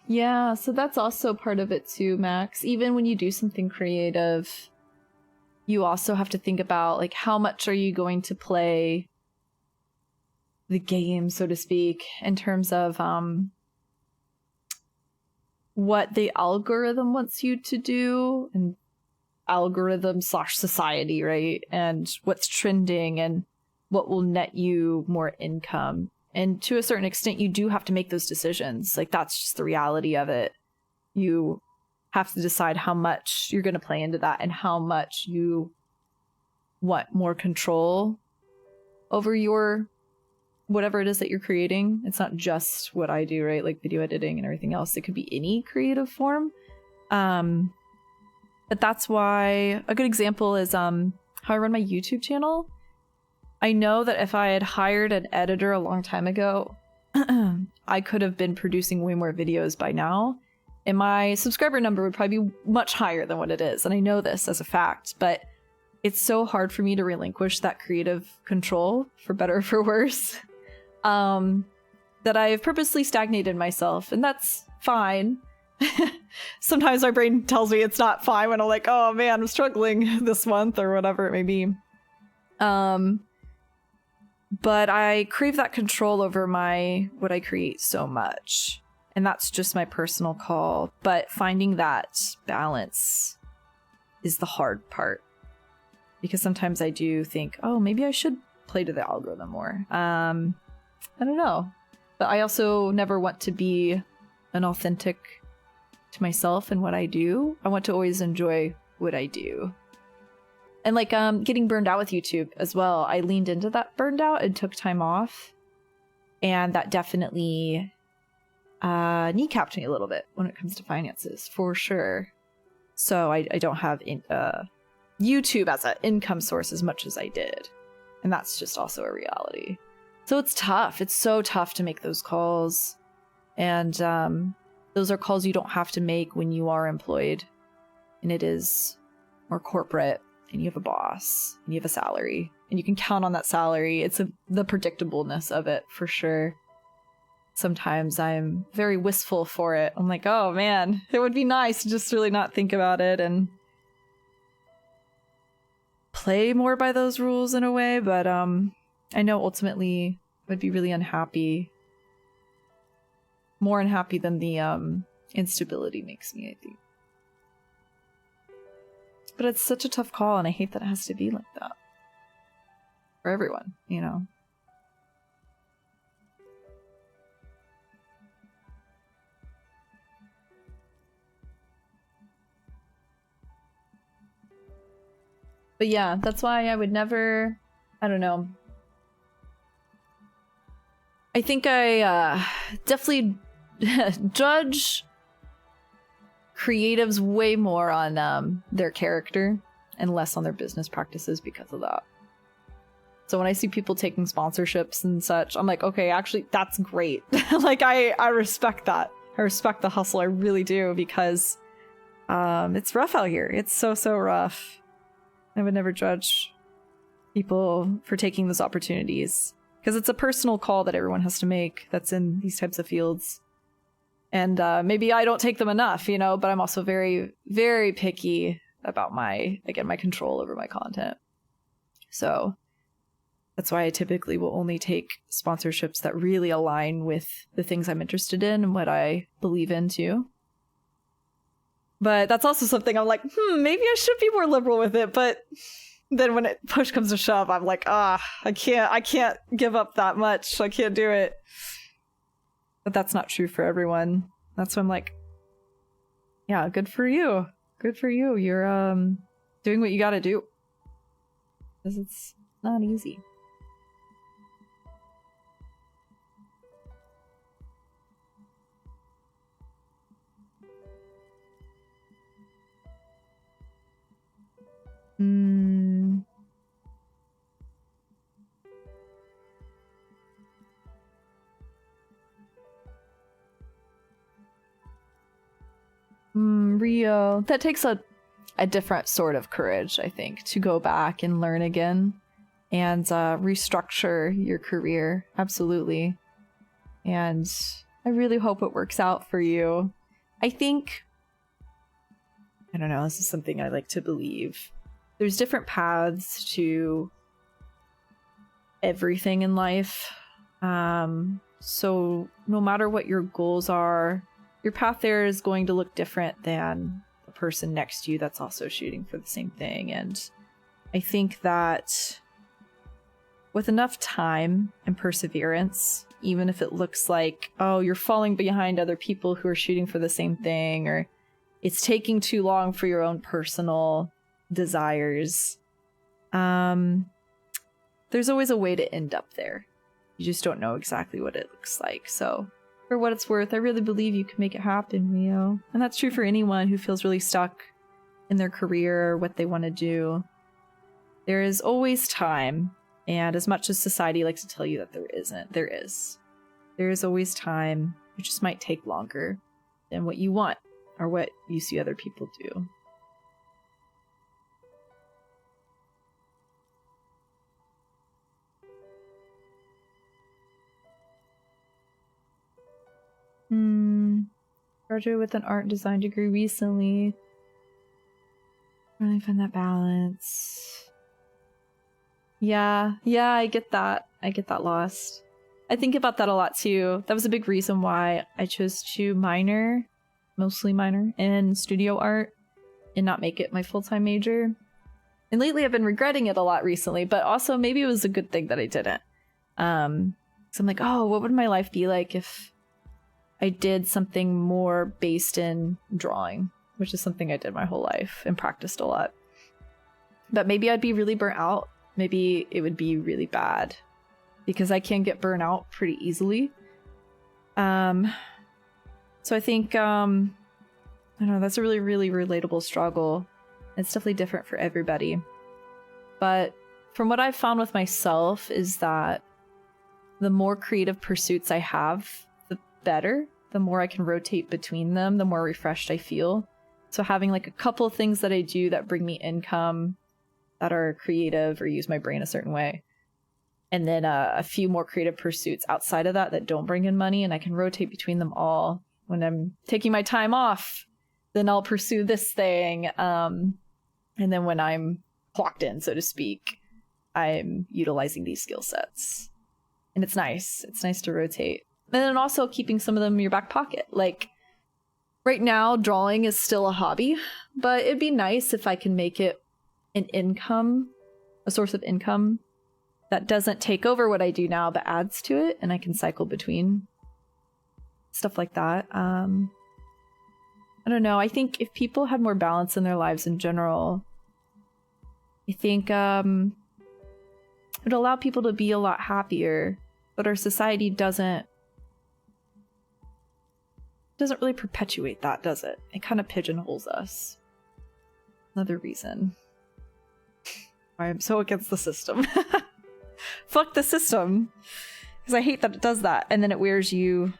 Yeah, so that's also part of it too, Max. Even when you do something creative, you also have to think about, like, how much are you going to play the game, so to speak, in terms of what the algorithm wants you to do, and algorithm/society, right? And what's trending and what will net you more income. And to a certain extent, you do have to make those decisions. Like, that's just the reality of it. You have to decide how much you're going to play into that and how much you want more control over your whatever it is that you're creating. It's not just what I do, right? Like video editing and everything else. It could be any creative form. But that's why a good example is how I run my YouTube channel. I know that if I had hired an editor a long time ago, I could have been producing way more videos by now. And my subscriber number would probably be much higher than what it is. And I know this as a fact, but it's so hard for me to relinquish that creative control, for better or for worse, that I've purposely stagnated myself. And that's fine. Sometimes my brain tells me it's not fine when I'm like, oh man, I'm struggling this month or whatever it may be. But I crave that control over what I create so much. And that's just my personal call. But finding that balance is the hard part. Because sometimes I do think, oh, maybe I should play to the algorithm more. I don't know. But I also never want to be inauthentic to myself and what I do. I want to always enjoy what I do. And like getting burned out with YouTube as well. I leaned into that burned out and took time off. And that definitely kneecapped me a little bit when it comes to finances, for sure. So I don't have YouTube as an income source as much as I did. And that's just also a reality. So it's tough. It's so tough to make those calls. And those are calls you don't have to make when you are employed. And it is more corporate, and you have a boss, and you have a salary, and you can count on that salary. It's the predictableness of it, for sure. Sometimes I'm very wistful for it. I'm like, oh man, it would be nice to just really not think about it and play more by those rules in a way, but I know ultimately I would be really unhappy. More unhappy than the instability makes me, I think. But it's such a tough call, and I hate that it has to be like that. For everyone, you know? But yeah, that's why I would never... I don't know. I think I definitely judge creatives way more on their character and less on their business practices because of that. So when I see people taking sponsorships and such, I'm like, okay, actually, that's great. Like, I respect that. I respect the hustle, I really do, because it's rough out here. It's so rough. I would never judge people for taking those opportunities, because it's a personal call that everyone has to make that's in these types of fields. And maybe I don't take them enough, you know, but I'm also very, very picky about my control over my content. So that's why I typically will only take sponsorships that really align with the things I'm interested in and what I believe in too. But that's also something I'm like, maybe I should be more liberal with it. But then when push comes to shove, I'm like, I can't give up that much. I can't do it. But that's not true for everyone. That's why I'm like, yeah, good for you. Good for you. You're doing what you gotta do. Because it's not easy. Rio. That takes a different sort of courage, I think, to go back and learn again and restructure your career. Absolutely. And I really hope it works out for you. I think, I don't know, this is something I like to believe. There's different paths to everything in life. So no matter what your goals are, your path there is going to look different than the person next to you that's also shooting for the same thing. And I think that with enough time and perseverance, even if it looks like, oh, you're falling behind other people who are shooting for the same thing, or it's taking too long for your own personal desires, there's always a way to end up there. You just don't know exactly what it looks like. So for what it's worth, I really believe you can make it happen, Rio. And that's true for anyone who feels really stuck in their career or what they want to do. There is always time. And as much as society likes to tell you that there isn't, there is. There is always time. It just might take longer than what you want or what you see other people do. Graduated with an art and design degree recently. Really find that balance. Yeah, I get that. I get that lost. I think about that a lot too. That was a big reason why I chose to mostly minor in studio art and not make it my full-time major. And lately I've been regretting it a lot recently, but also maybe it was a good thing that I didn't. So I'm like, oh, what would my life be like if I did something more based in drawing, which is something I did my whole life and practiced a lot. But maybe I'd be really burnt out. Maybe it would be really bad because I can get burnt out pretty easily. So I think, I don't know, that's a really, really relatable struggle. It's definitely different for everybody. But from what I've found with myself is that the more creative pursuits I have, the better. The more I can rotate between them, the more refreshed I feel. So having like a couple of things that I do that bring me income, that are creative or use my brain a certain way, and then a few more creative pursuits outside of that that don't bring in money, and I can rotate between them all. When I'm taking my time off, then I'll pursue this thing. And then when I'm clocked in, so to speak, I'm utilizing these skill sets. And it's nice. It's nice to rotate. And then also keeping some of them in your back pocket. Like, right now, drawing is still a hobby, but it'd be nice if I can make it an income, a source of income that doesn't take over what I do now, but adds to it, and I can cycle between stuff like that. I don't know. I think if people had more balance in their lives in general, I think it'd allow people to be a lot happier. But our society doesn't really perpetuate that, does it? It kind of pigeonholes us. Another reason why I'm so against the system. Fuck the system. Because I hate that it does that. And then it wears you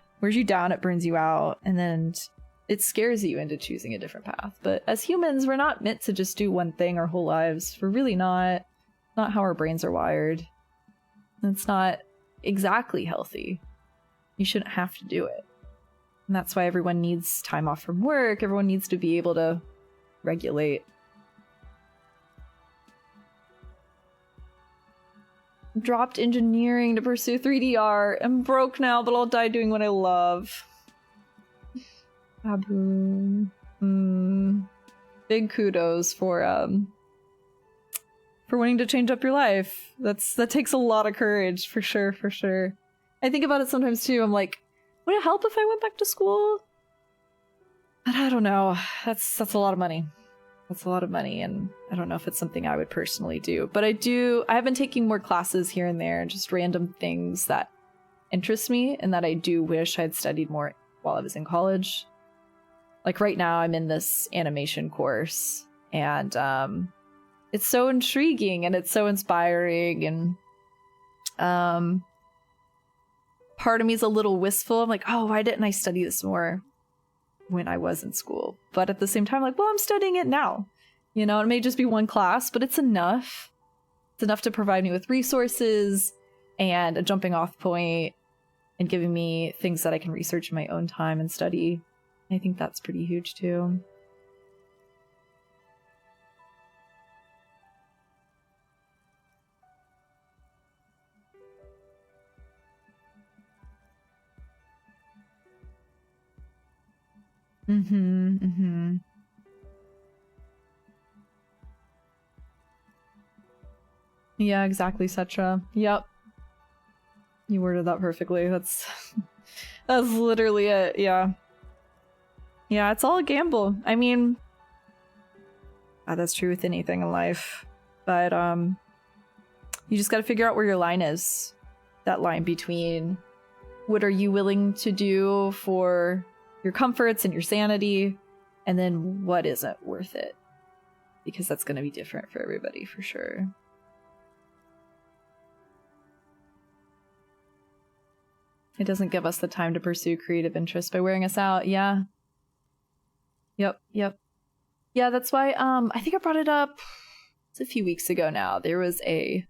down, it burns you out, and then it scares you into choosing a different path. But as humans, we're not meant to just do one thing our whole lives. We're really not how our brains are wired. It's not exactly healthy. You shouldn't have to do it. And that's why everyone needs time off from work. Everyone needs to be able to regulate. Dropped engineering to pursue 3D art. I'm broke now, but I'll die doing what I love. Baboon. Big kudos for wanting to change up your life. That takes a lot of courage, for sure, for sure. I think about it sometimes too. I'm like, would it help if I went back to school? But I don't know. That's a lot of money. That's a lot of money, and I don't know if it's something I would personally do. But I have been taking more classes here and there, just random things that interest me and that I do wish I'd studied more while I was in college. Like right now I'm in this animation course, and it's so intriguing and it's so inspiring, and part of me is a little wistful. I'm like, oh, why didn't I study this more when I was in school? But at the same time, like, well, I'm studying it now. You know, it may just be one class, but it's enough. It's enough to provide me with resources and a jumping off point and giving me things that I can research in my own time and study. I think that's pretty huge too. Yeah, exactly, Cetra. Yep. You worded that perfectly. That's literally it, yeah. Yeah, it's all a gamble. I mean, that's true with anything in life. But you just gotta figure out where your line is. That line between what are you willing to do for your comforts and your sanity, and then what isn't worth it. Because that's gonna be different for everybody, for sure. It doesn't give us the time to pursue creative interests by wearing us out. Yeah. Yep. Yeah, that's why, I think I brought it up, it's a few weeks ago now. There was a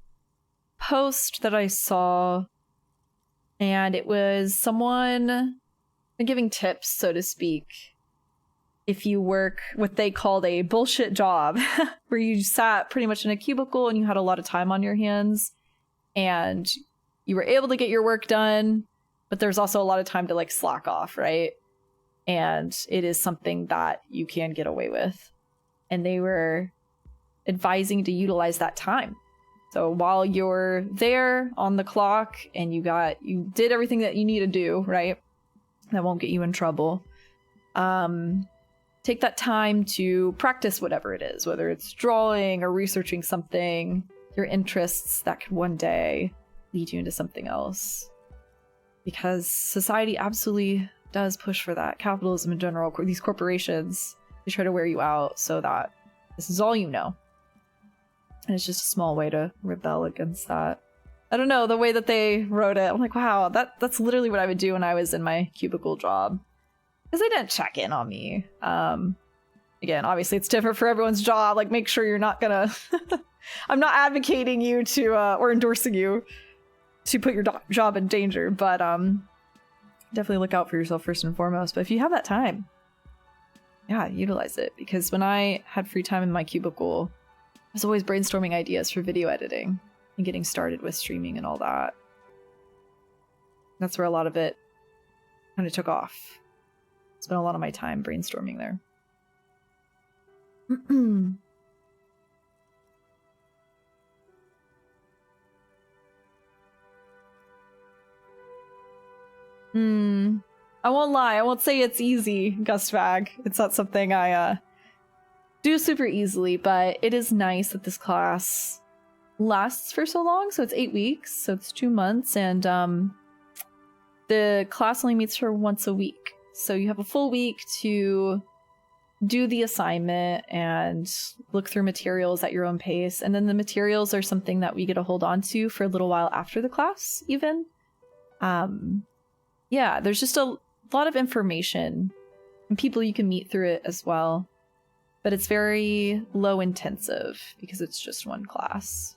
post that I saw, and it was someone giving tips, so to speak, if you work what they called a bullshit job, where you sat pretty much in a cubicle and you had a lot of time on your hands, and you were able to get your work done, but there's also a lot of time to like slack off, right? And it is something that you can get away with. And they were advising to utilize that time. So while you're there on the clock and you did everything that you need to do, right? That won't get you in trouble. Take that time to practice whatever it is, whether it's drawing or researching something, your interests that could one day lead you into something else. Because society absolutely does push for that. Capitalism in general, these corporations, they try to wear you out so that this is all you know. And it's just a small way to rebel against that. I don't know, the way that they wrote it, I'm like, wow, that's literally what I would do when I was in my cubicle job. Because they didn't check in on me. Again, obviously it's different for everyone's job. Like, make sure you're not gonna... I'm not advocating you to, or endorsing you to put your job in danger, but definitely look out for yourself first and foremost. But if you have that time, yeah, utilize it. Because when I had free time in my cubicle, I was always brainstorming ideas for video editing and getting started with streaming and all that. That's where a lot of it kind of took off. Spent a lot of my time brainstorming there. I won't lie. I won't say it's easy, Gustfag. It's not something I do super easily, but it is nice that this class lasts for so long. So it's 8 weeks, so it's 2 months, and the class only meets for once a week. So you have a full week to do the assignment and look through materials at your own pace. And then the materials are something that we get to hold on to for a little while after the class, even. Yeah, there's just a lot of information and people you can meet through it as well. But it's very low intensive because it's just one class.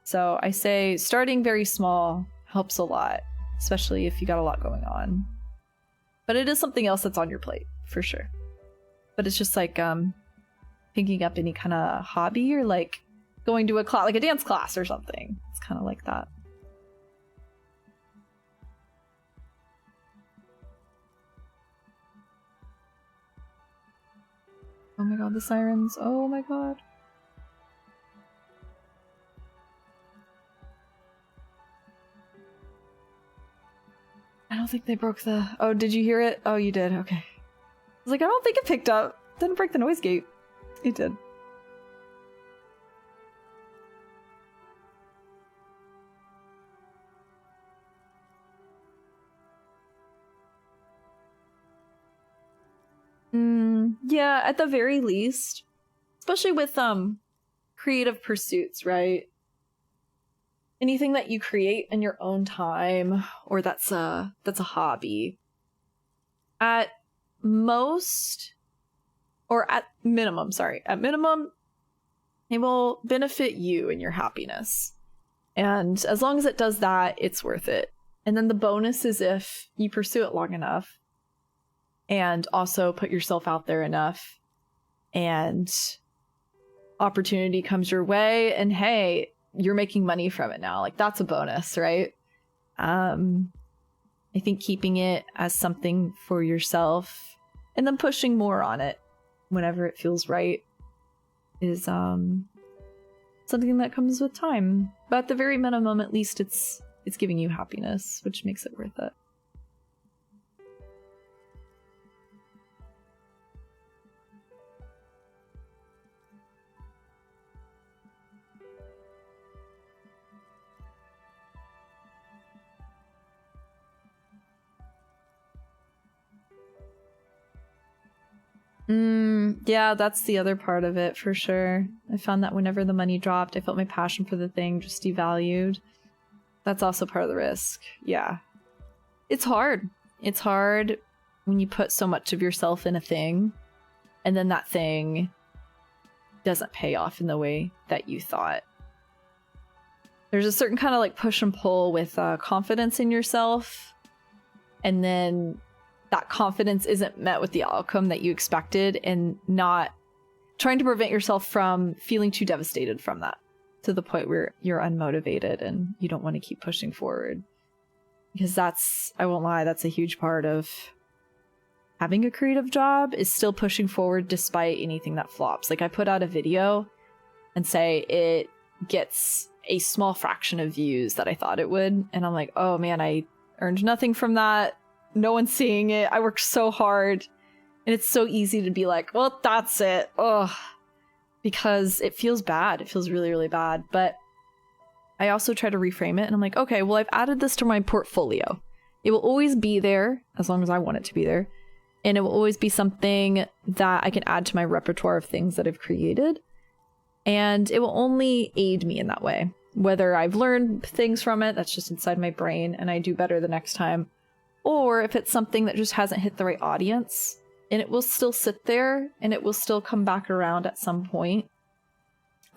So I say starting very small helps a lot, especially if you got a lot going on. But it is something else that's on your plate, for sure. But it's just like picking up any kind of hobby or like going to a class, like a dance class or something. It's kind of like that. Oh my god, the sirens. Oh my god. I don't think they broke the... Oh, did you hear it? Oh, you did. Okay. I was like, I don't think it picked up. Didn't break the noise gate. It did. Yeah, at the very least. Especially with creative pursuits, right? Anything that you create in your own time, or that's a hobby. At most, or at minimum, it will benefit you and your happiness. And as long as it does that, it's worth it. And then the bonus is if you pursue it long enough and also put yourself out there enough and opportunity comes your way and hey, you're making money from it now. Like, that's a bonus, right? I think keeping it as something for yourself and then pushing more on it whenever it feels right is something that comes with time. But at the very minimum, at least it's giving you happiness, which makes it worth it. Yeah, that's the other part of it for sure. I found that whenever the money dropped, I felt my passion for the thing just devalued. That's also part of the risk. Yeah. It's hard. It's hard when you put so much of yourself in a thing and then that thing doesn't pay off in the way that you thought. There's a certain kind of like push and pull with confidence in yourself, and then that confidence isn't met with the outcome that you expected, and not trying to prevent yourself from feeling too devastated from that to the point where you're unmotivated and you don't want to keep pushing forward. Because that's, I won't lie, that's a huge part of having a creative job, is still pushing forward despite anything that flops. Like, I put out a video and say it gets a small fraction of views that I thought it would, and I'm like, oh man, I earned nothing from that. No one's seeing it. I worked so hard. And it's so easy to be like, well, that's it. Ugh. Because it feels bad. It feels really, really bad. But I also try to reframe it. And I'm like, okay, well, I've added this to my portfolio. It will always be there as long as I want it to be there. And it will always be something that I can add to my repertoire of things that I've created. And it will only aid me in that way. Whether I've learned things from it, that's just inside my brain, and I do better the next time. Or if it's something that just hasn't hit the right audience, and it will still sit there, and it will still come back around at some point.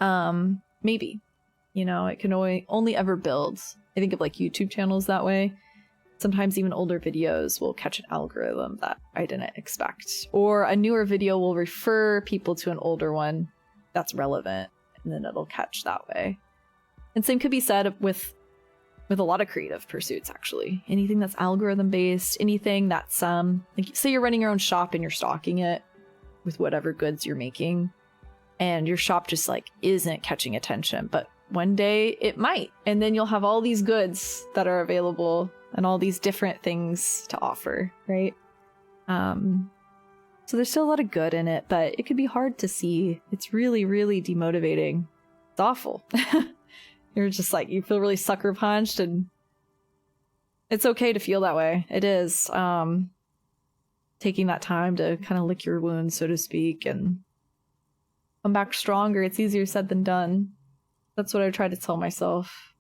Maybe. You know, it can only ever build. I think of like YouTube channels that way. Sometimes even older videos will catch an algorithm that I didn't expect. Or a newer video will refer people to an older one that's relevant, and then it'll catch that way. And same could be said with a lot of creative pursuits, actually. Anything that's algorithm based, anything that's like, say you're running your own shop and you're stocking it with whatever goods you're making, and your shop just like isn't catching attention, but one day it might, and then you'll have all these goods that are available and all these different things to offer, right? So there's still a lot of good in it, but it could be hard to see. It's really, really demotivating. It's awful. You're just like, you feel really sucker punched, and it's okay to feel that way. It is. Taking that time to kind of lick your wounds, so to speak, and come back stronger. It's easier said than done. That's what I try to tell myself.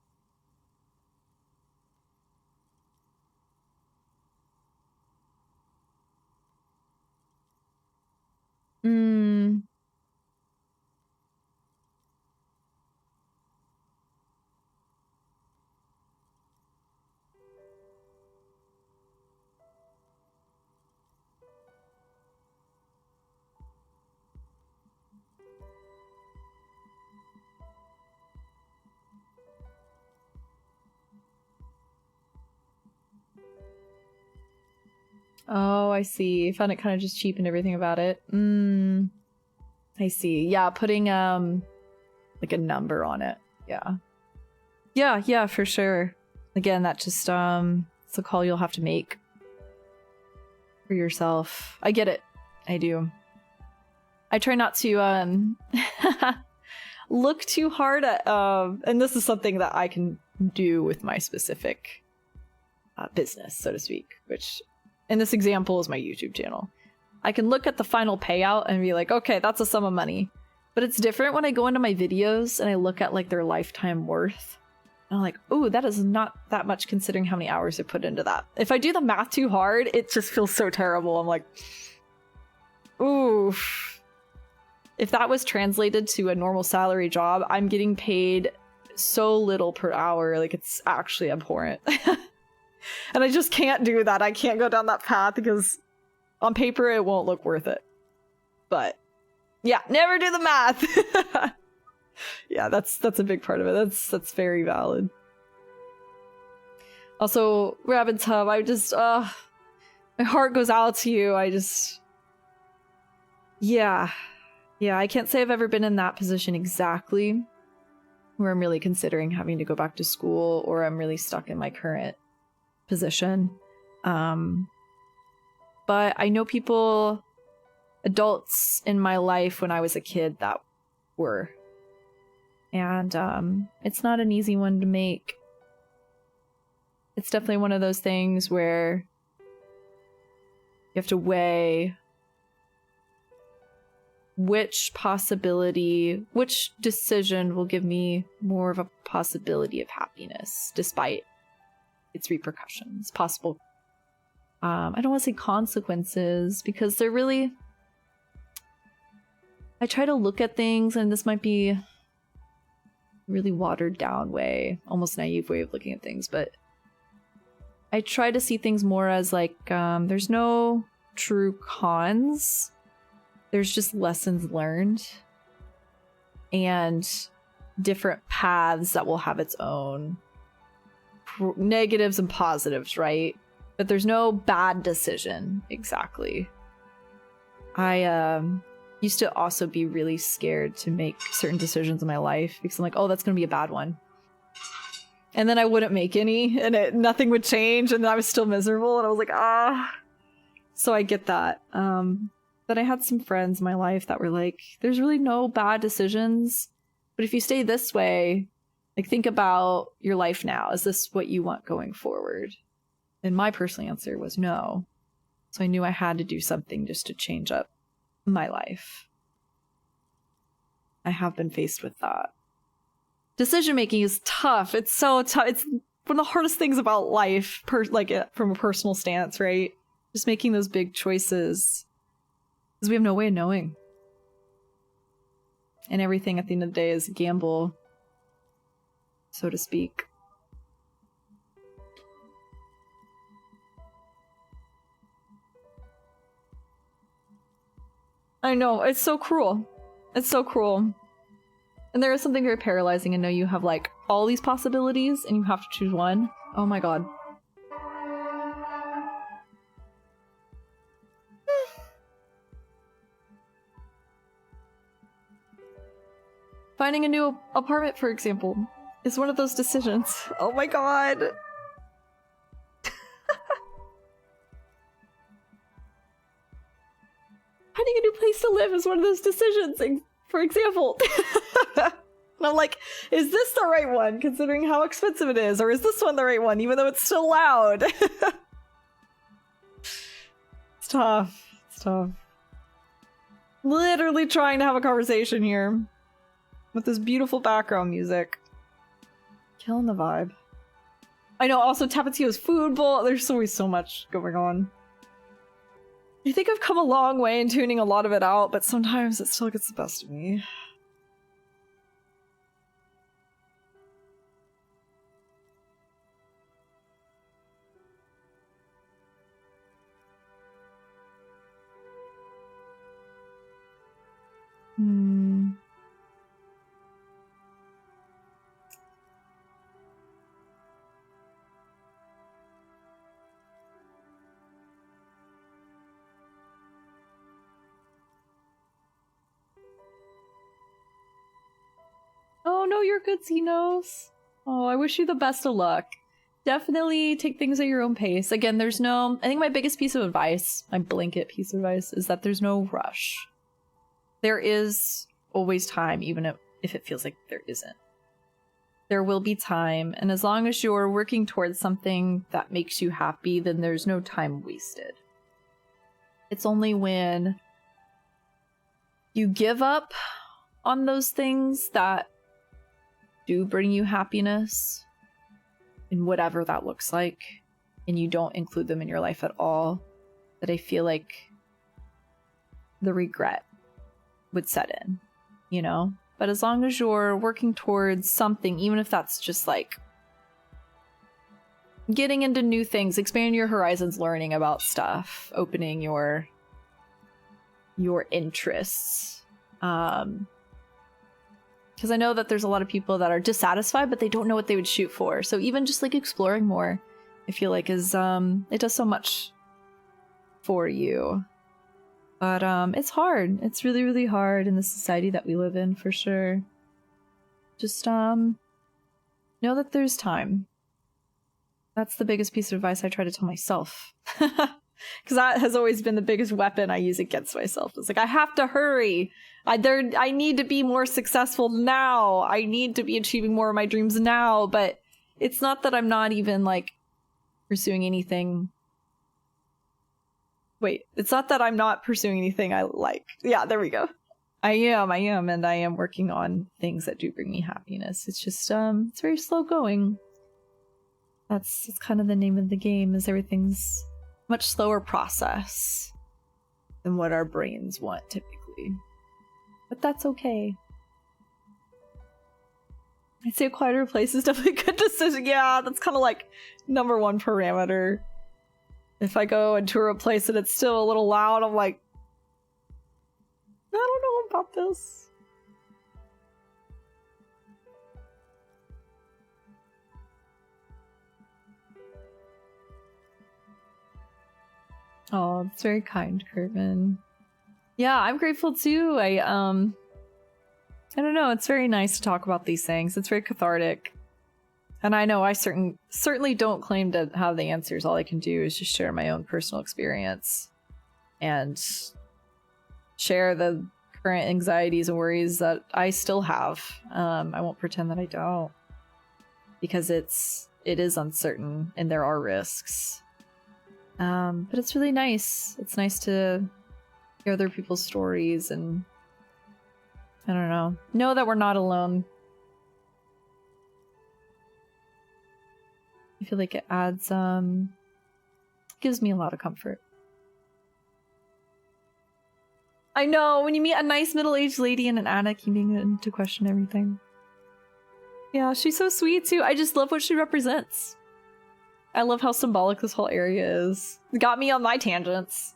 Oh, I see. I found it kind of just cheapened everything about it. I see. Yeah, putting like a number on it. Yeah. Yeah, for sure. Again, that just it's a call you'll have to make for yourself. I get it. I do. I try not to look too hard at and this is something that I can do with my specific business, so to speak, which in this example is my YouTube channel. I can look at the final payout and be like, okay, that's a sum of money. But it's different when I go into my videos and I look at like their lifetime worth. And I'm like, ooh, that is not that much considering how many hours I put into that. If I do the math too hard, it just feels so terrible. I'm like, ooh. If that was translated to a normal salary job, I'm getting paid so little per hour. Like, it's actually abhorrent. And I just can't do that. I can't go down that path because on paper it won't look worth it. But yeah, never do the math. Yeah, that's a big part of it. That's very valid. Also, Rabbit Tub, I just my heart goes out to you. Yeah, I can't say I've ever been in that position exactly, where I'm really considering having to go back to school, or I'm really stuck in my current position. But I know people, adults in my life when I was a kid that were. And it's not an easy one to make. It's definitely one of those things where you have to weigh which decision will give me more of a possibility of happiness, despite its repercussions, possible, I don't want to say consequences, because they're really, I try to look at things, and this might be a really watered down way, almost naive way of looking at things, but I try to see things more as like, there's no true cons, there's just lessons learned, and different paths that will have its own negatives and positives, right? But there's no bad decision, exactly. I used to also be really scared to make certain decisions in my life because I'm like, oh, that's gonna be a bad one. And then I wouldn't make any, and nothing would change, and I was still miserable, and I was like, ah. So I get that. But I had some friends in my life that were like, there's really no bad decisions, but if you stay this way, like, think about your life now. Is this what you want going forward? And my personal answer was no. So I knew I had to do something just to change up my life. I have been faced with that. Decision making is tough. It's so tough. It's one of the hardest things about life, from a personal stance, right? Just making those big choices, because we have no way of knowing. And everything at the end of the day is a gamble, so to speak. I know, it's so cruel. It's so cruel. And there is something very paralyzing and know you have like all these possibilities and you have to choose one. Oh my god. Finding a new apartment, for example, is one of those decisions. Oh my god. Finding a new place to live is one of those decisions, for example. And I'm like, is this the right one, considering how expensive it is? Or is this one the right one, even though it's still loud? It's tough. It's tough. Literally trying to have a conversation here. With this beautiful background music. Killing the vibe. I know, also Tapatio's food bowl. There's always so much going on. I think I've come a long way in tuning a lot of it out, but sometimes it still gets the best of me. Oh no, you're good, Xenos. Oh, I wish you the best of luck. Definitely take things at your own pace. Again, there's no... I think my biggest piece of advice, my blanket piece of advice, is that there's no rush. There is always time, even if it feels like there isn't. There will be time, and as long as you're working towards something that makes you happy, then there's no time wasted. It's only when you give up on those things that do bring you happiness, in whatever that looks like, and you don't include them in your life at all, that I feel like the regret would set in, you know? But as long as you're working towards something, even if that's just like getting into new things, expanding your horizons, learning about stuff, opening your interests, because I know that there's a lot of people that are dissatisfied, but they don't know what they would shoot for. So even just like exploring more, I feel like is it does so much for you. But it's hard. It's really, really hard in the society that we live in, for sure. Just know that there's time. That's the biggest piece of advice I try to tell myself. Because that has always been the biggest weapon I use against myself. It's like, I have to hurry. I need to be more successful now. I need to be achieving more of my dreams now. But it's not that I'm not even, like, pursuing anything. Wait, it's not that I'm not pursuing anything I like. Yeah, there we go. I am, and I am working on things that do bring me happiness. It's just, it's very slow going. That's kind of the name of the game, is everything's much slower process than what our brains want, typically. But that's okay. I'd say a quieter place is definitely a good decision. Yeah, that's kind of like #1 parameter. If I go and tour a place and it's still a little loud, I'm like, I don't know about this. Oh, that's very kind, Kurtman. Yeah, I'm grateful too. I don't know, it's very nice to talk about these things. It's very cathartic. And I know I certainly don't claim to have the answers. All I can do is just share my own personal experience and share the current anxieties and worries that I still have. I won't pretend that I don't, because it is uncertain and there are risks. But it's really nice. It's nice to hear other people's stories, and I don't know. Know that we're not alone. I feel like it adds, gives me a lot of comfort. I know, when you meet a nice middle-aged lady in an attic, you begin to question everything. Yeah, she's so sweet too. I just love what she represents. I love how symbolic this whole area is. It got me on my tangents.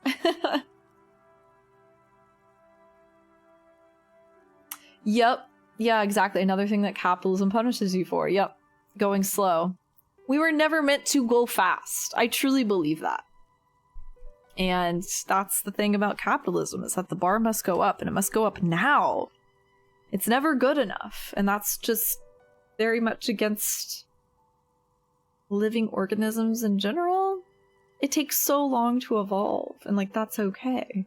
Yep. Yeah, exactly. Another thing that capitalism punishes you for. Yep. Going slow. We were never meant to go fast. I truly believe that. And that's the thing about capitalism, is that the bar must go up, and it must go up now. It's never good enough. And that's just very much against living organisms in general. It takes so long to evolve, and like, that's okay.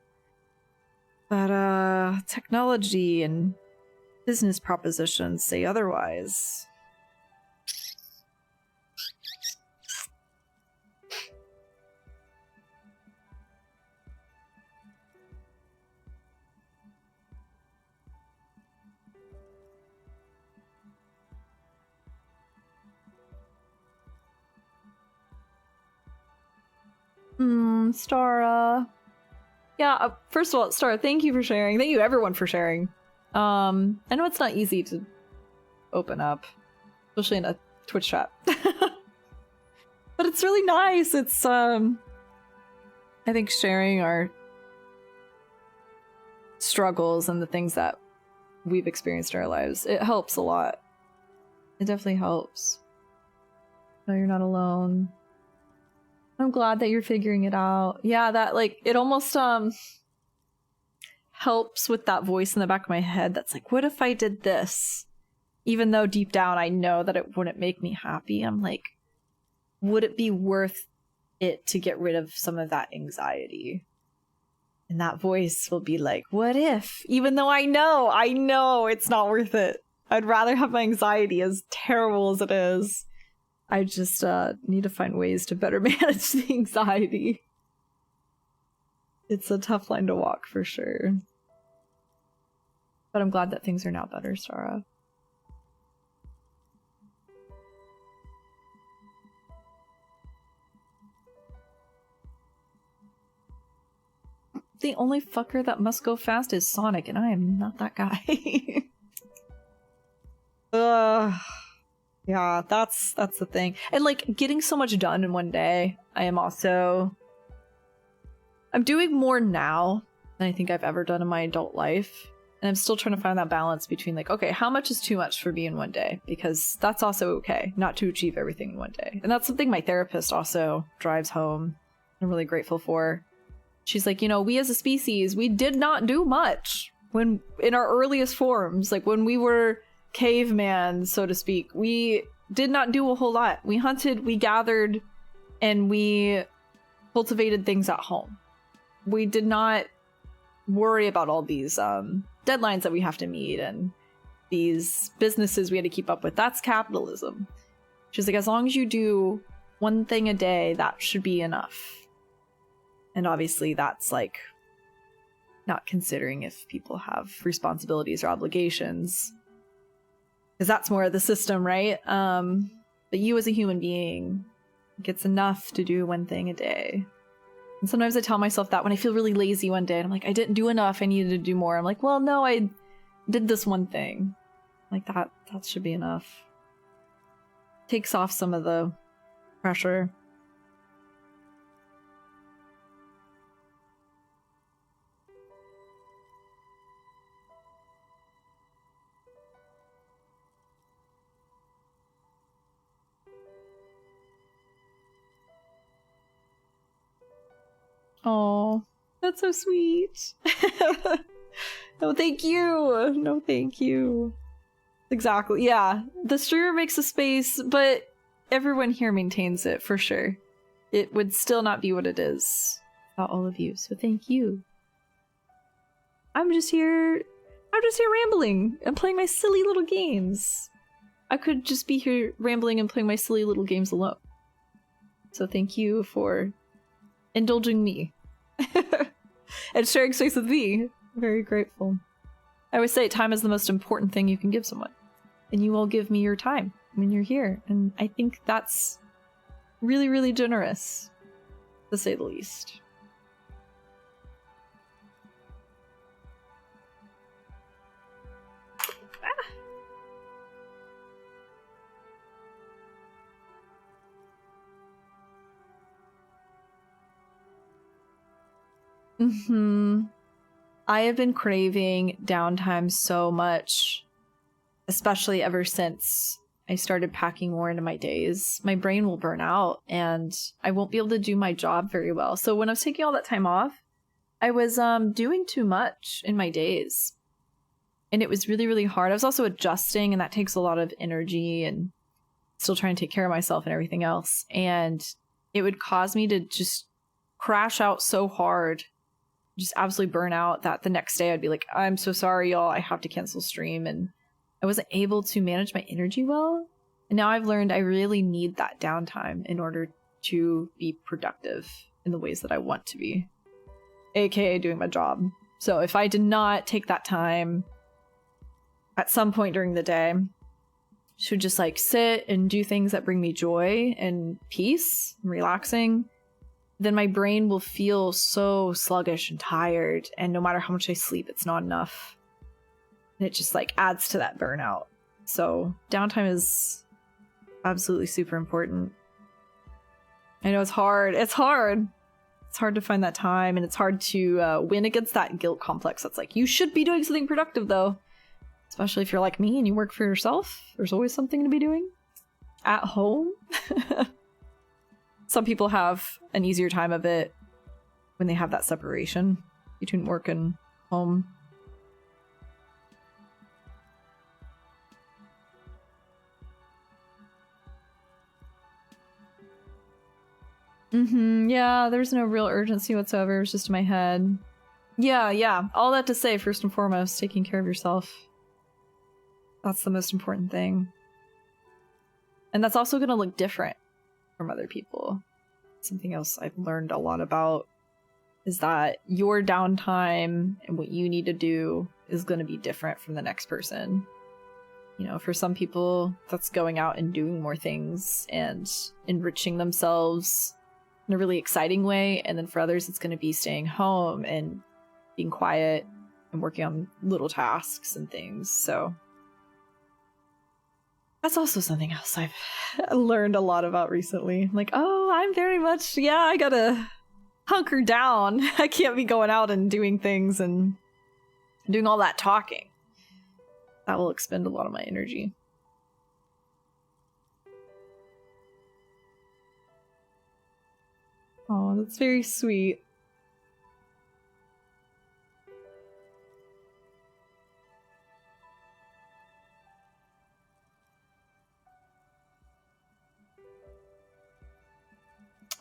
But technology and business propositions say otherwise. Stara. Yeah, first of all, Stara, thank you for sharing. Thank you everyone for sharing. I know it's not easy to open up, especially in a Twitch chat. But it's really nice. It's, I think sharing our struggles and the things that we've experienced in our lives, it helps a lot. It definitely helps. No, you're not alone. I'm glad that you're figuring it out. Yeah, that, like, it almost, helps with that voice in the back of my head that's like, what if I did this? Even though deep down I know that it wouldn't make me happy, I'm like, would it be worth it to get rid of some of that anxiety? And that voice will be like, what if? Even though I know it's not worth it. I'd rather have my anxiety, as terrible as it is. I just need to find ways to better manage the anxiety. It's a tough line to walk for sure. But I'm glad that things are now better, Sarah. The only fucker that must go fast is Sonic, and I am not that guy. Ugh. Yeah, that's the thing. And like, getting so much done in one day, I'm doing more now than I think I've ever done in my adult life. And I'm still trying to find that balance between like, okay, how much is too much for me in one day? Because that's also okay, not to achieve everything in one day. And that's something my therapist also drives home. I'm really grateful for. She's like, you know, we as a species, we did not do much when in our earliest forms, like when we were caveman, so to speak. We did not do a whole lot. We hunted, we gathered, and we cultivated things at home. We did not worry about all these deadlines that we have to meet and these businesses we had to keep up with. That's capitalism. She's like, as long as you do one thing a day, that should be enough. And obviously that's like not considering if people have responsibilities or obligations, because that's more of the system, right? But you as a human being gets enough to do one thing a day. And sometimes I tell myself that when I feel really lazy one day and I'm like, I didn't do enough, I needed to do more. I'm like, well, no, I did this one thing. Like that should be enough. Takes off some of the pressure. Oh, that's so sweet. No, thank you. No, thank you. Exactly. Yeah, the streamer makes a space, but everyone here maintains it for sure. It would still not be what it is without all of you. So thank you. I'm just here rambling and playing my silly little games. I could just be here rambling and playing my silly little games alone. So thank you for indulging me and sharing space with me. Very grateful. I always say time is the most important thing you can give someone. And you will give me your time when you're here. And I think that's really, really generous, to say the least. I have been craving downtime so much, especially ever since I started packing more into my days. My brain will burn out and I won't be able to do my job very well. So when I was taking all that time off, I was doing too much in my days. And it was really, really hard. I was also adjusting, and that takes a lot of energy, and still trying to take care of myself and everything else. And it would cause me to just crash out so hard, just absolutely burn out, that the next day I'd be like, I'm so sorry, y'all, I have to cancel stream. And I wasn't able to manage my energy well. And now I've learned I really need that downtime in order to be productive in the ways that I want to be, aka doing my job. So if I did not take that time at some point during the day to just like sit and do things that bring me joy and peace and relaxing, then my brain will feel so sluggish and tired, and no matter how much I sleep, it's not enough. And it just like adds to that burnout. So downtime is absolutely super important. I know it's hard. It's hard. It's hard to find that time, and it's hard to win against that guilt complex that's like, you should be doing something productive though. Especially if you're like me and you work for yourself. There's always something to be doing. At home. Some people have an easier time of it when they have that separation between work and home. Yeah, there's no real urgency whatsoever. It's just in my head. Yeah. All that to say, first and foremost, taking care of yourself. That's the most important thing. And that's also going to look different from other people. Something else I've learned a lot about is that your downtime and what you need to do is going to be different from the next person. You know, for some people, that's going out and doing more things and enriching themselves in a really exciting way. And then for others, it's going to be staying home and being quiet and working on little tasks and things. So that's also something else I've learned a lot about recently. Like, oh, I'm very much, I gotta hunker down. I can't be going out and doing things and doing all that talking. That will expend a lot of my energy. Oh, that's very sweet.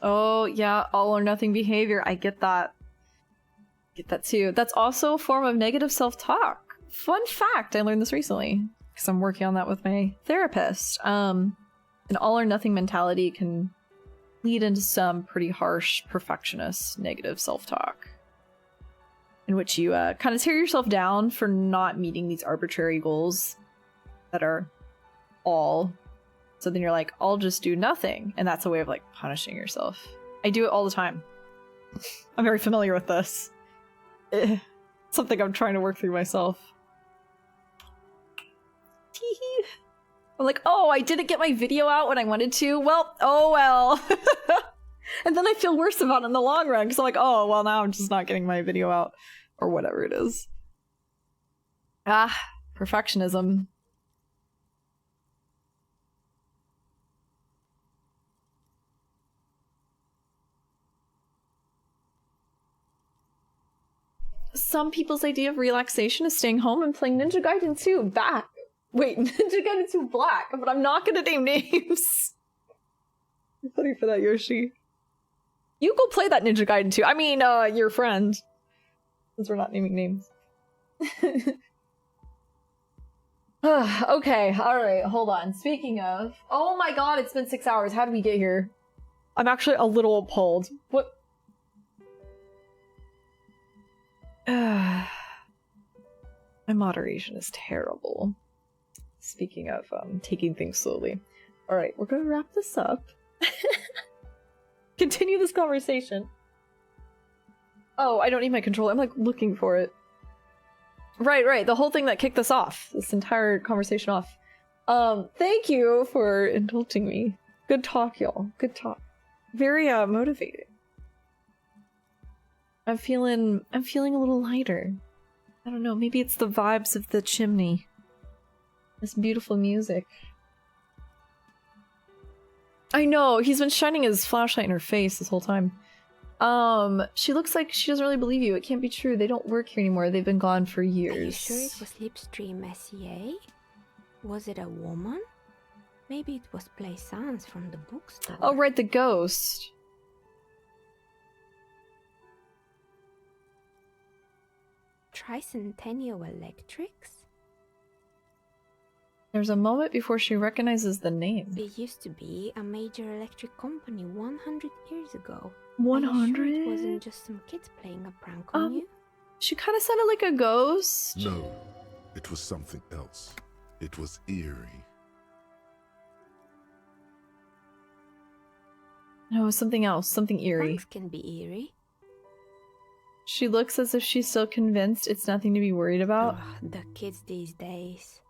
Oh, yeah, all or nothing behavior. I get that. Get that too. That's also a form of negative self-talk. Fun fact, I learned this recently because I'm working on that with my therapist. An all or nothing mentality can lead into some pretty harsh perfectionist negative self-talk, in which you kind of tear yourself down for not meeting these arbitrary goals that are all. So then you're like, I'll just do nothing. And that's a way of like punishing yourself. I do it all the time. I'm very familiar with this. Something I'm trying to work through myself. Teehee. I'm like, oh, I didn't get my video out when I wanted to. Well, oh well. And then I feel worse about it in the long run because I'm like, oh, well, now I'm just not getting my video out or whatever it is. Perfectionism. Some people's idea of relaxation is staying home and playing Ninja Gaiden 2 back. Wait, Ninja Gaiden 2 Black, but I'm not gonna name names. I'm funny for that, Yoshi. You go play that Ninja Gaiden 2. I mean, your friend. Since we're not naming names. Okay, alright, hold on. Speaking of... Oh my god, it's been 6 hours. How did we get here? I'm actually a little appalled. What... My moderation is terrible. Speaking of taking things slowly. Alright, we're gonna wrap this up. Continue this conversation. Oh, I don't need my controller. I'm like looking for it. Right. The whole thing that kicked us off. This entire conversation off. Thank you for indulging me. Good talk, y'all. Good talk. Very motivating. I'm feeling a little lighter. I don't know, maybe it's the vibes of the chimney. This beautiful music. I know, he's been shining his flashlight in her face this whole time. She looks like she doesn't really believe you. It can't be true. They don't work here anymore. They've been gone for years. Are you sure it was Slipstream SCA? Was it a woman? Maybe it was Plaisance from the bookstore. Oh, right, the ghost. Tricentennial Electrics? There's a moment before she recognizes the name. It used to be a major electric company 100 years ago. 100? Are you sure it wasn't just some kids playing a prank on you? She kind of sounded like a ghost. No, it was something else. It was eerie. No, it was something else. Something eerie. Pranks can be eerie. She looks as if she's still convinced it's nothing to be worried about. Ugh, the kids these days.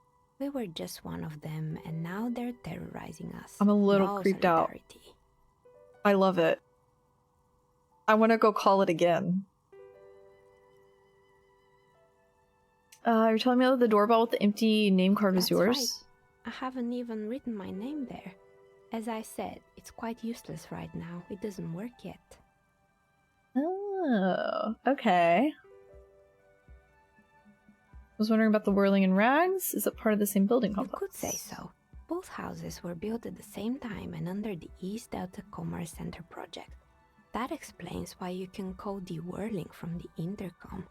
We were just one of them, and now they're terrorizing us. I'm a little No creeped out. solidarity. I love it. I want to go call it again. You're telling me that the doorbell with the empty name card is That's yours? right. I haven't even written my name there. As I said, it's quite useless right now. It doesn't work yet. Oh, okay. I was wondering about the whirling in rags. Is it part of the same building complex? You could say so. Both houses were built at the same time and under the East Delta Commerce Center project. That explains why you can call the whirling from the intercom,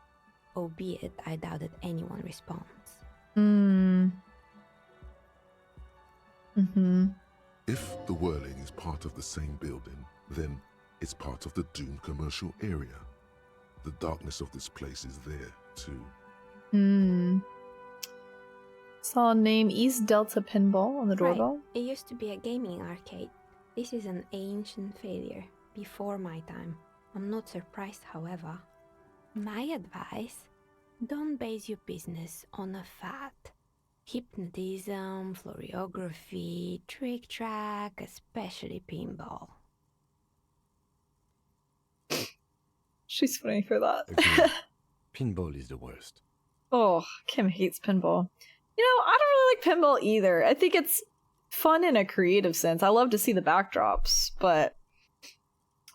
albeit I doubt that anyone responds. If the whirling is part of the same building, then it's part of the doomed commercial area. The darkness of this place is there, too. Saw a name East Delta Pinball on the doorbell. Right. It used to be a gaming arcade. This is an ancient failure, before my time. I'm not surprised, however. My advice, don't base your business on a fad. Hypnotism, floriography, trick-track, especially pinball. She's funny for that. Agreed. Pinball is the worst. Oh, Kim hates pinball. You know, I don't really like pinball either. I think it's fun in a creative sense. I love to see the backdrops, but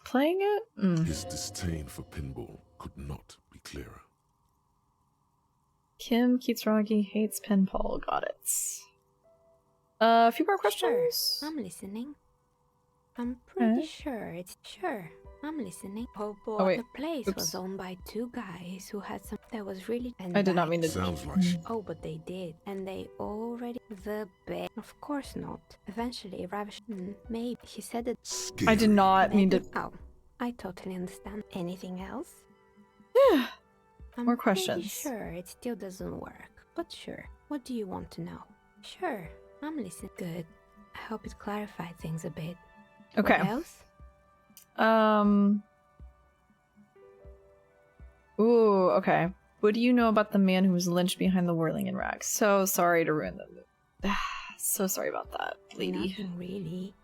playing it? His disdain for pinball could not be clearer. Kim Kitsuragi hates pinball. Got it. A few more questions? Sure, I'm listening. I'm pretty sure it's sure. I'm listening. Oh boy, Oh, wait. the place Oops. was owned by two guys who had some that was really. And I did not mean to. Sounds like Oh, but they did, and they already the best. Of course not. Eventually, ravish. Maybe he said that. I did not mean to. Oh, I totally understand. Anything else? I'm More pretty questions. sure it still doesn't work, but sure. What do you want to know? Sure, I'm listening. Good. I hope it clarified things a bit. Okay. What else? Ooh, okay. What do you know about the man who was lynched behind the whirling in rags? So sorry to ruin the. So sorry about that, lady. Nothing really.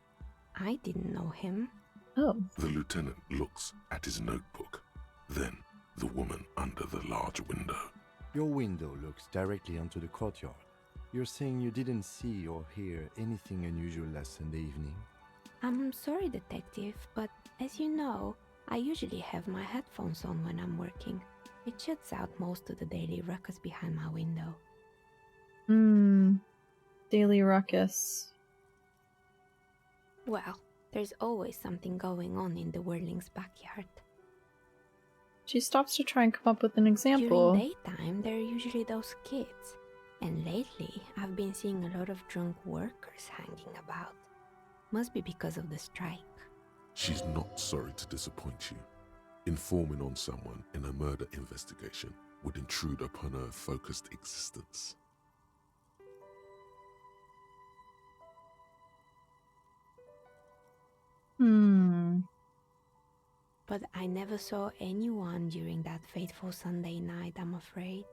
I didn't know him. Oh. The lieutenant looks at his notebook, then the woman under the large window. Your window looks directly onto the courtyard. You're saying you didn't see or hear anything unusual last Sunday evening? I'm sorry, detective, but as you know, I usually have my headphones on when I'm working. It shuts out most of the daily ruckus behind my window. Daily ruckus. Well, there's always something going on in the whirling's backyard. She stops to try and come up with an example. During daytime, there are usually those kids. And lately, I've been seeing a lot of drunk workers hanging about. Must be because of the strike. She's not sorry to disappoint you. Informing on someone in a murder investigation would intrude upon her focused existence. But I never saw anyone during that fateful Sunday night, I'm afraid.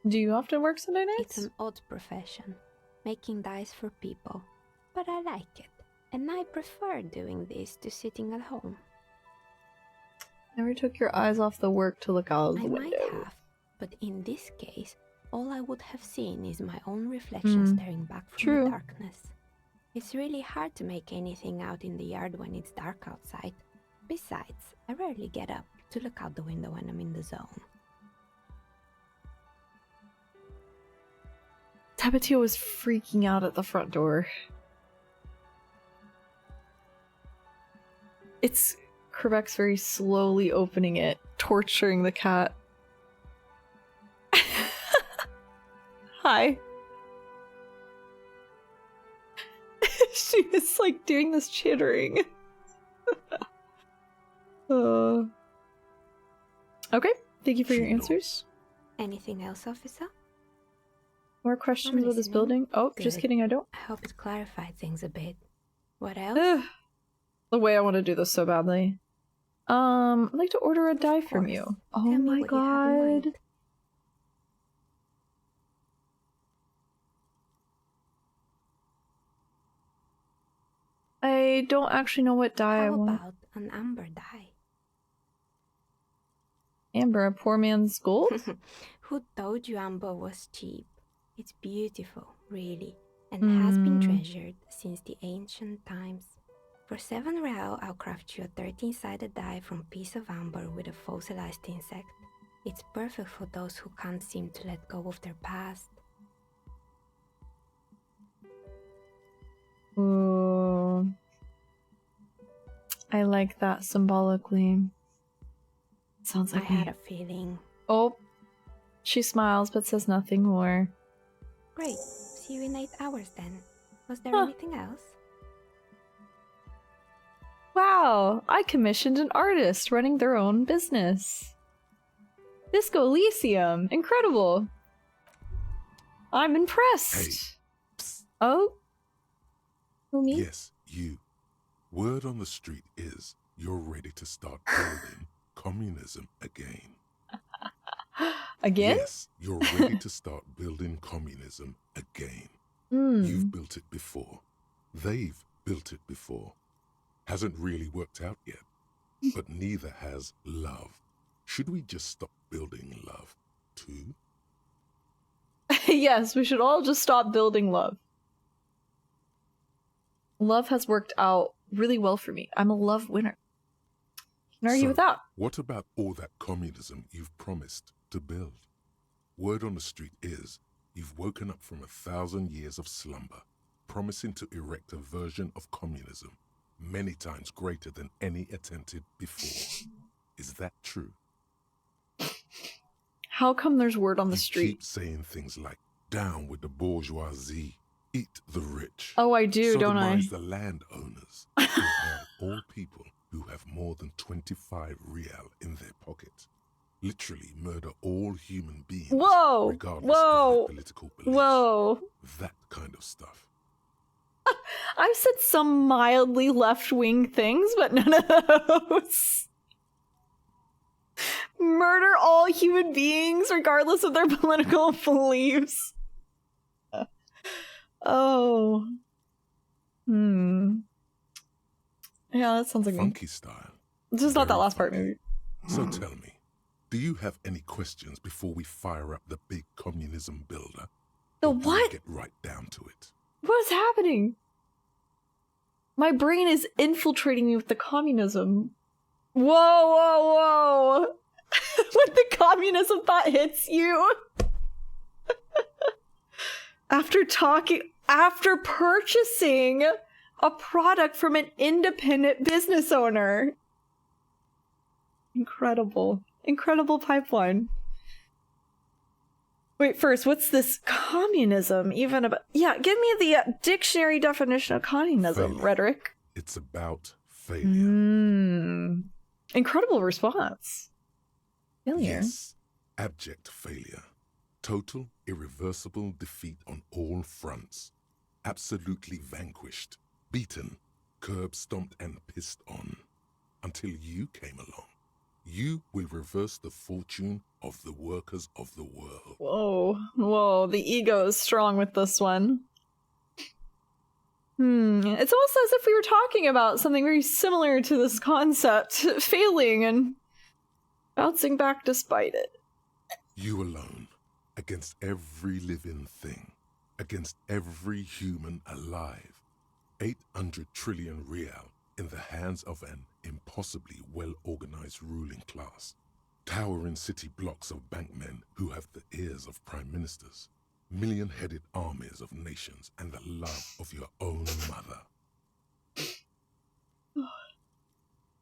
Do you often work Sunday nights? It's an odd profession, making dice for people, but I like it, and I prefer doing this to sitting at home. Never took your eyes off the work to look out of the window. I might have, but in this case, all I would have seen is my own reflection staring back from the darkness. It's really hard to make anything out in the yard when it's dark outside. Besides, I rarely get up to look out the window when I'm in the zone. Tapatio was freaking out at the front door. It's Quebec's very slowly opening it, torturing the cat. Hi. She was like doing this chittering. Okay, thank you for your answers. Anything else, officer? More questions about this building? Oh, Good. Just kidding, I don't. I hope it clarified things a bit. What else? The way I want to do this so badly. I'd like to order a die from you. Oh my god. I don't actually know what die I want. How about an amber die? Amber, a poor man's gold? Who told you amber was cheap? It's beautiful, really, and has been treasured since the ancient times. For 7 real, I'll craft you a 13-sided die from piece of amber with a fossilized insect. It's perfect for those who can't seem to let go of their past. Ooh. I like that symbolically. Sounds like I had a feeling. Oh. She smiles but says nothing more. Great. See you in 8 hours then. Was there anything else? Wow, I commissioned an artist running their own business. Disco Elysium, incredible. I'm impressed. Hey. Oh? Who, me? Yes, you. Word on the street is you're ready to start building communism again. Again? Yes, you're ready to start building communism again. You've built it before. They've built it before. Hasn't really worked out yet. But neither has love. Should we just stop building love, too? Yes, we should all just stop building love. Love has worked out really well for me. I'm a love winner. Can argue with that. What about all that communism you've promised to build? Word on the street is you've woken up from 1,000 years of slumber, promising to erect a version of communism many times greater than any attempted before. Is that true? How come there's word on the street? Keep saying things like, down with the bourgeoisie, eat the rich. Oh, I do, don't I? Sodomize the landowners, and all people who have more than 25 real in their pocket. Literally murder all human beings, regardless of their political beliefs. That kind of stuff. I've said some mildly left-wing things, but none of those. Murder all human beings, regardless of their political beliefs. Oh. Yeah, that sounds like funky style. Just not that last part, maybe. So tell me, do you have any questions before we fire up the big communism builder? The what? Get right down to it. What is happening? My brain is infiltrating me with the communism. Whoa, whoa, whoa. When the communism thought hits you. After purchasing a product from an independent business owner. Incredible. Incredible pipeline. Wait, first, what's this communism even about? Yeah, give me the dictionary definition of communism, Rhetoric. It's about Failure. Incredible response. Failure. Yes, abject failure. Total, irreversible defeat on all fronts. Absolutely vanquished, beaten, curb-stomped and pissed on. Until you came along. You will reverse the fortune of the workers of the world. Whoa, the ego is strong with this one. It's almost as if we were talking about something very similar to this concept, failing and bouncing back despite it. You alone, against every living thing, against every human alive. 800 trillion real in the hands of an impossibly well-organized ruling class. Towering city blocks of bankmen who have the ears of prime ministers. Million-headed armies of nations and the love of your own mother.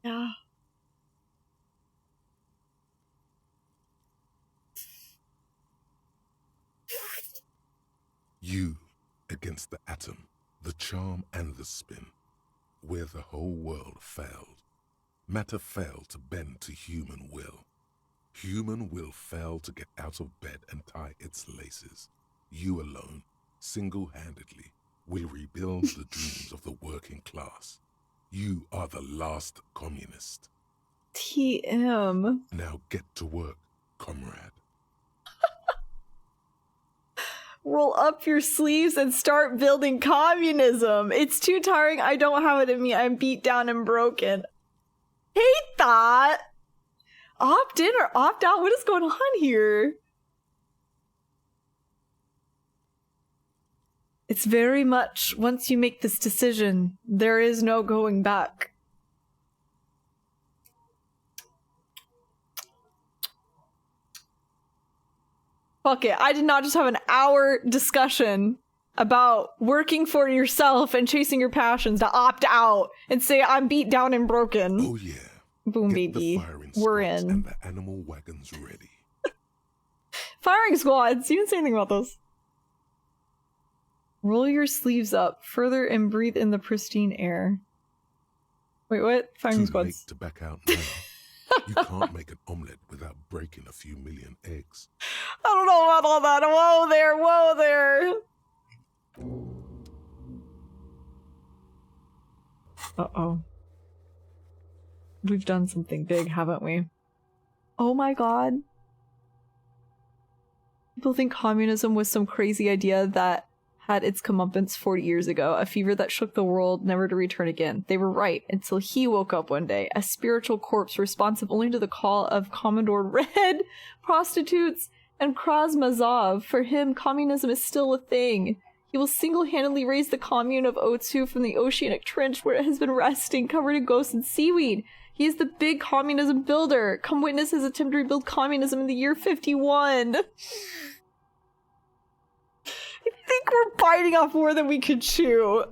Yeah. You against the atom, the charm and the spin, where the whole world failed. Matter failed to bend to human will. Human will failed to get out of bed and tie its laces. You alone, single-handedly, will rebuild the dreams of the working class. You are the last communist. TM. Now get to work, comrade. Roll up your sleeves and start building communism. It's too tiring. I don't have it in me. I'm beat down and broken. Hate that. Opt in or opt out? What is going on here? It's very much, once you make this decision, there is no going back. Fuck it. I did not just have an hour discussion about working for yourself and chasing your passions to opt out and say I'm beat down and broken. Oh yeah. Boom, Get baby. the firing We're squads in. And the animal wagons ready. Firing squads. You didn't say anything about those. Roll your sleeves up further and breathe in the pristine air. Wait, what? Firing Too squads. late to back out now. You can't make an omelette without breaking a few million eggs. I don't know about all that. Whoa there, whoa there. Uh-oh. We've done something big, haven't we? Oh my god. People think communism was some crazy idea that had its comeuppance 40 years ago, a fever that shook the world, never to return again. They were right, until he woke up one day, a spiritual corpse responsive only to the call of Commodore Red, prostitutes, and Krasmazov. For him, communism is still a thing. He will single-handedly raise the commune of O2 from the oceanic trench where it has been resting, covered in ghosts and seaweed. He is the big communism builder. Come witness his attempt to rebuild communism in the year 51. I think we're biting off more than we could chew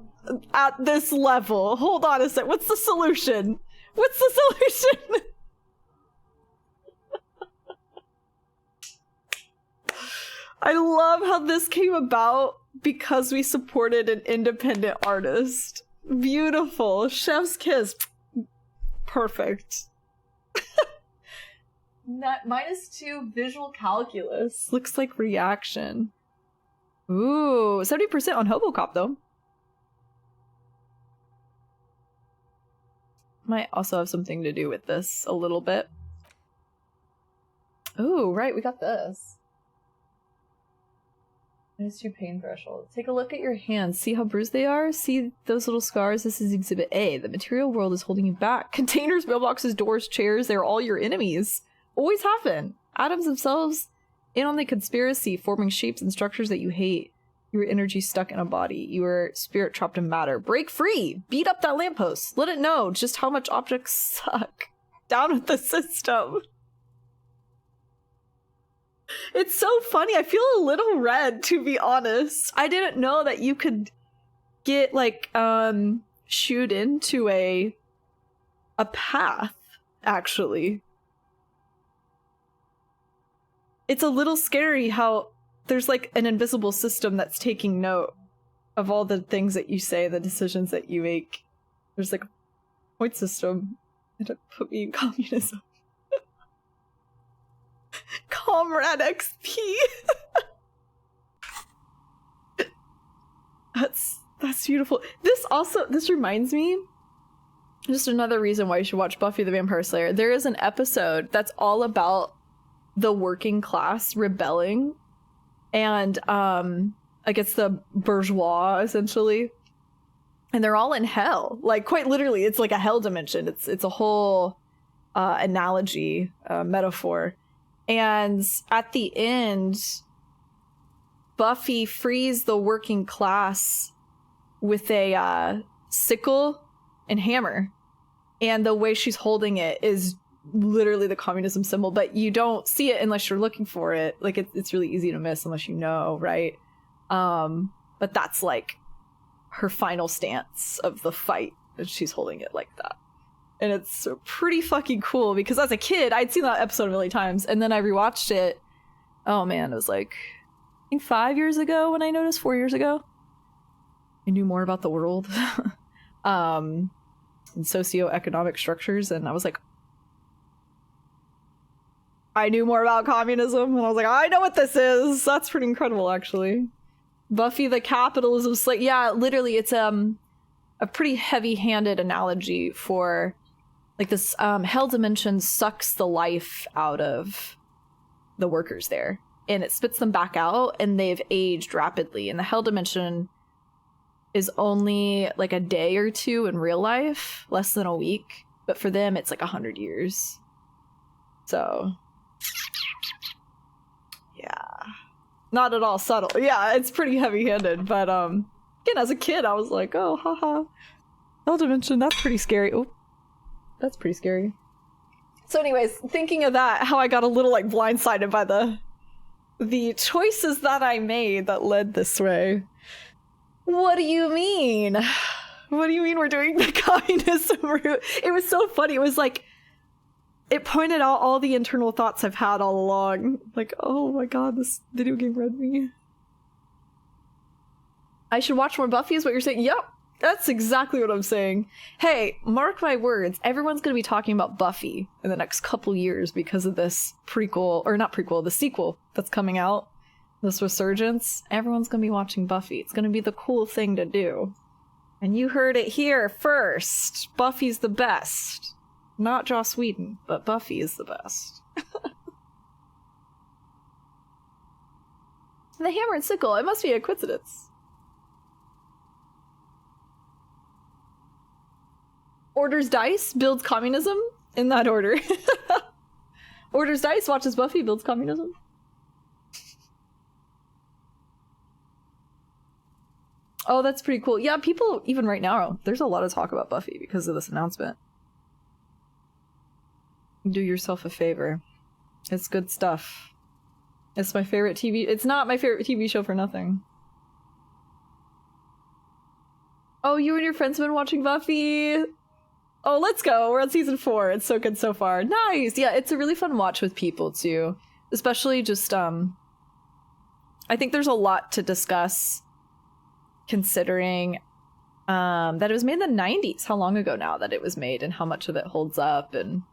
at this level. Hold on a sec. What's the solution? What's the solution? I love how this came about because we supported an independent artist. Beautiful. Chef's kiss. Perfect. -2 visual calculus. Looks like reaction. Ooh, 70% on Hobocop, though. Might also have something to do with this a little bit. Ooh, right, we got this. -2 pain threshold. Take a look at your hands. See how bruised they are? See those little scars? This is Exhibit A. The material world is holding you back. Containers, mailboxes, doors, chairs, they're all your enemies. Always have been. Atoms themselves in on the conspiracy, forming shapes and structures that you hate. Your energy stuck in a body. You are spirit trapped in matter. Break free! Beat up that lamppost. Let it know just how much objects suck. Down with the system. It's so funny. I feel a little red, to be honest. I didn't know that you could get, like, shoot into a path, actually. It's a little scary how there's, like, an invisible system that's taking note of all the things that you say, the decisions that you make. There's, like, point system and to put me in communism. Comrade XP. That's beautiful. This reminds me, just another reason why you should watch Buffy the Vampire Slayer. There is an episode that's all about the working class rebelling and against the bourgeois, essentially. And they're all in hell. Like, quite literally, it's like a hell dimension. It's a whole analogy, metaphor. And at the end, Buffy frees the working class with a sickle and hammer. And the way she's holding it is literally the communism symbol, but you don't see it unless you're looking for it. Like, it's really easy to miss unless you know, right? But that's like her final stance of the fight, and she's holding it like that. And it's pretty fucking cool, because as a kid, I'd seen that episode a million times, and then I rewatched it. Oh man, it was like, I think 5 years ago when I noticed, 4 years ago. I knew more about the world and socioeconomic structures, and I was like, I knew more about communism, and I was like, I know what this is. That's pretty incredible, actually. Buffy the Capitalism Slayer. Yeah, literally, it's a pretty heavy-handed analogy for, like, this hell dimension sucks the life out of the workers there, and it spits them back out, and they've aged rapidly. And the hell dimension is only like a day or two in real life, less than a week, but for them, it's like 100 years. So, yeah, not at all subtle. Yeah, it's pretty heavy-handed, but again, as a kid, I was like, oh, haha, hell dimension, that's pretty scary. Oh, that's pretty scary. So anyways, thinking of that, how I got a little like blindsided by the choices that I made that led this way. What do you mean? What do you mean we're doing the communism route? It was so funny. It was like, it pointed out all the internal thoughts I've had all along. Like, oh my god, this video game read me. I should watch more Buffy is what you're saying? Yep, that's exactly what I'm saying. Hey, mark my words, everyone's gonna be talking about Buffy in the next couple years because of this prequel, or not prequel, the sequel that's coming out. This resurgence. Everyone's gonna be watching Buffy. It's gonna be the cool thing to do. And you heard it here first. Buffy's the best. Not Joss Whedon, but Buffy is the best. The hammer and sickle, it must be a coincidence. Orders dice, builds communism, in that order. Orders dice, watches Buffy, builds communism. Oh, that's pretty cool. Yeah, people, even right now, there's a lot of talk about Buffy because of this announcement. Do yourself a favor. It's good stuff. It's my favorite TV. It's not my favorite TV show for nothing. Oh, you and your friends have been watching Buffy? Oh, let's go. We're on season 4. It's so good so far. Nice. Yeah, it's a really fun watch with people too. Especially just, I think there's a lot to discuss considering that it was made in the 90s. How long ago now that it was made and how much of it holds up, and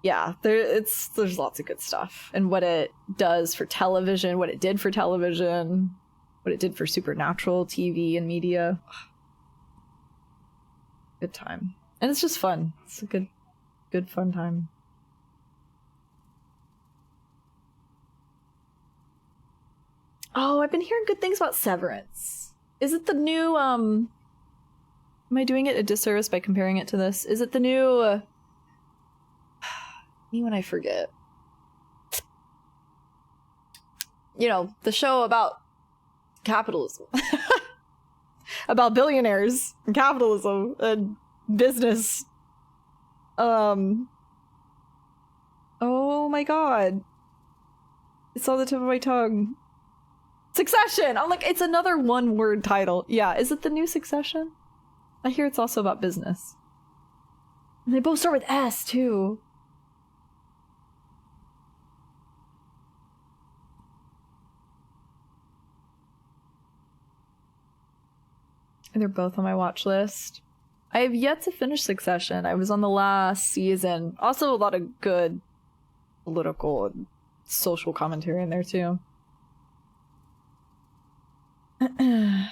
yeah, there's lots of good stuff. And what it does for television, what it did for television, what it did for supernatural TV and media. Good time. And it's just fun. It's a good fun time. Oh, I've been hearing good things about Severance. Is it the new, am I doing it a disservice by comparing it to this? Is it the new, me when I forget. You know, the show about capitalism. About billionaires and capitalism and business. Oh my god. It's on the tip of my tongue. Succession! I'm like, it's another one-word title. Yeah, is it the new Succession? I hear it's also about business. And they both start with S, too. And they're both on my watch list. I have yet to finish Succession. I was on the last season. Also a lot of good political and social commentary in there too.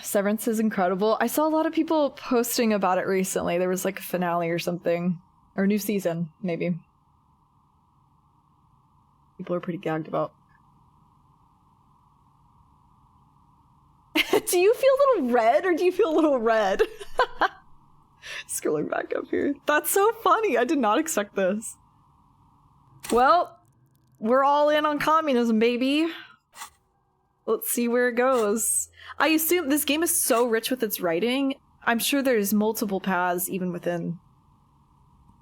Severance is incredible. I saw a lot of people posting about it recently. There was like a finale or something. Or a new season, maybe. People are pretty gagged about. Do you feel a little red or do you feel a little red? Scrolling back up here. That's so funny. I did not expect this. Well, we're all in on communism, baby. Let's see where it goes. I assume this game is so rich with its writing. I'm sure there's multiple paths even within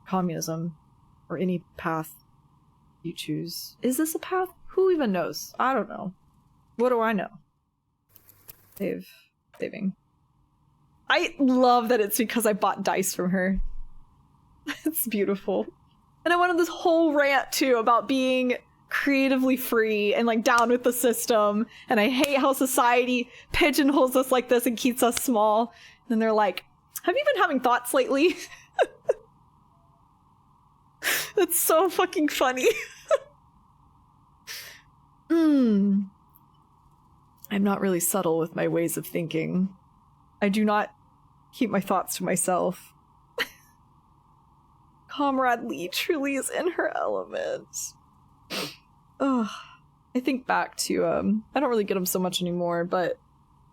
communism or any path you choose. Is this a path? Who even knows? I don't know. What do I know? Saving. I love that it's because I bought dice from her. It's beautiful. And I went on this whole rant too about being creatively free and like down with the system, and I hate how society pigeonholes us like this and keeps us small. And then they're like, have you been having thoughts lately? That's so fucking funny. I'm not really subtle with my ways of thinking. I do not keep my thoughts to myself. Comrade Lee truly is in her element. Ugh. I think back to, I don't really get them so much anymore, but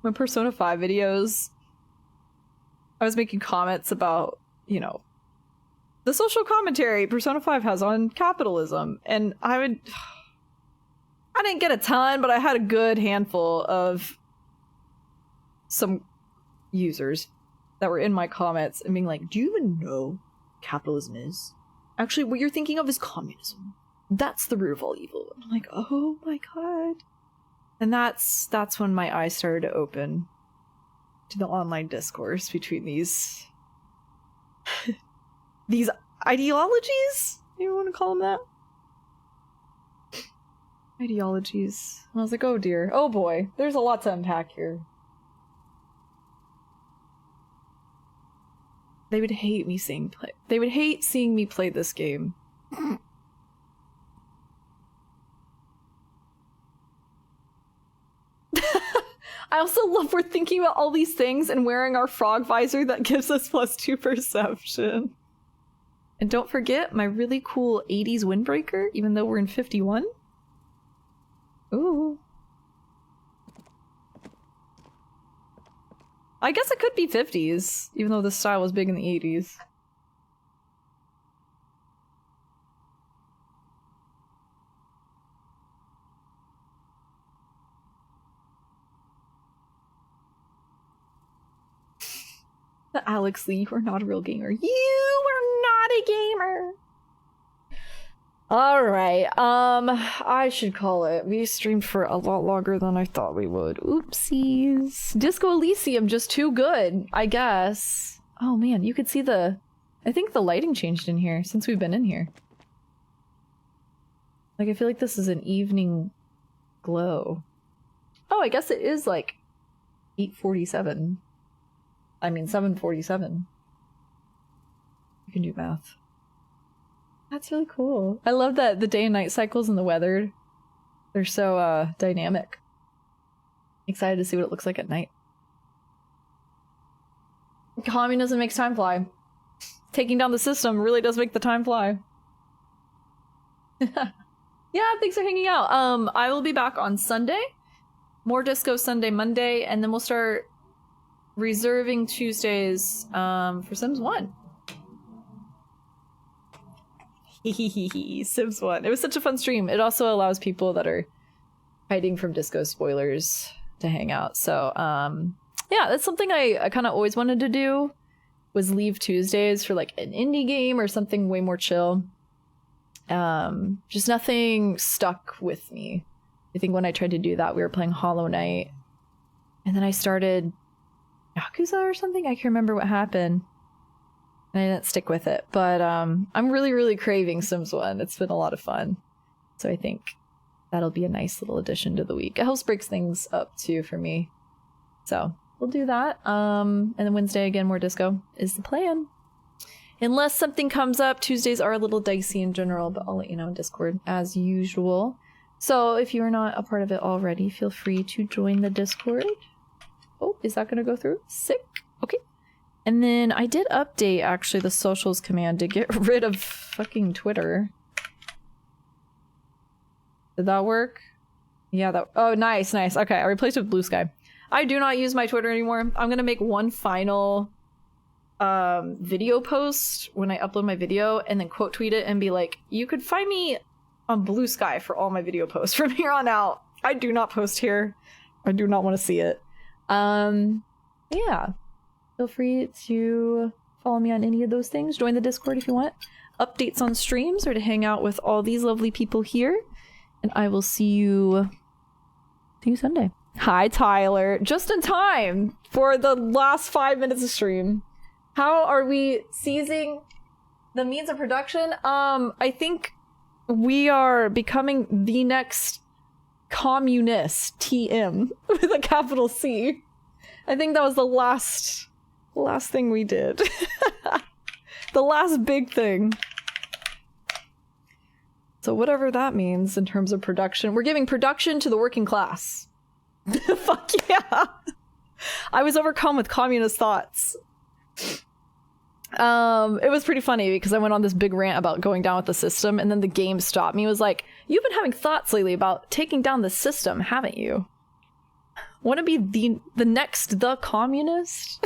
my Persona 5 videos, I was making comments about, you know, the social commentary Persona 5 has on capitalism, and I didn't get a ton, but I had a good handful of some users that were in my comments and being like, do you even know what capitalism is? Actually, what you're thinking of is communism. That's the root of all evil. And I'm like, oh my god. And that's when my eyes started to open to the online discourse between these these ideologies? You want to call them that? Ideologies. I was like, oh dear. Oh boy. There's a lot to unpack here. They would hate me seeing play. They would hate seeing me play this game. I also love we're thinking about all these things and wearing our frog visor that gives us +2 perception. And don't forget my really cool 80s windbreaker, even though we're in 51. Ooh. I guess it could be 50s, even though this style was big in the 80s. Alex Lee, you are not a real gamer. You are not a gamer! Alright, I should call it. We streamed for a lot longer than I thought we would. Oopsies. Disco Elysium, just too good, I guess. Oh man, you could see I think the lighting changed in here since we've been in here. Like, I feel like this is an evening glow. Oh, I guess it is like 8:47. I mean, 7:47. You can do math. That's really cool. I love that the day and night cycles and the weather. They're so, dynamic. Excited to see what it looks like at night. Communism makes time fly. Taking down the system really does make the time fly. Yeah, thanks for hanging out. I will be back on Sunday. More Disco Sunday, Monday, and then we'll start reserving Tuesdays for Sims 1. Sims 1. It was such a fun stream. It also allows people that are hiding from Disco spoilers to hang out. So, yeah, that's something I kind of always wanted to do, was leave Tuesdays for like an indie game or something way more chill. Just nothing stuck with me. I think when I tried to do that, we were playing Hollow Knight, and then I started Yakuza or something? I can't remember what happened. And I didn't stick with it. But I'm really, really craving Sims 1. It's been a lot of fun. So I think that'll be a nice little addition to the week. It helps breaks things up too for me. So we'll do that. And then Wednesday again, more disco is the plan. Unless something comes up, Tuesdays are a little dicey in general, but I'll let you know in Discord as usual. So if you're not a part of it already, feel free to join the Discord. Oh, is that gonna go through? Sick. Okay. And then I did update, actually, the socials command to get rid of fucking Twitter. Did that work? Yeah, that- oh, nice, nice. Okay, I replaced it with Blue Sky. I do not use my Twitter anymore. I'm gonna make one final video post when I upload my video and then quote tweet it and be like, you could find me on Blue Sky for all my video posts from here on out. I do not post here. I do not want to see it. Yeah. Feel free to follow me on any of those things. Join the Discord if you want updates on streams or to hang out with all these lovely people here. And I will see you Sunday. Hi, Tyler. Just in time for the last 5 minutes of stream. How are we seizing the means of production? I think we are becoming the next communist TM with a capital C. I think that was the last thing we did. The last big thing. So whatever that means in terms of production, we're giving production to the working class. Fuck yeah. I was overcome with communist thoughts. It was pretty funny because I went on this big rant about going down with the system and then the game stopped me. It was like, you've been having thoughts lately about taking down the system, haven't you? Want to be the next communist?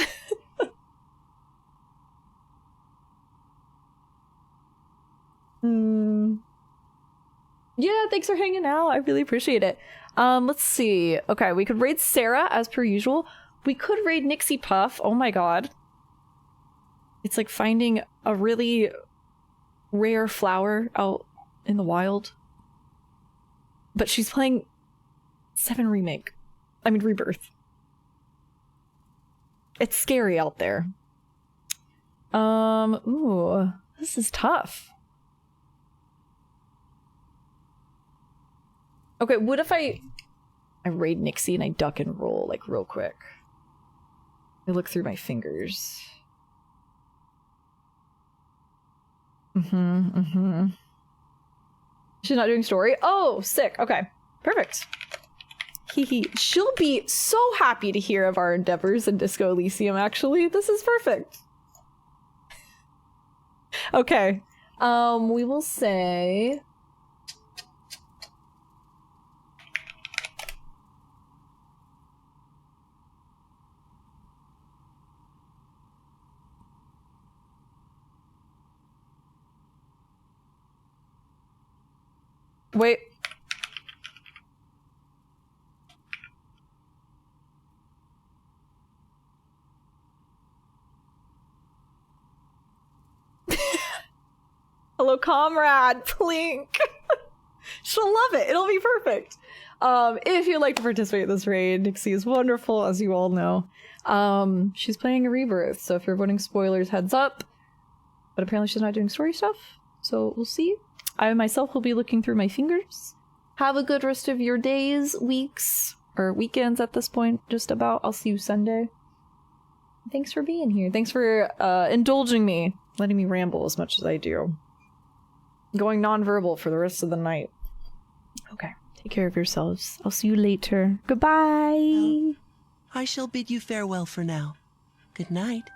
Yeah, thanks for hanging out. I really appreciate it. Let's see. Okay, we could raid Sarah as per usual. We could raid Nixie Puff. Oh my god. It's like finding a really rare flower out in the wild. But she's playing 7 Remake. I mean, Rebirth. It's scary out there. Ooh, this is tough. Okay, what if I raid Nixie and I duck and roll, like, real quick? I look through my fingers. She's not doing story? Oh, sick. Okay, perfect. She'll be so happy to hear of our endeavors in Disco Elysium, actually. This is perfect. Okay. We will say... Wait. Hello, comrade. Plink. She'll love it. It'll be perfect. If you'd like to participate in this raid, Nixie is wonderful, as you all know. She's playing a Rebirth, so if you're voting spoilers, heads up. But apparently she's not doing story stuff, so we'll see. I myself will be looking through my fingers. Have a good rest of your days, weeks, or weekends at this point, just about. I'll see you Sunday. Thanks for being here. Thanks for indulging me, letting me ramble as much as I do. Going nonverbal for the rest of the night. Okay, take care of yourselves. I'll see you later. Goodbye! I shall bid you farewell for now. Good night.